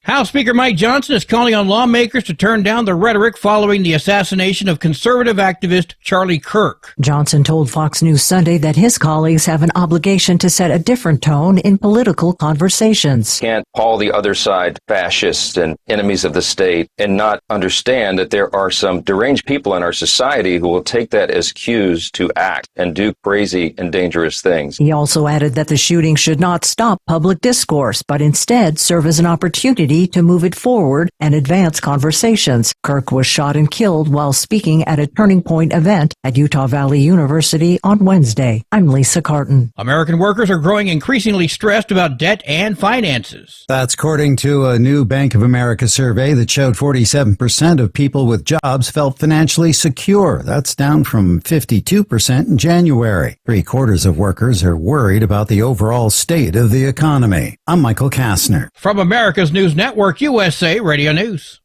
House Speaker Mike Johnson is calling on lawmakers to turn down the rhetoric following the assassination of conservative activist Charlie Kirk. Johnson told Fox News Sunday that his colleagues have an obligation to set a different tone in political conversations. Can't call the other side fascists and enemies of the state and not understand that there are some deranged people in our society who will take that as cues to act and do crazy and dangerous things. He also added that the shooting should not stop public discourse, but instead serve as an opportunity to move it forward and advance conversations. Kirk was shot and killed while speaking at a Turning Point event at Utah Valley University on Wednesday. I'm Lisa Carton. American workers are growing increasingly stressed about debt and finances. That's according to a new Bank of America survey that showed 47% of people with jobs felt financially secure. That's down from 52% in January. 3/4 of workers are worried about the overall state of the economy. I'm Michael Kastner. From America's News Network, USA Radio News.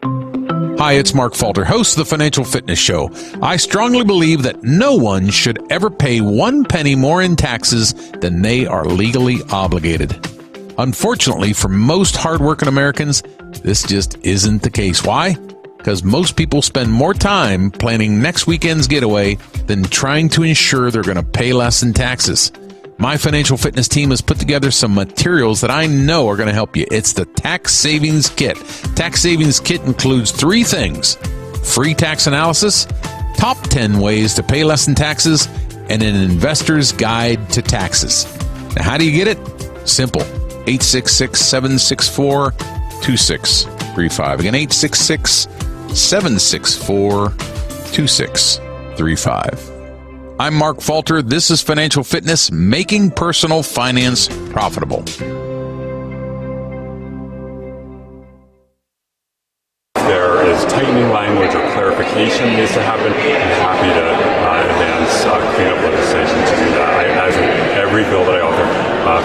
Hi, it's Mark Falter, host of the Financial Fitness Show. I strongly believe that no one should ever pay 1 penny more in taxes than they are legally obligated. Unfortunately, for most hardworking Americans, this just isn't the case. Why? Because most people spend more time planning next weekend's getaway than trying to ensure they're going to pay less in taxes. My financial fitness team has put together some materials that I know are going to help you. It's the Tax Savings Kit. Tax Savings Kit includes 3 things: free tax analysis, top 10 ways to pay less in taxes, and an investor's guide to taxes. Now, how do you get it? Simple. 866-764-2635. Again, 866-764-2635. I'm Mark Falter. This is Financial Fitness, making personal finance profitable. There is tightening language or clarification needs to happen. I'm happy to advance cleanup legislation to do that. As in every bill that I author,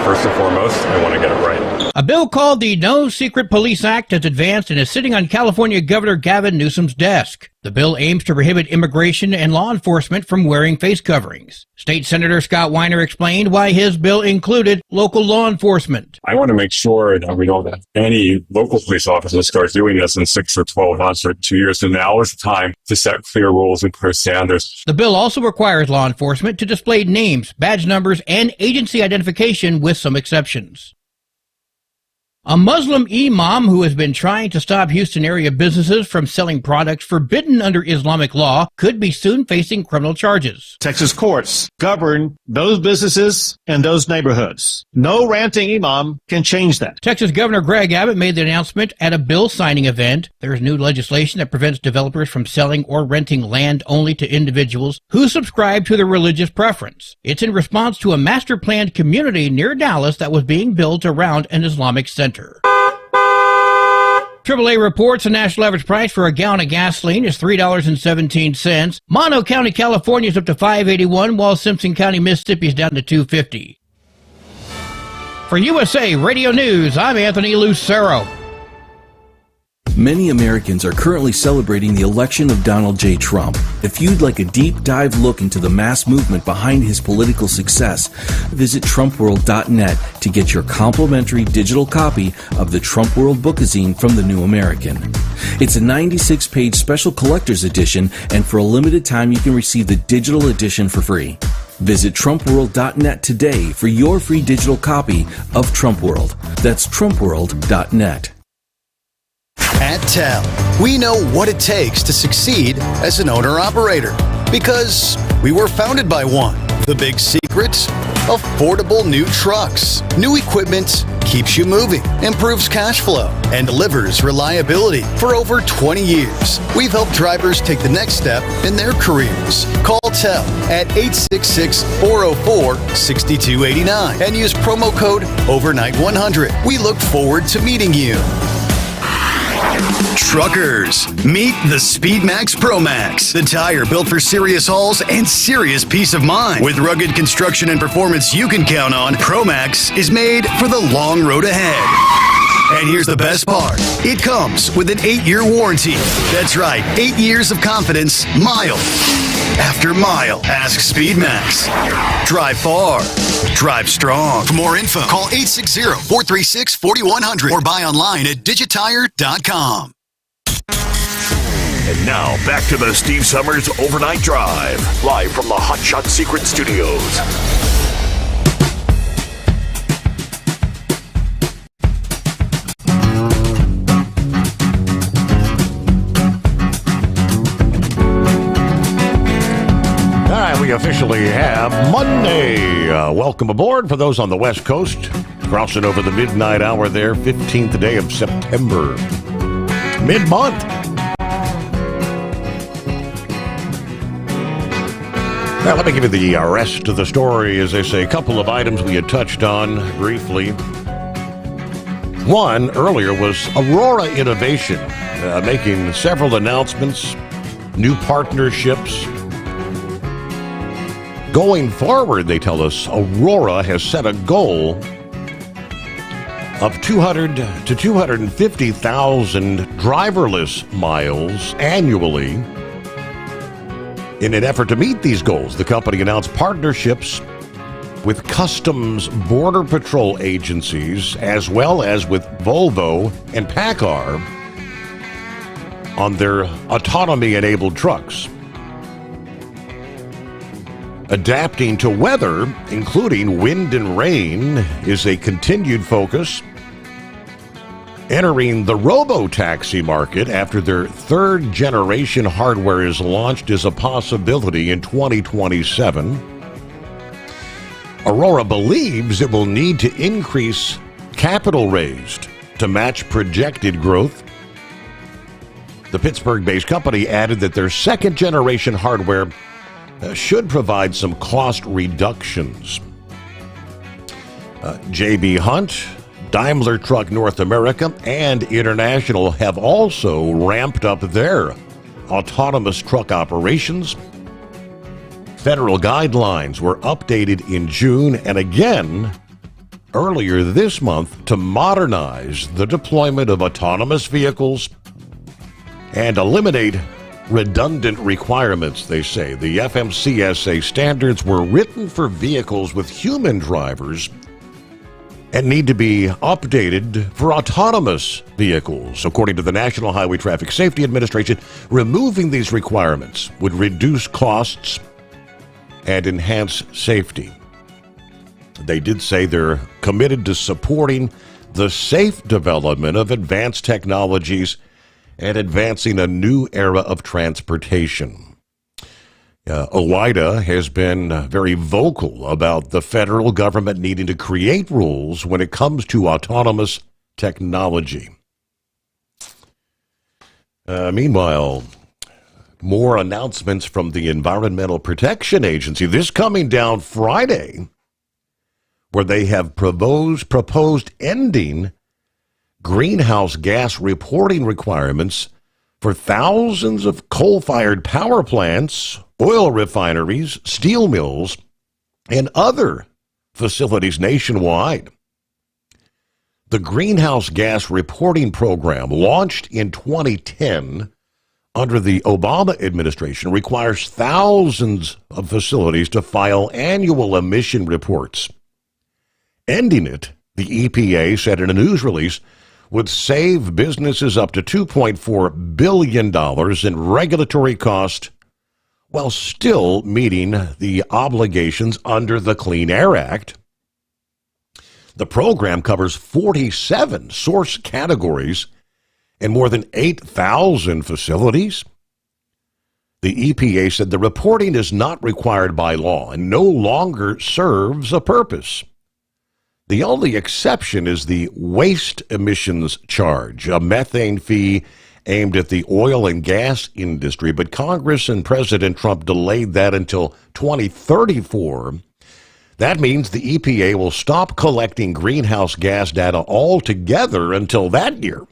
first and foremost, I want to get it right. A bill called the No Secret Police Act has advanced and is sitting on California Governor Gavin Newsom's desk. The bill aims to prohibit immigration and law enforcement from wearing face coverings. State Senator Scott Weiner explained why his bill included local law enforcement. I want to make sure that we don't have any local police officers start doing this in 6 or 12 months or 2 years. So now is the time to set clear rules and clear standards. The bill also requires law enforcement to display names, badge numbers, and agency identification with some exceptions. A Muslim imam who has been trying to stop Houston area businesses from selling products forbidden under Islamic law could be soon facing criminal charges. Texas courts govern those businesses and those neighborhoods. No ranting imam can change that. Texas Governor Greg Abbott made the announcement at a bill signing event. There is new legislation that prevents developers from selling or renting land only to individuals who subscribe to their religious preference. It's in response to a master planned community near Dallas that was being built around an Islamic center. AAA reports the national average price for a gallon of gasoline is $3.17. Mono County, California is up to $5.81, while Simpson County, Mississippi is down to $2.50. For USA Radio News, I'm Anthony Lucero. Many Americans are currently celebrating the election of Donald J. Trump. If you'd like a deep dive look into the mass movement behind his political success, visit TrumpWorld.net to get your complimentary digital copy of the Trump World Bookazine from the New American. It's a 96-page special collector's edition, and for a limited time you can receive the digital edition for free. Visit TrumpWorld.net today for your free digital copy of Trump World. That's TrumpWorld.net. At TEL, we know what it takes to succeed as an owner-operator because we were founded by one. The big secret? Affordable new trucks. New equipment keeps you moving, improves cash flow, and delivers reliability for over 20 years. We've helped drivers take the next step in their careers. Call TEL at 866-404-6289 and use promo code OVERNIGHT100. We look forward to meeting you. Truckers, meet the SpeedMax Pro Max, the tire built for serious hauls and serious peace of mind. With rugged construction and performance you can count on, Pro Max is made for the long road ahead. And here's the best part. It comes with an 8-year warranty. That's right, 8 years of confidence, mile after mile. Ask SpeedMax. Drive far. Drive strong. For more info, call 860-436-4100 or buy online at digitire.com. And now, back to the Steve Summers Overnight Drive, live from the Hot Shot Secret Studios. All right, we officially have Monday. Welcome aboard for those on the West Coast. Crossing over the midnight hour there, 15th day of September. Mid-month. Now, let me give you the rest of the story. As they say, a couple of items we had touched on briefly. One earlier was Aurora Innovation, making several announcements, new partnerships. Going forward, they tell us, Aurora has set a goal of 200 to 250,000 driverless miles annually. In an effort to meet these goals, the company announced partnerships with Customs Border Patrol agencies as well as with Volvo and PACCAR on their autonomy-enabled trucks. Adapting to weather, including wind and rain, is a continued focus. Entering the robo-taxi market after their third-generation hardware is launched is a possibility in 2027. Aurora believes it will need to increase capital raised to match projected growth. The Pittsburgh-based company added that their second-generation hardware should provide some cost reductions. J.B. Hunt, Daimler Truck North America, and International have also ramped up their autonomous truck operations. Federal guidelines were updated in June and again earlier this month to modernize the deployment of autonomous vehicles and eliminate redundant requirements, they say. The FMCSA standards were written for vehicles with human drivers and need to be updated for autonomous vehicles. According to the National Highway Traffic Safety Administration, removing these requirements would reduce costs and enhance safety. They did say they're committed to supporting the safe development of advanced technologies and advancing a new era of transportation. OOIDA has been very vocal about the federal government needing to create rules when it comes to autonomous technology. Meanwhile, more announcements from the Environmental Protection Agency. This coming down Friday, where they have proposed ending greenhouse gas reporting requirements for thousands of coal-fired power plants, oil refineries, steel mills, and other facilities nationwide. The Greenhouse Gas Reporting Program, launched in 2010 under the Obama administration, requires thousands of facilities to file annual emission reports. Ending it, the EPA said in a news release, would save businesses up to $2.4 billion in regulatory cost while still meeting the obligations under the Clean Air Act. The program covers 47 source categories in more than 8,000 facilities. The EPA said the reporting is not required by law and no longer serves a purpose. The only exception is the waste emissions charge, a methane fee aimed at the oil and gas industry, but Congress and President Trump delayed that until 2034. That means the EPA will stop collecting greenhouse gas data altogether until that year.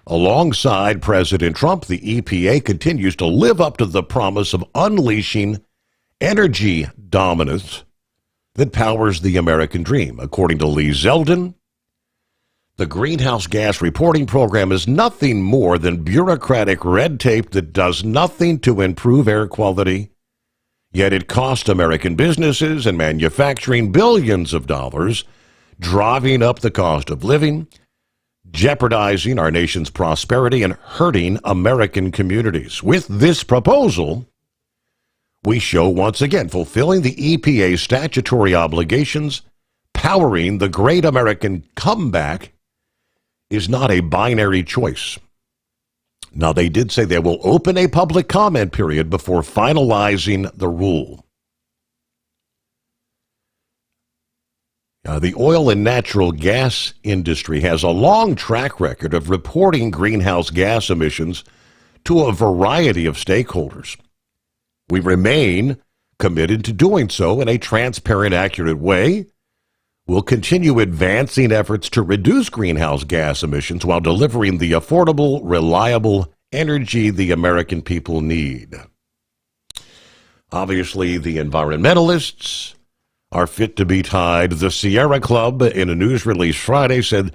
Alongside President Trump, the EPA continues to live up to the promise of unleashing energy dominance that powers the American dream. According to Lee Zeldin, the greenhouse gas reporting program is nothing more than bureaucratic red tape that does nothing to improve air quality, yet it costs American businesses and manufacturing billions of dollars, driving up the cost of living, jeopardizing our nation's prosperity, and hurting American communities. With this proposal, we show once again fulfilling the EPA's statutory obligations, powering the great American comeback is not a binary choice. Now, they did say they will open a public comment period before finalizing the rule. The oil and natural gas industry has a long track record of reporting greenhouse gas emissions to a variety of stakeholders. We remain committed to doing so in a transparent, accurate way. We'll continue advancing efforts to reduce greenhouse gas emissions while delivering the affordable, reliable energy the American people need. Obviously, the environmentalists are fit to be tied. The Sierra Club, in a news release Friday, said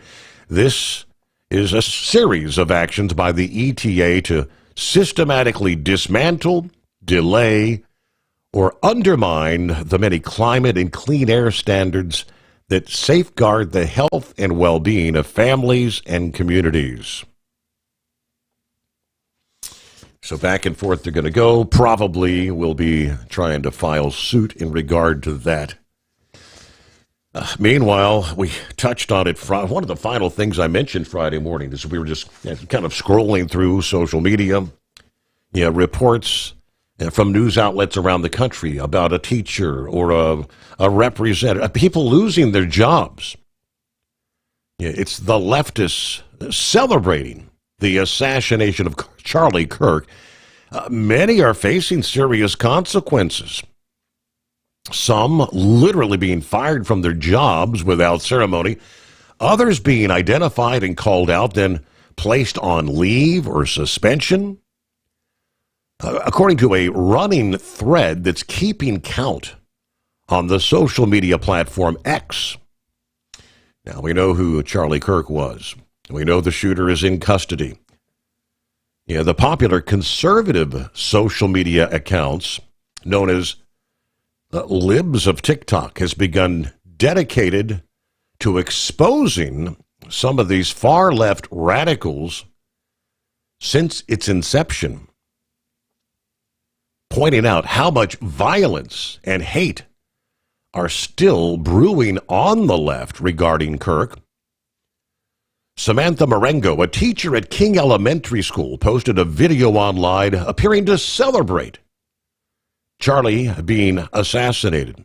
this is a series of actions by the ETA to systematically dismantle, delay, or undermine the many climate and clean air standards that safeguard the health and well-being of families and communities. So back and forth they're going to go. Probably will be trying to file suit in regard to that. Meanwhile, we touched on it. One of the final things I mentioned Friday morning is we were just kind of scrolling through social media. Reports from news outlets around the country about a teacher or a representative, people losing their jobs. It's the leftists celebrating the assassination of Charlie Kirk. Many are facing serious consequences. Some literally being fired from their jobs without ceremony. Others being identified and called out, then placed on leave or suspension. According to a running thread that's keeping count on the social media platform X. Now, we know who Charlie Kirk was. We know the shooter is in custody. The popular conservative social media accounts, known as Libs of TikTok, has begun dedicated to exposing some of these far-left radicals since its inception, pointing out how much violence and hate are still brewing on the left regarding Kirk. Samantha Marengo, a teacher at King Elementary School, posted a video online appearing to celebrate Charlie being assassinated.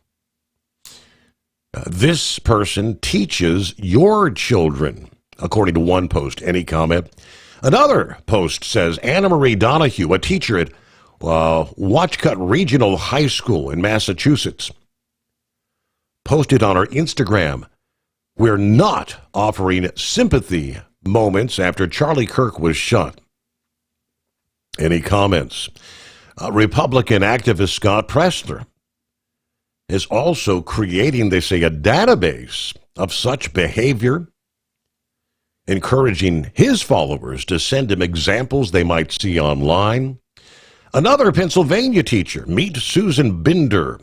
This person teaches your children, according to one post. Any comment? Another post says Anna Marie Donahue, a teacher at Watchcut Regional High School in Massachusetts, posted on her Instagram, "We're not offering sympathy moments after Charlie Kirk was shot." Any comments? Republican activist Scott Pressler is also creating, they say, a database of such behavior, encouraging his followers to send him examples they might see online. Another Pennsylvania teacher, meet Susan Binder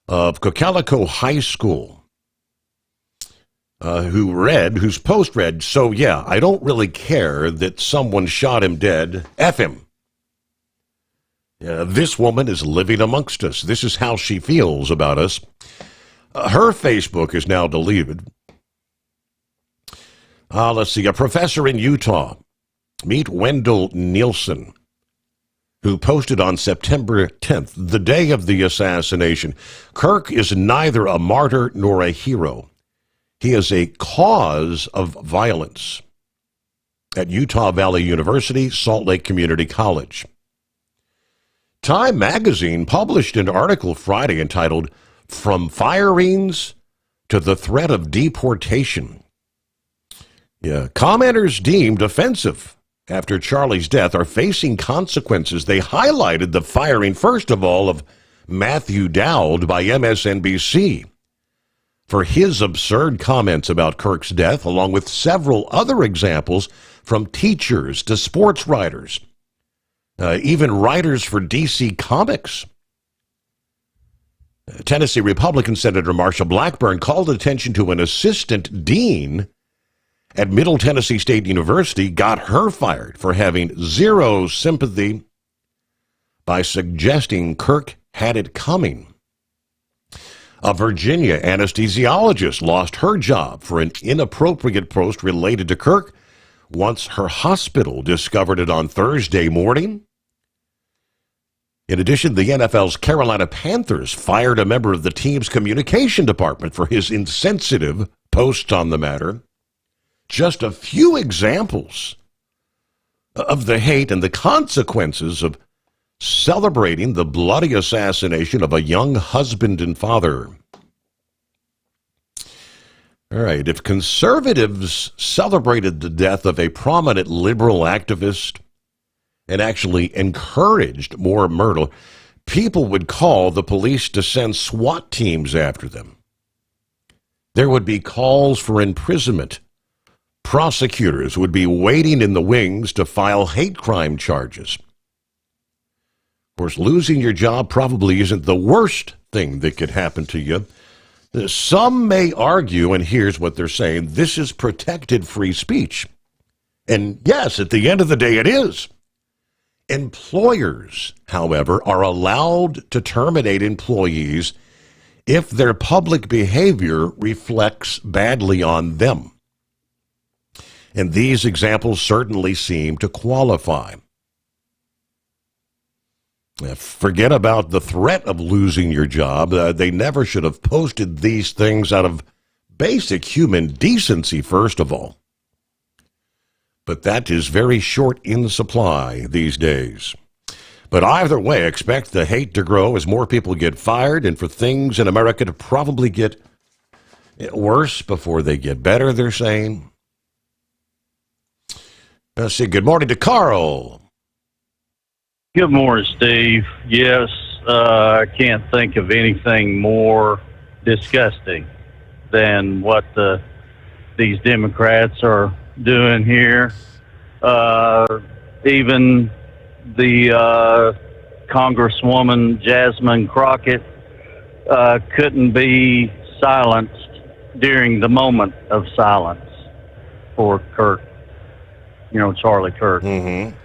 of Cocalico High School, whose post read, "So yeah, I don't really care that someone shot him dead. F him. This woman is living amongst us. This is how she feels about us." Her Facebook is now deleted. Let's see, a professor in Utah. Meet Wendell Nielsen, who posted on September 10th, the day of the assassination. Kirk is neither a martyr nor a hero. He is a cause of violence. At Utah Valley University, Salt Lake Community College. Time magazine published an article Friday entitled, "From Firings to the Threat of Deportation." Yeah, commenters deemed offensive after Charlie's death are facing consequences. They highlighted the firing, first of all, of Matthew Dowd by MSNBC for his absurd comments about Kirk's death, along with several other examples from teachers to sports writers, even writers for DC Comics. Tennessee Republican Senator Marsha Blackburn called attention to an assistant dean at Middle Tennessee State University, got her fired for having zero sympathy by suggesting Kirk had it coming. A Virginia anesthesiologist lost her job for an inappropriate post related to Kirk once her hospital discovered it on Thursday morning. In addition, the NFL's Carolina Panthers fired a member of the team's communication department for his insensitive posts on the matter. Just a few examples of the hate and the consequences of celebrating the bloody assassination of a young husband and father. All right, if conservatives celebrated the death of a prominent liberal activist and actually encouraged more murder, people would call the police to send SWAT teams after them. There would be calls for imprisonment. Prosecutors would be waiting in the wings to file hate crime charges. Of course, losing your job probably isn't the worst thing that could happen to you. Some may argue, and here's what they're saying, this is protected free speech. And yes, at the end of the day, it is. Employers, however, are allowed to terminate employees if their public behavior reflects badly on them. And these examples certainly seem to qualify. Forget about the threat of losing your job. They never should have posted these things out of basic human decency, first of all. But that is very short in supply these days. But either way, expect the hate to grow as more people get fired and for things in America to probably get worse before they get better, they're saying. Let's see. Good morning to Carl. Good morning, Steve. Yes, I can't think of anything more disgusting than what these Democrats are doing here. Even the Congresswoman Jasmine Crockett couldn't be silenced during the moment of silence for Kirk. You know, Charlie Kirk. Mm-hmm.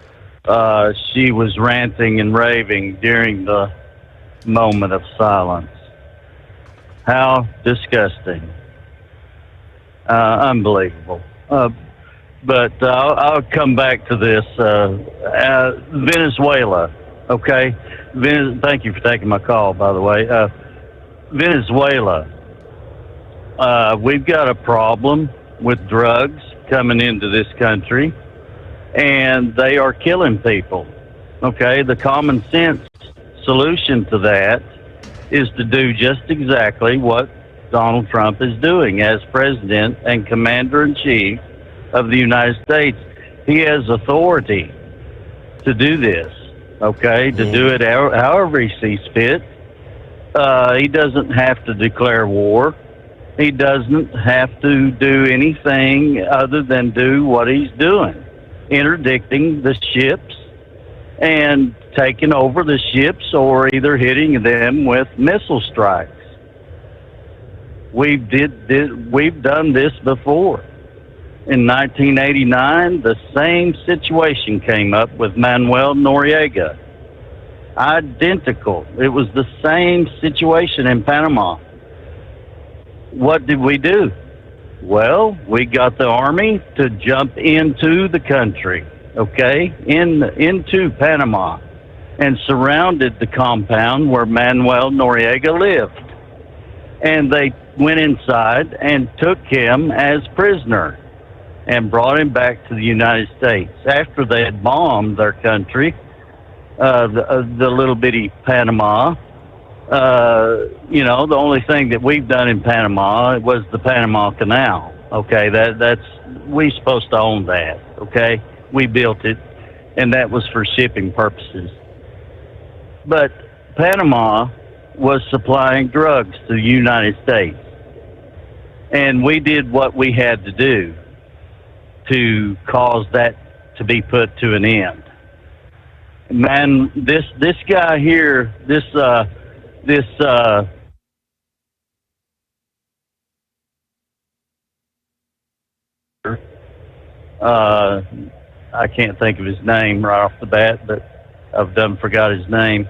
She was ranting and raving during the moment of silence. How disgusting. Unbelievable. But I'll come back to this. Venezuela, okay? Thank you for taking my call, by the way. Venezuela, we've got a problem with drugs coming into this country. And they are killing people. Okay, the common sense solution to that is to do just exactly what Donald Trump is doing as president and commander-in-chief of the United States. He has authority to do this, okay, to do it however he sees fit. He doesn't have to declare war. He doesn't have to do anything other than do what he's doing. Interdicting the ships and taking over the ships or either hitting them with missile strikes. We've done this before. In 1989, the same situation came up with Manuel Noriega. Identical. It was the same situation in Panama. What did we do? Well, we got the Army to jump into the country, okay, into Panama, and surrounded the compound where Manuel Noriega lived. And they went inside and took him as prisoner and brought him back to the United States after they had bombed their country, the little bitty Panama. You know, the only thing that we've done in Panama was the Panama Canal. Okay, that's we supposed to own that. Okay, we built it, and that was for shipping purposes. But Panama was supplying drugs to the United States, and we did what we had to do to cause that to be put to an end. Man, this guy here, I can't think of his name right off the bat, but I've forgot his name.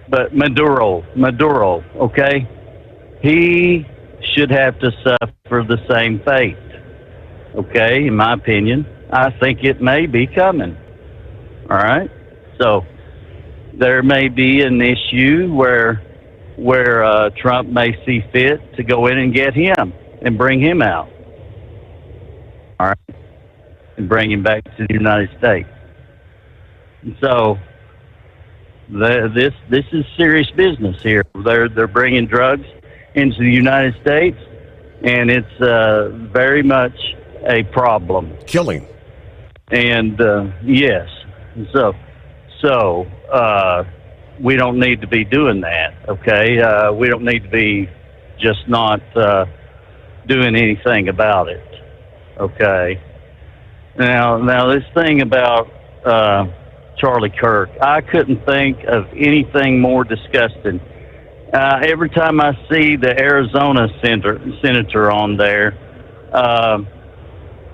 But Maduro, okay? He should have to suffer the same fate, okay, in my opinion. I think it may be coming, all right? So there may be an issue where Trump may see fit to go in and get him and bring him out, all right, and bring him back to the United States. And so this is serious business here. They're bringing drugs into the United States, and it's very much a problem. Killing. And yes, so we don't need to be doing that. Okay, we don't need to be just not doing anything about it. Okay. Now this thing about Charlie Kirk, I couldn't think of anything more disgusting. Every time I see the Arizona senator on there,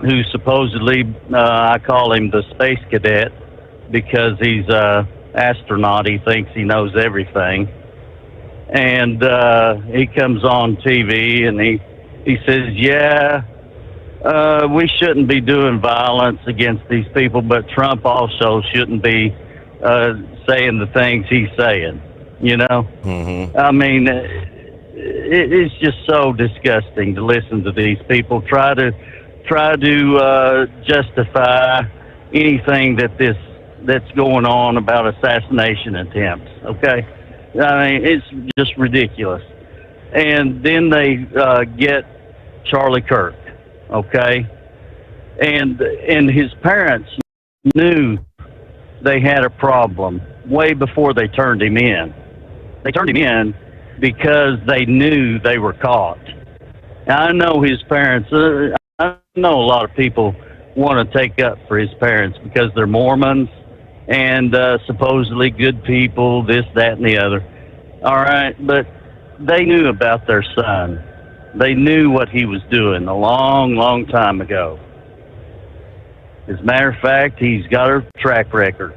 who supposedly, I call him the space cadet because he's a astronaut. He thinks he knows everything. And he comes on TV and he says, yeah, we shouldn't be doing violence against these people, but Trump also shouldn't be saying the things he's saying, you know? Mm-hmm. I mean, it's just so disgusting to listen to these people try to justify anything that's going on about assassination attempts, okay? I mean, it's just ridiculous. And then they get Charlie Kirk, okay? And his parents knew they had a problem way before they turned him in. They turned him in because they knew they were caught. Now, I know his parents, I know a lot of people want to take up for his parents because they're Mormons and supposedly good people, this, that, and the other. All right, but they knew about their son. They knew what he was doing a long, long time ago. As a matter of fact, he's got a track record,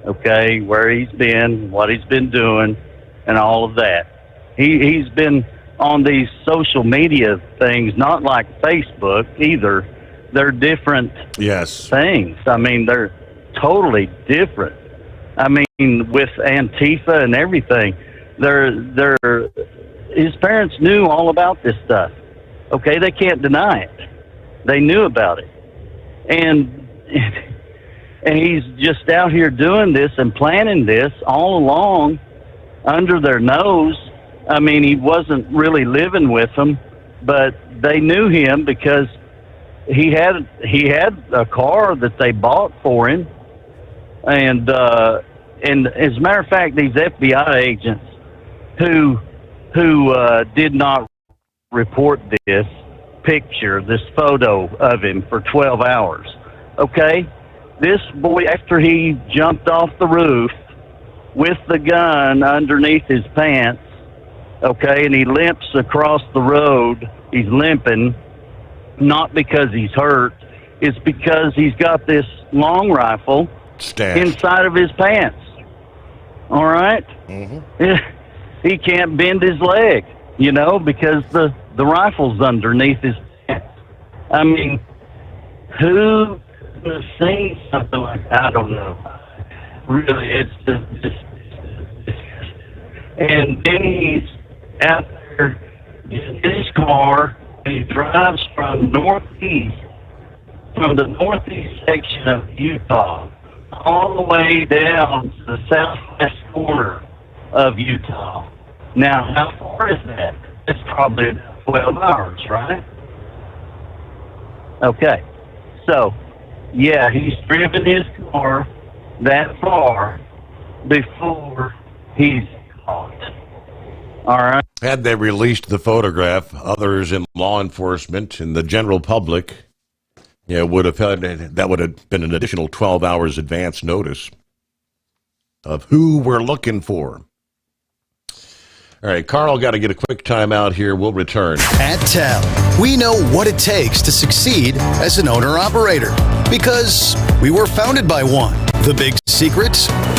okay, where he's been, what he's been doing, and all of that. He's been on these social media things, not like Facebook either. They're different things. I mean, they're totally different. I mean, with Antifa and everything, his parents knew all about this stuff. Okay, they can't deny it. They knew about it. And he's just out here doing this and planning this all along under their nose. I mean, he wasn't really living with them, but they knew him because he had a car that they bought for him. And as a matter of fact, these FBI agents who did not report this picture, this photo of him for 12 hours. Okay? This boy, after he jumped off the roof with the gun underneath his pants, okay, and he limps across the road, he's limping, not because he's hurt, it's because he's got this long rifle inside of his pants. All right? Mm-hmm. He can't bend his leg, you know, because the rifle's underneath his pants. I mean, who would have seen something like that? I don't know. Really, it's just and then he's out there in his car, and he drives from the northeast section of Utah, all the way down to the southwest corner of Utah. Now, how far is that? It's probably about 12 hours, right? Okay. So, yeah, he's driven his car that far before he's caught. All right. Had they released the photograph, others in law enforcement and the general public, would have had, that would have been an additional 12 hours advance notice of who we're looking for. All right, Carl, got to get a quick time out here. We'll return. At TEL, we know what it takes to succeed as an owner-operator because we were founded by one. The big secret?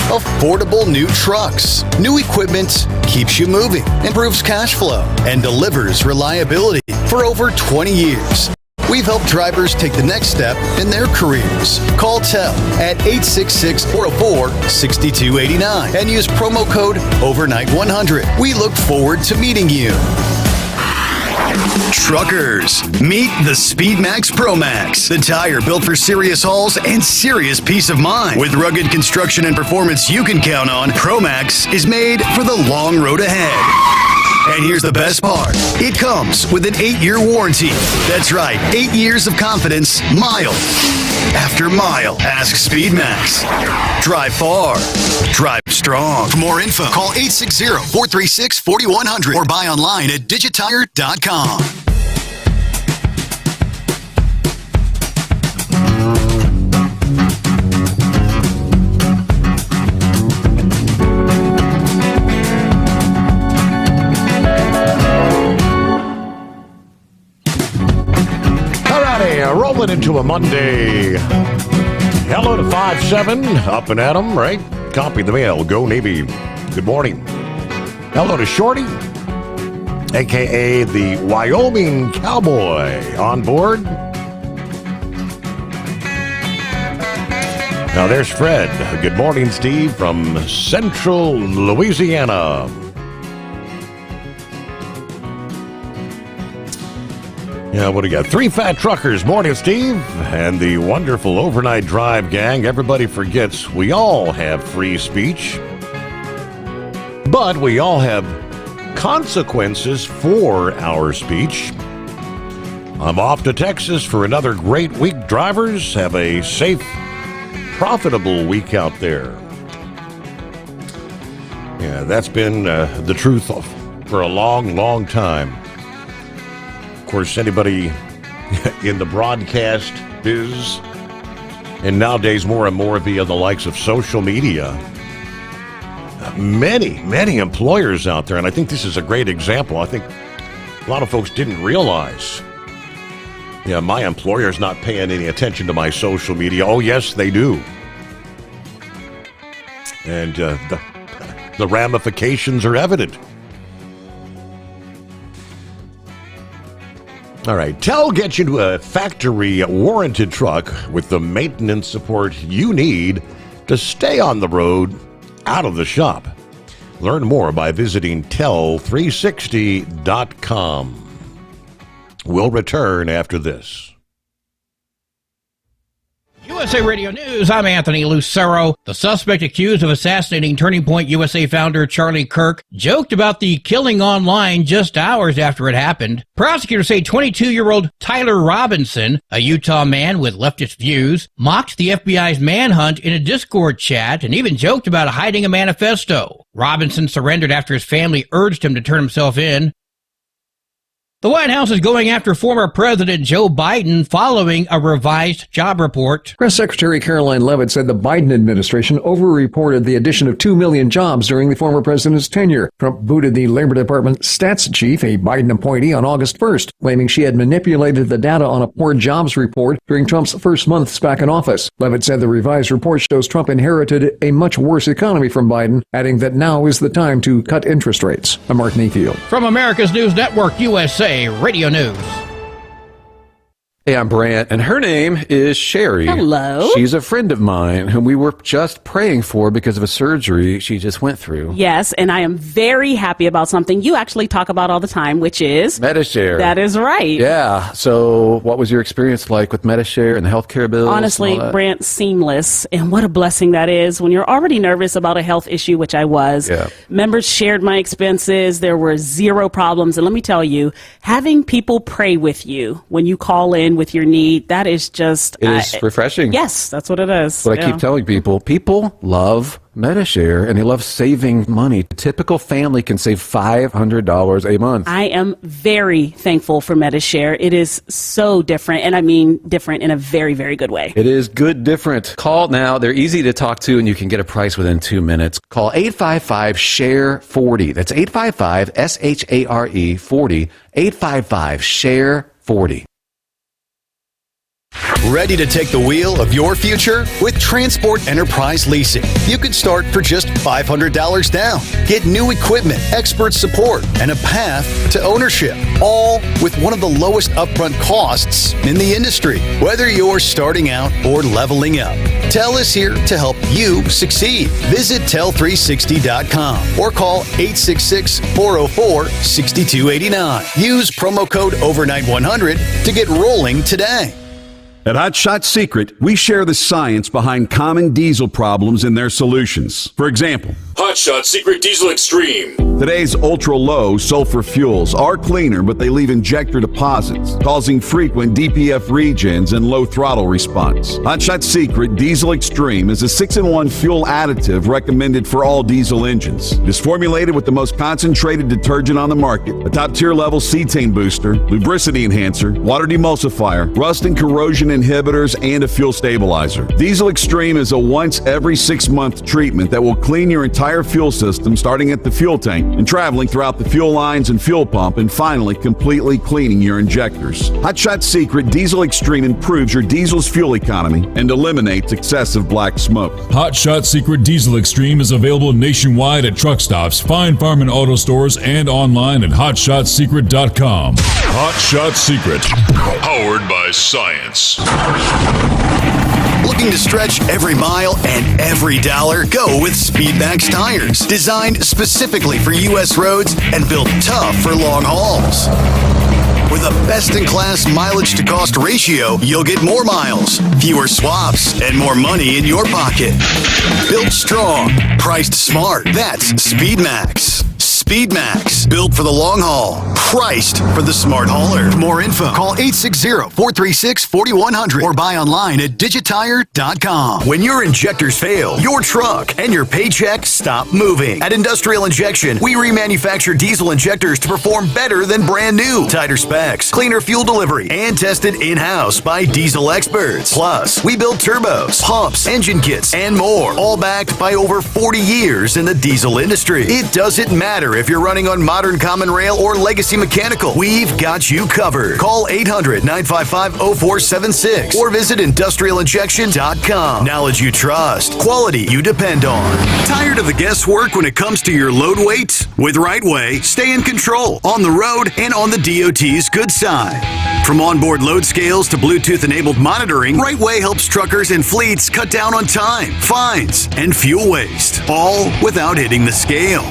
Affordable new trucks. New equipment keeps you moving, improves cash flow, and delivers reliability for over 20 years. We've helped drivers take the next step in their careers. Call TEL at 866-404-6289 and use promo code OVERNIGHT100. We look forward to meeting you. Truckers, meet the SpeedMax Pro Max, the tire built for serious hauls and serious peace of mind. With rugged construction and performance you can count on, Pro Max is made for the long road ahead. And here's the best part. It comes with an 8-year warranty. That's right, 8 years of confidence, mile after mile. Ask SpeedMax. Drive far. Drive strong. For more info, call 860-436-4100 or buy online at digitire.com. Rolling into a Monday. Hello to 5-7, up and at 'em, right? Copy the mail. Go Navy. Good morning. Hello to Shorty, a.k.a. the Wyoming Cowboy, on board. Now there's Fred. Good morning, Steve, from Central Louisiana. Yeah, what do you got? 3 fat truckers. Morning, Steve. And the wonderful Overnight Drive gang. Everybody forgets we all have free speech, but we all have consequences for our speech. I'm off to Texas for another great week. Drivers, have a safe, profitable week out there. Yeah, that's been the truth for a long, long time. Of course, anybody in the broadcast biz, and nowadays more and more via the likes of social media, many employers out there, and I think this is a great example. I think a lot of folks didn't realize, my employer's not paying any attention to my social media. Oh, yes, they do. And the ramifications are evident. All right, TEL gets you to a factory-warranted truck with the maintenance support you need to stay on the road, out of the shop. Learn more by visiting tel360.com. We'll return after this. USA Radio News, I'm Anthony Lucero. The suspect accused of assassinating Turning Point USA founder Charlie Kirk joked about the killing online just hours after it happened. Prosecutors say 22-year-old Tyler Robinson, a Utah man with leftist views, mocked the FBI's manhunt in a Discord chat and even joked about hiding a manifesto. Robinson surrendered after his family urged him to turn himself in. The White House is going after former President Joe Biden following a revised job report. Press Secretary Caroline Leavitt said the Biden administration overreported the addition of 2 million jobs during the former president's tenure. Trump booted the Labor Department stats chief, a Biden appointee, on August 1st, claiming she had manipulated the data on a poor jobs report during Trump's first months back in office. Leavitt said the revised report shows Trump inherited a much worse economy from Biden, adding that now is the time to cut interest rates. I'm Mark Mayfield. From America's News Network, USA Radio News. Hey, I'm Brant, and her name is Sherry. Hello. She's a friend of mine whom we were just praying for because of a surgery she just went through. Yes, and I am very happy about something you actually talk about all the time, which is Medishare. That is right. Yeah. So what was your experience like with Medishare and the healthcare bills? Honestly, Brant, seamless. And what a blessing that is when you're already nervous about a health issue, which I was. Yeah. Members shared my expenses. There were zero problems. And let me tell you, having people pray with you when you call in with your need, that is just... It is refreshing. Yes, that's what it is. What I keep telling people. People love Medishare, and they love saving money. A typical family can save $500 a month. I am very thankful for Medishare. It is so different, and I mean different in a very, very good way. It is good different. Call now. They're easy to talk to, and you can get a price within 2 minutes. Call 855-SHARE-40. That's 855-SHARE-40. 855-SHARE-40. Ready to take the wheel of your future? With Transport Enterprise Leasing, you could start for just $500 down. Get new equipment, expert support, and a path to ownership, all with one of the lowest upfront costs in the industry, whether you're starting out or leveling up. TEL is here to help you succeed. Visit tel360.com or call 866-404-6289. Use promo code OVERNIGHT100 to get rolling today. At Hot Shot Secret, we share the science behind common diesel problems and their solutions. For example, Hot Shot Secret Diesel Extreme. Today's ultra-low sulfur fuels are cleaner, but they leave injector deposits, causing frequent DPF regens and low throttle response. Hot Shot Secret Diesel Extreme is a 6-in-1 fuel additive recommended for all diesel engines. It is formulated with the most concentrated detergent on the market, a top-tier level cetane booster, lubricity enhancer, water demulsifier, rust and corrosion inhibitors, and a fuel stabilizer. Diesel Extreme is a once every 6-month treatment that will clean your entire fuel system, starting at the fuel tank and traveling throughout the fuel lines and fuel pump, and finally completely cleaning your injectors. Hot Shot Secret Diesel Extreme improves your diesel's fuel economy and eliminates excessive black smoke. Hot Shot Secret Diesel Extreme is available nationwide at truck stops, Fine Farm and auto stores, and online at hotshotsecret.com. Hot Shot Secret, powered by science. Looking to stretch every mile and every dollar? Go with Speedmax tires. Designed specifically for U.S. roads and built tough for long hauls. With a best-in-class mileage-to-cost ratio, you'll get more miles, fewer swaps, and more money in your pocket. Built strong, priced smart. That's Speedmax. Speedmax, built for the long haul, priced for the smart hauler. For more info, call 860-436-4100 or buy online at digitire.com. When your injectors fail, your truck and your paycheck stop moving. At Industrial Injection, we remanufacture diesel injectors to perform better than brand new. Tighter specs, cleaner fuel delivery, and tested in-house by diesel experts. Plus, we build turbos, pumps, engine kits, and more, all backed by over 40 years in the diesel industry. It doesn't matter if you're running on modern common rail or legacy mechanical, we've got you covered. Call 800-955-0476 or visit industrialinjection.com. Knowledge you trust, quality you depend on. Tired of the guesswork when it comes to your load weights? With Right Way, stay in control on the road and on the DOT's good side. From onboard load scales to Bluetooth-enabled monitoring, Right Way helps truckers and fleets cut down on time, fines, and fuel waste, all without hitting the scale.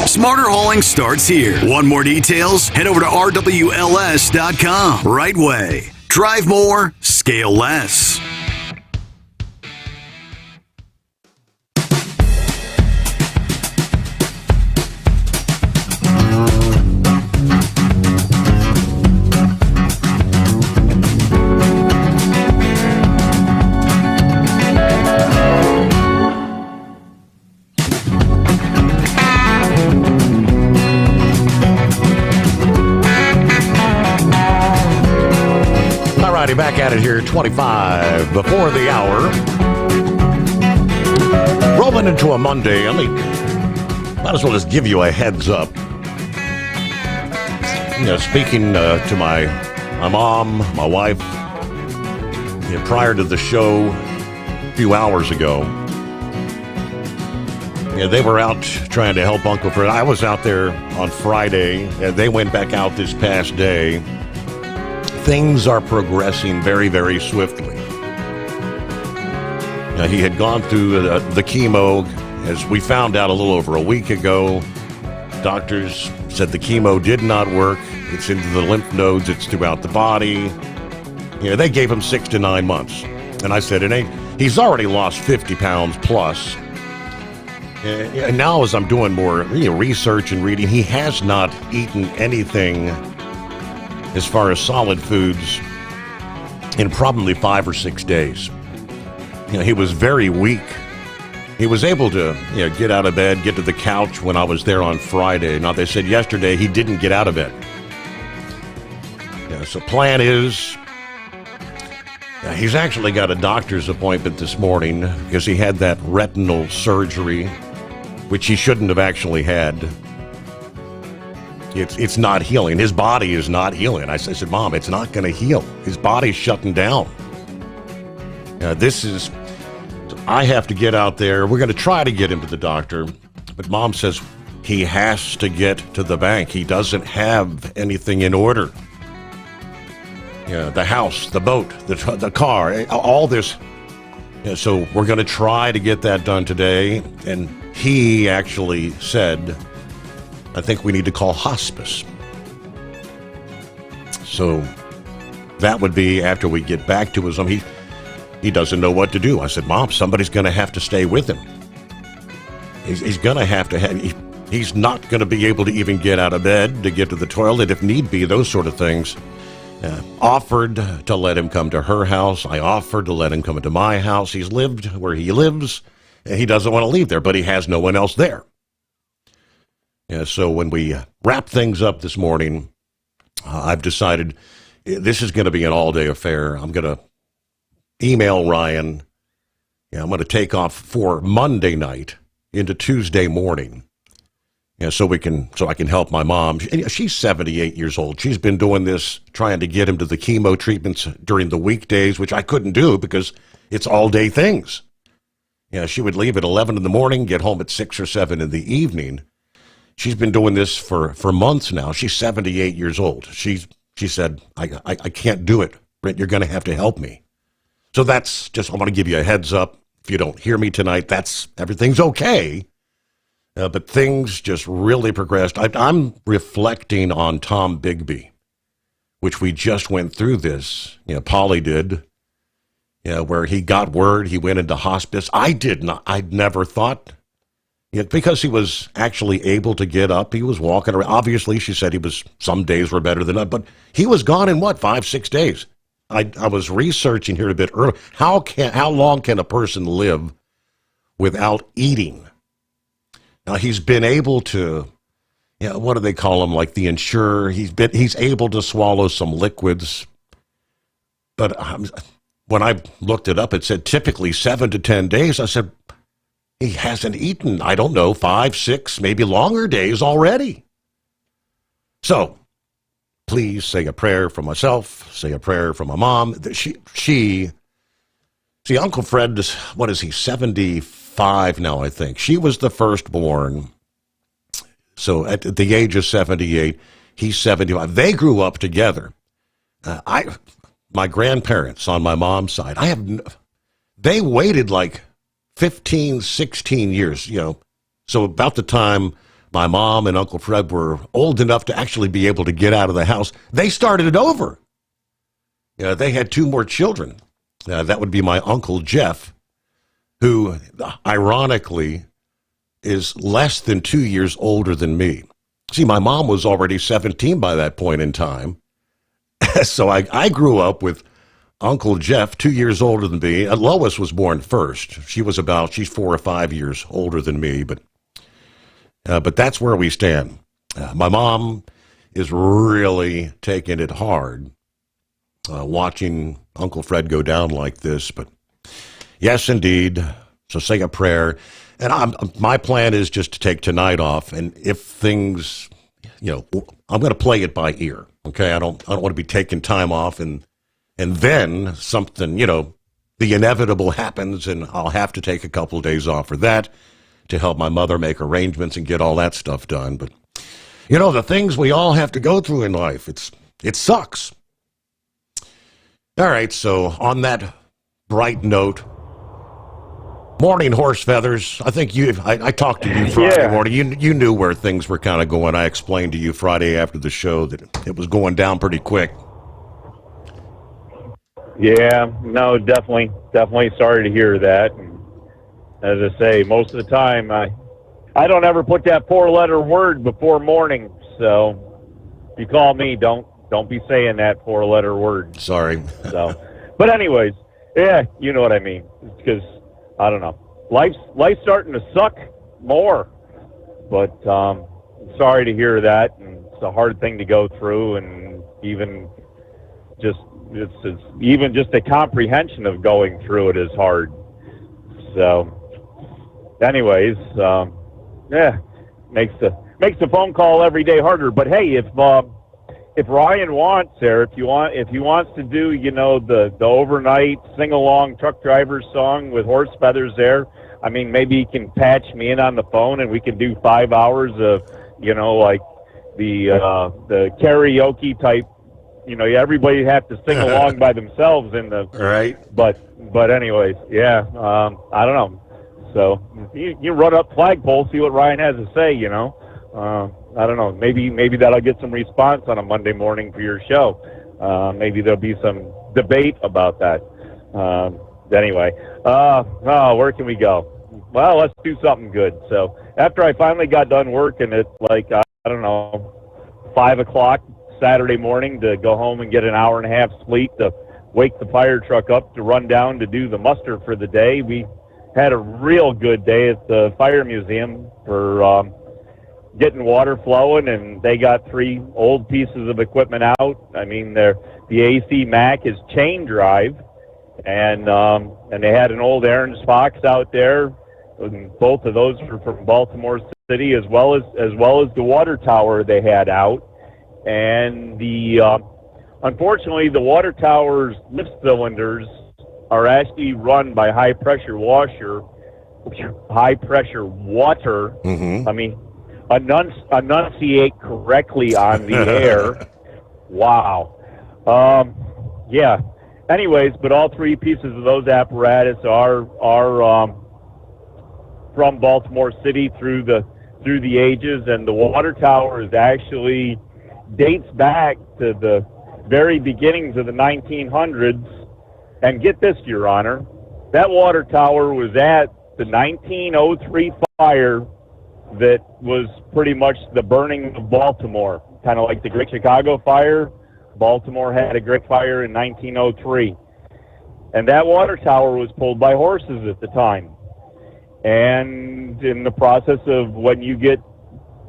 Smarter hauling starts here. Want more details? Head over to rwls.com. Right Way. Drive more, scale less. Back at it here, 25 before the hour. Rolling into a Monday. Might as well just give you a heads up. Speaking to my mom, my wife, prior to the show a few hours ago, they were out trying to help Uncle Fred. I was out there on Friday, and they went back out this past day. things are progressing very, very swiftly. Now, he had gone through the chemo, as we found out a little over a week ago. Doctors said the chemo did not work. It's into the lymph nodes. It's throughout the body. They gave him 6 to 9 months. And I said, he's already lost 50 pounds plus. And now as I'm doing more research and reading, he has not eaten anything as far as solid foods in probably 5 or 6 days. He was very weak. He was able to get out of bed, get to the couch when I was there on Friday. Now, they said yesterday he didn't get out of bed. So plan is, he's actually got a doctor's appointment this morning because he had that retinal surgery, which he shouldn't have actually had. It's not healing. His body is not healing. I said, Mom, it's not going to heal. His body's shutting down. I have to get out there. We're going to try to get him to the doctor. But Mom says he has to get to the bank. He doesn't have anything in order. The house, the boat, the car, all this. So we're going to try to get that done today. And he actually said, I think we need to call hospice. So that would be after we get back to his home. He doesn't know what to do. I said, Mom, somebody's going to have to stay with him. He's going to have to he's not going to be able to even get out of bed to get to the toilet if need be, those sort of things. Offered to let him come to her house. I offered to let him come into my house. He's lived where he lives. He doesn't want to leave there, but he has no one else there. So when we wrap things up this morning, I've decided this is going to be an all-day affair. I'm going to email Ryan. I'm going to take off for Monday night into Tuesday morning. So I can help my mom. She's 78 years old. She's been doing this, trying to get him to the chemo treatments during the weekdays, which I couldn't do because it's all-day things. She would leave at 11 in the morning, get home at 6 or 7 in the evening. She's been doing this for months now. She's 78 years old. She said, I can't do it. Brent, you're going to have to help me. So that's just, I want to give you a heads up. If you don't hear me tonight, everything's okay. But things just really progressed. I'm reflecting on Tom Bigby, which we just went through this. Polly did, where he got word he went into hospice. I'd never thought, because he was actually able to get up. He was walking around. Obviously, she said some days were better than others, but he was gone in 5-6 days. I was researching here a bit earlier. How long can a person live without eating? Now, he's been able to, what do they call him, like the insurer? He's able to swallow some liquids. But when I looked it up, it said typically 7 to 10 days. I said, he hasn't eaten, 5, 6, maybe longer days already. So, please say a prayer for myself, say a prayer for my mom. See, Uncle Fred, what is he, 75 now, I think. She was the firstborn. So at the age of 78, he's 75. They grew up together. My grandparents on my mom's side, they waited like 15, 16 years, So about the time my mom and Uncle Fred were old enough to actually be able to get out of the house, they started it over. They had 2 more children. That would be my Uncle Jeff, who ironically is less than 2 years older than me. See, my mom was already 17 by that point in time. So I grew up with Uncle Jeff, 2 years older than me. Lois was born first. She's 4 or 5 years older than me, but that's where we stand. My mom is really taking it hard, watching Uncle Fred go down like this. But yes, indeed. So say a prayer. And my plan is just to take tonight off. And if things, I'm going to play it by ear. Okay, I don't want to be taking time off and then something, the inevitable happens, and I'll have to take a couple of days off for that to help my mother make arrangements and get all that stuff done. But the things we all have to go through in life, it sucks. All right, so on that bright note, morning, horse feathers. I think I talked to you Friday morning. You knew where things were kind of going. I explained to you Friday after the show that it was going down pretty quick. Yeah, no, definitely sorry to hear that. And as I say, most of the time, I don't ever put that 4-letter word before morning. So if you call me, don't be saying that 4-letter word. Sorry. So, but anyways, yeah, you know what I mean. Because I don't know, life's starting to suck more. But sorry to hear that, and it's a hard thing to go through, and even just even just the comprehension of going through it is hard. So, anyways, makes the phone call every day harder. But hey, if Ryan wants there, if he wants to do, the overnight sing-along truck driver song with horse feathers there, I mean, maybe he can patch me in on the phone and we can do 5 hours of, like the karaoke type. Everybody have to sing along by themselves in the right. But anyways, yeah, I don't know. So you run up flagpole, see what Ryan has to say. I don't know. Maybe that'll get some response on a Monday morning for your show. Maybe there'll be some debate about that. Anyway, where can we go? Well, let's do something good. So after I finally got done working at 5 o'clock Saturday morning to go home and get an hour and a half sleep to wake the fire truck up to run down to do the muster for the day, we had a real good day at the fire museum for getting water flowing, and they got 3 old pieces of equipment out. I mean, the AC Mac is chain drive, and they had an old Aaron's Fox out there. And both of those were from Baltimore City, as well as the water tower they had out. And unfortunately, the water tower's lift cylinders are actually run by high pressure water. Mm-hmm. I mean, enunciate correctly on the air. Wow. Yeah. Anyways, but all 3 pieces of those apparatus are from Baltimore City through the ages, and the water tower is actually dates back to the very beginnings of the 1900s. And get this, Your Honor, that water tower was at the 1903 fire that was pretty much the burning of Baltimore, kind of like the Great Chicago Fire. Baltimore had a great fire in 1903. And that water tower was pulled by horses at the time. And in the process of when you get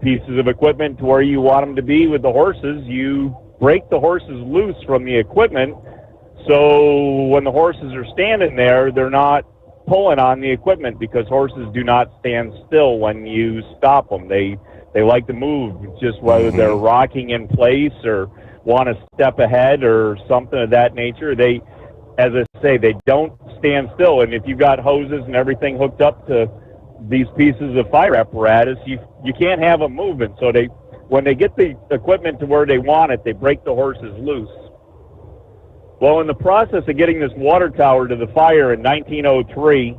pieces of equipment to where you want them to be with the horses, you break the horses loose from the equipment. So when the horses are standing there, they're not pulling on the equipment, because horses do not stand still when you stop them. They like to move, just whether they're rocking in place or want to step ahead or something of that nature. They, as I say, they don't stand still. And if you've got hoses and everything hooked up to these pieces of fire apparatus, you can't have them moving. So when they get the equipment to where they want it, they break the horses loose. Well, in the process of getting this water tower to the fire in 1903,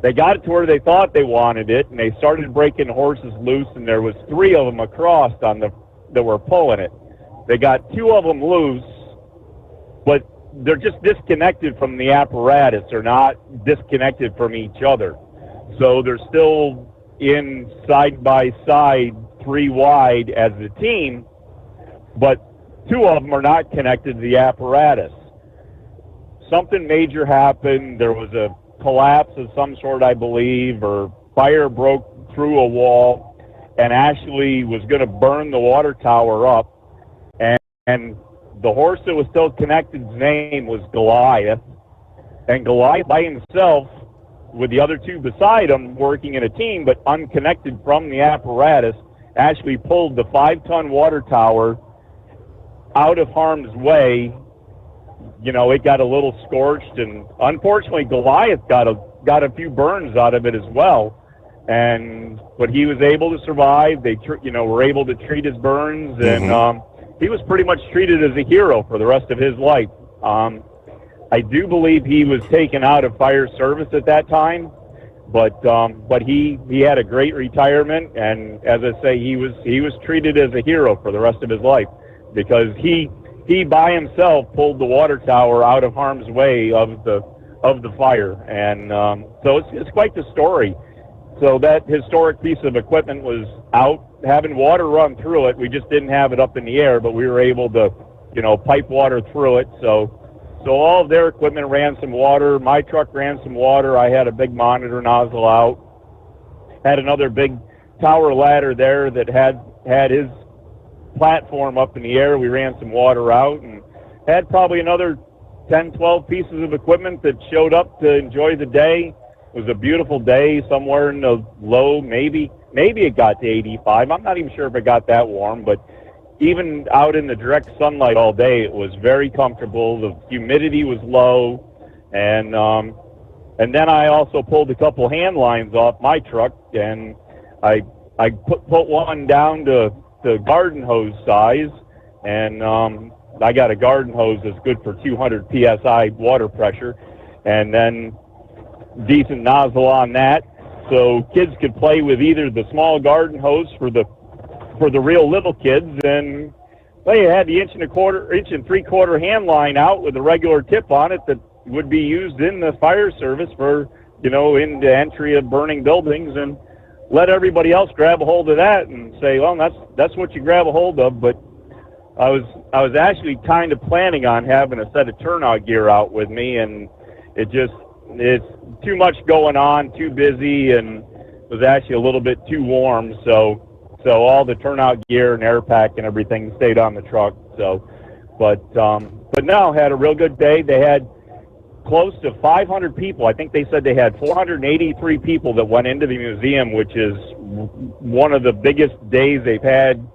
they got it to where they thought they wanted it, and they started breaking horses loose, and there was 3 of them across that were pulling it. They got 2 of them loose, but they're just disconnected from the apparatus. They're not disconnected from each other. So they're still in side by side, 3 wide as a team, but 2 of them are not connected to the apparatus. Something major happened. There was a collapse of some sort, I believe, or fire broke through a wall and actually was going to burn the water tower up. And the horse that was still connected's name was Goliath. And Goliath by himself, with the other 2 beside him, working in a team but unconnected from the apparatus, actually pulled the 5-ton water tower out of harm's way. It got a little scorched, and unfortunately Goliath got a few burns out of it as well. But he was able to survive. They were able to treat his burns, and he was pretty much treated as a hero for the rest of his life. I do believe he was taken out of fire service at that time, but he had a great retirement, and as I say, he was treated as a hero for the rest of his life, because he by himself pulled the water tower out of harm's way of the fire, and so it's quite the story. So that historic piece of equipment was out, having water run through it. We just didn't have it up in the air, but we were able to, pipe water through it. So all of their equipment ran some water. My truck ran some water. I had a big monitor nozzle out. Had another big tower ladder there that had his platform up in the air. We ran some water out, and had probably another 10, 12 pieces of equipment that showed up to enjoy the day. It was a beautiful day, somewhere in the low, maybe it got to 85. I'm not even sure if it got that warm, but even out in the direct sunlight all day, it was very comfortable. The humidity was low, and then I also pulled a couple hand lines off my truck, and I put one down to garden hose size, and I got a garden hose that's good for 200 psi water pressure, and then decent nozzle on that, so kids could play with either the small garden hose for the real little kids, and they had the inch and three-quarter hand line out with a regular tip on it that would be used in the fire service for in the entry of burning buildings, and let everybody else grab a hold of that and say, well, that's what you grab a hold of. But I was actually kind of planning on having a set of turnout gear out with me, and it's too much going on, too busy, and was actually a little bit too warm. So all the turnout gear and air pack and everything stayed on the truck. But no, had a real good day. They had close to 500 people. I think they said they had 483 people that went into the museum, which is one of the biggest days they've had,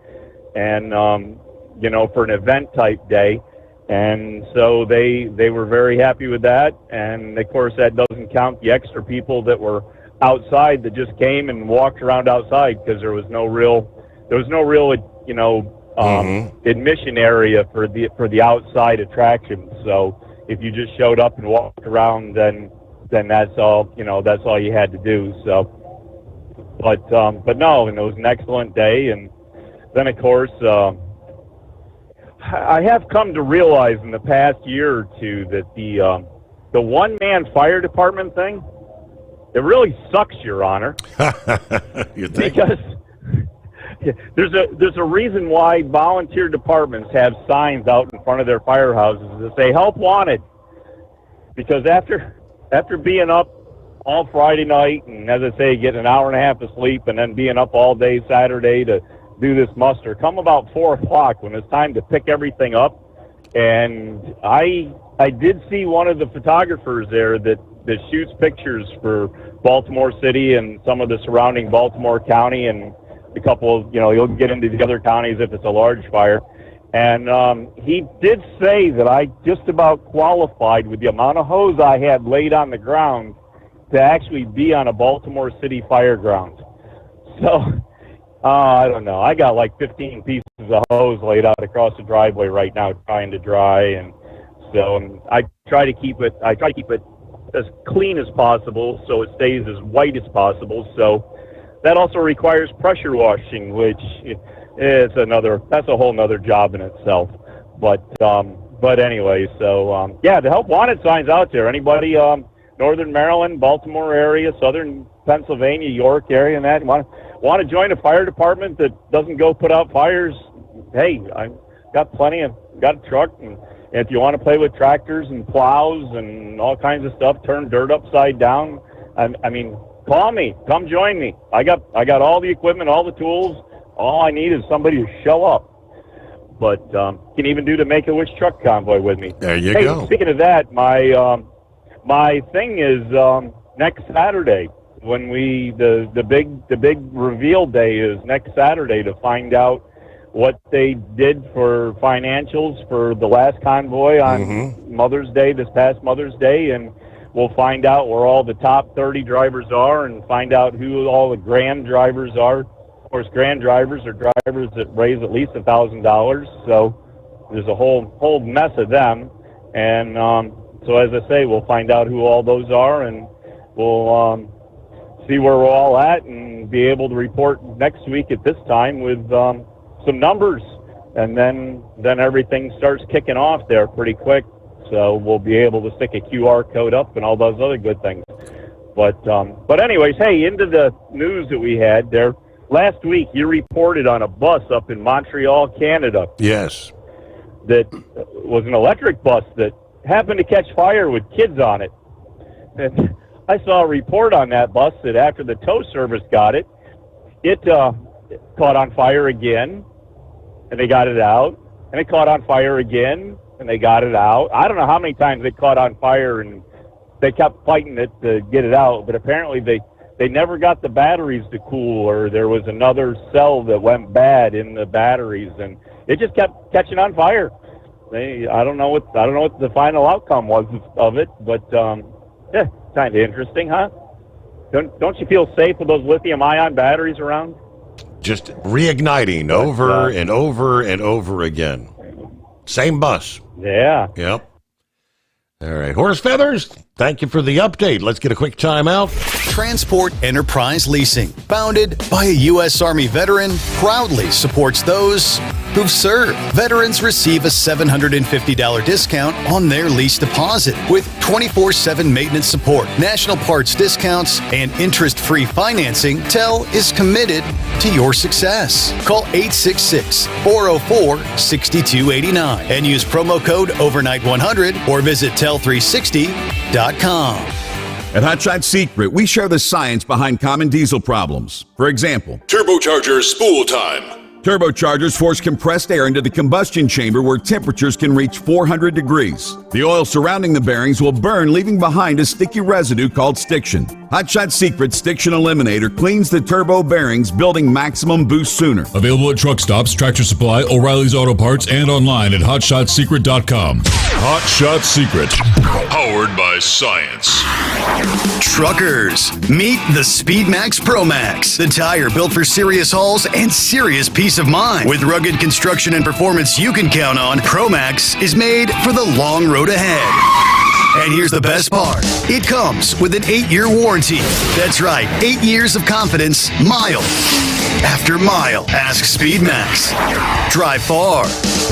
and for an event type day. And so they were very happy with that. And of course, that doesn't count the extra people that were outside that just came and walked around outside, because there was no real admission area for the outside attractions. So if you just showed up and walked around, then that's all you had to do. So, but no, and it was an excellent day. And then of course, I have come to realize in the past year or two that the one-man fire department thing, it really sucks, Your Honor. You think? Because there's a reason why volunteer departments have signs out in front of their firehouses that say "Help Wanted," because after being up all Friday night, and as I say, getting an hour and a half of sleep, and then being up all day Saturday to do this muster, come about 4 o'clock when it's time to pick everything up. And I did see one of the photographers there that shoots pictures for Baltimore City and some of the surrounding Baltimore County, and a couple of, you'll get into the other counties if it's a large fire. And he did say that I just about qualified with the amount of hose I had laid on the ground to actually be on a Baltimore City fire ground. So I don't know. I got like 15 pieces of hose laid out across the driveway right now, trying to dry, and so I try to keep it as clean as possible, so it stays as white as possible. So that also requires pressure washing, which that's a whole nother job in itself. But anyway, so yeah, the Help Wanted signs out there. Anybody, Northern Maryland, Baltimore area, Southern Pennsylvania, York area, and that want to join a fire department that doesn't go put out fires? Hey, I got a truck, and if you want to play with tractors and plows and all kinds of stuff, turn dirt upside down, I mean, call me, come join me. I got all the equipment, all the tools. All I need is somebody to show up. But can even do the Make-A-Wish truck convoy with me. There you go. Speaking of that, my thing is next Saturday, when the big reveal day is next Saturday, to find out what they did for financials for the last convoy on Mother's Day, this past Mother's Day, and we'll find out where all the top 30 drivers are, and find out who all the grand drivers are. Of course, grand drivers are drivers that raise at least $1,000, so there's a whole mess of them. And so, as I say, we'll find out who all those are, and we'll see where we're all at and be able to report next week at this time with some numbers. And then everything starts kicking off there pretty quick. So we'll be able to stick a QR code up and all those other good things. But anyways, hey, into the news that we had there. Last week, you reported on a bus up in Montreal, Canada. Yes. That was an electric bus that happened to catch fire with kids on it. And I saw a report on that bus that after the tow service got it, it caught on fire again, and they got it out. And it caught on fire again, and they got it out. I don't know how many times it caught on fire, and they kept fighting it to get it out. But apparently they never got the batteries to cool, or there was another cell that went bad in the batteries, and it just kept catching on fire. I don't know what the final outcome was of it, but yeah, kind of interesting, huh? Don't you feel safe with those lithium-ion batteries around? Just reigniting over and over and over again. Same bus. Yeah. Yep. All right. Horse Feathers, thank you for the update. Let's get a quick timeout. Transport Enterprise Leasing, founded by a U.S. Army veteran, proudly supports those who've served. Veterans receive a $750 discount on their lease deposit with 24/7 maintenance support, national parts discounts, and interest-free financing. TEL is committed to your success. Call 866-404-6289 and use promo code OVERNIGHT100 or visit tel360.com. At Hot Shot Secret, we share the science behind common diesel problems. For example, Turbocharger spool time. turbochargers force compressed air into the combustion chamber where temperatures can reach 400 degrees. The oil surrounding the bearings will burn, leaving behind a sticky residue called stiction. Hot Shot Secret Stiction Eliminator cleans the turbo bearings, building maximum boost sooner. Available at truck stops, Tractor Supply, O'Reilly's Auto Parts, and online at HotShotSecret.com. Hot Shot Secret, powered by science. Truckers, meet the Speedmax Pro Max, the tire built for serious hauls and serious peace of mind. With rugged construction and performance you can count on, Pro Max is made for the long road ahead. And here's the best part. It comes with an 8-year warranty. That's right, 8 years of confidence, mile after mile. Ask Speedmax. Drive far.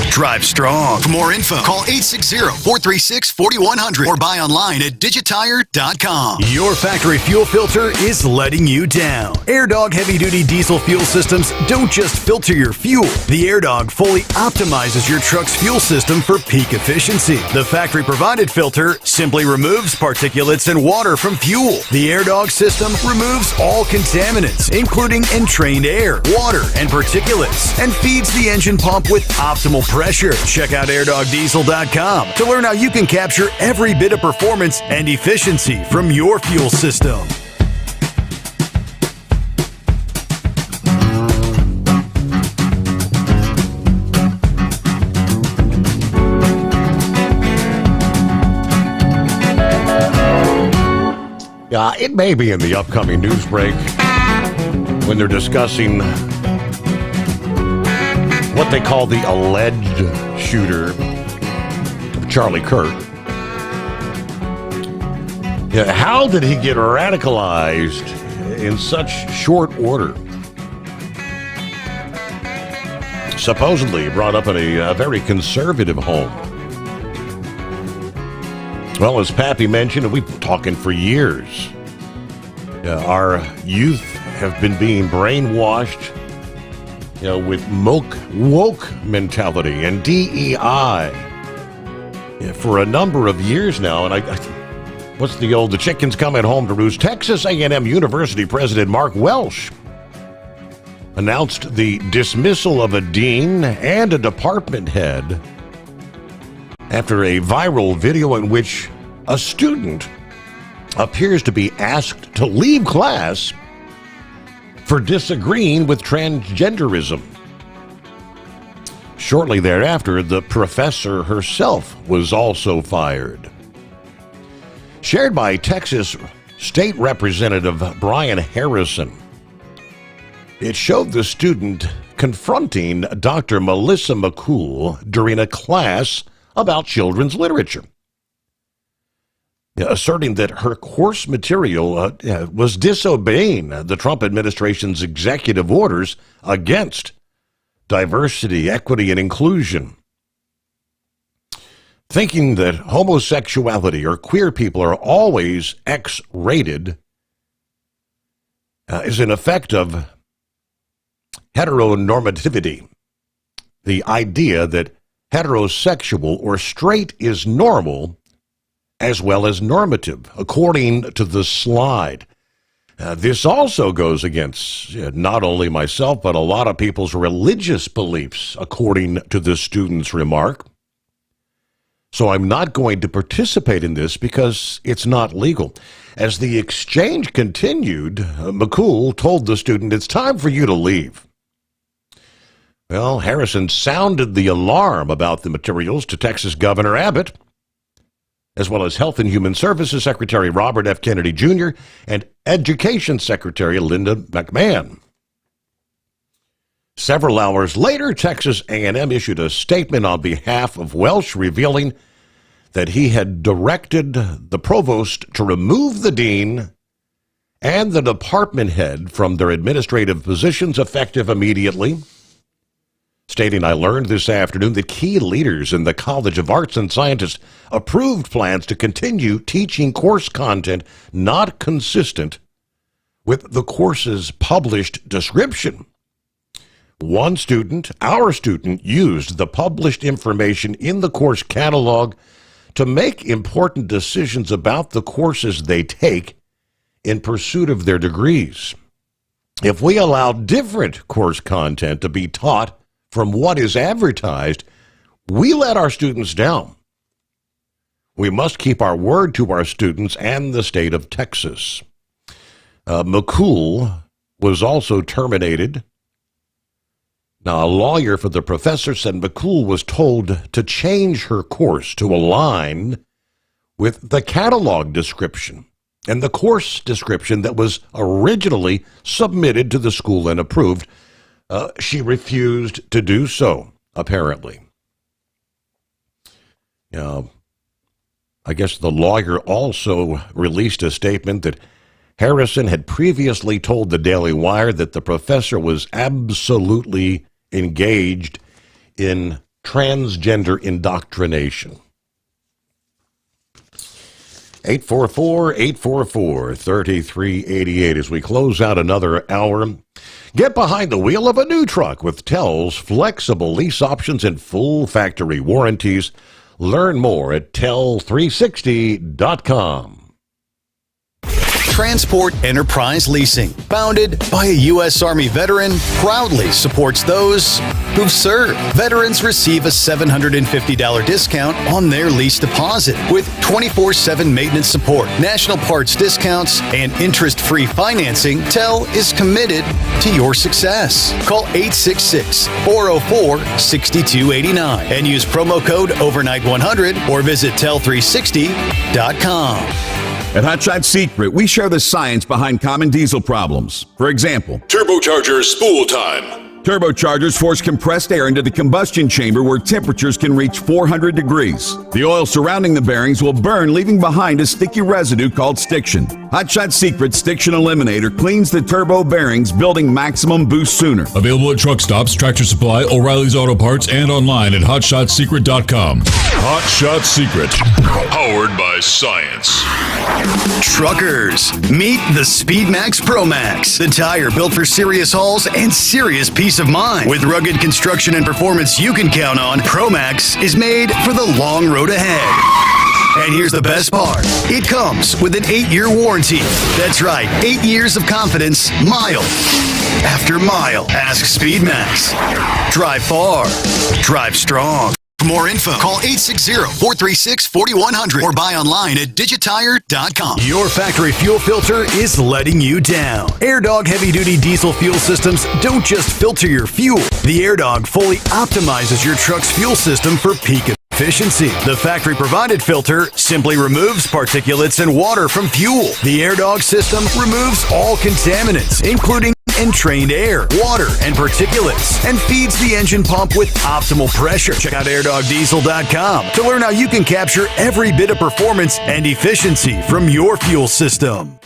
Drive strong. For more info, call 860-436-4100 or buy online at digitire.com. Your factory fuel filter is letting you down. AirDog heavy-duty diesel fuel systems don't just filter your fuel. The AirDog fully optimizes your truck's fuel system for peak efficiency. The factory-provided filter simply removes particulates and water from fuel. The AirDog system removes all contaminants, including entrained air, water, and particulates, and feeds the engine pump with optimal pressure. Check out airdogdiesel.com to learn how you can capture every bit of performance and efficiency from your fuel system. It may be in the upcoming news break when they're discussing what they call the alleged shooter of Charlie Kirk. Yeah, how did he get radicalized in such short order? Supposedly brought up in a very conservative home. Well, as Pappy mentioned, we've been talking for years. Our youth have been being brainwashed, with woke mentality and DEI for a number of years now. And what's the chickens coming home to roost? Texas A&M University President Mark Welsh announced the dismissal of a dean and a department head after a viral video in which a student appears to be asked to leave class for disagreeing with transgenderism. Shortly thereafter, the professor herself was also fired. Shared by Texas State Representative Brian Harrison, it showed the student confronting Dr. Melissa McCool during a class about children's literature. asserting that her course material was disobeying the Trump administration's executive orders against diversity, equity, and inclusion. Thinking that homosexuality or queer people are always X-rated is an effect of heteronormativity, the idea that heterosexual or straight is normal as well as normative, according to the slide. This also goes against not only myself, but a lot of people's religious beliefs, according to the student's remark. So I'm not going to participate in this because it's not legal. As the exchange continued, McCool told the student, "It's time for you to leave." Well, Harrison sounded the alarm about the materials to Texas Governor Abbott, as well as Health and Human Services Secretary Robert F. Kennedy Jr. and Education Secretary Linda McMahon. Several hours later, Texas A&M issued a statement on behalf of Welsh revealing that he had directed the provost to remove the dean and the department head from their administrative positions effective immediately, stating, "I learned this afternoon that key leaders in the College of Arts and Sciences approved plans to continue teaching course content not consistent with the course's published description." One student, our student, used the published information in the course catalog to make important decisions about the courses they take in pursuit of their degrees. If we allow different course content to be taught from what is advertised, we let our students down. We must keep our word to our students and the state of Texas. McCool was also terminated. Now, a lawyer for the professor said McCool was told to change her course to align with the catalog description and the course description that was originally submitted to the school and approved. She refused to do so, apparently. I guess the lawyer also released a statement that Harrison had previously told the Daily Wire that the professor was absolutely engaged in transgender indoctrination. 844-844-3388 as we close out another hour. Get behind the wheel of a new truck with Tell's flexible lease options and full factory warranties. Learn more at tell360.com. Transport Enterprise Leasing, founded by a U.S. Army veteran, proudly supports those who've served. Veterans receive a $750 discount on their lease deposit with 24/7 maintenance support, national parts discounts, and interest-free financing. TEL is committed to your success. Call 866-404-6289 and use promo code OVERNIGHT100 or visit tell360.com. At Hot Shot Secret, we share the science behind common diesel problems. For example, turbocharger spool time. Turbochargers force compressed air into the combustion chamber where temperatures can reach 400 degrees. The oil surrounding the bearings will burn, leaving behind a sticky residue called stiction. Hot Shot Secret Stiction Eliminator cleans the turbo bearings, building maximum boost sooner. Available at truck stops, Tractor Supply, O'Reilly's Auto Parts, and online at hotshotsecret.com. Hot Shot Secret, powered by science. Truckers, meet the Speedmax Pro Max, the tire built for serious hauls and serious peace of mind. With rugged construction and performance you can count on, Pro Max is made for the long road ahead. And here's the best part. It comes with an 8-year warranty. That's right, 8 years of confidence, mile after mile. Ask Speedmax. Drive far. Drive strong. For more info, call 860-436-4100 or buy online at digitire.com. Your factory fuel filter is letting you down. AirDog heavy-duty diesel fuel systems don't just filter your fuel. The AirDog fully optimizes your truck's fuel system for peak efficiency. The factory-provided filter simply removes particulates and water from fuel. The AirDog system removes all contaminants, including and trained air, water, and particulates, and feeds the engine pump with optimal pressure. Check out airdogdiesel.com to learn how you can capture every bit of performance and efficiency from your fuel system.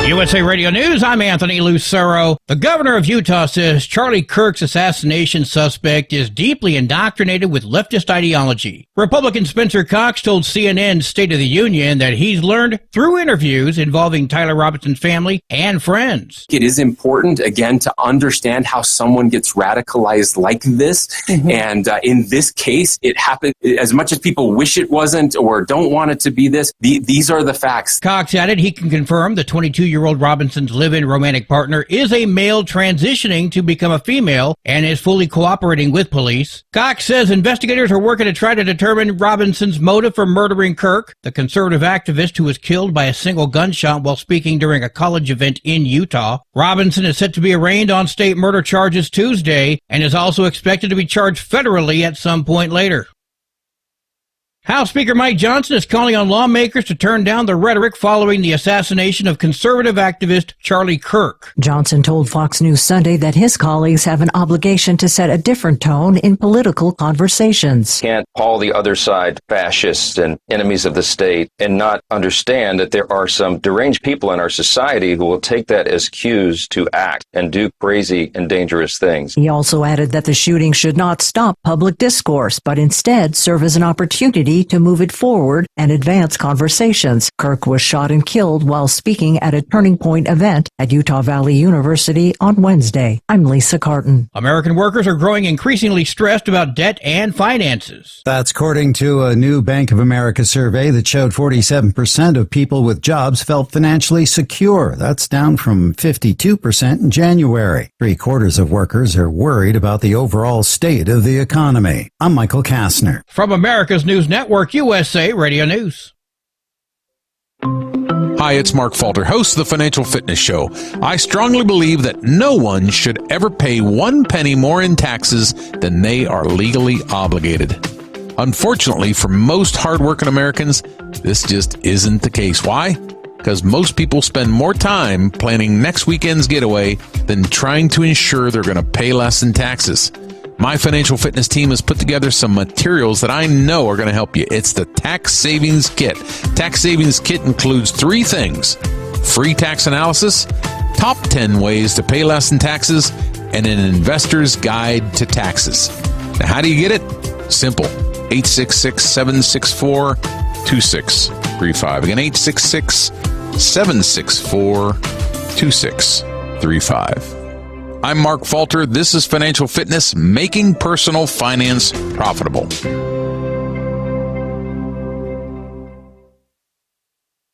USA Radio News, I'm Anthony Lucero. The governor of Utah says Charlie Kirk's assassination suspect is deeply indoctrinated with leftist ideology. Republican Spencer Cox told CNN's State of the Union that he's learned through interviews involving Tyler Robinson's family and friends. It is important, again, to understand how someone gets radicalized like this. And in this case, it happened as much as people wish it wasn't or don't want it to be this. These are the facts. Cox added he can confirm the 22-year-old Robinson's live-in romantic partner is a male transitioning to become a female and is fully cooperating with police. Cox says investigators are working to try to determine Robinson's motive for murdering Kirk, the conservative activist who was killed by a single gunshot while speaking during a college event in Utah. Robinson is set to be arraigned on state murder charges Tuesday and is also expected to be charged federally at some point later. House Speaker Mike Johnson is calling on lawmakers to turn down the rhetoric following the assassination of conservative activist Charlie Kirk. Johnson told Fox News Sunday that his colleagues have an obligation to set a different tone in political conversations. Can't call the other side fascists and enemies of the state and not understand that there are some deranged people in our society who will take that as cues to act and do crazy and dangerous things. He also added that the shooting should not stop public discourse, but instead serve as an opportunity to move it forward and advance conversations. Kirk was shot and killed while speaking at a Turning Point event at Utah Valley University on Wednesday. I'm Lisa Carton. American workers are growing increasingly stressed about debt and finances. That's according to a new Bank of America survey that showed 47% of people with jobs felt financially secure. That's down from 52% in January. 3/4 of workers are worried about the overall state of the economy. I'm Michael Kastner. From America's News Network, USA Radio News. Hi, it's Mark Falter, host of the Financial Fitness Show. I strongly believe that no one should ever pay 1 penny more in taxes than they are legally obligated. Unfortunately, for most hardworking Americans, this just isn't the case. Why? Because most people spend more time planning next weekend's getaway than trying to ensure they're going to pay less in taxes. My financial fitness team has put together some materials that I know are going to help you. It's the Tax Savings Kit. Tax Savings Kit includes 3 things: free tax analysis, top 10 ways to pay less in taxes, and an investor's guide to taxes. Now, how do you get it? Simple. 866-764-2635. Again, 866-764-2635. I'm Mark Falter. This is Financial Fitness, making personal finance profitable.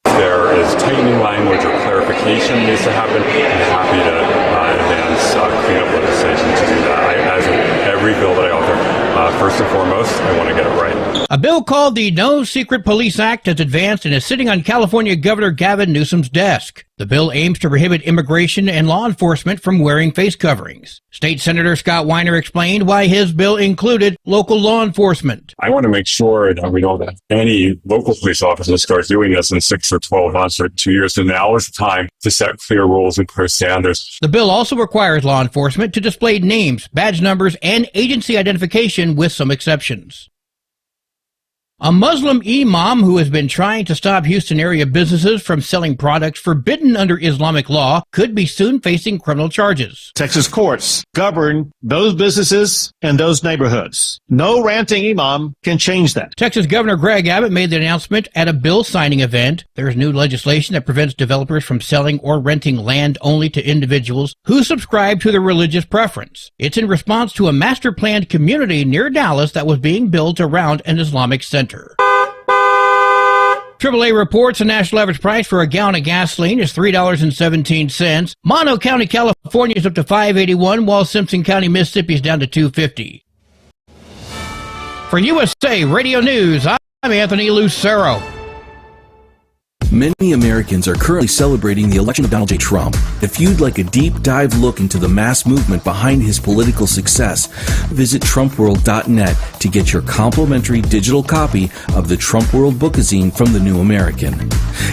There is tightening language or clarification needs to happen. I'm happy to advance cleanup legislation to do that. As in every bill that I author, first and foremost, I want to get it right. A bill called the No Secret Police Act has advanced and is sitting on California Governor Gavin Newsom's desk. The bill aims to prohibit immigration and law enforcement from wearing face coverings. State Senator Scott Weiner explained why his bill included local law enforcement. I want to make sure that we know that any local police officer starts doing this in 6 or 12 months or 2 years, and now is the time to set clear rules and clear standards. The bill also requires law enforcement to display names, badge numbers, and agency identification with some exceptions. A Muslim imam who has been trying to stop Houston area businesses from selling products forbidden under Islamic law could be soon facing criminal charges. Texas courts govern those businesses and those neighborhoods. No ranting imam can change that. Texas Governor Greg Abbott made the announcement at a bill signing event. There's new legislation that prevents developers from selling or renting land only to individuals who subscribe to their religious preference. It's in response to a master planned community near Dallas that was being built around an Islamic center. AAA reports the national average price for a gallon of gasoline is $3.17. Mono County, California is up to $5.81, while Simpson County, Mississippi is down to $2.50. For USA Radio News, I'm Anthony Lucero. Many Americans are currently celebrating the election of Donald J. Trump. If you'd like a deep dive look into the mass movement behind his political success, visit TrumpWorld.net to get your complimentary digital copy of the Trump World Bookazine from the New American.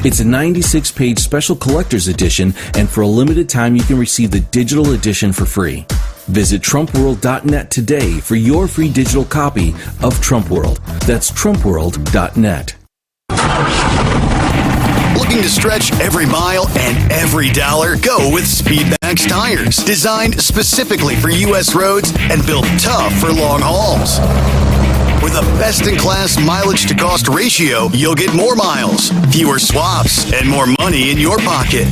It's a 96-page special collector's edition, and for a limited time you can receive the digital edition for free. Visit TrumpWorld.net today for your free digital copy of Trump World. That's TrumpWorld.net. Looking to stretch every mile and every dollar? Go with Speedmax tires. Designed specifically for U.S. roads and built tough for long hauls. With a best-in-class mileage-to-cost ratio, you'll get more miles, fewer swaps, and more money in your pocket.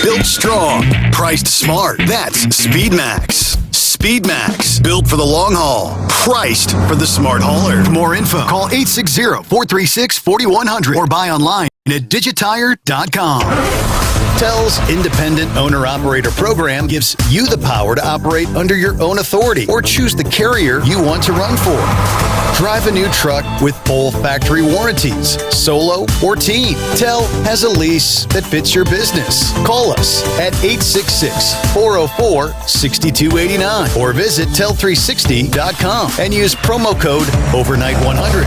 Built strong, priced smart. That's Speedmax. Speedmax, built for the long haul, priced for the smart hauler. For more info, call 860-436-4100 or buy online at digitire.com. Tel's independent owner-operator program gives you the power to operate under your own authority or choose the carrier you want to run for. Drive a new truck with full factory warranties, solo or team. Tel has a lease that fits your business. Call us at 866-404-6289 or visit tel360.com and use promo code overnight100.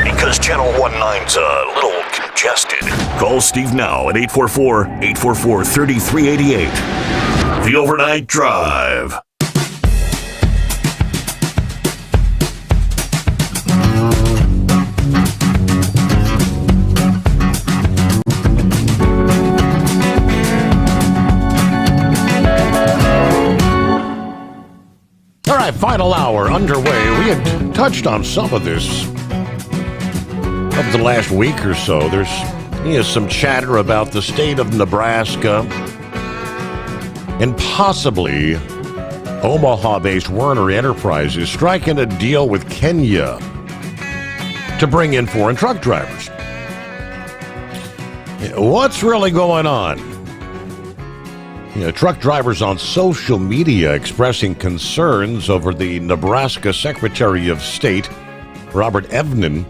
Because Channel 19's a little congested. Call Steve now at 844-844-3388. The Overnight Drive. All right, final hour underway. We had touched on some of this over the last week or so. There's some chatter about the state of Nebraska and possibly Omaha-based Werner Enterprises striking a deal with Kenya to bring in foreign truck drivers. What's really going on? Truck drivers on social media expressing concerns over the Nebraska Secretary of State, Robert Evnen,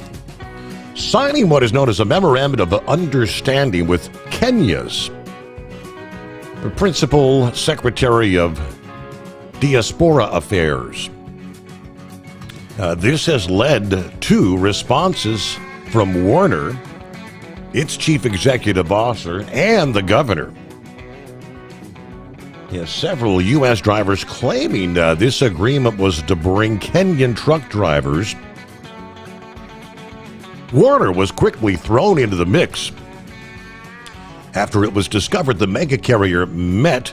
signing what is known as a Memorandum of Understanding with Kenya's Principal Secretary of Diaspora Affairs. This has led to responses from Werner, its chief executive officer, and the governor. Several U.S. drivers claiming this agreement was to bring Kenyan truck drivers. Werner was quickly thrown into the mix after it was discovered the mega carrier met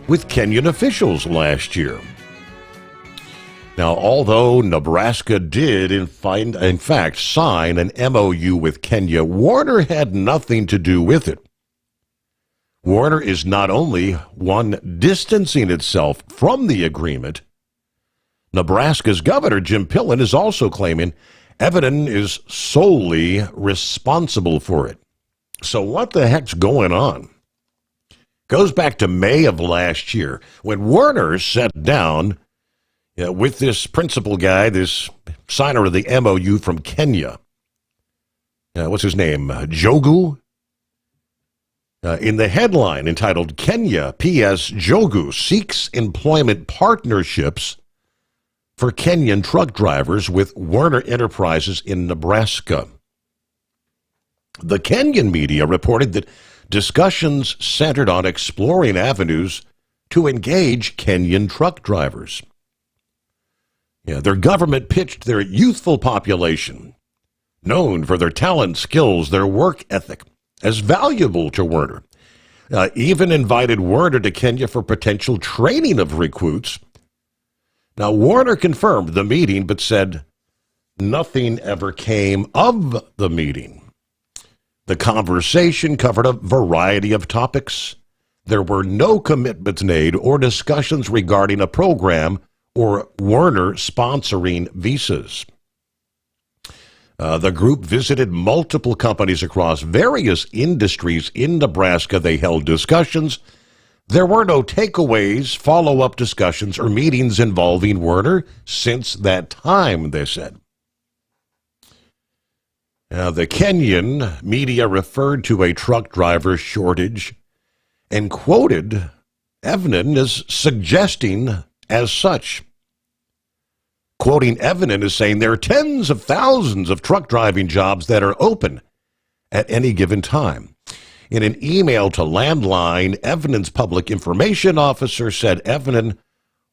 with Kenyan officials last year. Now, although Nebraska did in fact sign an MOU with Kenya, Werner had nothing to do with it. Werner is not only distancing itself from the agreement, Nebraska's Governor Jim Pillen is also claiming Evnen is solely responsible for it. So what the heck's going on? Goes back to May of last year when Werner sat down with this principal guy, this signer of the MOU from Kenya. What's his name? Jogu? In the headline entitled, Kenya P.S. Jogu seeks employment partnerships for Kenyan truck drivers with Werner Enterprises in Nebraska. The Kenyan media reported that discussions centered on exploring avenues to engage Kenyan truck drivers. Their government pitched their youthful population, known for their talent, skills, their work ethic, as valuable to Werner. Even invited Werner to Kenya for potential training of recruits. Now, Werner confirmed the meeting, but said nothing ever came of the meeting. The conversation covered a variety of topics. There were no commitments made or discussions regarding a program or Werner sponsoring visas. The group visited multiple companies across various industries in Nebraska. They held discussions. There were no takeaways, follow-up discussions, or meetings involving Werner since that time, they said. The Kenyan media referred to a truck driver shortage and quoted Evnen as suggesting as such. Quoting Evnen as saying there are tens of thousands of truck driving jobs that are open at any given time. In an email to Landline, Evnen's public information officer said Evnen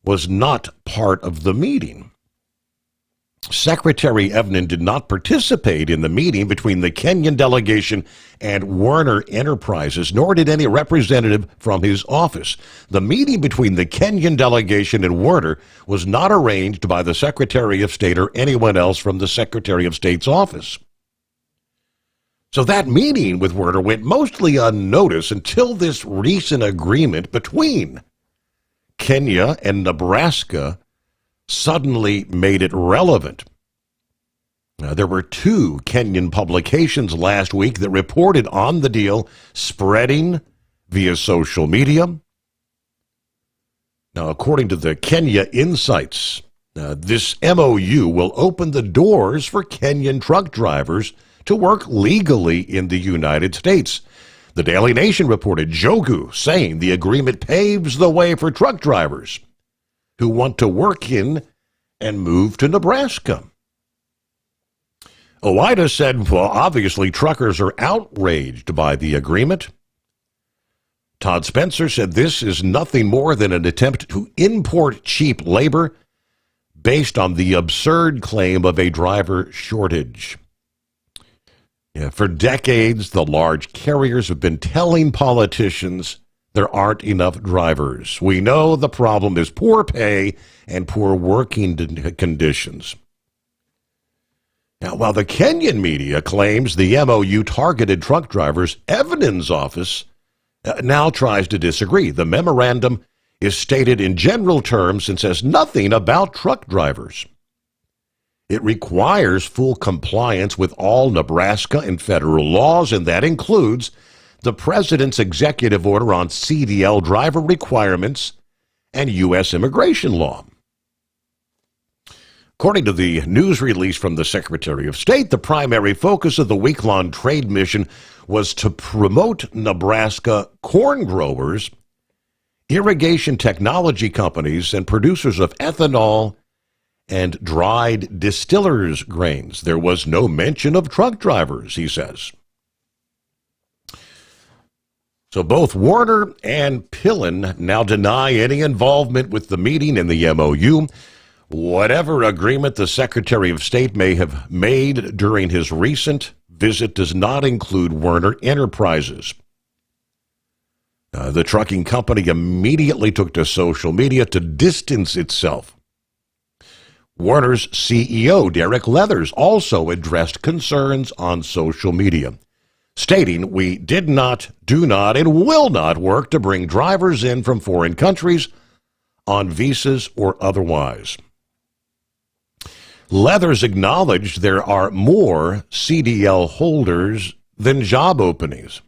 was not part of the meeting. Secretary Evnen did not participate in the meeting between the Kenyan delegation and Werner Enterprises, nor did any representative from his office. The meeting between the Kenyan delegation and Werner was not arranged by the Secretary of State or anyone else from the Secretary of State's office. So that meeting with Werner went mostly unnoticed until this recent agreement between Kenya and Nebraska suddenly made it relevant. Now, there were 2 Kenyan publications last week that reported on the deal spreading via social media. Now, according to the Kenya Insights, this MOU will open the doors for Kenyan truck drivers to work legally in the United States. The Daily Nation reported Jogu saying the agreement paves the way for truck drivers who want to work in and move to Nebraska. OIDA said, well, obviously truckers are outraged by the agreement. Todd Spencer said this is nothing more than an attempt to import cheap labor based on the absurd claim of a driver shortage. Yeah, for decades, the large carriers have been telling politicians there aren't enough drivers. We know the problem is poor pay and poor working conditions. Now, while the Kenyan media claims the MOU targeted truck drivers, Evnen's office now tries to disagree. The memorandum is stated in general terms and says nothing about truck drivers. It requires full compliance with all Nebraska and federal laws, and that includes the president's executive order on CDL driver requirements and U.S. immigration law. According to the news release from the Secretary of State, the primary focus of the week-long trade mission was to promote Nebraska corn growers, irrigation technology companies, and producers of ethanol and dried distillers' grains. There was no mention of truck drivers, he says. So both Werner and Pillen now deny any involvement with the meeting in the MOU. Whatever agreement the Secretary of State may have made during his recent visit does not include Werner Enterprises. The trucking company immediately took to social media to distance itself. Werner's CEO, Derek Leathers, also addressed concerns on social media, stating, "We did not, do not, and will not work to bring drivers in from foreign countries on visas or otherwise." Leathers acknowledged there are more CDL holders than job openings.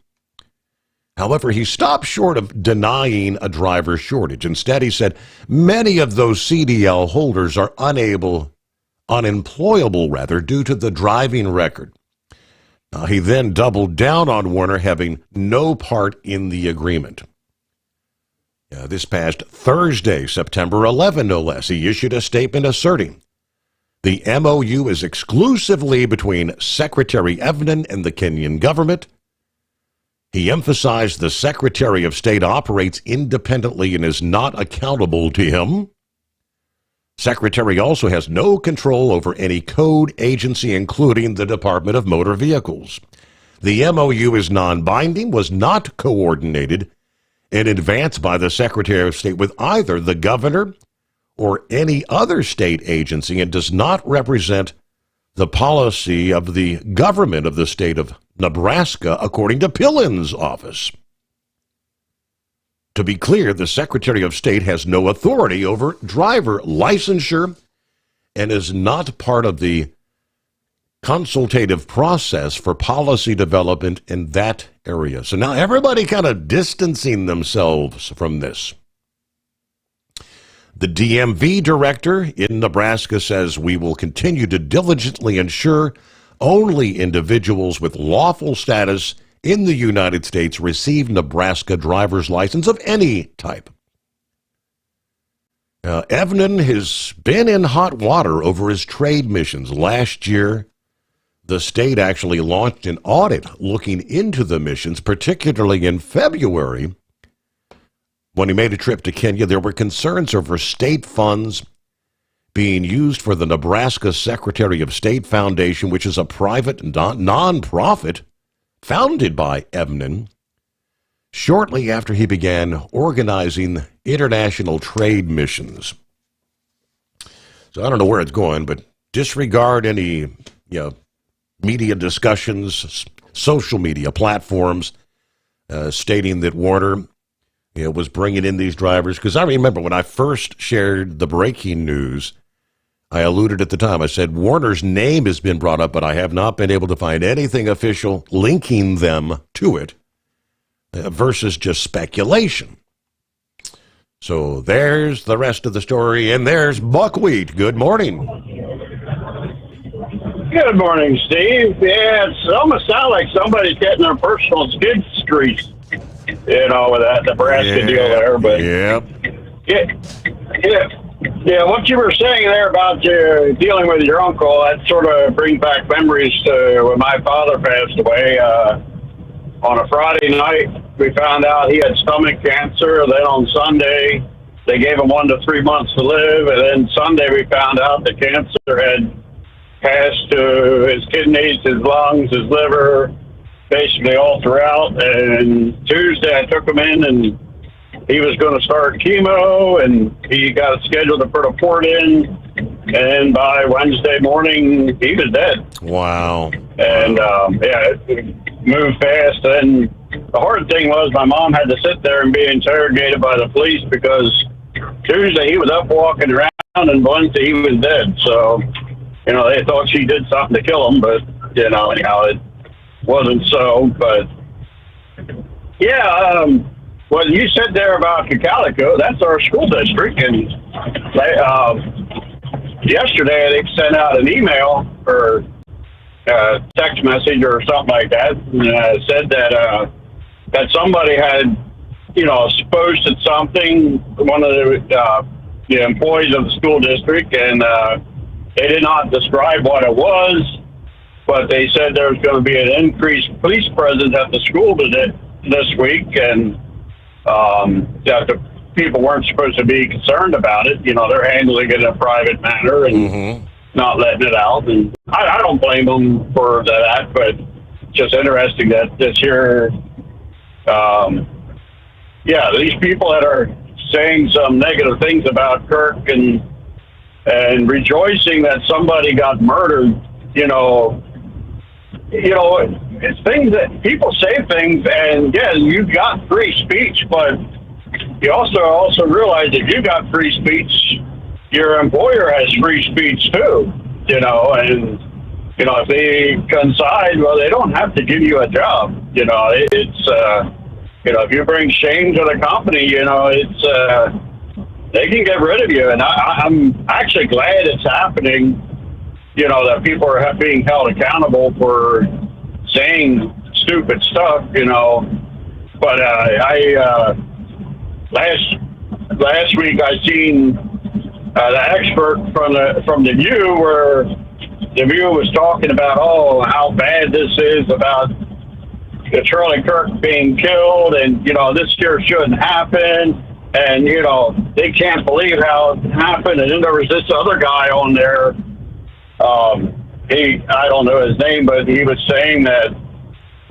However, he stopped short of denying a driver shortage. Instead, he said many of those CDL holders are unemployable due to the driving record. He then doubled down on Werner having no part in the agreement. This past Thursday, September 11, no less, he issued a statement asserting the MOU is exclusively between Secretary Evnen and the Kenyan government. He emphasized the Secretary of State operates independently and is not accountable to him. Secretary also has no control over any code agency, including the Department of Motor Vehicles. The MOU is non-binding, was not coordinated in advance by the Secretary of State with either the governor or any other state agency, and does not represent the policy of the government of the state of Nebraska, according to Pillen's office. To be clear, the Secretary of State has no authority over driver licensure and is not part of the consultative process for policy development in that area. So now everybody kind of distancing themselves from this. The DMV director in Nebraska says we will continue to diligently ensure only individuals with lawful status in the United States receive Nebraska driver's license of any type. Evnen has been in hot water over his trade missions. Last year, the state actually launched an audit looking into the missions, particularly in February. When he made a trip to Kenya, there were concerns over state funds being used for the Nebraska Secretary of State Foundation, which is a private non-profit founded by Evnen, shortly after he began organizing international trade missions. So I don't know where it's going, but disregard any media discussions, social media platforms stating that Warner was bringing in these drivers. Because I remember when I first shared the breaking news, I alluded at the time, I said, Warner's name has been brought up, but I have not been able to find anything official linking them to it versus just speculation. So there's the rest of the story, and there's Buckwheat. Good morning. Good morning, Steve. Yeah, it almost sounds like somebody's getting their personal skid streak, with that Nebraska deal there. But yeah, what you were saying there about dealing with your uncle, that sort of brings back memories to when my father passed away. On a Friday night, we found out he had stomach cancer. Then on Sunday, they gave him 1 to 3 months to live. And then Sunday, we found out the cancer had passed to his kidneys, his lungs, his liver, basically all throughout. And Tuesday, I took him in, and he was going to start chemo, and he got scheduled to put a port in. And by Wednesday morning, he was dead. Wow. And, it moved fast. And the hard thing was my mom had to sit there and be interrogated by the police because Tuesday he was up walking around, and Wednesday he was dead. So, they thought she did something to kill him, but, anyhow, it wasn't so. But, what you said there about Cacalico, that's our school district. And yesterday they sent out an email or text message or something like that, and said that somebody had, posted something, one of the employees of the school district, and they did not describe what it was, but they said there was going to be an increased police presence at the school this week, and that the people weren't supposed to be concerned about it. They're handling it in a private manner and not letting it out. And I don't blame them for that, but just interesting that this year, these people that are saying some negative things about Kirk and rejoicing that somebody got murdered, it's things that people say things, and you got free speech, but you also realize that you got free speech, your employer has free speech too, and if they coincide, well, they don't have to give you a job. It's if you bring shame to the company, it's they can get rid of you, and I'm actually glad it's happening. That people are being held accountable for saying stupid stuff, But last week I seen the expert from the View, where the View was talking about how bad this is about Charlie Kirk being killed, and this year shouldn't happen, and they can't believe how it happened. And then there was this other guy on there. I don't know his name, but he was saying that,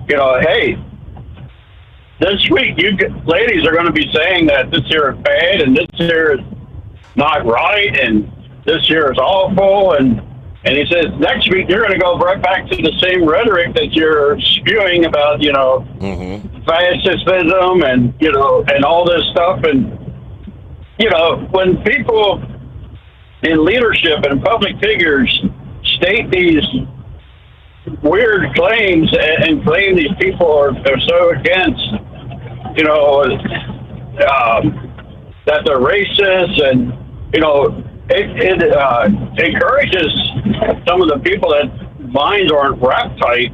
hey, this week you ladies are going to be saying that this year is bad and this year is not right and this year is awful. And he says next week you're going to go right back to the same rhetoric that you're spewing about, fascism and, and all this stuff. And, when people in leadership and public figures state these weird claims and claim these people are so against, that they're racist, and, it encourages some of the people that minds aren't wrapped tight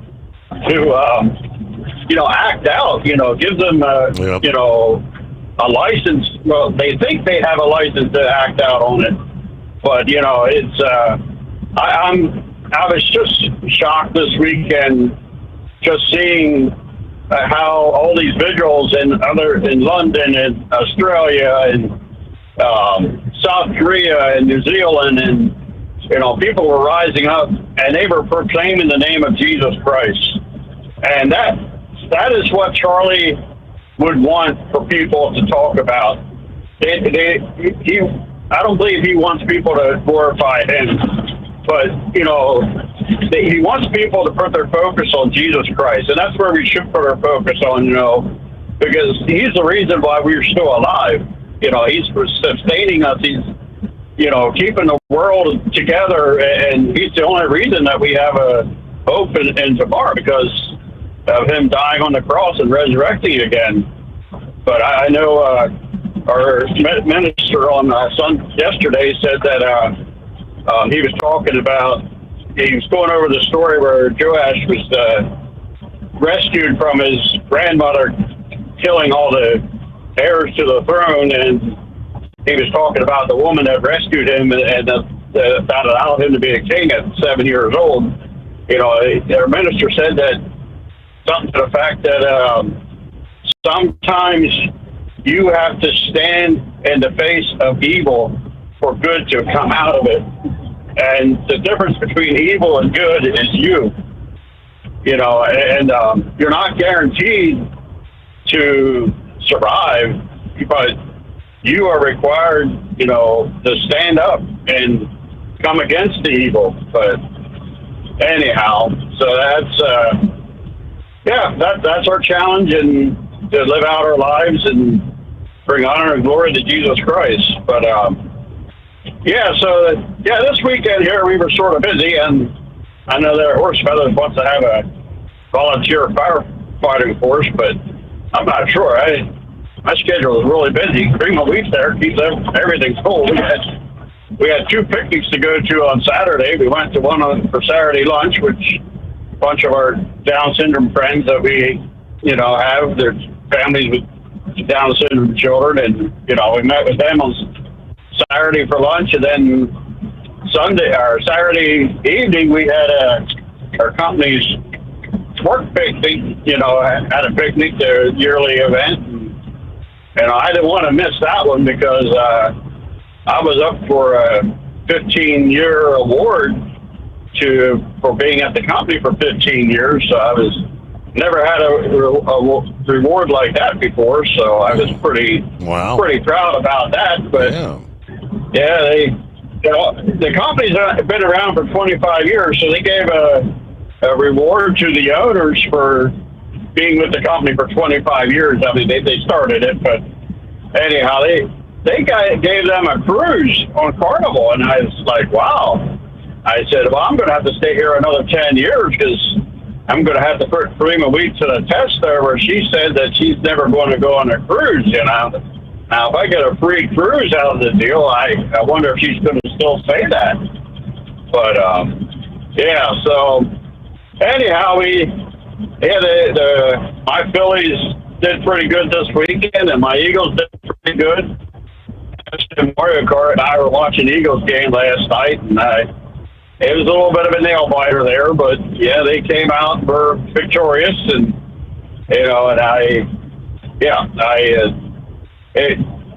to, act out. Give them, a license. Well, they think they have a license to act out on it, but it's. I was just shocked this weekend, just seeing how all these vigils in London and Australia and South Korea and New Zealand, and people were rising up and they were proclaiming the name of Jesus Christ, and that is what Charlie would want for people to talk about. I don't believe he wants people to glorify him, but he wants people to put their focus on Jesus Christ, and that's where we should put our focus on, because he's the reason why we're still alive. He's sustaining us. He's, keeping the world together, and he's the only reason that we have a hope in tomorrow, because of him dying on the cross and resurrecting again. But I know our minister on yesterday said that he was talking about, he was going over the story where Joash was rescued from his grandmother killing all the heirs to the throne, and he was talking about the woman that rescued him and that allowed him to be a king at 7 years old. Our minister said that something to the fact that sometimes you have to stand in the face of evil for good to come out of it. And the difference between evil and good is you. And you're not guaranteed to survive, but you are required, to stand up and come against the evil. But anyhow, so that's our challenge, and to live out our lives and bring honor and glory to Jesus Christ. But this weekend here we were sort of busy, and I know that Horse Feathers wants to have a volunteer firefighting force, but I'm not sure. My schedule is really busy. 3 more weeks there keeps everything full. We had 2 picnics to go to on Saturday. We went to one for Saturday lunch, which a bunch of our Down syndrome friends that we, have, their families with Down syndrome children, and, we met with them on Saturday for lunch, and then Saturday evening we had our company's work picnic, had a picnic, their yearly event, and I didn't want to miss that one because I was up for a 15-year award for being at the company for 15 years. So I never had a reward like that before. So I was pretty proud about that. But the company's been around for 25 years, so they gave a reward to the owners for being with the company for 25 years. I mean, they started it, but anyhow, they gave them a cruise on Carnival, and I was like, wow. I said, well, I'm going to have to stay here another 10 years because I'm going to have to put Prima Wheat to the test there, where she said that she's never going to go on a cruise, Now, if I get a free cruise out of the deal, I wonder if she's going to still say that. But, so anyhow, my Phillies did pretty good this weekend, and my Eagles did pretty good. Mario Kart and I were watching Eagles game last night, and it was a little bit of a nail biter there, but they came out and were victorious, and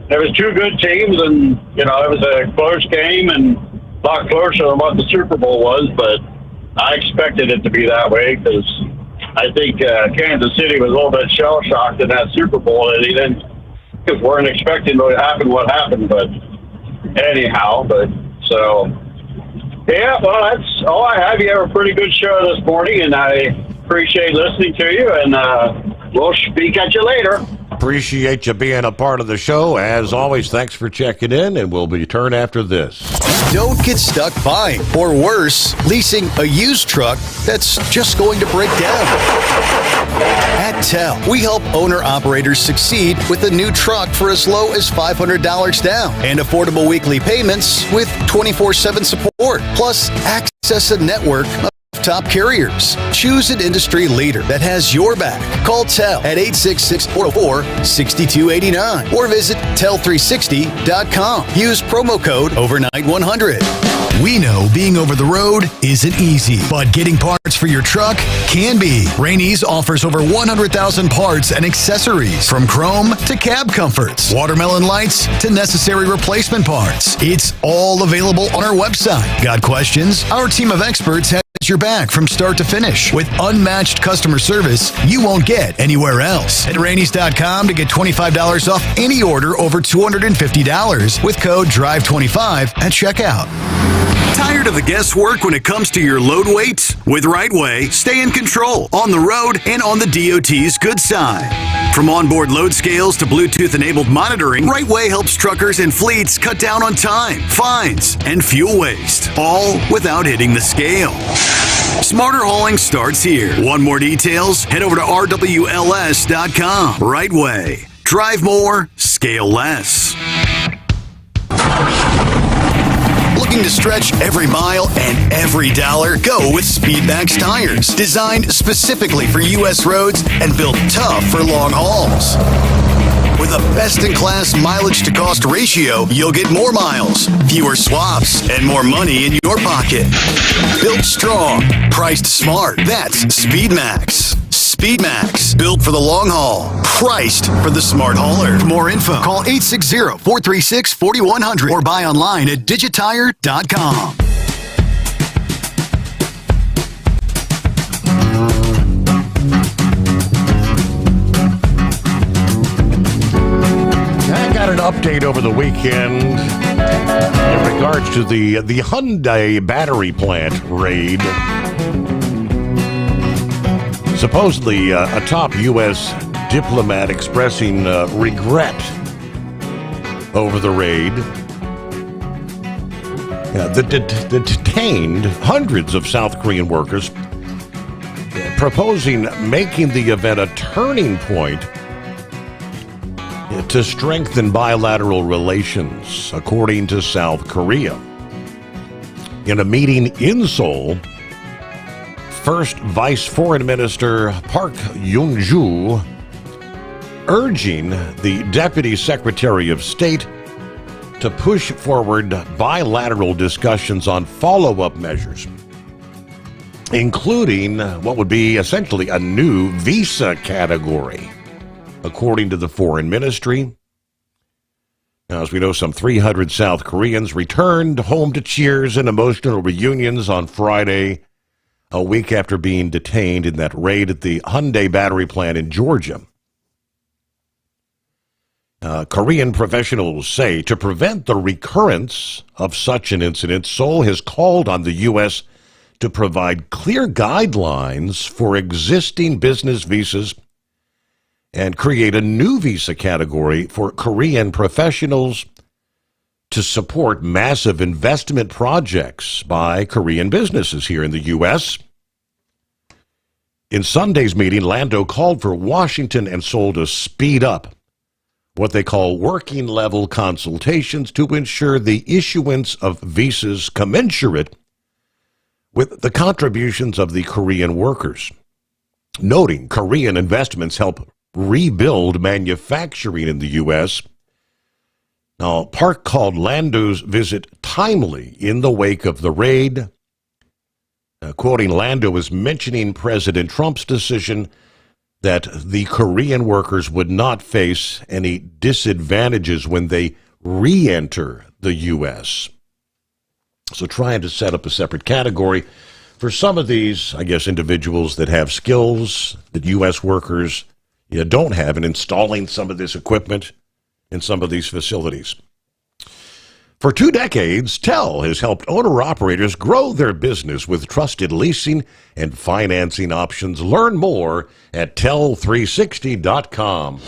there was 2 good teams, and it was a close game and a lot closer than what the Super Bowl was, but I expected it to be that way because I think Kansas City was a little bit shell-shocked in that Super Bowl, and they weren't expecting to happen what happened. But anyhow, that's all I have. You have a pretty good show this morning, and I appreciate listening to you, and we'll speak at you later. Appreciate you being a part of the show. As always, thanks for checking in, and we'll return after this. Don't get stuck buying, or worse, leasing a used truck that's just going to break down. At TEL, we help owner-operators succeed with a new truck for as low as $500 down and affordable weekly payments with 24/7 support, plus access a network top carriers. Choose an industry leader that has your back. Call TEL at 866-404-6289 or visit tel360.com. Use promo code overnight100. We know being over the road isn't easy, but getting parts for your truck can be. Rainey's offers over 100,000 parts and accessories, from chrome to cab comforts, watermelon lights to necessary replacement parts. It's all available on our website. Got questions? Our team of experts has your back from start to finish with unmatched customer service you won't get anywhere else. At Rainey's.com to get $25 off any order over $250 with code DRIVE25 at checkout. Tired of the guesswork when it comes to your load weights? With Rightway, stay in control on the road and on the DOT's good side. From onboard load scales to Bluetooth-enabled monitoring, Rightway helps truckers and fleets cut down on time, fines, and fuel waste, all without hitting the scale. Smarter hauling starts here. Want more details? Head over to rwls.com. Rightway. Drive more, scale less. Looking to stretch every mile and every dollar? Go with Speedmax tires. Designed specifically for U.S. roads and built tough for long hauls. With a best-in-class mileage-to-cost ratio, you'll get more miles, fewer swaps, and more money in your pocket. Built strong, priced smart. That's Speedmax. Speedmax, built for the long haul, priced for the smart hauler. For more info, call 860-436-4100 or buy online at digitire.com. I got an update over the weekend in regards to the Hyundai battery plant raid. Supposedly, a top U.S. diplomat expressing regret over the raid. The detained hundreds of South Korean workers, proposing making the event a turning point to strengthen bilateral relations, according to South Korea. In a meeting in Seoul, First Vice Foreign Minister Park Yoon-joo urging the Deputy Secretary of State to push forward bilateral discussions on follow-up measures, including what would be essentially a new visa category, according to the Foreign Ministry. Now, as we know, some 300 South Koreans returned home to cheers and emotional reunions on Friday, a week after being detained in that raid at the Hyundai battery plant in Georgia. Korean professionals say to prevent the recurrence of such an incident, Seoul has called on the U.S. to provide clear guidelines for existing business visas and create a new visa category for Korean professionals to support massive investment projects by Korean businesses here in the U.S. In Sunday's meeting, Lando called for Washington and Seoul to speed up what they call working-level consultations to ensure the issuance of visas commensurate with the contributions of the Korean workers, noting Korean investments help rebuild manufacturing in the U.S. Now, Park called Lando's visit timely in the wake of the raid. Quoting, Lando is mentioning President Trump's decision that the Korean workers would not face any disadvantages when they re-enter the U.S. So trying to set up a separate category for some of these, I guess, individuals that have skills that U.S. workers don't have in installing some of this equipment in some of these facilities. For 2 decades, TEL has helped owner-operators grow their business with trusted leasing and financing options. Learn more at tel360.com.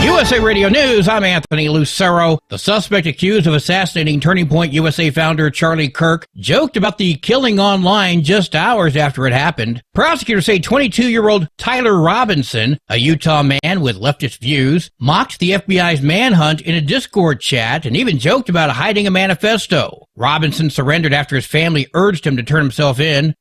USA Radio News, I'm Anthony Lucero. The suspect accused of assassinating Turning Point USA founder Charlie Kirk joked about the killing online just hours after it happened. Prosecutors say 22-year-old Tyler Robinson, a Utah man with leftist views, mocked the FBI's manhunt in a Discord chat and even joked about hiding a manifesto. Robinson surrendered after his family urged him to turn himself in.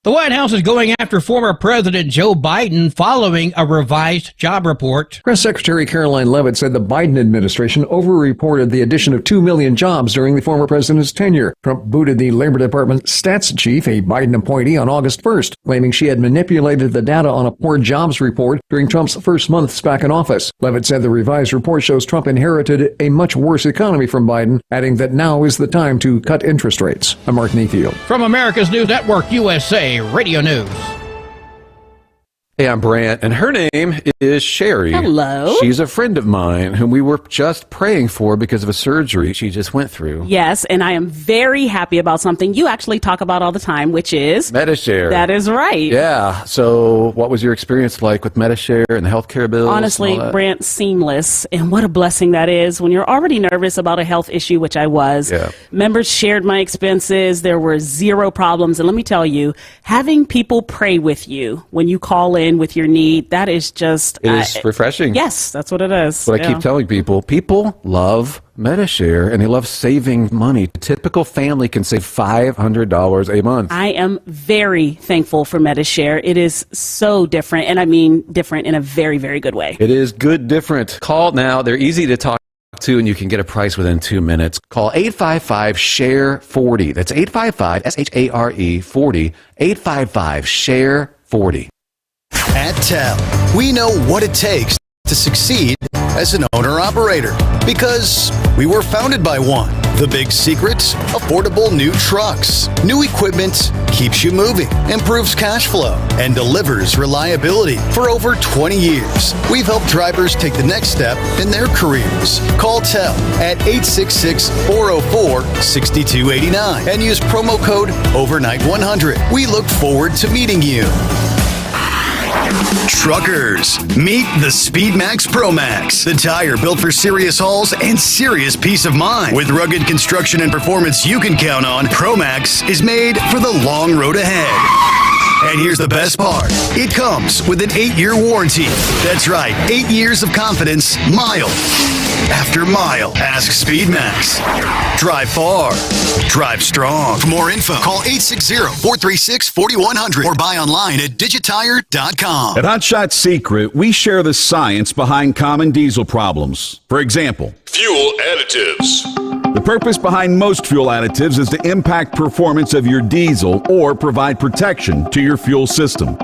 The White House is going after former President Joe Biden following a revised job report. Press Secretary Caroline Leavitt said the Biden administration overreported the addition of 2 million jobs during the former president's tenure. Trump booted the Labor Department stats chief, a Biden appointee, on August 1st, claiming she had manipulated the data on a poor jobs report during Trump's first months back in office. Leavitt said the revised report shows Trump inherited a much worse economy from Biden, adding that now is the time to cut interest rates. I'm Mark Neafield. From America's News Network, USA Radio News. Hey, I'm Brant, and her name is Sherry. Hello. She's a friend of mine whom we were just praying for because of a surgery she just went through. Yes, and I am very happy about something you actually talk about all the time, which is Medi-Share. That is right. Yeah. So what was your experience like with Medi-Share and the healthcare bills? Honestly, Brant, seamless. And what a blessing that is when you're already nervous about a health issue, which I was. Yeah. Members shared my expenses. There were zero problems. And let me tell you, having people pray with you when you call in with your need, that is just... It is refreshing. Yes, that's what it is. What I keep telling people. People love Medi-Share, and they love saving money. A typical family can save $500 a month. I am very thankful for Medi-Share. It is so different, and I mean different in a very, very good way. It is good different. Call now. They're easy to talk to, and you can get a price within 2 minutes. Call 855-SHARE-40. That's 855-SHARE 40. 855-SHARE-40. At TEL, we know what it takes to succeed as an owner-operator because we were founded by one. The big secret? Affordable new trucks. New equipment keeps you moving, improves cash flow, and delivers reliability. For over 20 years, we've helped drivers take the next step in their careers. Call TEL at 866-404-6289 and use promo code OVERNIGHT100. We look forward to meeting you. Truckers, meet the Speedmax Pro Max, the tire built for serious hauls and serious peace of mind. With rugged construction and performance you can count on, Pro Max is made for the long road ahead. And here's the best part. It comes with an 8-year warranty. That's right, 8 years of confidence, mile after mile. Ask Speedmax. Drive far. Drive strong. For more info, call 860-436-4100 or buy online at digitire.com. At Hot Shot Secret, we share the science behind common diesel problems. For example, Fuel additives. the purpose behind most fuel additives is to impact performance of your diesel or provide protection to your fuel system.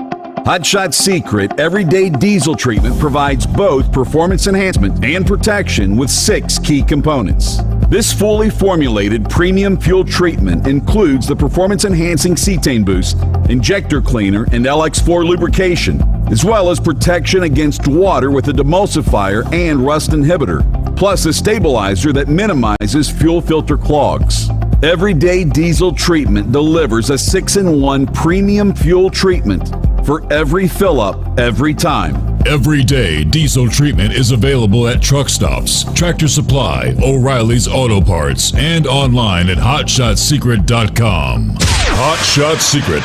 Hot Shot Secret Everyday Diesel Treatment provides both performance enhancement and protection with 6 key components. This fully formulated premium fuel treatment includes the performance-enhancing cetane boost, injector cleaner, and LX4 lubrication, as well as protection against water with a demulsifier and rust inhibitor, plus a stabilizer that minimizes fuel filter clogs. Everyday Diesel Treatment delivers a 6-in-1 premium fuel treatment for every fill-up, every time. Everyday Diesel Treatment is available at truck stops, Tractor Supply, O'Reilly's Auto Parts, and online at HotShotSecret.com. Hot Shot Secret,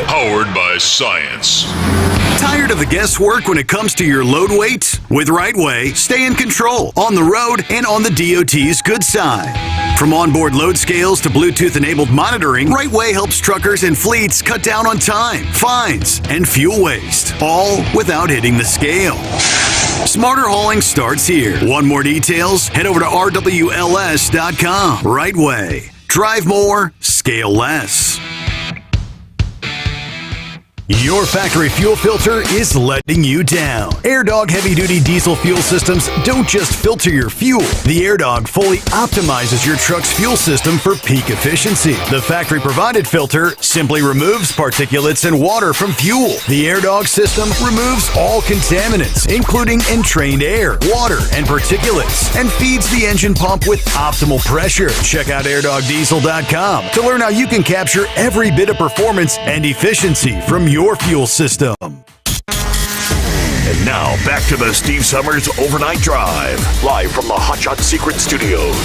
powered by science. Tired of the guesswork when it comes to your load weight? With Right Way, stay in control on the road and on the DOT's good side. From onboard load scales to Bluetooth-enabled monitoring, Right Way helps truckers and fleets cut down on time, fines, and fuel waste, all without hitting the scale. Smarter hauling starts here. Want more details? Head over to RWLS.com. Right Way. Drive more, scale less. Your factory fuel filter is letting you down. AirDog heavy-duty diesel fuel systems don't just filter your fuel. The AirDog fully optimizes your truck's fuel system for peak efficiency. The factory-provided filter simply removes particulates and water from fuel. The AirDog system removes all contaminants, including entrained air, water, and particulates, and feeds the engine pump with optimal pressure. Check out airdogdiesel.com to learn how you can capture every bit of performance and efficiency from your fuel system. And now, back to the Steve Summers Overnight Drive, live from the Hot Shot Secret Studios.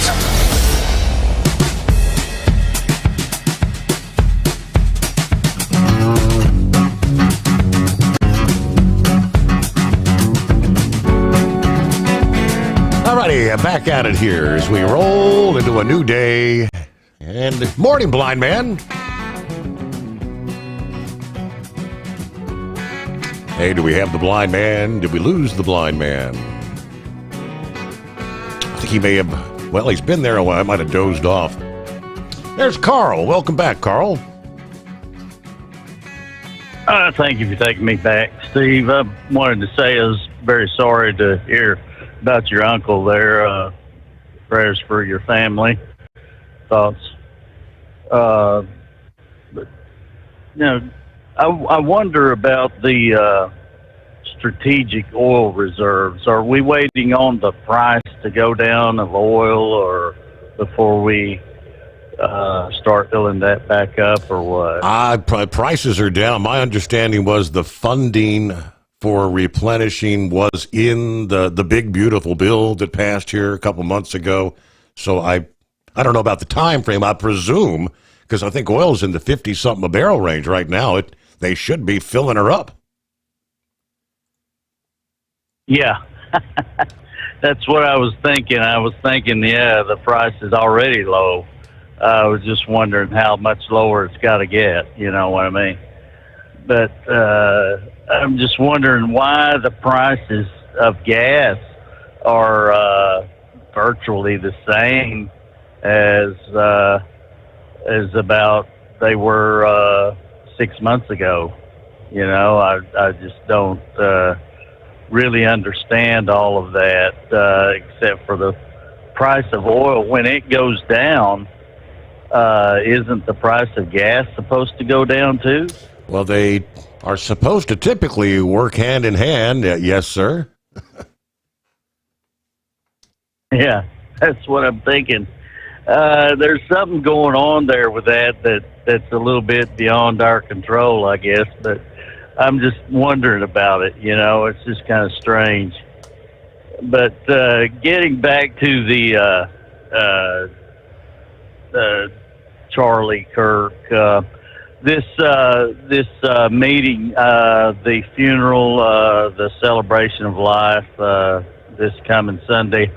Alrighty, back at it here as we roll into a new day. And morning, blind man. Hey, do we have the blind man? Did we lose the blind man? I think he may have, well, he's been there a while. I might have dozed off. There's Carl. Welcome back, Carl. Thank you for taking me back, Steve. I wanted to say I was very sorry to hear about your uncle there. Prayers for your family. Thoughts. But, I wonder about the strategic oil reserves. Are we waiting on the price to go down of oil, or before we start filling that back up, or what? Prices are down. My understanding was the funding for replenishing was in the big, beautiful bill that passed here a couple months ago. So I don't know about the time frame. I presume, because I think oil's in the 50-something a barrel range right now, they should be filling her up. Yeah, that's what I was thinking. I was thinking, the price is already low. I was just wondering how much lower it's got to get, you know what I mean? But I'm just wondering why the prices of gas are virtually the same as about they were 6 months ago. You know, I just don't really understand all of that, except for the price of oil. When it goes down, isn't the price of gas supposed to go down too? Well, they are supposed to typically work hand in hand. Yes, sir. Yeah, that's what I'm thinking. There's something going on there with that's a little bit beyond our control, I guess, but I'm just wondering about it. You know, it's just kind of strange. But getting back to the Charlie Kirk, this meeting, the funeral, the celebration of life, this coming Sunday,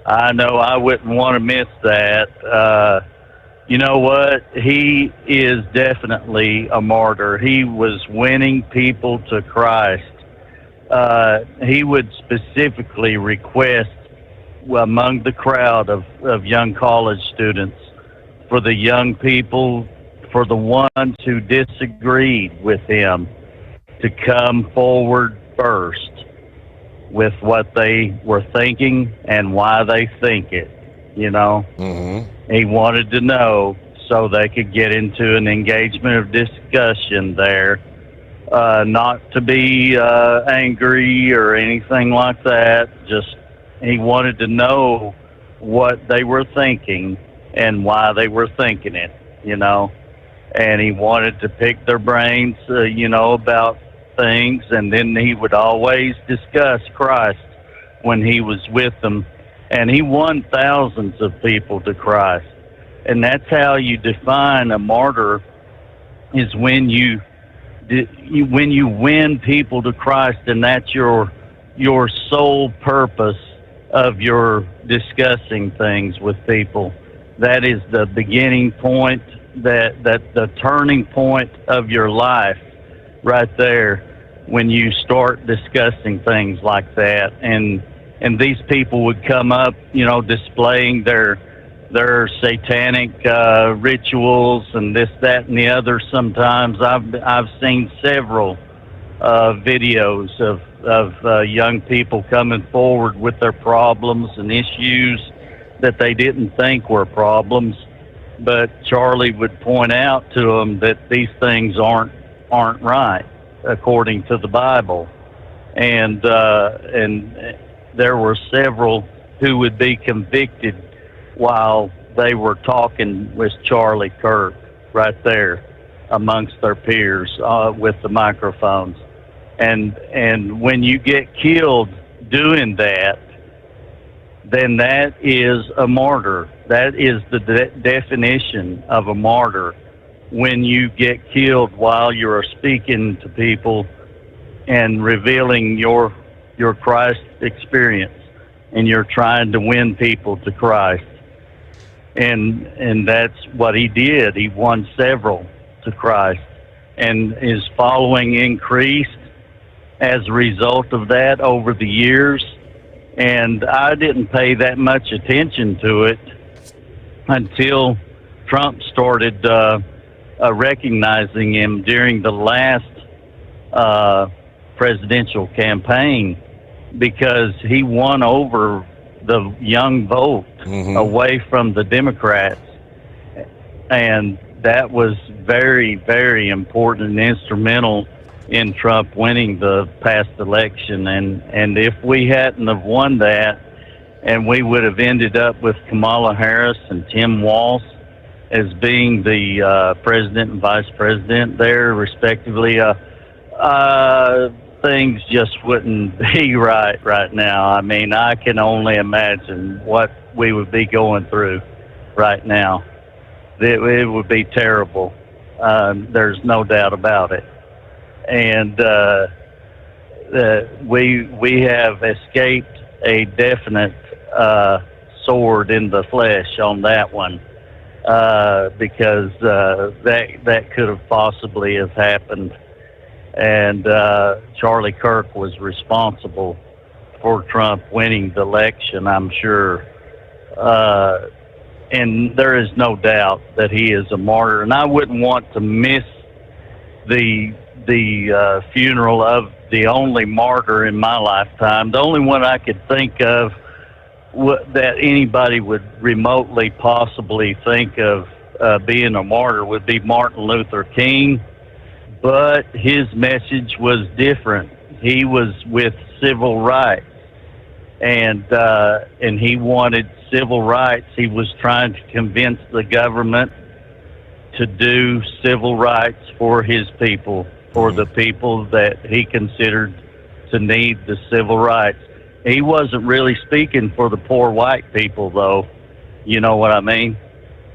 I know I wouldn't want to miss that. You know what? He is definitely a martyr. He was winning people to Christ. He would specifically request among the crowd of young college students, for the young people, for the ones who disagreed with him, to come forward first with what they were thinking and why they think it, you know. Mm-hmm. He wanted to know so they could get into an engagement of discussion there, not to be angry or anything like that. Just he wanted to know what they were thinking and why they were thinking it, you know. And he wanted to pick their brains, you know, about things, and then he would always discuss Christ when he was with them. And he won thousands of people to Christ. And that's how you define a martyr, is when you win people to Christ, and that's your sole purpose of your discussing things with people. That is the beginning point, that the turning point of your life right there, when you start discussing things like that. And these people would come up, you know, displaying their satanic rituals and this, that, and the other. Sometimes I've seen several videos of young people coming forward with their problems and issues that they didn't think were problems, but Charlie would point out to them that these things aren't right according to the Bible, and there were several who would be convicted while they were talking with Charlie Kirk right there amongst their peers with the microphones. And when you get killed doing that, then that is a martyr. That is the definition of a martyr. When you get killed while you're speaking to people and revealing your Christ experience, and you're trying to win people to Christ. And that's what he did. He won several to Christ, and his following increased as a result of that over the years. And I didn't pay that much attention to it until Trump started recognizing him during the last presidential campaign, because he won over the young vote away from the Democrats. And that was very, very important and instrumental in Trump winning the past election. And if we hadn't have won that, and we would have ended up with Kamala Harris and Tim Walz as being the president and vice president there, respectively, things just wouldn't be right now. I mean, I can only imagine what we would be going through right now. It would be terrible. There's no doubt about it. And we have escaped a definite sword in the flesh on that one, because that could have possibly have happened. And Charlie Kirk was responsible for Trump winning the election, I'm sure. And there is no doubt that he is a martyr. And I wouldn't want to miss the funeral of the only martyr in my lifetime. The only one I could think of that anybody would remotely possibly think of being a martyr would be Martin Luther King. But his message was different. He was with civil rights, and he wanted civil rights. He was trying to convince the government to do civil rights for his people, for the people that he considered to need the civil rights. He wasn't really speaking for the poor white people, though. You know what I mean?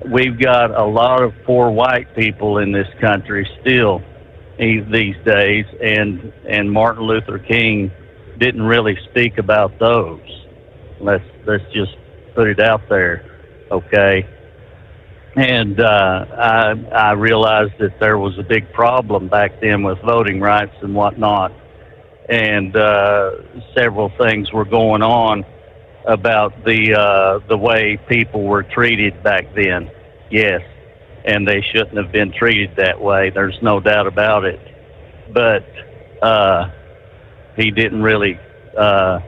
We've got a lot of poor white people in this country still these days, and Martin Luther King didn't really speak about those. Let's just put it out there, okay? And I realized that there was a big problem back then with voting rights and whatnot, and several things were going on about the way people were treated back then. Yes. And they shouldn't have been treated that way. There's no doubt about it. But he didn't really try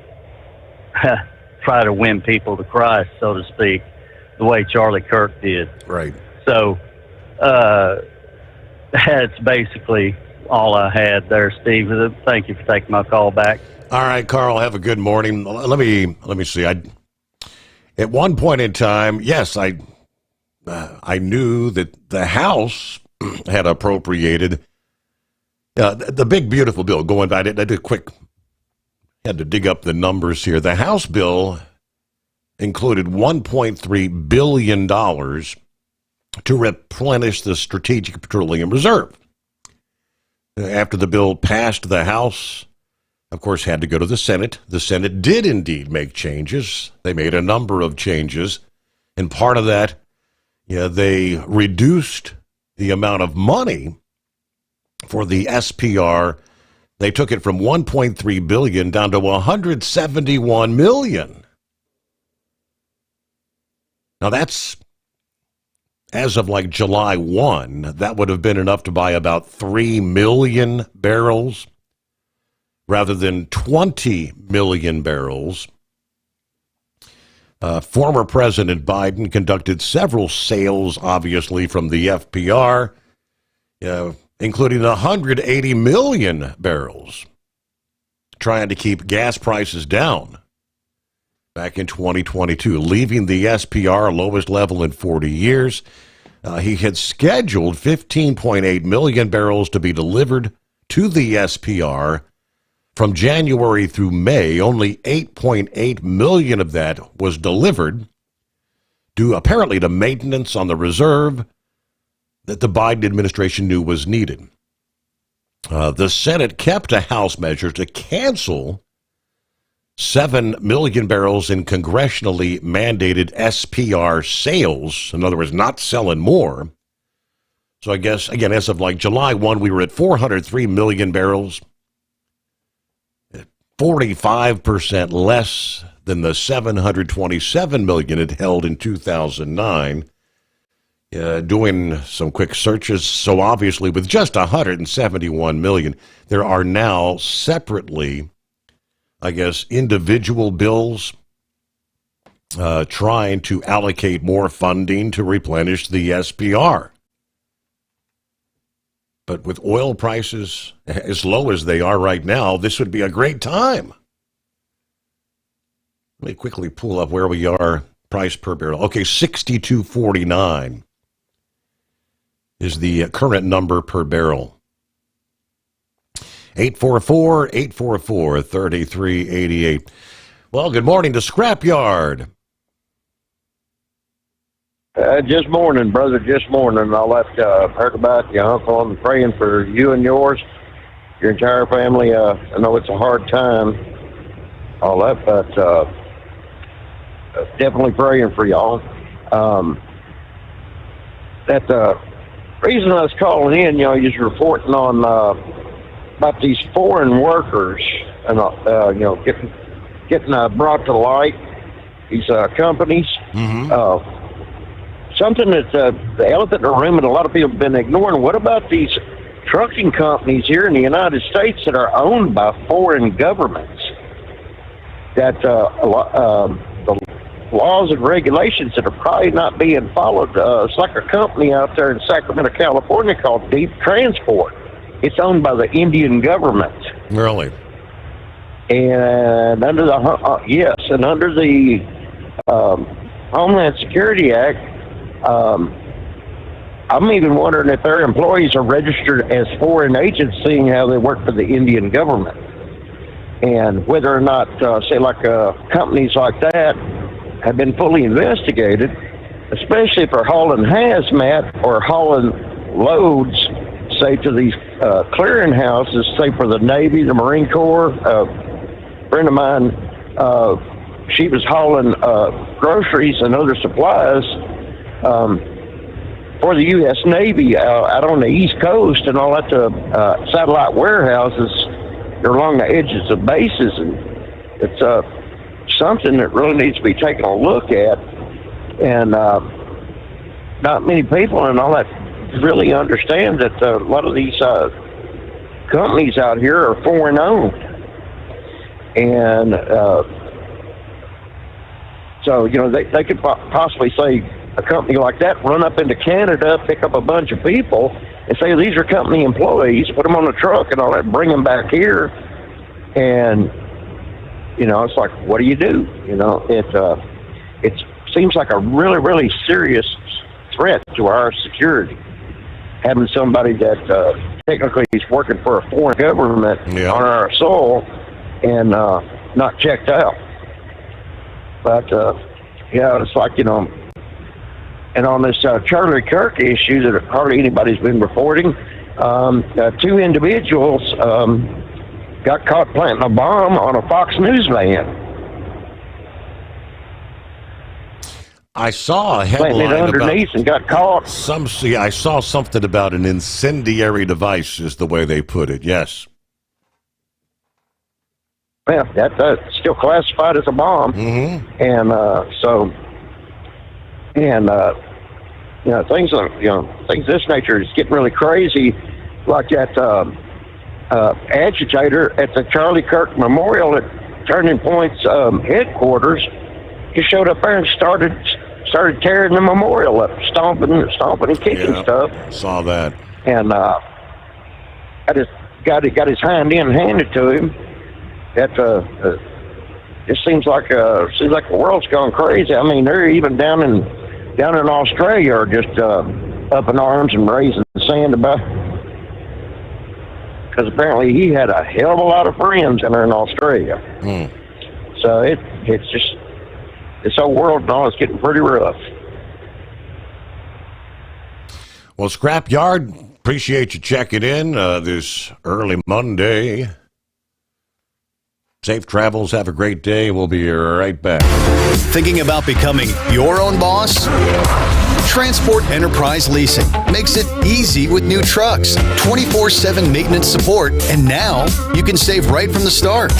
to win people to Christ, so to speak, the way Charlie Kirk did. Right. So that's basically all I had there, Steve. Thank you for taking my call back. All right, Carl, have a good morning. Let me see. At one point in time, yes, I knew that the House had appropriated the big, beautiful bill. Going back, I did a quick, had to dig up the numbers here. The House bill included $1.3 billion to replenish the Strategic Petroleum Reserve. After the bill passed the House, of course, had to go to the Senate. The Senate did indeed make changes. They made a number of changes. And part of that, they reduced the amount of money for the SPR. They took it from $1.3 billion down to $171 million. Now that's, as of like July 1, that would have been enough to buy about 3 million barrels rather than 20 million barrels. Former President Biden conducted several sales, obviously, from the FPR, including 180 million barrels, trying to keep gas prices down back in 2022, leaving the SPR lowest level in 40 years. He had scheduled 15.8 million barrels to be delivered to the SPR From January through May, only 8.8 million of that was delivered, due apparently to maintenance on the reserve that the Biden administration knew was needed. The Senate kept a House measure to cancel 7 million barrels in congressionally mandated SPR sales. In other words, not selling more. So I guess, again, as of like July 1, we were at 403 million barrels, 45% less than the 727 million it held in 2009. Doing some quick searches, so obviously with just 171 million, there are now separately, I guess, individual bills trying to allocate more funding to replenish the SPR. But with oil prices as low as they are right now, this would be a great time. Let me quickly pull up where we are, price per barrel. Okay, $62.49 is the current number per barrel. 844-844-3388. Well, good morning to Scrapyard. Just morning, brother, just morning. All that heard about your uncle. I'm praying for you and yours, your entire family. I know it's a hard time, all that, but definitely praying for y'all. That reason I was calling in, you're reporting on about these foreign workers and getting brought to light. These companies. Mm-hmm. Something that the elephant in the room and a lot of people have been ignoring. What about these trucking companies here in the United States that are owned by foreign governments? That the laws and regulations that are probably not being followed. It's like a company out there in Sacramento, California called Deep Transport. It's owned by the Indian government. Really? And under the under the Homeland Security Act, I'm even wondering if their employees are registered as foreign agents, seeing how they work for the Indian government, and whether or not, say, like companies like that have been fully investigated, especially if they're hauling hazmat or hauling loads, say, to these clearing houses, say, for the Navy, the Marine Corps. A friend of mine, she was hauling groceries and other supplies for the U.S. Navy out on the East Coast and all that to satellite warehouses along the edges of bases. And it's something that really needs to be taken a look at. And not many people and all that really understand that a lot of these companies out here are foreign owned. And so, they could possibly say, a company like that run up into Canada, pick up a bunch of people, and say these are company employees, put them on a truck and all that, bring them back here, and it's like, what do you do? It seems like a really, really serious threat to our security, having somebody that technically is working for a foreign government on our soil and not checked out. But it's like and on this Charlie Kirk issue that hardly anybody's been reporting, 2 individuals got caught planting a bomb on a Fox News van. I saw a headline planting it underneath and got caught. I saw something about an incendiary device, is the way they put it. Yes. Well, that's still classified as a bomb, and things of this nature is getting really crazy, like that agitator at the Charlie Kirk Memorial at Turning Point's headquarters. He showed up there and started tearing the memorial up, stomping and kicking stuff. Saw that. And I just got his hand in, handed to him. That it seems like the world's gone crazy. I mean, they're even down in Australia are just up in arms and raising the sand about because apparently he had a hell of a lot of friends in there in Australia. So it's just, this whole world and all is getting pretty rough. Well, Scrapyard, appreciate you checking in this early Monday. Safe travels. Have a great day. We'll be right back. Thinking about becoming your own boss? Transport Enterprise Leasing makes it easy with new trucks, 24/7 maintenance support, and now you can save right from the start.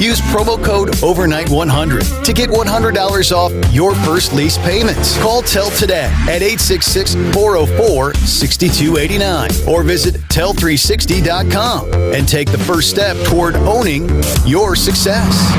Use promo code OVERNIGHT100 to get $100 off your first lease payments. Call TEL today at 866-404-6289 or visit tel360.com and take the first step toward owning your success.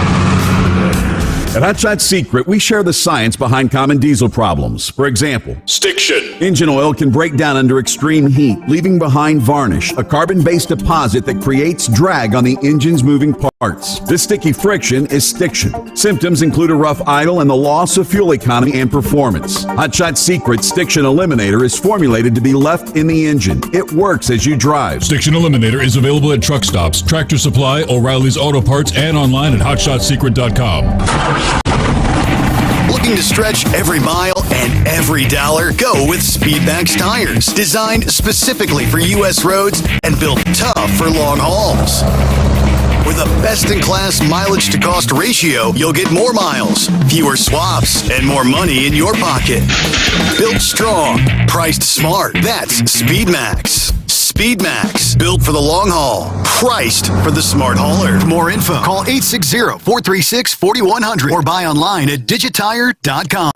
At Hot Shot Secret, we share the science behind common diesel problems. For example, stiction. Engine oil can break down under extreme heat, leaving behind varnish, a carbon-based deposit that creates drag on the engine's moving parts. This sticky friction is stiction. Symptoms include a rough idle and the loss of fuel economy and performance. Hot Shot Secret Stiction Eliminator is formulated to be left in the engine. It works as you drive. Stiction Eliminator is available at truck stops, Tractor Supply, O'Reilly's Auto Parts, and online at hotshotsecret.com. Looking to stretch every mile and every dollar? Go with Speedmax tires, designed specifically for U.S. roads and built tough for long hauls. With a best-in-class mileage-to-cost ratio, you'll get more miles, fewer swaps, and more money in your pocket. Built strong, priced smart. That's Speedmax. Speedmax, built for the long haul, priced for the smart hauler. For more info, call 860-436-4100 or buy online at digitire.com.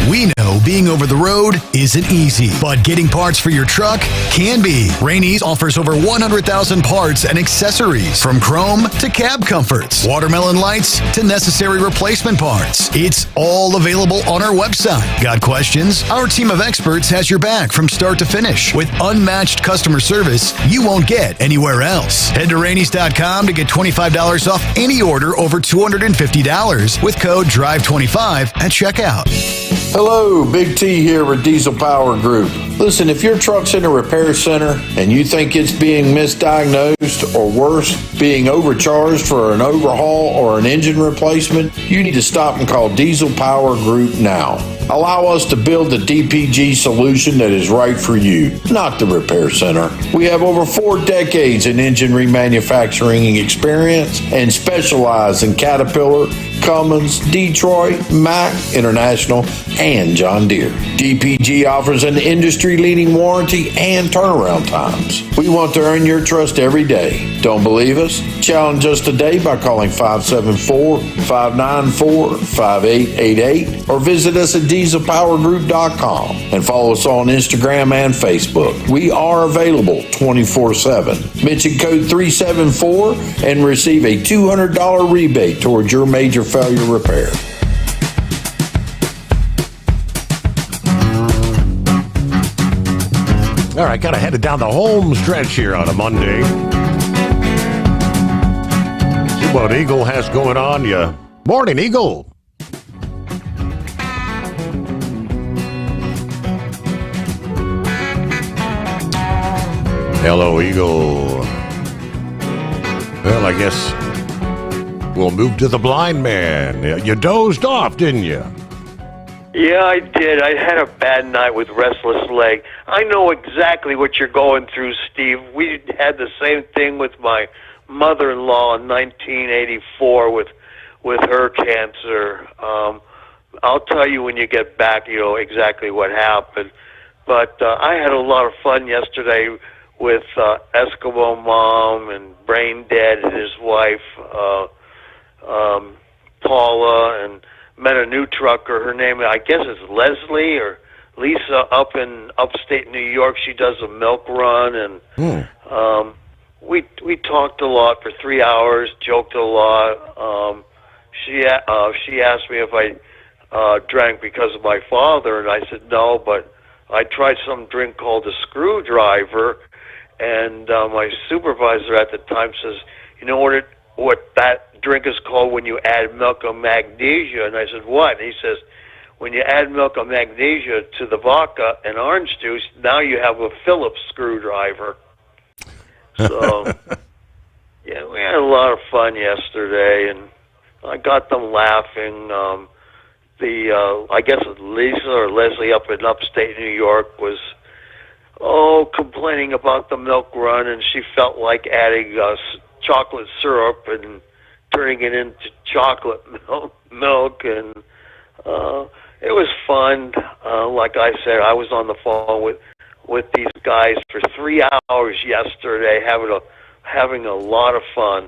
We know being over the road isn't easy, but getting parts for your truck can be. Rainey's offers over 100,000 parts and accessories, from chrome to cab comforts, watermelon lights to necessary replacement parts. It's all available on our website. Got questions? Our team of experts has your back from start to finish with unmatched customer service you won't get anywhere else. Head to Rainey's.com to get $25 off any order over $250 with code DRIVE25 at checkout. Hello, Big T here with Diesel Power Group. Listen, if your truck's in a repair center and you think it's being misdiagnosed or worse, being overcharged for an overhaul or an engine replacement, you need to stop and call Diesel Power Group now. Allow us to build the DPG solution that is right for you, not the repair center. We have over 4 decades in engine remanufacturing experience and specialize in Caterpillar, Cummins, Detroit, Mack, International, and John Deere. DPG offers an industry-leading warranty and turnaround times. We want to earn your trust every day. Don't believe us? Challenge us today by calling 574-594-5888 or visit us at dieselpowergroup.com and follow us on Instagram and Facebook. We are available 24/7. Mention code 374 and receive a $200 rebate towards your major failure repair. All right, got to head down the home stretch here on a Monday. See what Eagle has going on. Yeah. Morning, Eagle. Hello, Eagle. Well, I guess we'll move to the blind man. You dozed off, didn't you? Yeah, I did. I had a bad night with restless leg. I know exactly what you're going through, Steve. We had the same thing with my mother-in-law in 1984 with her cancer. I'll tell you when you get back, exactly what happened. But I had a lot of fun yesterday with Eskimo Mom and Brain Dead and his wife, Paula, and met a new trucker. Her name, I guess, is Leslie or Lisa, up in upstate New York. She does a milk run, and we talked a lot for 3 hours, joked a lot. She asked me if I drank because of my father, and I said no, but I tried some drink called a screwdriver, and my supervisor at the time says, you know what that drink is called when you add milk and magnesia? And I said, what? And he says, when you add milk and magnesia to the vodka and orange juice, now you have a Phillips screwdriver. So fun yesterday, and I got them laughing. I guess Lisa or Leslie up in upstate New York was complaining about the milk run, and she felt like adding chocolate syrup and turning it into chocolate milk, and it was fun. Like I said, I was on the phone with these guys for 3 hours yesterday, having a lot of fun.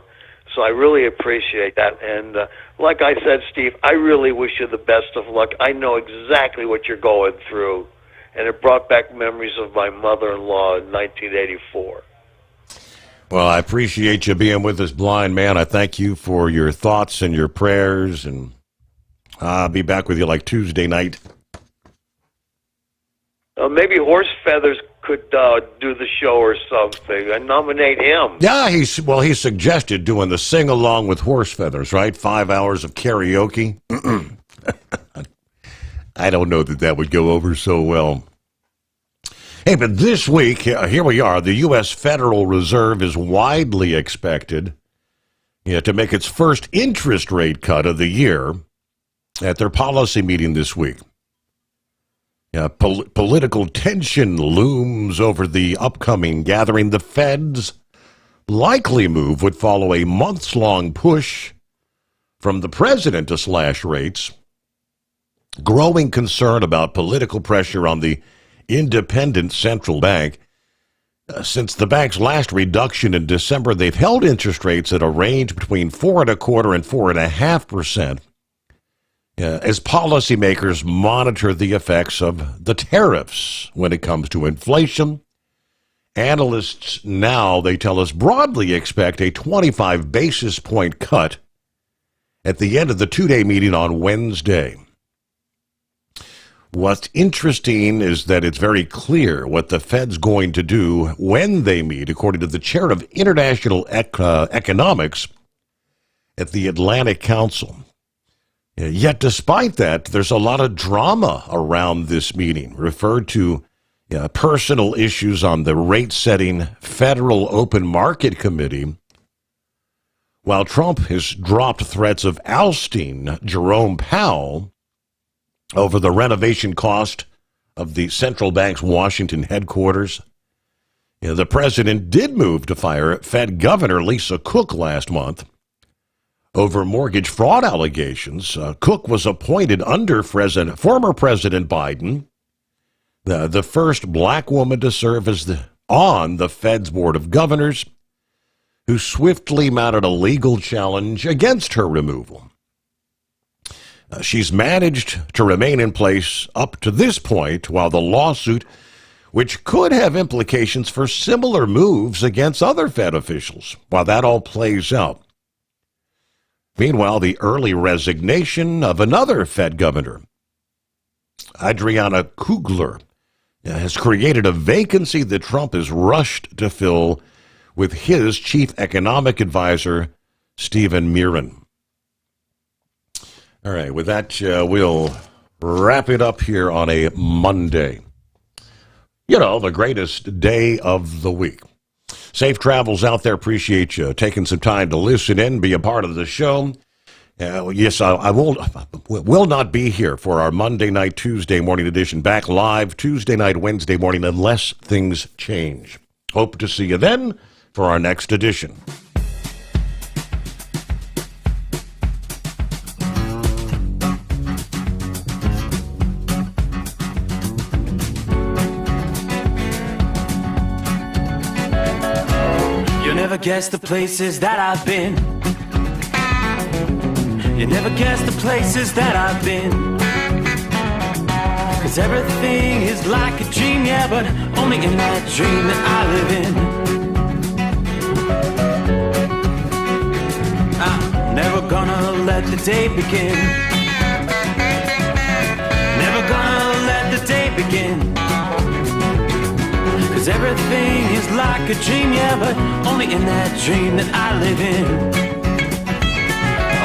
So I really appreciate that. And like I said, Steve, I really wish you the best of luck. I know exactly what you're going through, and it brought back memories of my mother-in-law in 1984. Well, I appreciate you being with us, blind man. I thank you for your thoughts and your prayers, and I'll be back with you like Tuesday night. Maybe Horse Feathers could do the show or something. I nominate him. Yeah, he suggested doing the sing-along with Horse Feathers, right? 5 hours of karaoke. I don't know that would go over so well. Hey, but this week, here we are, the U.S. Federal Reserve is widely expected to make its first interest rate cut of the year at their policy meeting this week. Political tension looms over the upcoming gathering. The Fed's likely move would follow a months-long push from the president to slash rates, growing concern about political pressure on the independent central bank. Since the bank's last reduction in December, they've held interest rates at a range between 4.25% and 4.5%. As policymakers monitor the effects of the tariffs when it comes to inflation. Analysts now, they tell us, broadly expect a 25 basis point cut at the end of the two-day meeting on Wednesday. What's interesting is that it's very clear what the Fed's going to do when they meet, according to the chair of international economics at the Atlantic Council. Yet despite that, there's a lot of drama around this meeting, referred to personal issues on the rate-setting Federal Open Market Committee, while Trump has dropped threats of ousting Jerome Powell over the renovation cost of the central bank's Washington headquarters. The president did move to fire Fed Governor Lisa Cook last month over mortgage fraud allegations. Cook was appointed under former President Biden, the first black woman to serve on the Fed's Board of Governors, who swiftly mounted a legal challenge against her removal. She's managed to remain in place up to this point while the lawsuit, which could have implications for similar moves against other Fed officials, while that all plays out. Meanwhile, the early resignation of another Fed governor, Adriana Kugler, has created a vacancy that Trump has rushed to fill with his chief economic advisor, Stephen Mirren. All right, with that, we'll wrap it up here on a Monday. The greatest day of the week. Safe travels out there. Appreciate you taking some time to listen in, be a part of the show. Yes, I will not be here for our Monday night, Tuesday morning edition. Back live Tuesday night, Wednesday morning, unless things change. Hope to see you then for our next edition. Never guess the places that I've been. You never guess the places that I've been. 'Cause everything is like a dream, yeah, but only in that dream that I live in. I'm never gonna let the day begin. Never gonna let the day begin. 'Cause everything is like a dream, yeah, but only in that dream that I live in.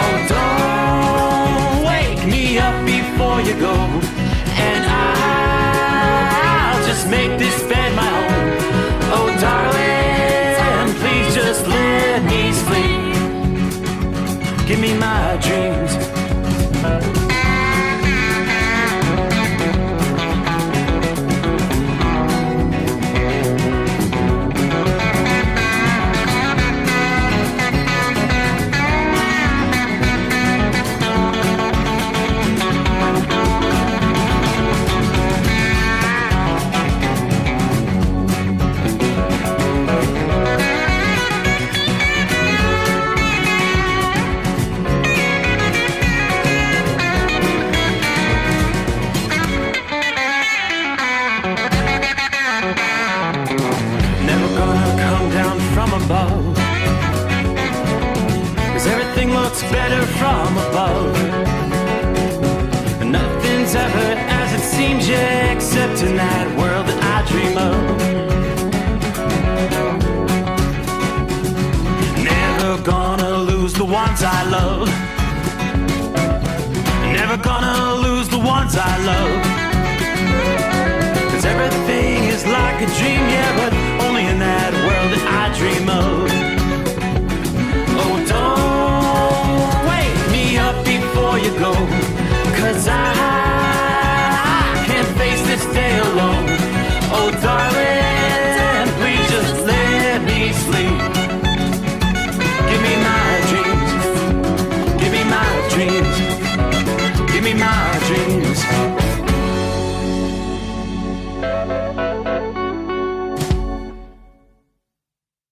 Oh, don't wake me up before you go, and I'll just make this bed my home. Oh, darling, please just let me sleep. love. 'Cause everything looks better from above. And nothing's ever as it seems, yeah, except in that world that I dream of. Never gonna lose the ones I love. Never gonna lose the ones I love.